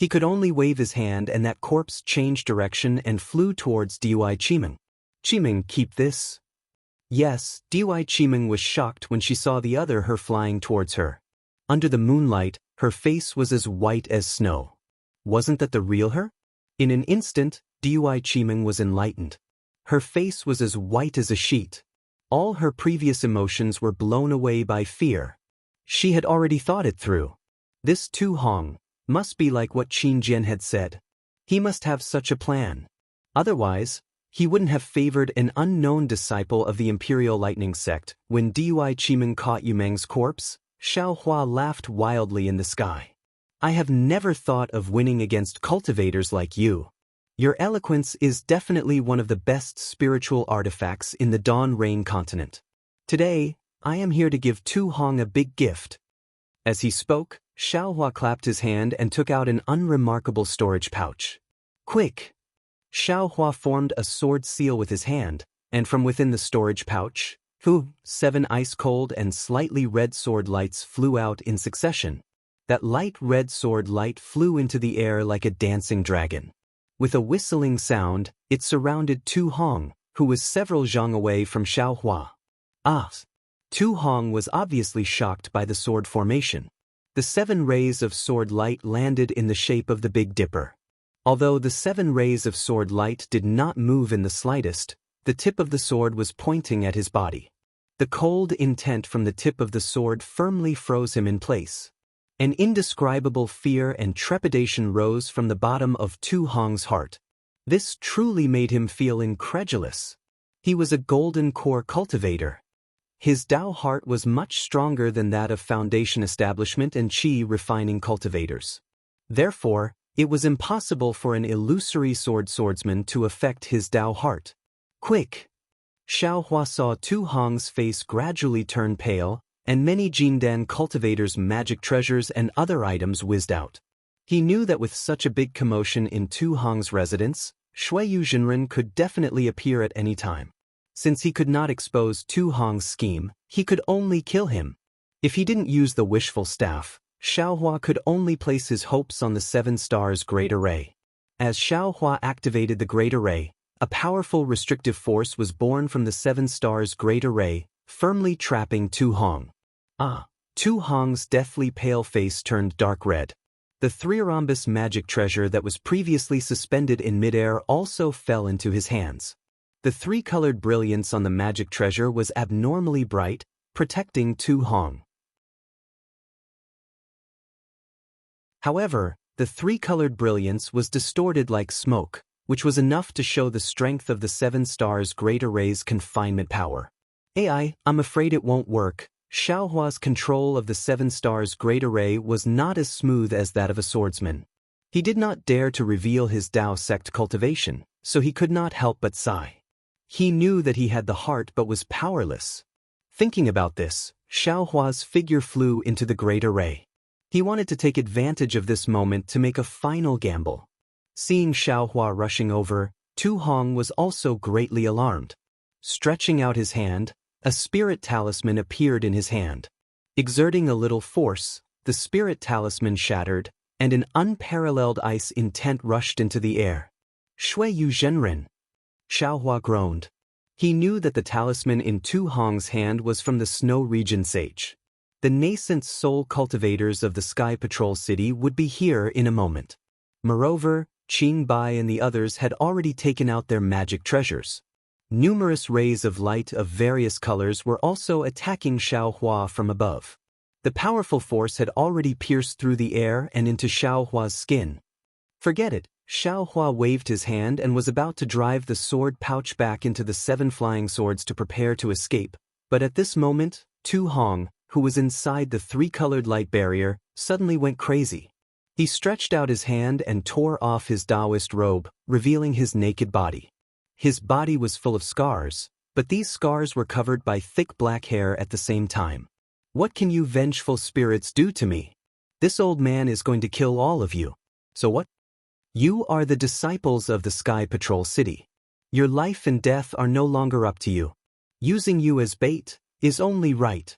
He could only wave his hand and that corpse changed direction and flew towards Dui Qiming. "Qiming, keep this." Yes, Dui Qiming was shocked when she saw the other her flying towards her. Under the moonlight, her face was as white as snow. Wasn't that the real her? In an instant, Dui Qiming was enlightened. Her face was as white as a sheet. All her previous emotions were blown away by fear. She had already thought it through. This Tu Hong must be like what Qin Jian had said. He must have such a plan. Otherwise, he wouldn't have favored an unknown disciple of the Imperial Lightning Sect. When Dui Qiming caught Yu Meng's corpse, Xiaohua laughed wildly in the sky. "I have never thought of winning against cultivators like you. Your eloquence is definitely one of the best spiritual artifacts in the Dawn Rain continent. Today, I am here to give Tu Hong a big gift." As he spoke, Xiaohua clapped his hand and took out an unremarkable storage pouch. "Quick!" Xiaohua formed a sword seal with his hand, and from within the storage pouch, 7 ice-cold and slightly red sword lights flew out in succession. That light red sword light flew into the air like a dancing dragon. With a whistling sound, it surrounded Tu Hong, who was several zhang away from Xiaohua. Ah! Tu Hong was obviously shocked by the sword formation. The 7 rays of sword light landed in the shape of the Big Dipper. Although the 7 rays of sword light did not move in the slightest, the tip of the sword was pointing at his body. The cold intent from the tip of the sword firmly froze him in place. An indescribable fear and trepidation rose from the bottom of Tu Hong's heart. This truly made him feel incredulous. He was a golden core cultivator. His Dao heart was much stronger than that of Foundation Establishment and Qi refining cultivators. Therefore, it was impossible for an illusory swordsman to affect his Dao heart. "Quick!" Xiaohua saw Tu Hong's face gradually turn pale, and many Jindan cultivators' magic treasures and other items whizzed out. He knew that with such a big commotion in Tu Hong's residence, Shuiyu Zhenren could definitely appear at any time. Since he could not expose Tu Hong's scheme, he could only kill him. If he didn't use the wishful staff, Xiaohua could only place his hopes on the 7 stars Great Array. As Xiaohua activated the Great Array, a powerful restrictive force was born from the 7 stars Great Array, firmly trapping Tu Hong. Tu Hong's deathly pale face turned dark red. The 3 rhombus magic treasure that was previously suspended in midair also fell into his hands. The 3-colored brilliance on the magic treasure was abnormally bright, protecting Tu Hong. However, the 3-colored brilliance was distorted like smoke, which was enough to show the strength of the 7 stars Great Array's confinement power. I'm afraid it won't work. Xiaohua's control of the 7 stars Great Array was not as smooth as that of a swordsman. He did not dare to reveal his Dao sect cultivation, so he could not help but sigh. He knew that he had the heart but was powerless. Thinking about this, Xiaohua's figure flew into the Great Array. He wanted to take advantage of this moment to make a final gamble. Seeing Xiaohua rushing over, Tu Hong was also greatly alarmed. Stretching out his hand, a spirit talisman appeared in his hand. Exerting a little force, the spirit talisman shattered, and an unparalleled ice intent rushed into the air. "Shuiyu Zhenren!" Xiaohua groaned. He knew that the talisman in Tu Hong's hand was from the Snow Region Sage. The nascent soul cultivators of the Sky Patrol City would be here in a moment. Moreover, Qing Bai and the others had already taken out their magic treasures. Numerous rays of light of various colors were also attacking Xiao Hua from above. The powerful force had already pierced through the air and into Xiao Hua's skin. Forget it, Xiao Hua waved his hand and was about to drive the sword pouch back into the 7 flying swords to prepare to escape, but at this moment, Tu Hong, who was inside the 3-colored light barrier, suddenly went crazy. He stretched out his hand and tore off his Taoist robe, revealing his naked body. His body was full of scars, but these scars were covered by thick black hair at the same time. What can you vengeful spirits do to me? This old man is going to kill all of you. So what? You are the disciples of the Sky Patrol City. Your life and death are no longer up to you. Using you as bait is only right.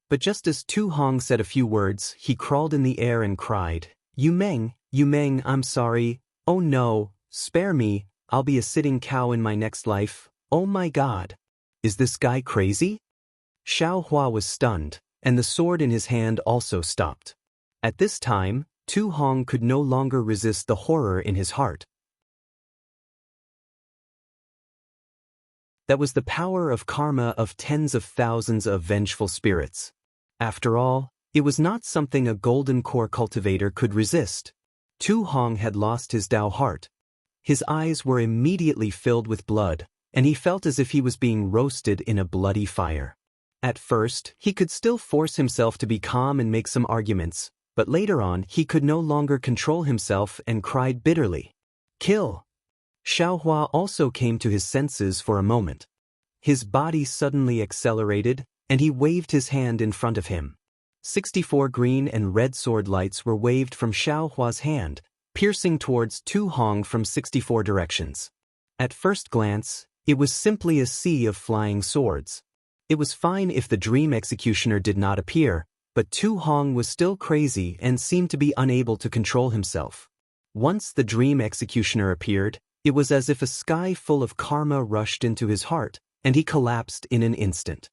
But just as Tu Hong said a few words, he crawled in the air and cried, Yu Meng, I'm sorry. Oh no, spare me, I'll be a sitting cow in my next life. Oh my God. Is this guy crazy? Xiao Hua was stunned, and the sword in his hand also stopped. At this time, Tu Hong could no longer resist the horror in his heart. That was the power of karma of tens of thousands of vengeful spirits. After all, it was not something a golden core cultivator could resist. Tu Hong had lost his Tao heart. His eyes were immediately filled with blood, and he felt as if he was being roasted in a bloody fire. At first, he could still force himself to be calm and make some arguments, but later on he could no longer control himself and cried bitterly. Kill! Xiao Hua also came to his senses for a moment. His body suddenly accelerated, and he waved his hand in front of him. 64 green and red sword lights were waved from Xiao Hua's hand, piercing towards Tu Hong from 64 directions. At first glance, it was simply a sea of flying swords. It was fine if the dream executioner did not appear, but Tu Hong was still crazy and seemed to be unable to control himself. Once the dream executioner appeared, it was as if a sky full of karma rushed into his heart, and he collapsed in an instant.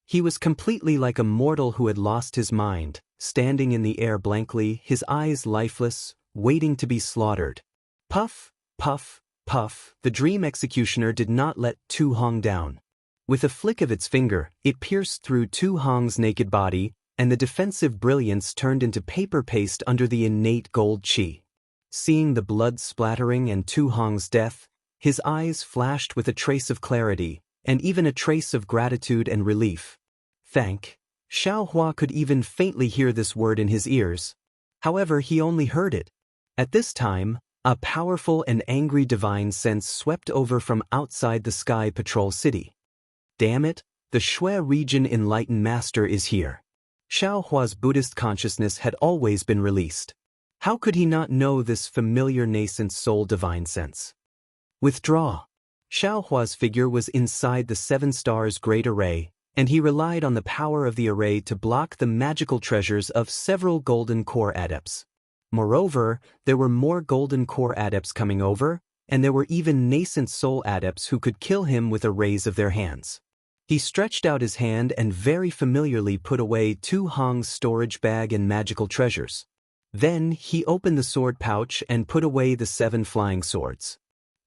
He was completely like a mortal who had lost his mind, standing in the air blankly, his eyes lifeless, waiting to be slaughtered. Puff, puff, puff, the dream executioner did not let Tu Hong down. With a flick of its finger, it pierced through Tu Hong's naked body, and the defensive brilliance turned into paper paste under the innate gold chi. Seeing the blood splattering and Tu Hong's death, his eyes flashed with a trace of clarity, and even a trace of gratitude and relief. Thank. Xiao Hua could even faintly hear this word in his ears. However, he only heard it. At this time, a powerful and angry divine sense swept over from outside the Sky Patrol City. Damn it, the Shui region enlightened master is here. Xiao Hua's Buddhist consciousness had always been released. How could he not know this familiar nascent soul divine sense? Withdraw. Xiao Hua's figure was inside the 7 stars great array, and he relied on the power of the array to block the magical treasures of several golden core adepts. Moreover, there were more golden core adepts coming over, and there were even nascent soul adepts who could kill him with a raise of their hands. He stretched out his hand and very familiarly put away Tu Hong's storage bag and magical treasures. Then he opened the sword pouch and put away the 7 flying swords.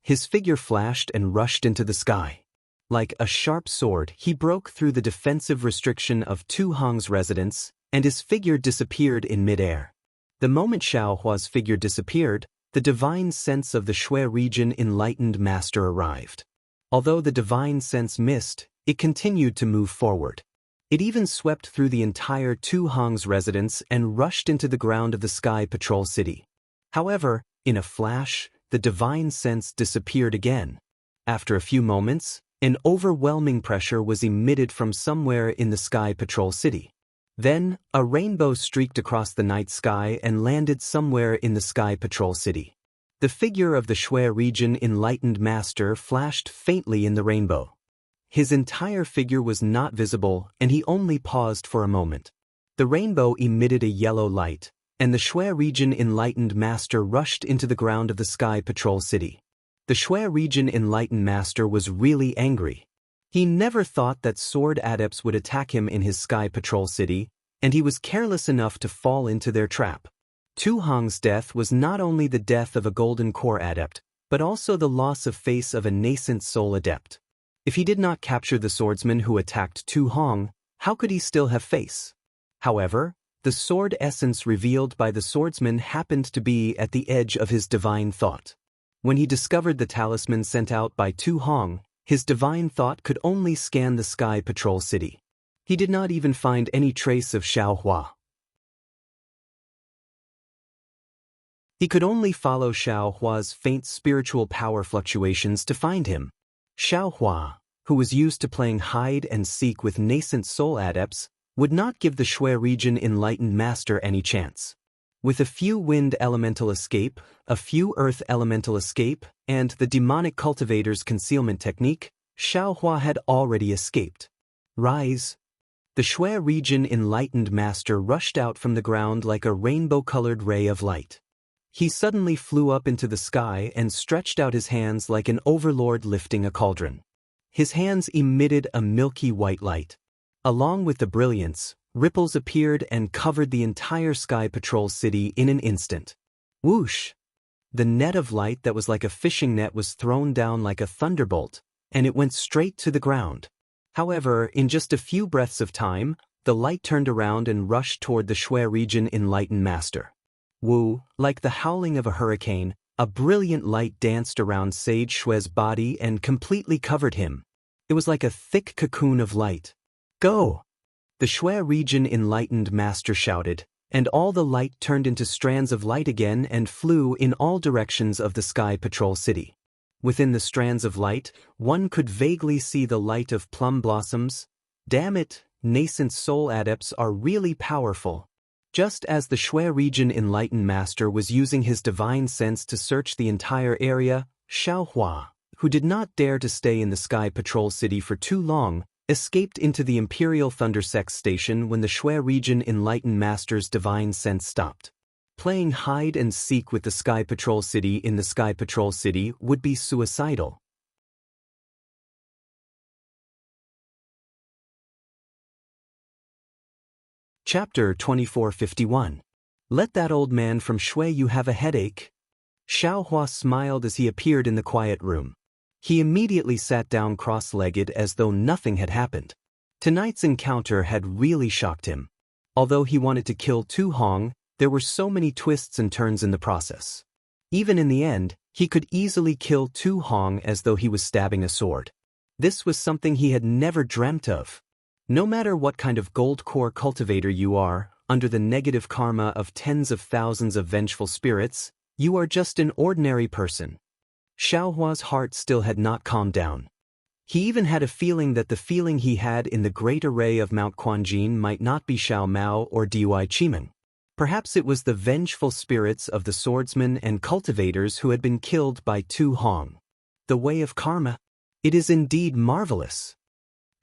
His figure flashed and rushed into the sky. Like a sharp sword, he broke through the defensive restriction of Tu Hong's residence, and his figure disappeared in midair. The moment Xiao Hua's figure disappeared, the divine sense of the Shui region enlightened master arrived. Although the divine sense missed, it continued to move forward. It even swept through the entire Tu Hong's residence and rushed into the ground of the Sky Patrol City. However, in a flash, the divine sense disappeared again. After a few moments, an overwhelming pressure was emitted from somewhere in the Sky Patrol City. Then, a rainbow streaked across the night sky and landed somewhere in the Sky Patrol City. The figure of the Shui region enlightened master flashed faintly in the rainbow. His entire figure was not visible, and he only paused for a moment. The rainbow emitted a yellow light, and the Shui region enlightened master rushed into the ground of the Sky Patrol City. The Shui region enlightened master was really angry. He never thought that sword adepts would attack him in his Sky Patrol City, and he was careless enough to fall into their trap. Tu Hong's death was not only the death of a golden core adept, but also the loss of face of a nascent soul adept. If he did not capture the swordsman who attacked Tu Hong, how could he still have face? However, the sword essence revealed by the swordsman happened to be at the edge of his divine thought. When he discovered the talisman sent out by Tu Hong, his divine thought could only scan the Sky Patrol City. He did not even find any trace of Xiao Hua. He could only follow Xiao Hua's faint spiritual power fluctuations to find him. Xiao Hua, who was used to playing hide and seek with nascent soul adepts, would not give the Shui region enlightened master any chance. With a few wind elemental escape, a few earth elemental escape, and the demonic cultivator's concealment technique, Xiao Hua had already escaped. Rise! The Shui region enlightened master rushed out from the ground like a rainbow-colored ray of light. He suddenly flew up into the sky and stretched out his hands like an overlord lifting a cauldron. His hands emitted a milky white light. Along with the brilliance, ripples appeared and covered the entire Sky Patrol City in an instant. Whoosh! The net of light that was like a fishing net was thrown down like a thunderbolt, and it went straight to the ground. However, in just a few breaths of time, the light turned around and rushed toward the Shui region enlightened master. Wu, like the howling of a hurricane, a brilliant light danced around Sage Shui's body and completely covered him. It was like a thick cocoon of light. Go! The Shui region enlightened master shouted, and all the light turned into strands of light again and flew in all directions of the Sky Patrol City. Within the strands of light, one could vaguely see the light of plum blossoms. Damn it, nascent soul adepts are really powerful. Just as the Shui region enlightened master was using his divine sense to search the entire area, Xiao Hua, who did not dare to stay in the Sky Patrol City for too long, escaped into the Imperial Thundersex station when the Shui region enlightened master's divine sense stopped. Playing hide and seek with the Sky Patrol City in the Sky Patrol City would be suicidal. Chapter 2451. Let that old man from Shui you have a headache. Xiao Hua smiled as he appeared in the quiet room. He immediately sat down cross-legged as though nothing had happened. Tonight's encounter had really shocked him. Although he wanted to kill Tu Hong, there were so many twists and turns in the process. Even in the end, he could easily kill Tu Hong as though he was stabbing a sword. This was something he had never dreamt of. No matter what kind of gold core cultivator you are, under the negative karma of tens of thousands of vengeful spirits, you are just an ordinary person. Xiao Hua's heart still had not calmed down. He even had a feeling that the feeling he had in the great array of Mount Quanjin might not be Xiao Mao or Dui Qimeng. Perhaps it was the vengeful spirits of the swordsmen and cultivators who had been killed by Tu Hong. The way of karma. It is indeed marvelous.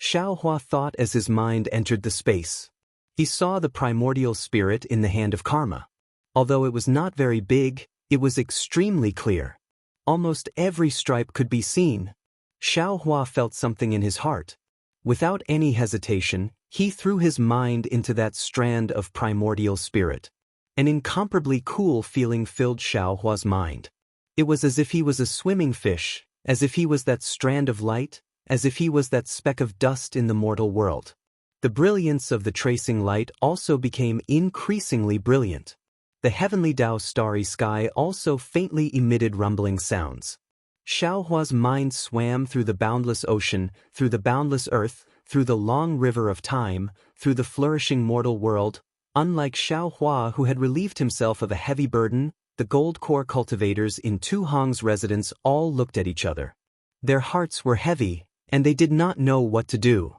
Xiao Hua thought as his mind entered the space. He saw the primordial spirit in the hand of karma. Although it was not very big, it was extremely clear. Almost every stripe could be seen. Xiao Hua felt something in his heart. Without any hesitation, he threw his mind into that strand of primordial spirit. An incomparably cool feeling filled Xiao Hua's mind. It was as if he was a swimming fish, as if he was that strand of light, as if he was that speck of dust in the mortal world. The brilliance of the tracing light also became increasingly brilliant. The heavenly Tao's starry sky also faintly emitted rumbling sounds. Xiao Hua's mind swam through the boundless ocean, through the boundless earth, through the long river of time, through the flourishing mortal world. Unlike Xiao Hua, who had relieved himself of a heavy burden, the gold core cultivators in Tu Hong's residence all looked at each other. Their hearts were heavy, and they did not know what to do.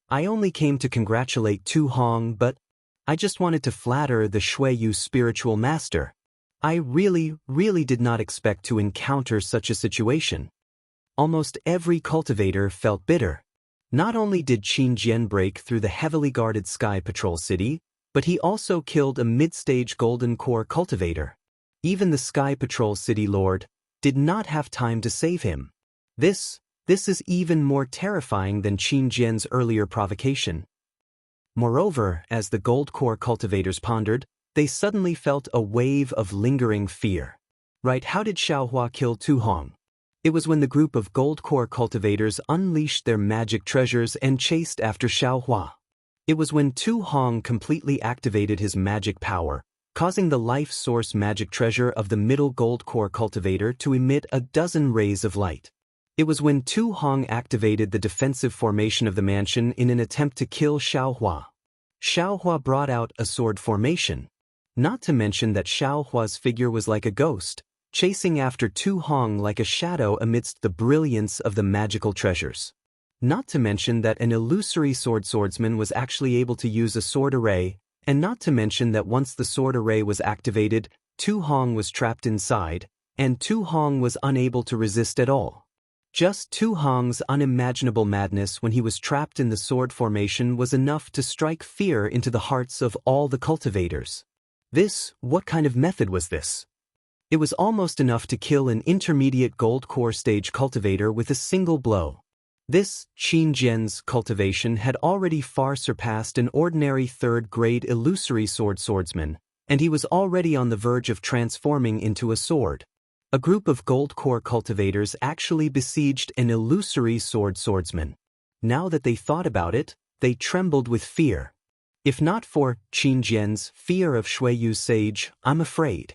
I only came to congratulate Tu Hong, but I just wanted to flatter the Shui Yu spiritual master. I really did not expect to encounter such a situation. Almost every cultivator felt bitter. Not only did Qin Jian break through the heavily guarded Sky Patrol City, but he also killed a mid-stage golden core cultivator. Even the Sky Patrol City Lord did not have time to save him. This is even more terrifying than Qin Jian's earlier provocation. Moreover, as the gold core cultivators pondered, they suddenly felt a wave of lingering fear. Right, how did Xiao Hua kill Tu Hong? It was when the group of gold core cultivators unleashed their magic treasures and chased after Xiaohua. It was when Tu Hong completely activated his magic power, causing the life source magic treasure of the middle gold core cultivator to emit a dozen rays of light. It was when Tu Hong activated the defensive formation of the mansion in an attempt to kill Xiaohua. Xiaohua brought out a sword formation. Not to mention that Xiaohua's figure was like a ghost, chasing after Tu Hong like a shadow amidst the brilliance of the magical treasures. Not to mention that an illusory swordsman was actually able to use a sword array, and not to mention that once the sword array was activated, Tu Hong was trapped inside, and Tu Hong was unable to resist at all. Just Tu Hong's unimaginable madness when he was trapped in the sword formation was enough to strike fear into the hearts of all the cultivators. What kind of method was this? It was almost enough to kill an intermediate gold core stage cultivator with a single blow. This, Qin Jian's cultivation had already far surpassed an ordinary third-grade illusory swordsman, and he was already on the verge of transforming into a sword. A group of gold core cultivators actually besieged an illusory swordsman. Now that they thought about it, they trembled with fear. If not for Qin Jian's fear of Shuiyu's sage, I'm afraid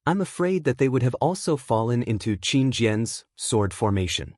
that they would have also fallen into Qin Jian's sword formation.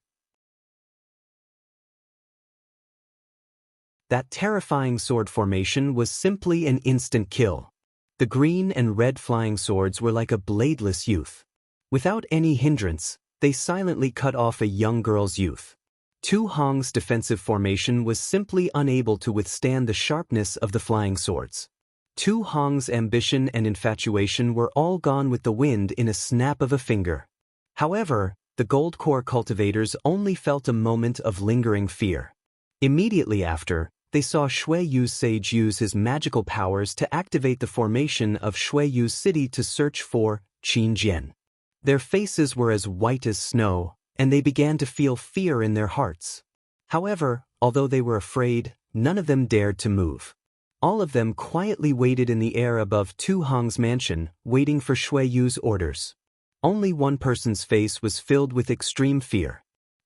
That terrifying sword formation was simply an instant kill. The green and red flying swords were like a bladeless youth. Without any hindrance, they silently cut off a young girl's youth. Tu Hong's defensive formation was simply unable to withstand the sharpness of the flying swords. Tu Hong's ambition and infatuation were all gone with the wind in a snap of a finger. However, the gold core cultivators only felt a moment of lingering fear. Immediately after, they saw Shuiyu's sage use his magical powers to activate the formation of Shuiyu's city to search for Qin Jian. Their faces were as white as snow, and they began to feel fear in their hearts. However, although they were afraid, none of them dared to move. All of them quietly waited in the air above Tu Hong's mansion, waiting for Shuiyu's orders. Only one person's face was filled with extreme fear.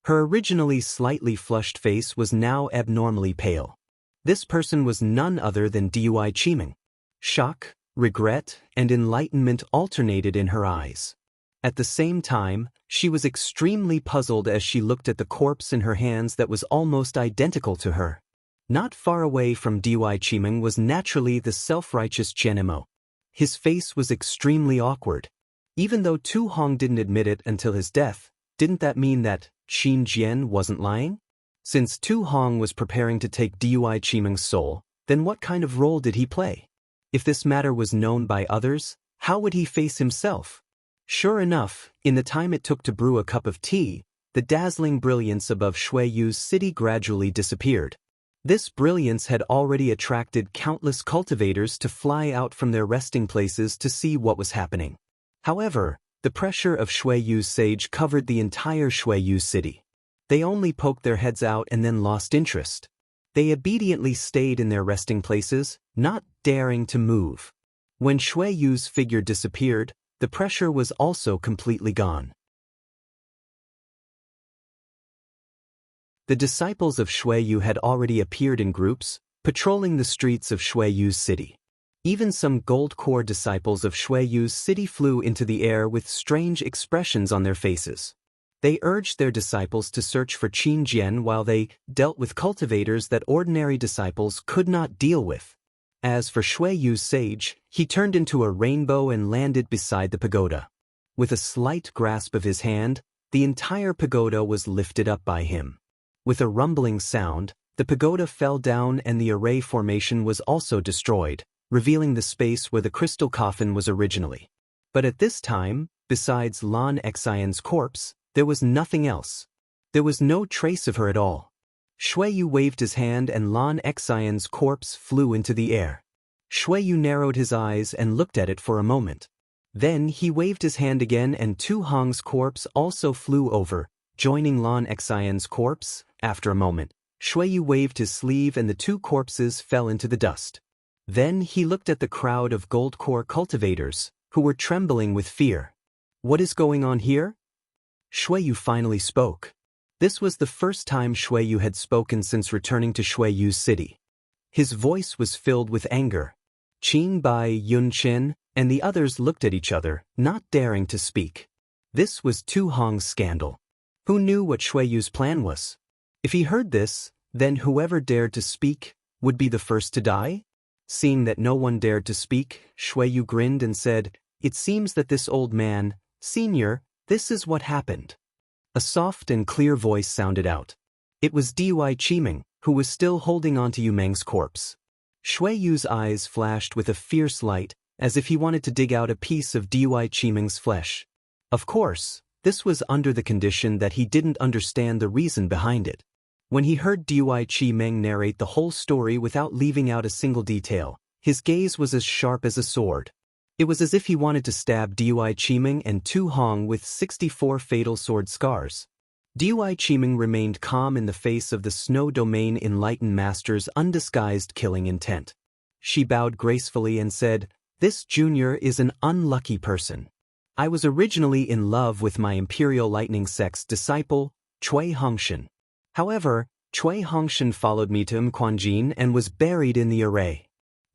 Her originally slightly flushed face was now abnormally pale. This person was none other than Dui Qiming. Shock, regret, and enlightenment alternated in her eyes. At the same time, she was extremely puzzled as she looked at the corpse in her hands that was almost identical to her. Not far away from Dui Qiming was naturally the self-righteous Jianimo. His face was extremely awkward. Even though Tu Hong didn't admit it until his death, didn't that mean that Qin Jian wasn't lying? Since Tu Hong was preparing to take Dui Qiming's soul, then what kind of role did he play? If this matter was known by others, how would he face himself? Sure enough, in the time it took to brew a cup of tea, the dazzling brilliance above Shuiyu's city gradually disappeared. This brilliance had already attracted countless cultivators to fly out from their resting places to see what was happening. However, the pressure of Shuiyu's sage covered the entire Shuiyu city. They only poked their heads out and then lost interest. They obediently stayed in their resting places, not daring to move. When Shuiyu's figure disappeared, the pressure was also completely gone. The disciples of Shuiyu had already appeared in groups, patrolling the streets of Shuiyu's city. Even some gold core disciples of Shuiyu's city flew into the air with strange expressions on their faces. They urged their disciples to search for Qin Jian while they dealt with cultivators that ordinary disciples could not deal with. As for Shuiyu's sage, he turned into a rainbow and landed beside the pagoda. With a slight grasp of his hand, the entire pagoda was lifted up by him. With a rumbling sound, the pagoda fell down and the array formation was also destroyed, revealing the space where the crystal coffin was originally. But at this time, besides Lan Xian's corpse, there was nothing else. There was no trace of her at all. Shuiyu waved his hand and Lan Xian's corpse flew into the air. Shuiyu narrowed his eyes and looked at it for a moment. Then he waved his hand again and Tu Hong's corpse also flew over, joining Lan Xian's corpse. After a moment, Shuiyu waved his sleeve and the two corpses fell into the dust. Then he looked at the crowd of gold core cultivators, who were trembling with fear. What is going on here? Shuiyu finally spoke. This was the first time Shuiyu had spoken since returning to Shuiyu's city. His voice was filled with anger. Qin Bai, Yun Qin, and the others looked at each other, not daring to speak. This was Tu Hong's scandal. Who knew what Shuiyu's plan was? If he heard this, then whoever dared to speak would be the first to die? Seeing that no one dared to speak, Shuiyu grinned and said, "It seems that this old man, Senior, this is what happened." A soft and clear voice sounded out. It was Dy Qiming, who was still holding on to Yu Meng's corpse. Shuiyu's eyes flashed with a fierce light, as if he wanted to dig out a piece of Dy Qiming's flesh. Of course, this was under the condition that he didn't understand the reason behind it. When he heard Dy Qiming narrate the whole story without leaving out a single detail, his gaze was as sharp as a sword. It was as if he wanted to stab Dy Qiming and Tu Hong with 64 fatal sword scars. Dy Qiming remained calm in the face of the Snow Domain Enlightened Master's undisguised killing intent. She bowed gracefully and said, "This junior is an unlucky person. I was originally in love with my Imperial Lightning Sect's disciple, Cui Hongshan. However, Cui Hongshan followed me to Mquanjin and was buried in the array.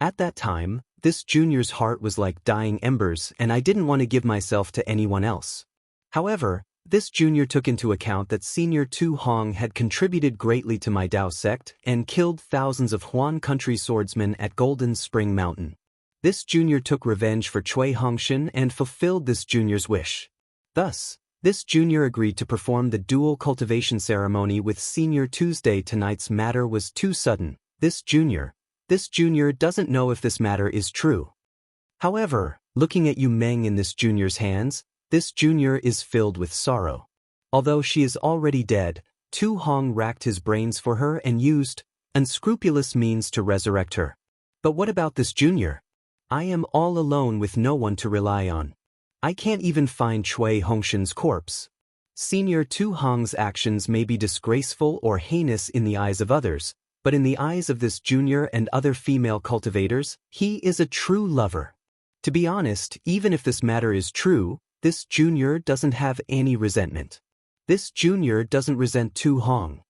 At that time, this junior's heart was like dying embers and I didn't want to give myself to anyone else. However, this junior took into account that Senior Tu Hong had contributed greatly to my Dao sect and killed thousands of Huan country swordsmen at Golden Spring Mountain. This junior took revenge for Cui Hongshan and fulfilled this junior's wish. Thus, this junior agreed to perform the dual cultivation ceremony with Senior Tuesday. Tonight's matter was too sudden. This junior doesn't know if this matter is true. However, looking at Yu Meng in this junior's hands, this junior is filled with sorrow. Although she is already dead, Tu Hong racked his brains for her and used unscrupulous means to resurrect her. But what about this junior? I am all alone with no one to rely on. I can't even find Cui Hongshan's corpse. Senior Tu Hong's actions may be disgraceful or heinous in the eyes of others, but in the eyes of this junior and other female cultivators, he is a true lover. To be honest, even if this matter is true, this junior doesn't have any resentment. This junior doesn't resent Tu Hong.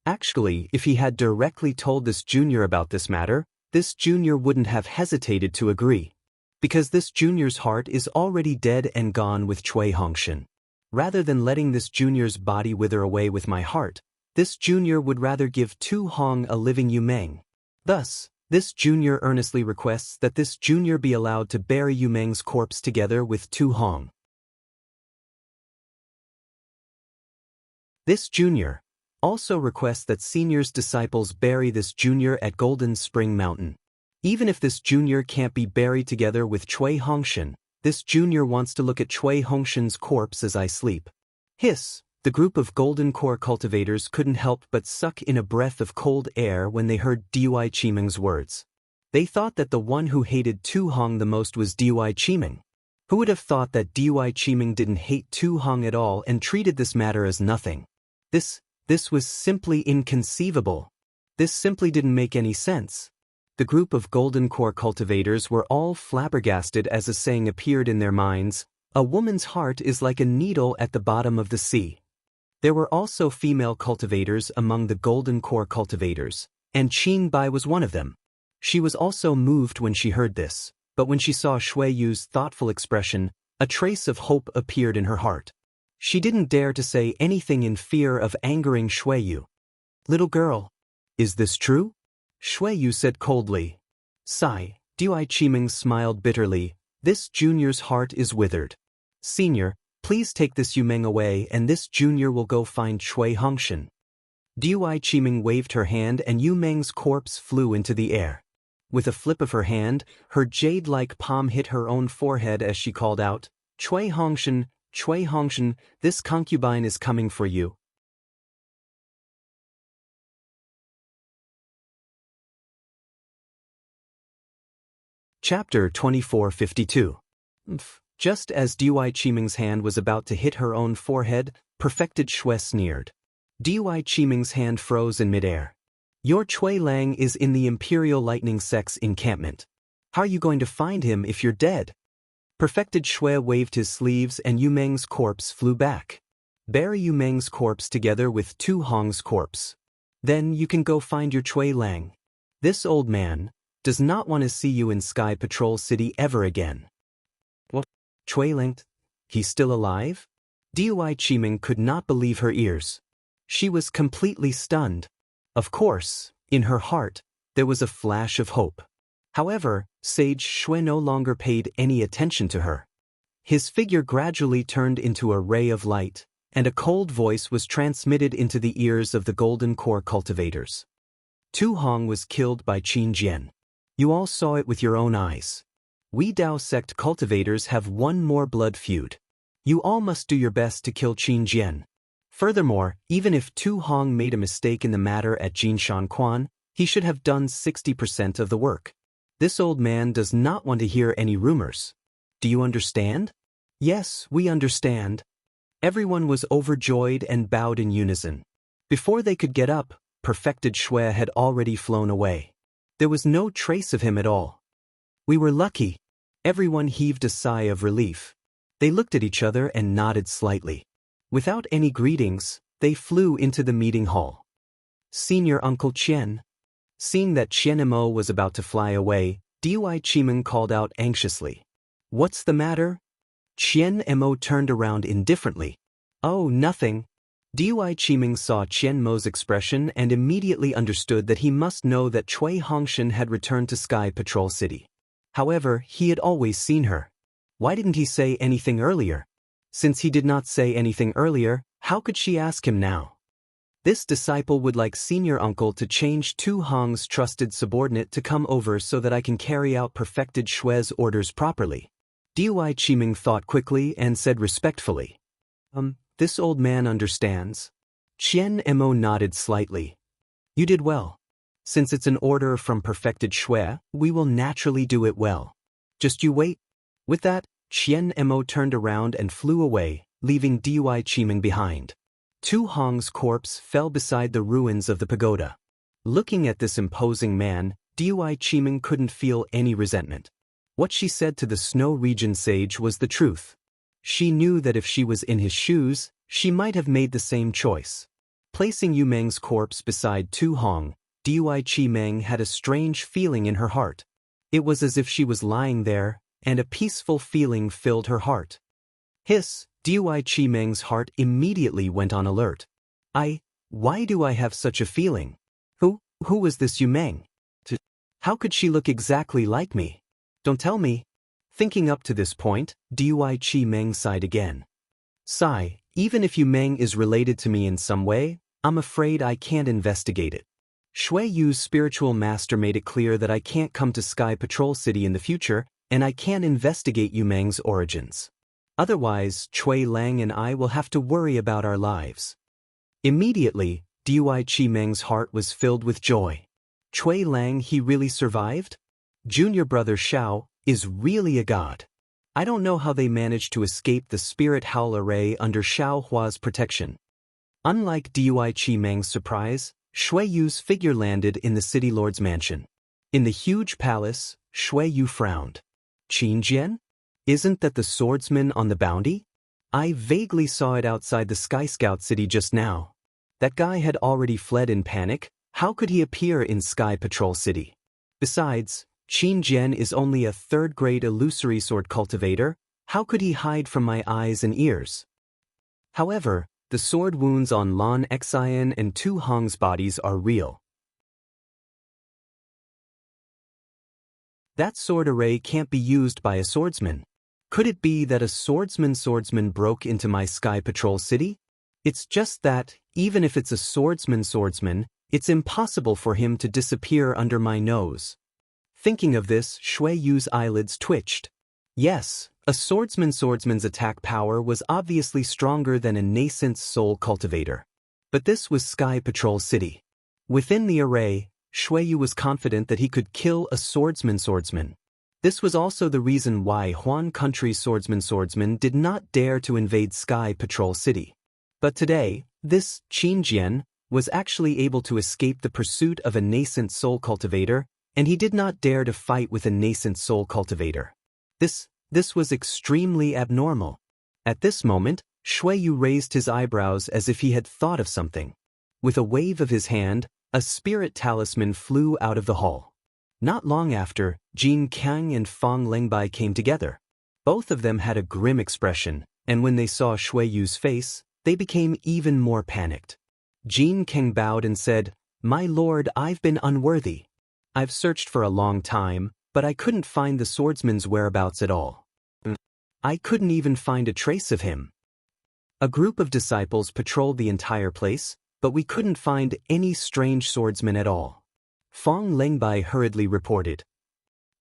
Actually, if he had directly told this junior about this matter, this junior wouldn't have hesitated to agree. Because this junior's heart is already dead and gone with Cui Hongshan. Rather than letting this junior's body wither away with my heart, this junior would rather give Tu Hong a living Yu Meng. Thus, this junior earnestly requests that this junior be allowed to bury Yu Meng's corpse together with Tu Hong. This junior also requests that Senior's disciples bury this junior at Golden Spring Mountain. Even if this junior can't be buried together with Cui Hongshan, this junior wants to look at Cui Hongshan's corpse as I sleep. Hiss! The group of Golden Core cultivators couldn't help but suck in a breath of cold air when they heard Dy Qiming's words. They thought that the one who hated Tu Hong the most was Dy Qiming. Who would have thought that Dy Qiming didn't hate Tu Hong at all and treated this matter as nothing? This was simply inconceivable. This simply didn't make any sense. The group of Golden Core cultivators were all flabbergasted as a saying appeared in their minds, "A woman's heart is like a needle at the bottom of the sea." There were also female cultivators among the Golden Core cultivators, and Qin Bai was one of them. She was also moved when she heard this, but when she saw Shuiyu's thoughtful expression, a trace of hope appeared in her heart. She didn't dare to say anything in fear of angering Shuiyu. "Little girl, is this true?" Shuiyu said coldly. Sigh. Dy Qiming smiled bitterly. "This junior's heart is withered. Senior, please take this Yu Meng away and this junior will go find Cui Hongshan." Dy Qiming waved her hand and Yu Meng's corpse flew into the air. With a flip of her hand, her jade-like palm hit her own forehead as she called out, Cui Hongshan, this concubine is coming for you." Chapter 2452. Just as Dy Qiming's hand was about to hit her own forehead, Perfected Shui sneered. Dy Qiming's hand froze in midair. "Your Cui Lang is in the Imperial Lightning Sect's encampment. How are you going to find him if you're dead?" Perfected Shui waved his sleeves and Yu Meng's corpse flew back. Bury Yu Meng's corpse together with Tu Hong's corpse. Then you can go find your Chui Lang. This old man does not want to see you in Sky Patrol City ever again. What? Chui Lang? He's still alive? Dui Qiming could not believe her ears. She was completely stunned. Of course, in her heart, there was a flash of hope. However, Sage Shui no longer paid any attention to her. His figure gradually turned into a ray of light, and a cold voice was transmitted into the ears of the Golden Core cultivators. Tu Hong was killed by Qin Jian. You all saw it with your own eyes. We Dao sect cultivators have one more blood feud. You all must do your best to kill Qin Jian. Furthermore, even if Tu Hong made a mistake in the matter at Jinshan Quan, he should have done 60% of the work. This old man does not want to hear any rumors. Do you understand? Yes, we understand. Everyone was overjoyed and bowed in unison. Before they could get up, Perfected Shui had already flown away. There was no trace of him at all. We were lucky. Everyone heaved a sigh of relief. They looked at each other and nodded slightly. Without any greetings, they flew into the meeting hall. Senior Uncle Qian. Seeing that Qian Mo was about to fly away, Dui Qiming called out anxiously. What's the matter? Qian Mo turned around indifferently. Oh, nothing. Dui Qiming saw Qian Mo's expression and immediately understood that he must know that Cui Hongshan had returned to Sky Patrol City. However, he had always seen her. Why didn't he say anything earlier? Since he did not say anything earlier, how could she ask him now? This disciple would like senior uncle to change Tu Hong's trusted subordinate to come over so that I can carry out Perfected Shui's orders properly. Dui Qiming thought quickly and said respectfully. This old man understands. Qian Mo nodded slightly. You did well. Since it's an order from Perfected Shui, we will naturally do it well. Just you wait. With that, Qian Mo turned around and flew away, leaving Dui Qiming behind. Tu Hong's corpse fell beside the ruins of the pagoda. Looking at this imposing man, Dui Qiming couldn't feel any resentment. What she said to the Snow Region sage was the truth. She knew that if she was in his shoes, she might have made the same choice. Placing Yu Meng's corpse beside Tu Hong, Dui Qiming had a strange feeling in her heart. It was as if she was lying there, and a peaceful feeling filled her heart. Hiss, Dui Qiming's heart immediately went on alert. Why do I have such a feeling? Who was this Yu Meng? How could she look exactly like me? Don't tell me. Thinking up to this point, Dui Qiming sighed again. Sigh, even if Yu Meng is related to me in some way, I'm afraid I can't investigate it. Shui Yu's spiritual master made it clear that I can't come to Sky Patrol City in the future, and I can't investigate Yu Meng's origins. Otherwise, Chui Lang and I will have to worry about our lives. Immediately, Dui Qiming's heart was filled with joy. Chui Lang, he really survived? Junior brother Xiao is really a god. I don't know how they managed to escape the spirit howl array under Xiao Hua's protection. Unlike Dui Qiming's surprise, Shui Yu's figure landed in the city lord's mansion. In the huge palace, Shui Yu frowned. Qin Jian? Isn't that the swordsman on the bounty? I vaguely saw it outside the Sky Scout city just now. That guy had already fled in panic. How could he appear in Sky Patrol City? Besides, Qin Jian is only a third-grade illusory sword cultivator. How could he hide from my eyes and ears? However, the sword wounds on Lan Xian and Tu Hong's bodies are real. That sword array can't be used by a swordsman. Could it be that a swordsman broke into my Sky Patrol City? It's just that, even if it's a swordsman, it's impossible for him to disappear under my nose. Thinking of this, Shui Yu's eyelids twitched. Yes, a swordsman's attack power was obviously stronger than a nascent soul cultivator. But this was Sky Patrol City. Within the array, Shui Yu was confident that he could kill a swordsman. This was also the reason why Huan Country's swordsman did not dare to invade Sky Patrol City. But today, this Qin Jian was actually able to escape the pursuit of a nascent soul cultivator, and he did not dare to fight with a nascent soul cultivator. This was extremely abnormal. At this moment, Shui Yu raised his eyebrows as if he had thought of something. With a wave of his hand, a spirit talisman flew out of the hall. Not long after, Jin Kang and Fang Lengbai came together. Both of them had a grim expression, and when they saw Shui Yu's face, they became even more panicked. Jin Kang bowed and said, "My lord, I've been unworthy. I've searched for a long time, but I couldn't find the swordsman's whereabouts at all. I couldn't even find a trace of him. A group of disciples patrolled the entire place, but we couldn't find any strange swordsman at all." Fang Lengbai hurriedly reported.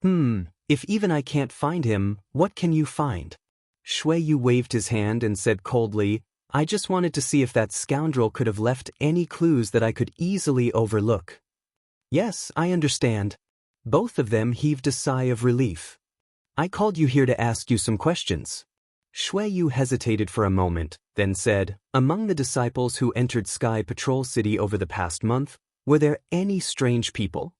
If even I can't find him, what can you find?" Shui Yu waved his hand and said coldly, "I just wanted to see if that scoundrel could have left any clues that I could easily overlook." "Yes, I understand." Both of them heaved a sigh of relief. "I called you here to ask you some questions." Shui Yu hesitated for a moment, then said, "Among the disciples who entered Sky Patrol City over the past month, were there any strange people?"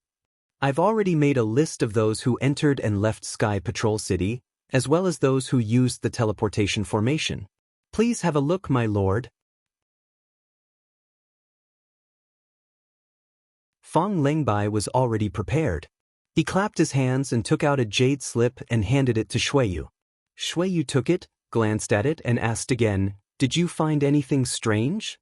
"I've already made a list of those who entered and left Sky Patrol City, as well as those who used the teleportation formation. Please have a look, my lord." Fang Lengbai was already prepared. He clapped his hands and took out a jade slip and handed it to Shui Yu. Shui Yu took it, glanced at it, and asked again, "Did you find anything strange?"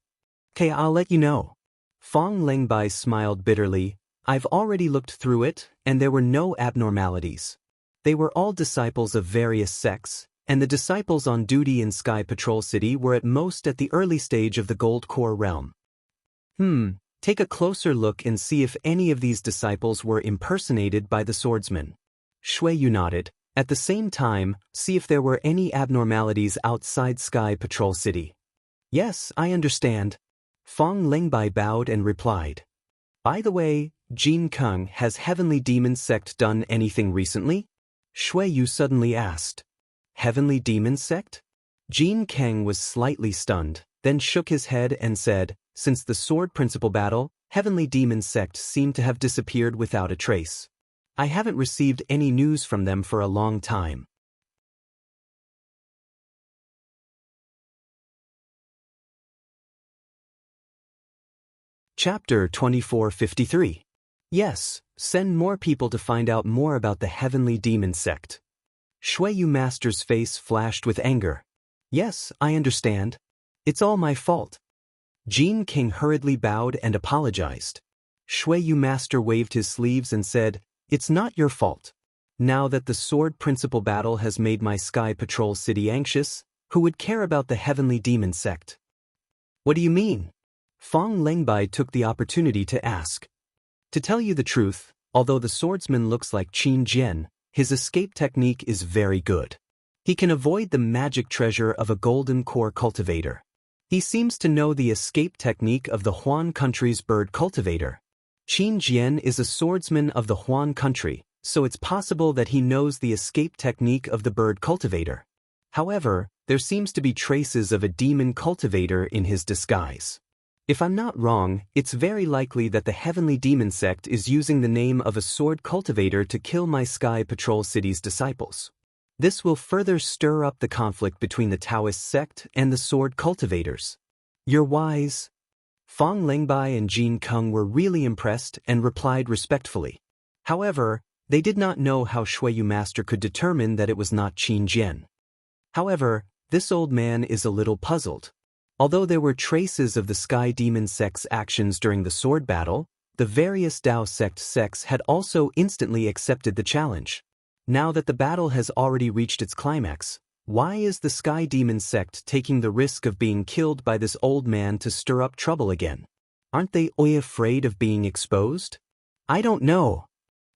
"Okay, I'll let you know." Fang Lengbai smiled bitterly. "I've already looked through it, and there were no abnormalities. They were all disciples of various sects, and the disciples on duty in Sky Patrol City were at most at the early stage of the Gold Core realm." Take a closer look and see if any of these disciples were impersonated by the swordsman." Shui Yu nodded. "At the same time, see if there were any abnormalities outside Sky Patrol City." "Yes, I understand." Fang Lengbai bowed and replied. "By the way, Jin Kung, has Heavenly Demon Sect done anything recently?" Shui Yu suddenly asked. "Heavenly Demon Sect?" Jin Kang was slightly stunned, then shook his head and said, "Since the Sword Principle battle, Heavenly Demon Sect seemed to have disappeared without a trace. I haven't received any news from them for a long time." Chapter 2453. Yes, send more people to find out more about the Heavenly Demon Sect. Shui Yu Master's face flashed with anger. "Yes, I understand. It's all my fault." Jin King hurriedly bowed and apologized. Shui Yu Master waved his sleeves and said, "It's not your fault. Now that the Sword Principle battle has made my Sky Patrol City anxious, who would care about the Heavenly Demon Sect?" "What do you mean?" Fang Lengbai took the opportunity to ask. "To tell you the truth, although the swordsman looks like Qin Jian, his escape technique is very good. He can avoid the magic treasure of a golden core cultivator. He seems to know the escape technique of the Huan country's bird cultivator. Qin Jian is a swordsman of the Huan country, so it's possible that he knows the escape technique of the bird cultivator. However, there seems to be traces of a demon cultivator in his disguise. If I'm not wrong, it's very likely that the Heavenly Demon Sect is using the name of a sword cultivator to kill my Sky Patrol City's disciples. This will further stir up the conflict between the Taoist sect and the sword cultivators." "You're wise." Fang Lengbai and Jin Kung were really impressed and replied respectfully. However, they did not know how Shui Yu Master could determine that it was not Qin Jian. However, this old man is a little puzzled. Although there were traces of the Sky Demon Sect's actions during the sword battle, the various Dao Sect sects had also instantly accepted the challenge. Now that the battle has already reached its climax, why is the Sky Demon Sect taking the risk of being killed by this old man to stir up trouble again? Aren't they afraid of being exposed? "I don't know."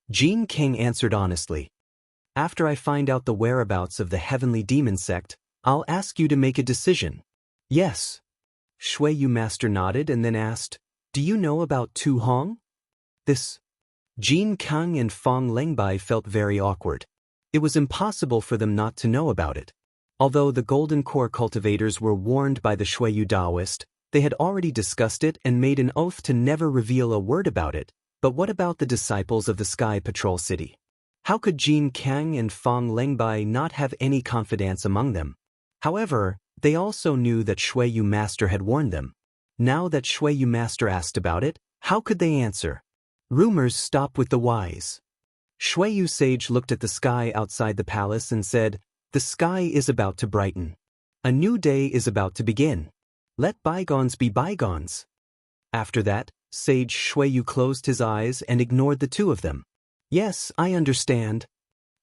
Jin King answered honestly. "After I find out the whereabouts of the Heavenly Demon Sect, I'll ask you to make a decision." "Yes." Shui Yu Master nodded and then asked, "Do you know about Tu Hong?" This Jin Kang and Fang Lengbai felt very awkward. It was impossible for them not to know about it. Although the Golden Core cultivators were warned by the Shui Yu Daoist, they had already discussed it and made an oath to never reveal a word about it. But what about the disciples of the Sky Patrol City? How could Jin Kang and Fang Lengbai not have any confidence among them? However, They also knew that Shuiyu Master had warned them. Now that Shuiyu Master asked about it, how could they answer? Rumors stop with the wise. Shuiyu Sage looked at the sky outside the palace and said, "The sky is about to brighten. A new day is about to begin. Let bygones be bygones." After that, Sage Shuiyu closed his eyes and ignored the two of them. "Yes, I understand."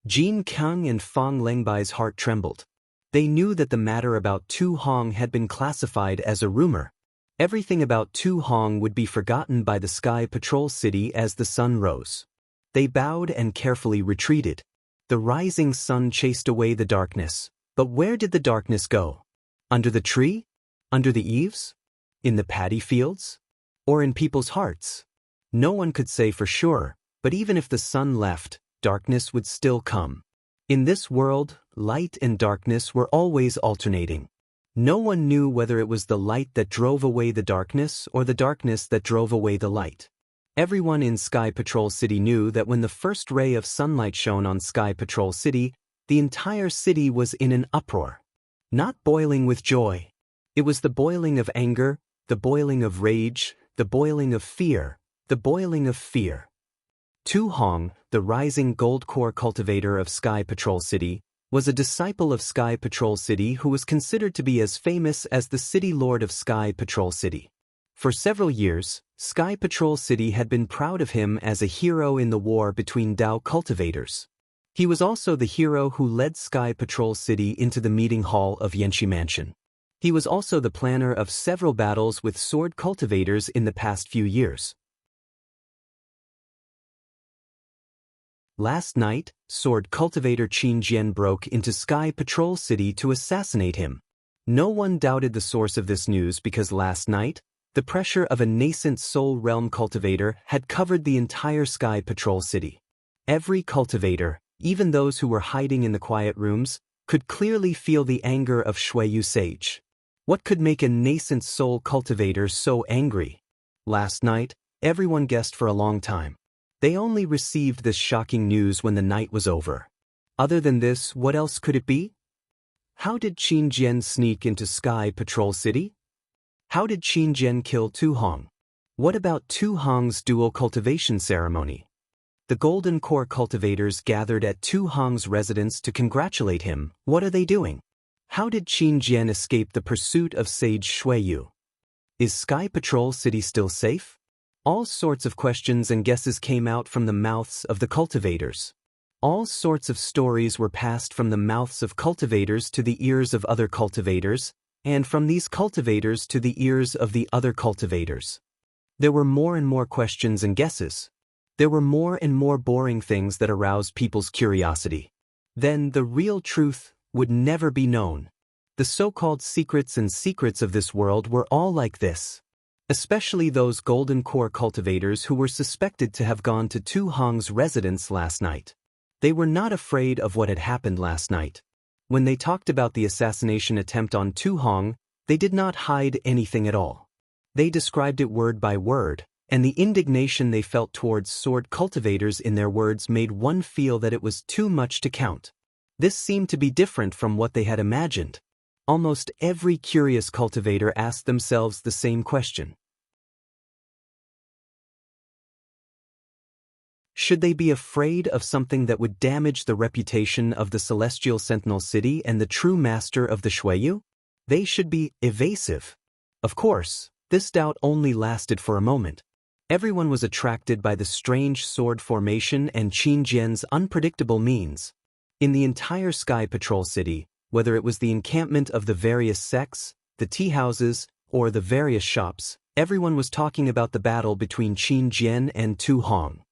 Jin Kang and Fang Lengbai's heart trembled. They knew that the matter about Tu Hong had been classified as a rumor. Everything about Tu Hong would be forgotten by the Sky Patrol City as the sun rose. They bowed and carefully retreated. The rising sun chased away the darkness. But where did the darkness go? Under the tree? Under the eaves? In the paddy fields? Or in people's hearts? No one could say for sure, but even if the sun left, darkness would still come. In this world, light and darkness were always alternating. No one knew whether it was the light that drove away the darkness or the darkness that drove away the light. Everyone in Sky Patrol City knew that when the first ray of sunlight shone on Sky Patrol City, the entire city was in an uproar. Not boiling with joy. It was the boiling of anger, the boiling of rage, the boiling of fear, the boiling of fear. Tu Hong, the rising gold core cultivator of Sky Patrol City, was a disciple of Sky Patrol City who was considered to be as famous as the City Lord of Sky Patrol City. For several years, Sky Patrol City had been proud of him as a hero in the war between Dao cultivators. He was also the hero who led Sky Patrol City into the meeting hall of Yanxi Mansion. He was also the planner of several battles with sword cultivators in the past few years. Last night, sword cultivator Qin Jian broke into Sky Patrol City to assassinate him. No one doubted the source of this news because last night, the pressure of a nascent soul realm cultivator had covered the entire Sky Patrol City. Every cultivator, even those who were hiding in the quiet rooms, could clearly feel the anger of Shuiyu Sage. What could make a nascent soul cultivator so angry? Last night, everyone guessed for a long time. They only received this shocking news when the night was over. Other than this, what else could it be? How did Qin Jian sneak into Sky Patrol City? How did Qin Jian kill Tu Hong? What about Tu Hong's dual cultivation ceremony? The Golden Core cultivators gathered at Tu Hong's residence to congratulate him. What are they doing? How did Qin Jian escape the pursuit of Sage Shuiyu? Is Sky Patrol City still safe? All sorts of questions and guesses came out from the mouths of the cultivators. All sorts of stories were passed from the mouths of cultivators to the ears of other cultivators, and from these cultivators to the ears of the other cultivators. There were more and more questions and guesses. There were more and more boring things that aroused people's curiosity. Then the real truth would never be known. The so-called secrets and secrets of this world were all like this. Especially those Golden Core cultivators who were suspected to have gone to Tu Hong's residence last night. They were not afraid of what had happened last night. When they talked about the assassination attempt on Tu Hong, they did not hide anything at all. They described it word by word, and the indignation they felt towards sword cultivators in their words made one feel that it was too much to count. This seemed to be different from what they had imagined. Almost every curious cultivator asked themselves the same question. Should they be afraid of something that would damage the reputation of the Celestial Sentinel City and the true master of the Shuiyu? They should be evasive. Of course, this doubt only lasted for a moment. Everyone was attracted by the strange sword formation and Qin Jian's unpredictable means. In the entire Sky Patrol City, whether it was the encampment of the various sects, the tea houses, or the various shops, everyone was talking about the battle between Qin Jian and Tu Hong.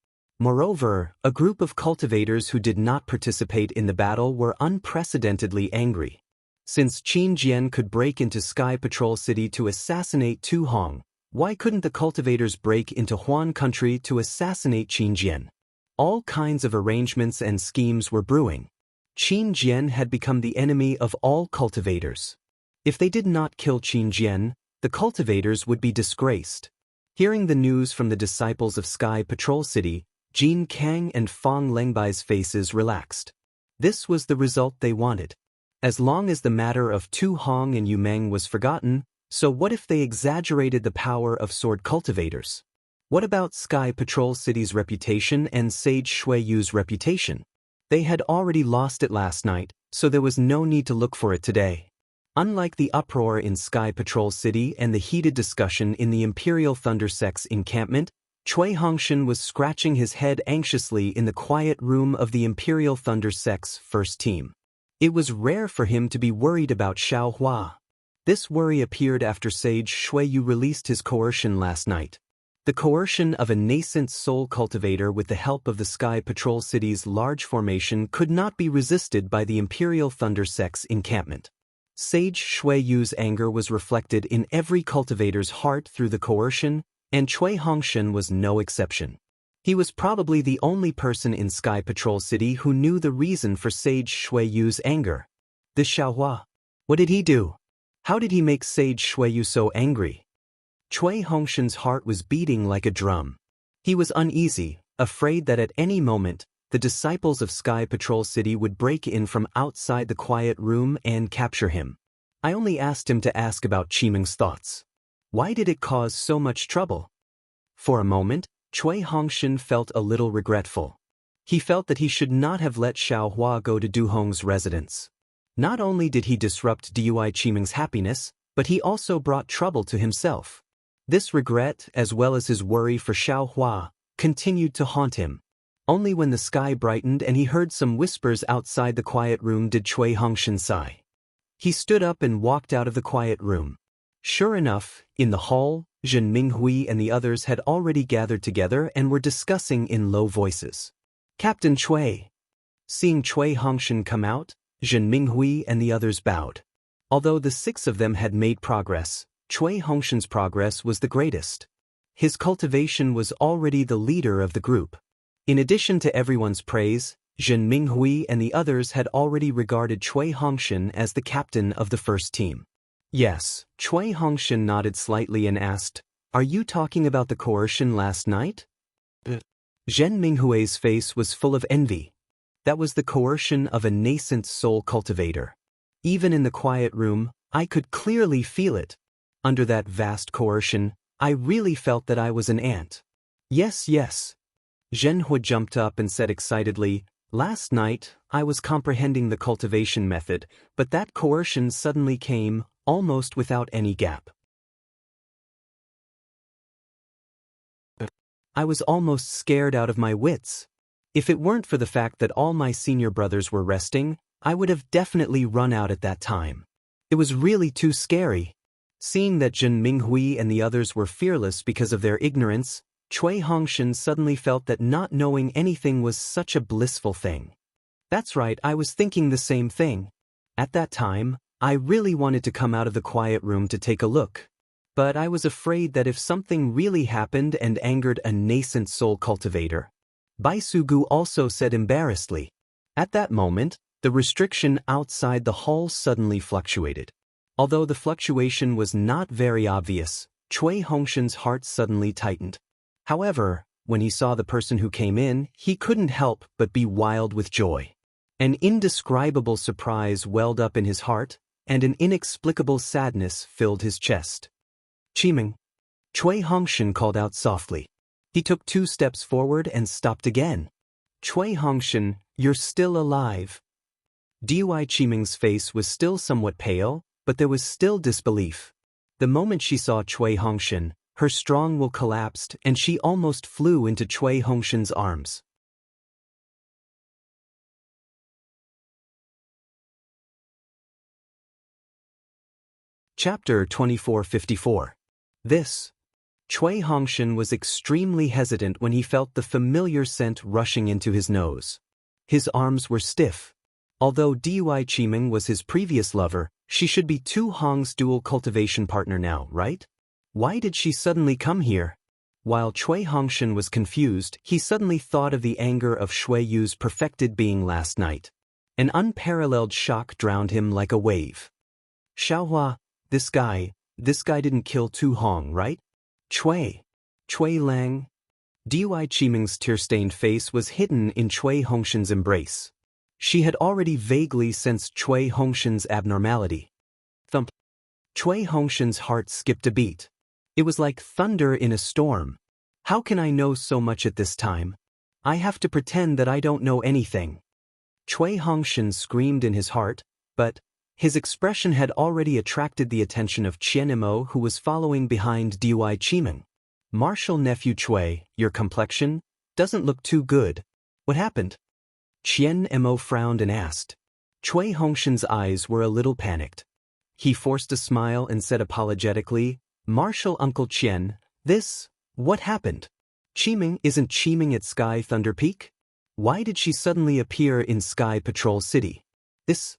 Moreover, a group of cultivators who did not participate in the battle were unprecedentedly angry. Since Qin Jian could break into Sky Patrol City to assassinate Tu Hong, why couldn't the cultivators break into Huan country to assassinate Qin Jian? All kinds of arrangements and schemes were brewing. Qin Jian had become the enemy of all cultivators. If they did not kill Qin Jian, the cultivators would be disgraced. Hearing the news from the disciples of Sky Patrol City, Jin Kang and Fang Lengbai's faces relaxed. This was the result they wanted. As long as the matter of Tu Hong and Yu Meng was forgotten, so what if they exaggerated the power of sword cultivators? What about Sky Patrol City's reputation and Sage Shui Yu's reputation? They had already lost it last night, so there was no need to look for it today. Unlike the uproar in Sky Patrol City and the heated discussion in the Imperial Thunder Sect's encampment, Cui Hongshan was scratching his head anxiously in the quiet room of the Imperial Thunder Sect's first team. It was rare for him to be worried about Xiao Hua. This worry appeared after Sage Shui Yu released his coercion last night. The coercion of a nascent soul cultivator with the help of the Sky Patrol City's large formation could not be resisted by the Imperial Thunder Sect's encampment. Sage Shui Yu's anger was reflected in every cultivator's heart through the coercion, and Cui Hongshan was no exception. He was probably the only person in Sky Patrol City who knew the reason for Sage Shui Yu's anger. This Xiaohua. What did he do? How did he make Sage Shui Yu so angry? Cui Hongshan's heart was beating like a drum. He was uneasy, afraid that at any moment, the disciples of Sky Patrol City would break in from outside the quiet room and capture him. I only asked him to ask about Qimeng's thoughts. Why did it cause so much trouble? For a moment, Cui Hongshan felt a little regretful. He felt that he should not have let Xiao Hua go to Du Hong's residence. Not only did he disrupt Dui Qimeng's happiness, but he also brought trouble to himself. This regret, as well as his worry for Xiao Hua, continued to haunt him. Only when the sky brightened and he heard some whispers outside the quiet room did Cui Hongshan sigh. He stood up and walked out of the quiet room. Sure enough, in the hall, Zhen Minghui and the others had already gathered together and were discussing in low voices. Captain Cui. Seeing Cui Hongshan come out, Zhen Minghui and the others bowed. Although the 6 of them had made progress, Cui Hongshan's progress was the greatest. His cultivation was already the leader of the group. In addition to everyone's praise, Zhen Minghui and the others had already regarded Cui Hongshan as the captain of the first team. Yes, Cui Hongshan nodded slightly and asked, "Are you talking about the coercion last night?" Zhen Minghui's face was full of envy. That was the coercion of a nascent soul cultivator. Even in the quiet room, I could clearly feel it. Under that vast coercion, I really felt that I was an ant. Yes. Zhen Hui jumped up and said excitedly, "Last night, I was comprehending the cultivation method, but that coercion suddenly came, almost without any gap. I was almost scared out of my wits. If it weren't for the fact that all my senior brothers were resting, I would have definitely run out at that time. It was really too scary." Seeing that Zhen Minghui and the others were fearless because of their ignorance, Cui Hongshan suddenly felt that not knowing anything was such a blissful thing. That's right, I was thinking the same thing. At that time, I really wanted to come out of the quiet room to take a look. But I was afraid that if something really happened and angered a nascent soul cultivator. Bai Sugu also said embarrassedly. At that moment, the restriction outside the hall suddenly fluctuated. Although the fluctuation was not very obvious, Cui Hongshan's heart suddenly tightened. However, when he saw the person who came in, he couldn't help but be wild with joy. An indescribable surprise welled up in his heart, and an inexplicable sadness filled his chest. "Qimeng." Cui Hongshan called out softly. He took 2 steps forward and stopped again. "Cui Hongshan, you're still alive." Dui Qimeng's face was still somewhat pale, but there was still disbelief. The moment she saw Cui Hongshan, her strong will collapsed and she almost flew into Cui Hongshan's arms. Chapter 2454. This. Cui Hongshan was extremely hesitant when he felt the familiar scent rushing into his nose. His arms were stiff. Although Dui Qimeng was his previous lover, she should be Tu Hong's dual cultivation partner now, right? Why did she suddenly come here? While Cui Hongshan was confused, he suddenly thought of the anger of Shui Yu's perfected being last night. An unparalleled shock drowned him like a wave. Xiaohua, this guy didn't kill Tu Hong, right? Cui Lang. Dui Qimeng's tear-stained face was hidden in Cui Hongshan's embrace. She had already vaguely sensed Cui Hongshan's abnormality. Thump. Cui Hongshan's heart skipped a beat. It was like thunder in a storm. How can I know so much at this time? I have to pretend that I don't know anything. Cui Hongshan screamed in his heart, but his expression had already attracted the attention of Qian Emo, who was following behind Dui Qimeng. Martial nephew Cui, your complexion doesn't look too good. What happened? Qian Emo frowned and asked. Cui Hongshan's eyes were a little panicked. He forced a smile and said apologetically, Martial Uncle Qian, what happened? Qimeng isn't Qimeng at Sky Thunder Peak? Why did she suddenly appear in Sky Patrol City? This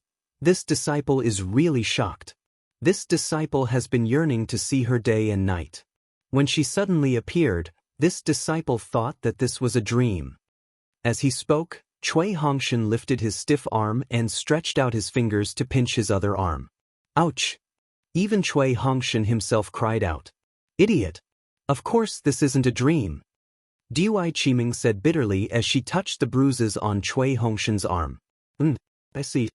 disciple is really shocked. This disciple has been yearning to see her day and night. When she suddenly appeared, this disciple thought that this was a dream. As he spoke, Cui Hongshan lifted his stiff arm and stretched out his fingers to pinch his other arm. Ouch! Even Cui Hongshan himself cried out. Idiot! Of course this isn't a dream. Dui Qimeng said bitterly as she touched the bruises on Cui Hongshan's arm. I see.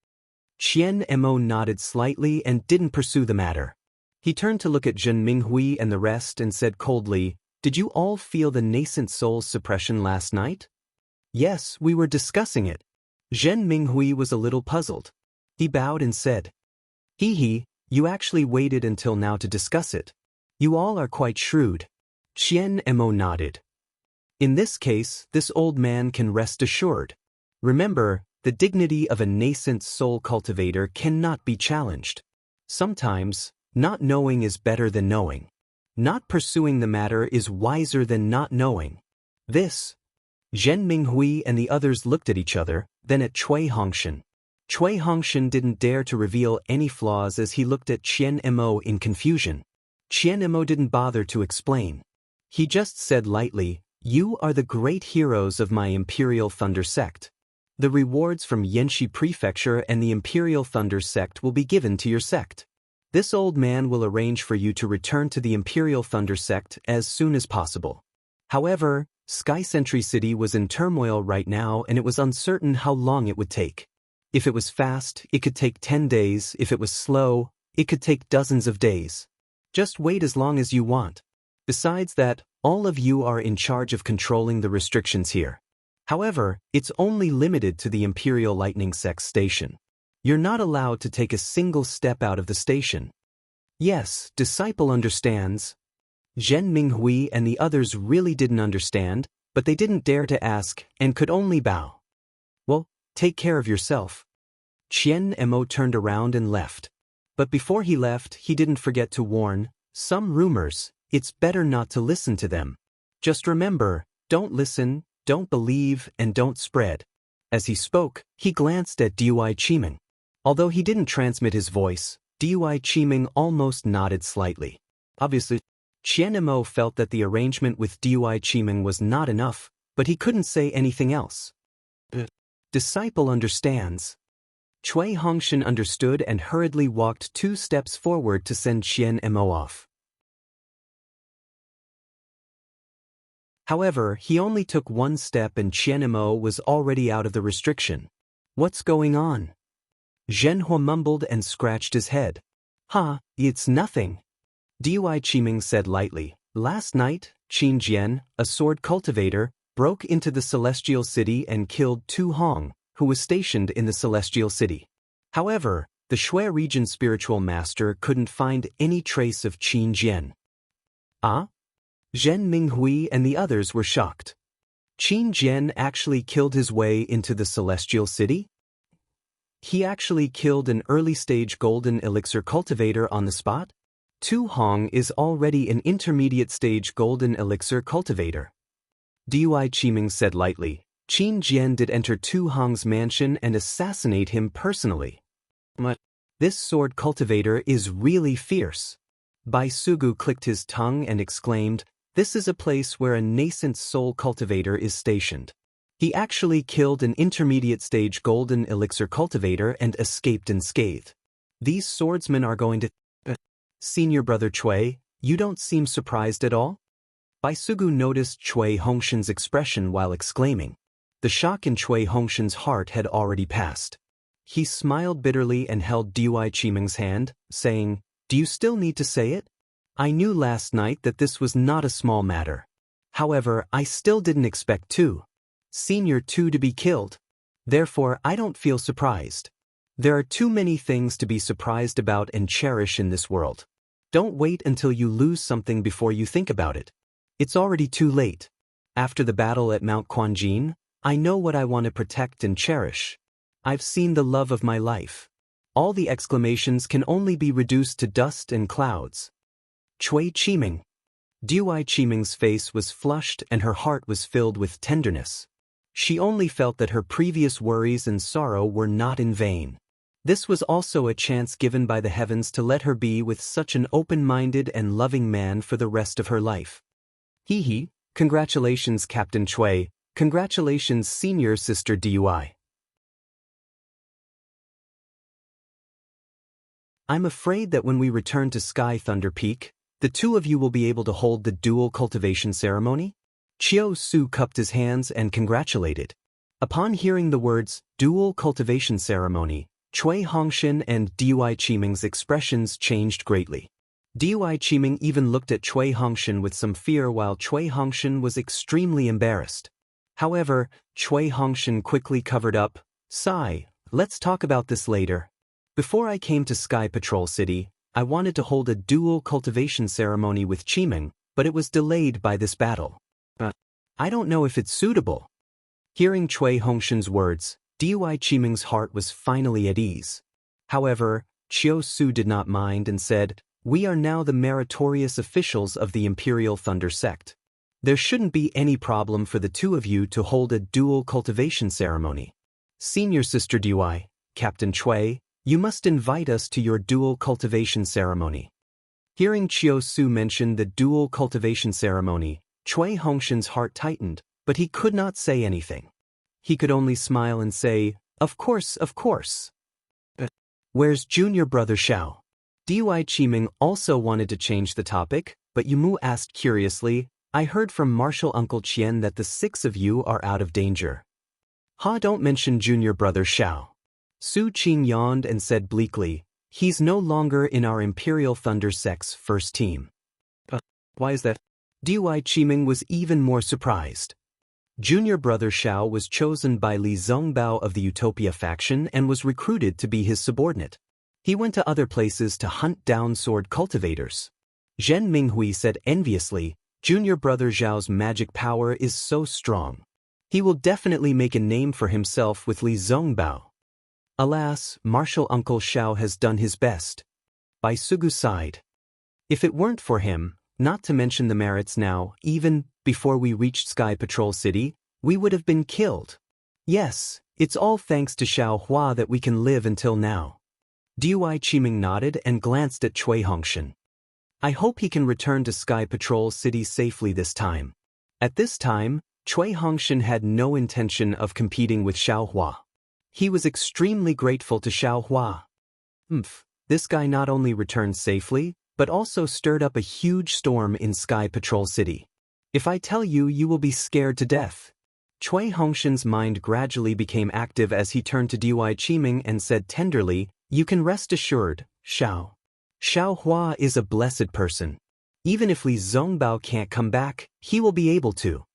Qian Emo nodded slightly and didn't pursue the matter. He turned to look at Zhen Minghui and the rest and said coldly, Did you all feel the nascent soul's suppression last night? Yes, we were discussing it. Zhen Minghui was a little puzzled. He bowed and said, you actually waited until now to discuss it. You all are quite shrewd. Qian Emo nodded. In this case, this old man can rest assured. Remember, the dignity of a nascent soul cultivator cannot be challenged. Sometimes, not knowing is better than knowing. Not pursuing the matter is wiser than not knowing. Zhen Minghui and the others looked at each other, then at Cui Hongshan. Cui Hongshan didn't dare to reveal any flaws as he looked at Qian Emo in confusion. Qian Emo didn't bother to explain. He just said lightly, You are the great heroes of my Imperial Thunder Sect. The rewards from Yanxi Prefecture and the Imperial Thunder Sect will be given to your sect. This old man will arrange for you to return to the Imperial Thunder Sect as soon as possible. However, Sky Sentry City was in turmoil right now and it was uncertain how long it would take. If it was fast, it could take 10 days. If it was slow, it could take dozens of days. Just wait as long as you want. Besides that, all of you are in charge of controlling the restrictions here. However, it's only limited to the Imperial Lightning Sect station. You're not allowed to take a single step out of the station. Yes, disciple understands. Zhen Minghui and the others really didn't understand, but they didn't dare to ask and could only bow. Well, take care of yourself. Qian Emo turned around and left. But before he left, he didn't forget to warn, some rumors, it's better not to listen to them. Just remember, don't listen, don't believe, and don't spread. As he spoke, he glanced at Dui Qimeng. Although he didn't transmit his voice, Dui Qimeng almost nodded slightly. Obviously, Qian Emo felt that the arrangement with Dui Qimeng was not enough, but he couldn't say anything else. Disciple understands. Cui Hongshan understood and hurriedly walked 2 steps forward to send Qian Emo off. However, he only took 1 step and Qian Emo was already out of the restriction. What's going on? Zhenhua mumbled and scratched his head. It's nothing. Dui Qimeng said lightly, Last night, Qin Jian, a sword cultivator, broke into the Celestial City and killed Tu Hong, who was stationed in the Celestial City. However, the Shui region spiritual master couldn't find any trace of Qin Jian. Zhen Minghui and the others were shocked. Qin Jian actually killed his way into the Celestial City? He actually killed an early-stage golden elixir cultivator on the spot? Tu Hong is already an intermediate-stage golden elixir cultivator. Dui Qimeng said lightly, Qin Jian did enter Tu Hong's mansion and assassinate him personally. This sword cultivator is really fierce. Bai Sugu clicked his tongue and exclaimed, This is a place where a nascent soul cultivator is stationed. He actually killed an intermediate-stage golden elixir cultivator and escaped unscathed. These swordsmen are going to... Senior Brother Cui, you don't seem surprised at all? Bai Sugu noticed Cui Hongshan's expression while exclaiming. The shock in Cui Hongshan's heart had already passed. He smiled bitterly and held Dui Qiming's hand, saying, "Do you still need to say it? I knew last night that this was not a small matter. However, I still didn't expect Senior Two to be killed. Therefore, I don't feel surprised. There are too many things to be surprised about and cherish in this world. Don't wait until you lose something before you think about it. It's already too late. After the battle at Mount Quanjin, I know what I want to protect and cherish. I've seen the love of my life. All the exclamations can only be reduced to dust and clouds." Cui Qiming. Dui Qiming's face was flushed and her heart was filled with tenderness. She only felt that her previous worries and sorrow were not in vain. This was also a chance given by the heavens to let her be with such an open-minded and loving man for the rest of her life. Hee. Congratulations, Captain Cui. Congratulations, Senior Sister Dui. I'm afraid that when we return to Sky Thunder Peak, the two of you will be able to hold the dual cultivation ceremony? Chiao Su cupped his hands and congratulated. Upon hearing the words, dual cultivation ceremony, Cui Hongshan and Dui Qiming's expressions changed greatly. Dui Qiming even looked at Cui Hongshan with some fear while Cui Hongshan was extremely embarrassed. However, Cui Hongshan quickly covered up, "Sigh, let's talk about this later. Before I came to Sky Patrol City, I wanted to hold a dual cultivation ceremony with Qiming, but it was delayed by this battle. I don't know if it's suitable." Hearing Cui Hongshan's words, Dui Qiming's heart was finally at ease. However, Chiao Su did not mind and said, "We are now the meritorious officials of the Imperial Thunder Sect. There shouldn't be any problem for the two of you to hold a dual cultivation ceremony. Senior Sister Dui, Captain Cui, you must invite us to your dual cultivation ceremony." Hearing Chiao Su mention the dual cultivation ceremony, Cui Hongshan's heart tightened, but he could not say anything. He could only smile and say, Of course. Where's junior brother Xiao?" Dui Qiming also wanted to change the topic, but Yumu asked curiously, "I heard from Martial Uncle Qian that the six of you are out of danger." Don't mention junior brother Xiao." Su Qing yawned and said bleakly, "He's no longer in our Imperial Thunder Sect's first team." Why is that? Dui Qiming was even more surprised. Junior brother Xiao was chosen by Li Zongbao of the Utopia faction and was recruited to be his subordinate. He went to other places to hunt down sword cultivators. Zhen Minghui said enviously, "Junior brother Zhao's magic power is so strong. He will definitely make a name for himself with Li Zongbao." Alas, Martial Uncle Xiao has done his best. Bai Sugu sighed. "If it weren't for him, not to mention the merits now, even before we reached Sky Patrol City, we would have been killed. Yes, it's all thanks to Xiao Hua that we can live until now." Dui Qiming nodded and glanced at Cui Hongshan. "I hope he can return to Sky Patrol City safely this time." At this time, Cui Hongshan had no intention of competing with Xiao Hua. He was extremely grateful to Xiao Hua. This guy not only returned safely, but also stirred up a huge storm in Sky Patrol City. If I tell you, you will be scared to death. Cui Hongshan's mind gradually became active as he turned to Dui Qiming and said tenderly, "You can rest assured, Xiao. Xiao Hua is a blessed person. Even if Li Zongbao can't come back, he will be able to."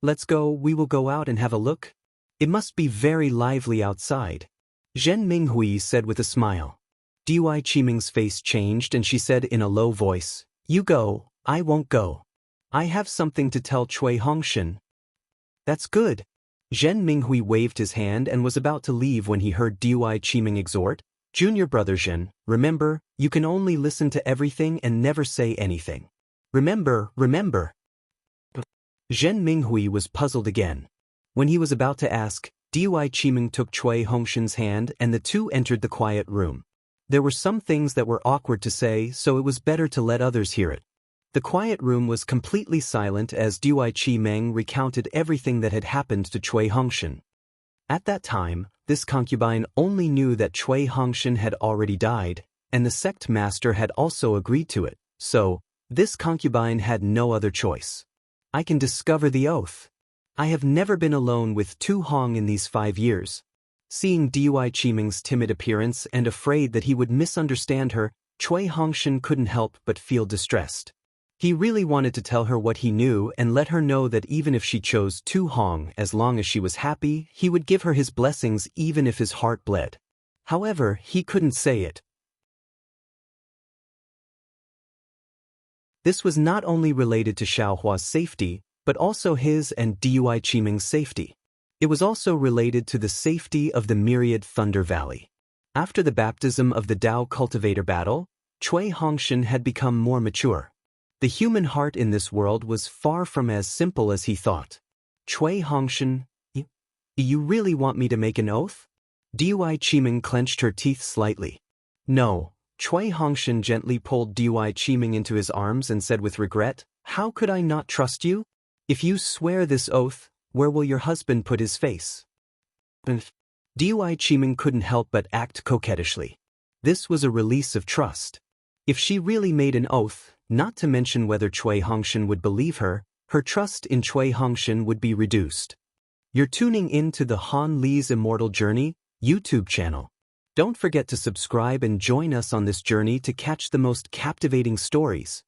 Let's go, we will go out and have a look. It must be very lively outside," Zhen Minghui said with a smile. Dui Qiming's face changed and she said in a low voice, "You go, I won't go. I have something to tell Cui Hongshan." "That's good." Zhen Minghui waved his hand and was about to leave when he heard Dui Qiming exhort, "Junior brother Zhen, remember, you can only listen to everything and never say anything. Remember. Zhen Minghui was puzzled again. When he was about to ask, Dui Qiming took Cui Hongshan's hand and the two entered the quiet room. There were some things that were awkward to say, so it was better to let others hear it. The quiet room was completely silent as Dui Qiming recounted everything that had happened to Cui Hongshan. At that time, this concubine only knew that Cui Hongshan had already died, and the sect master had also agreed to it, so this concubine had no other choice. "I can discover the oath. I have never been alone with Tu Hong in these 5 years. Seeing Dui Qiming's timid appearance and afraid that he would misunderstand her, Cui Hongshan couldn't help but feel distressed. He really wanted to tell her what he knew and let her know that even if she chose Tu Hong, as long as she was happy, he would give her his blessings even if his heart bled. However, he couldn't say it. This was not only related to Xiaohua's safety, but also his and Dui Qiming's safety. It was also related to the safety of the myriad Thunder Valley. After the baptism of the Dao cultivator battle, Cui Hongshan had become more mature. The human heart in this world was far from as simple as he thought. Cui Hongshan, you really want me to make an oath? Dui Qiming clenched her teeth slightly. No. Cui Hongshan gently pulled Dui Qiming into his arms and said with regret, how could I not trust you? If you swear this oath, where will your husband put his face? Dui Qiming couldn't help but act coquettishly. This was a release of trust. If she really made an oath, not to mention whether Cui Hongshan would believe her, her trust in Cui Hongshan would be reduced. You're tuning in to the Han Li's Immortal Journey YouTube channel. Don't forget to subscribe and join us on this journey to catch the most captivating stories.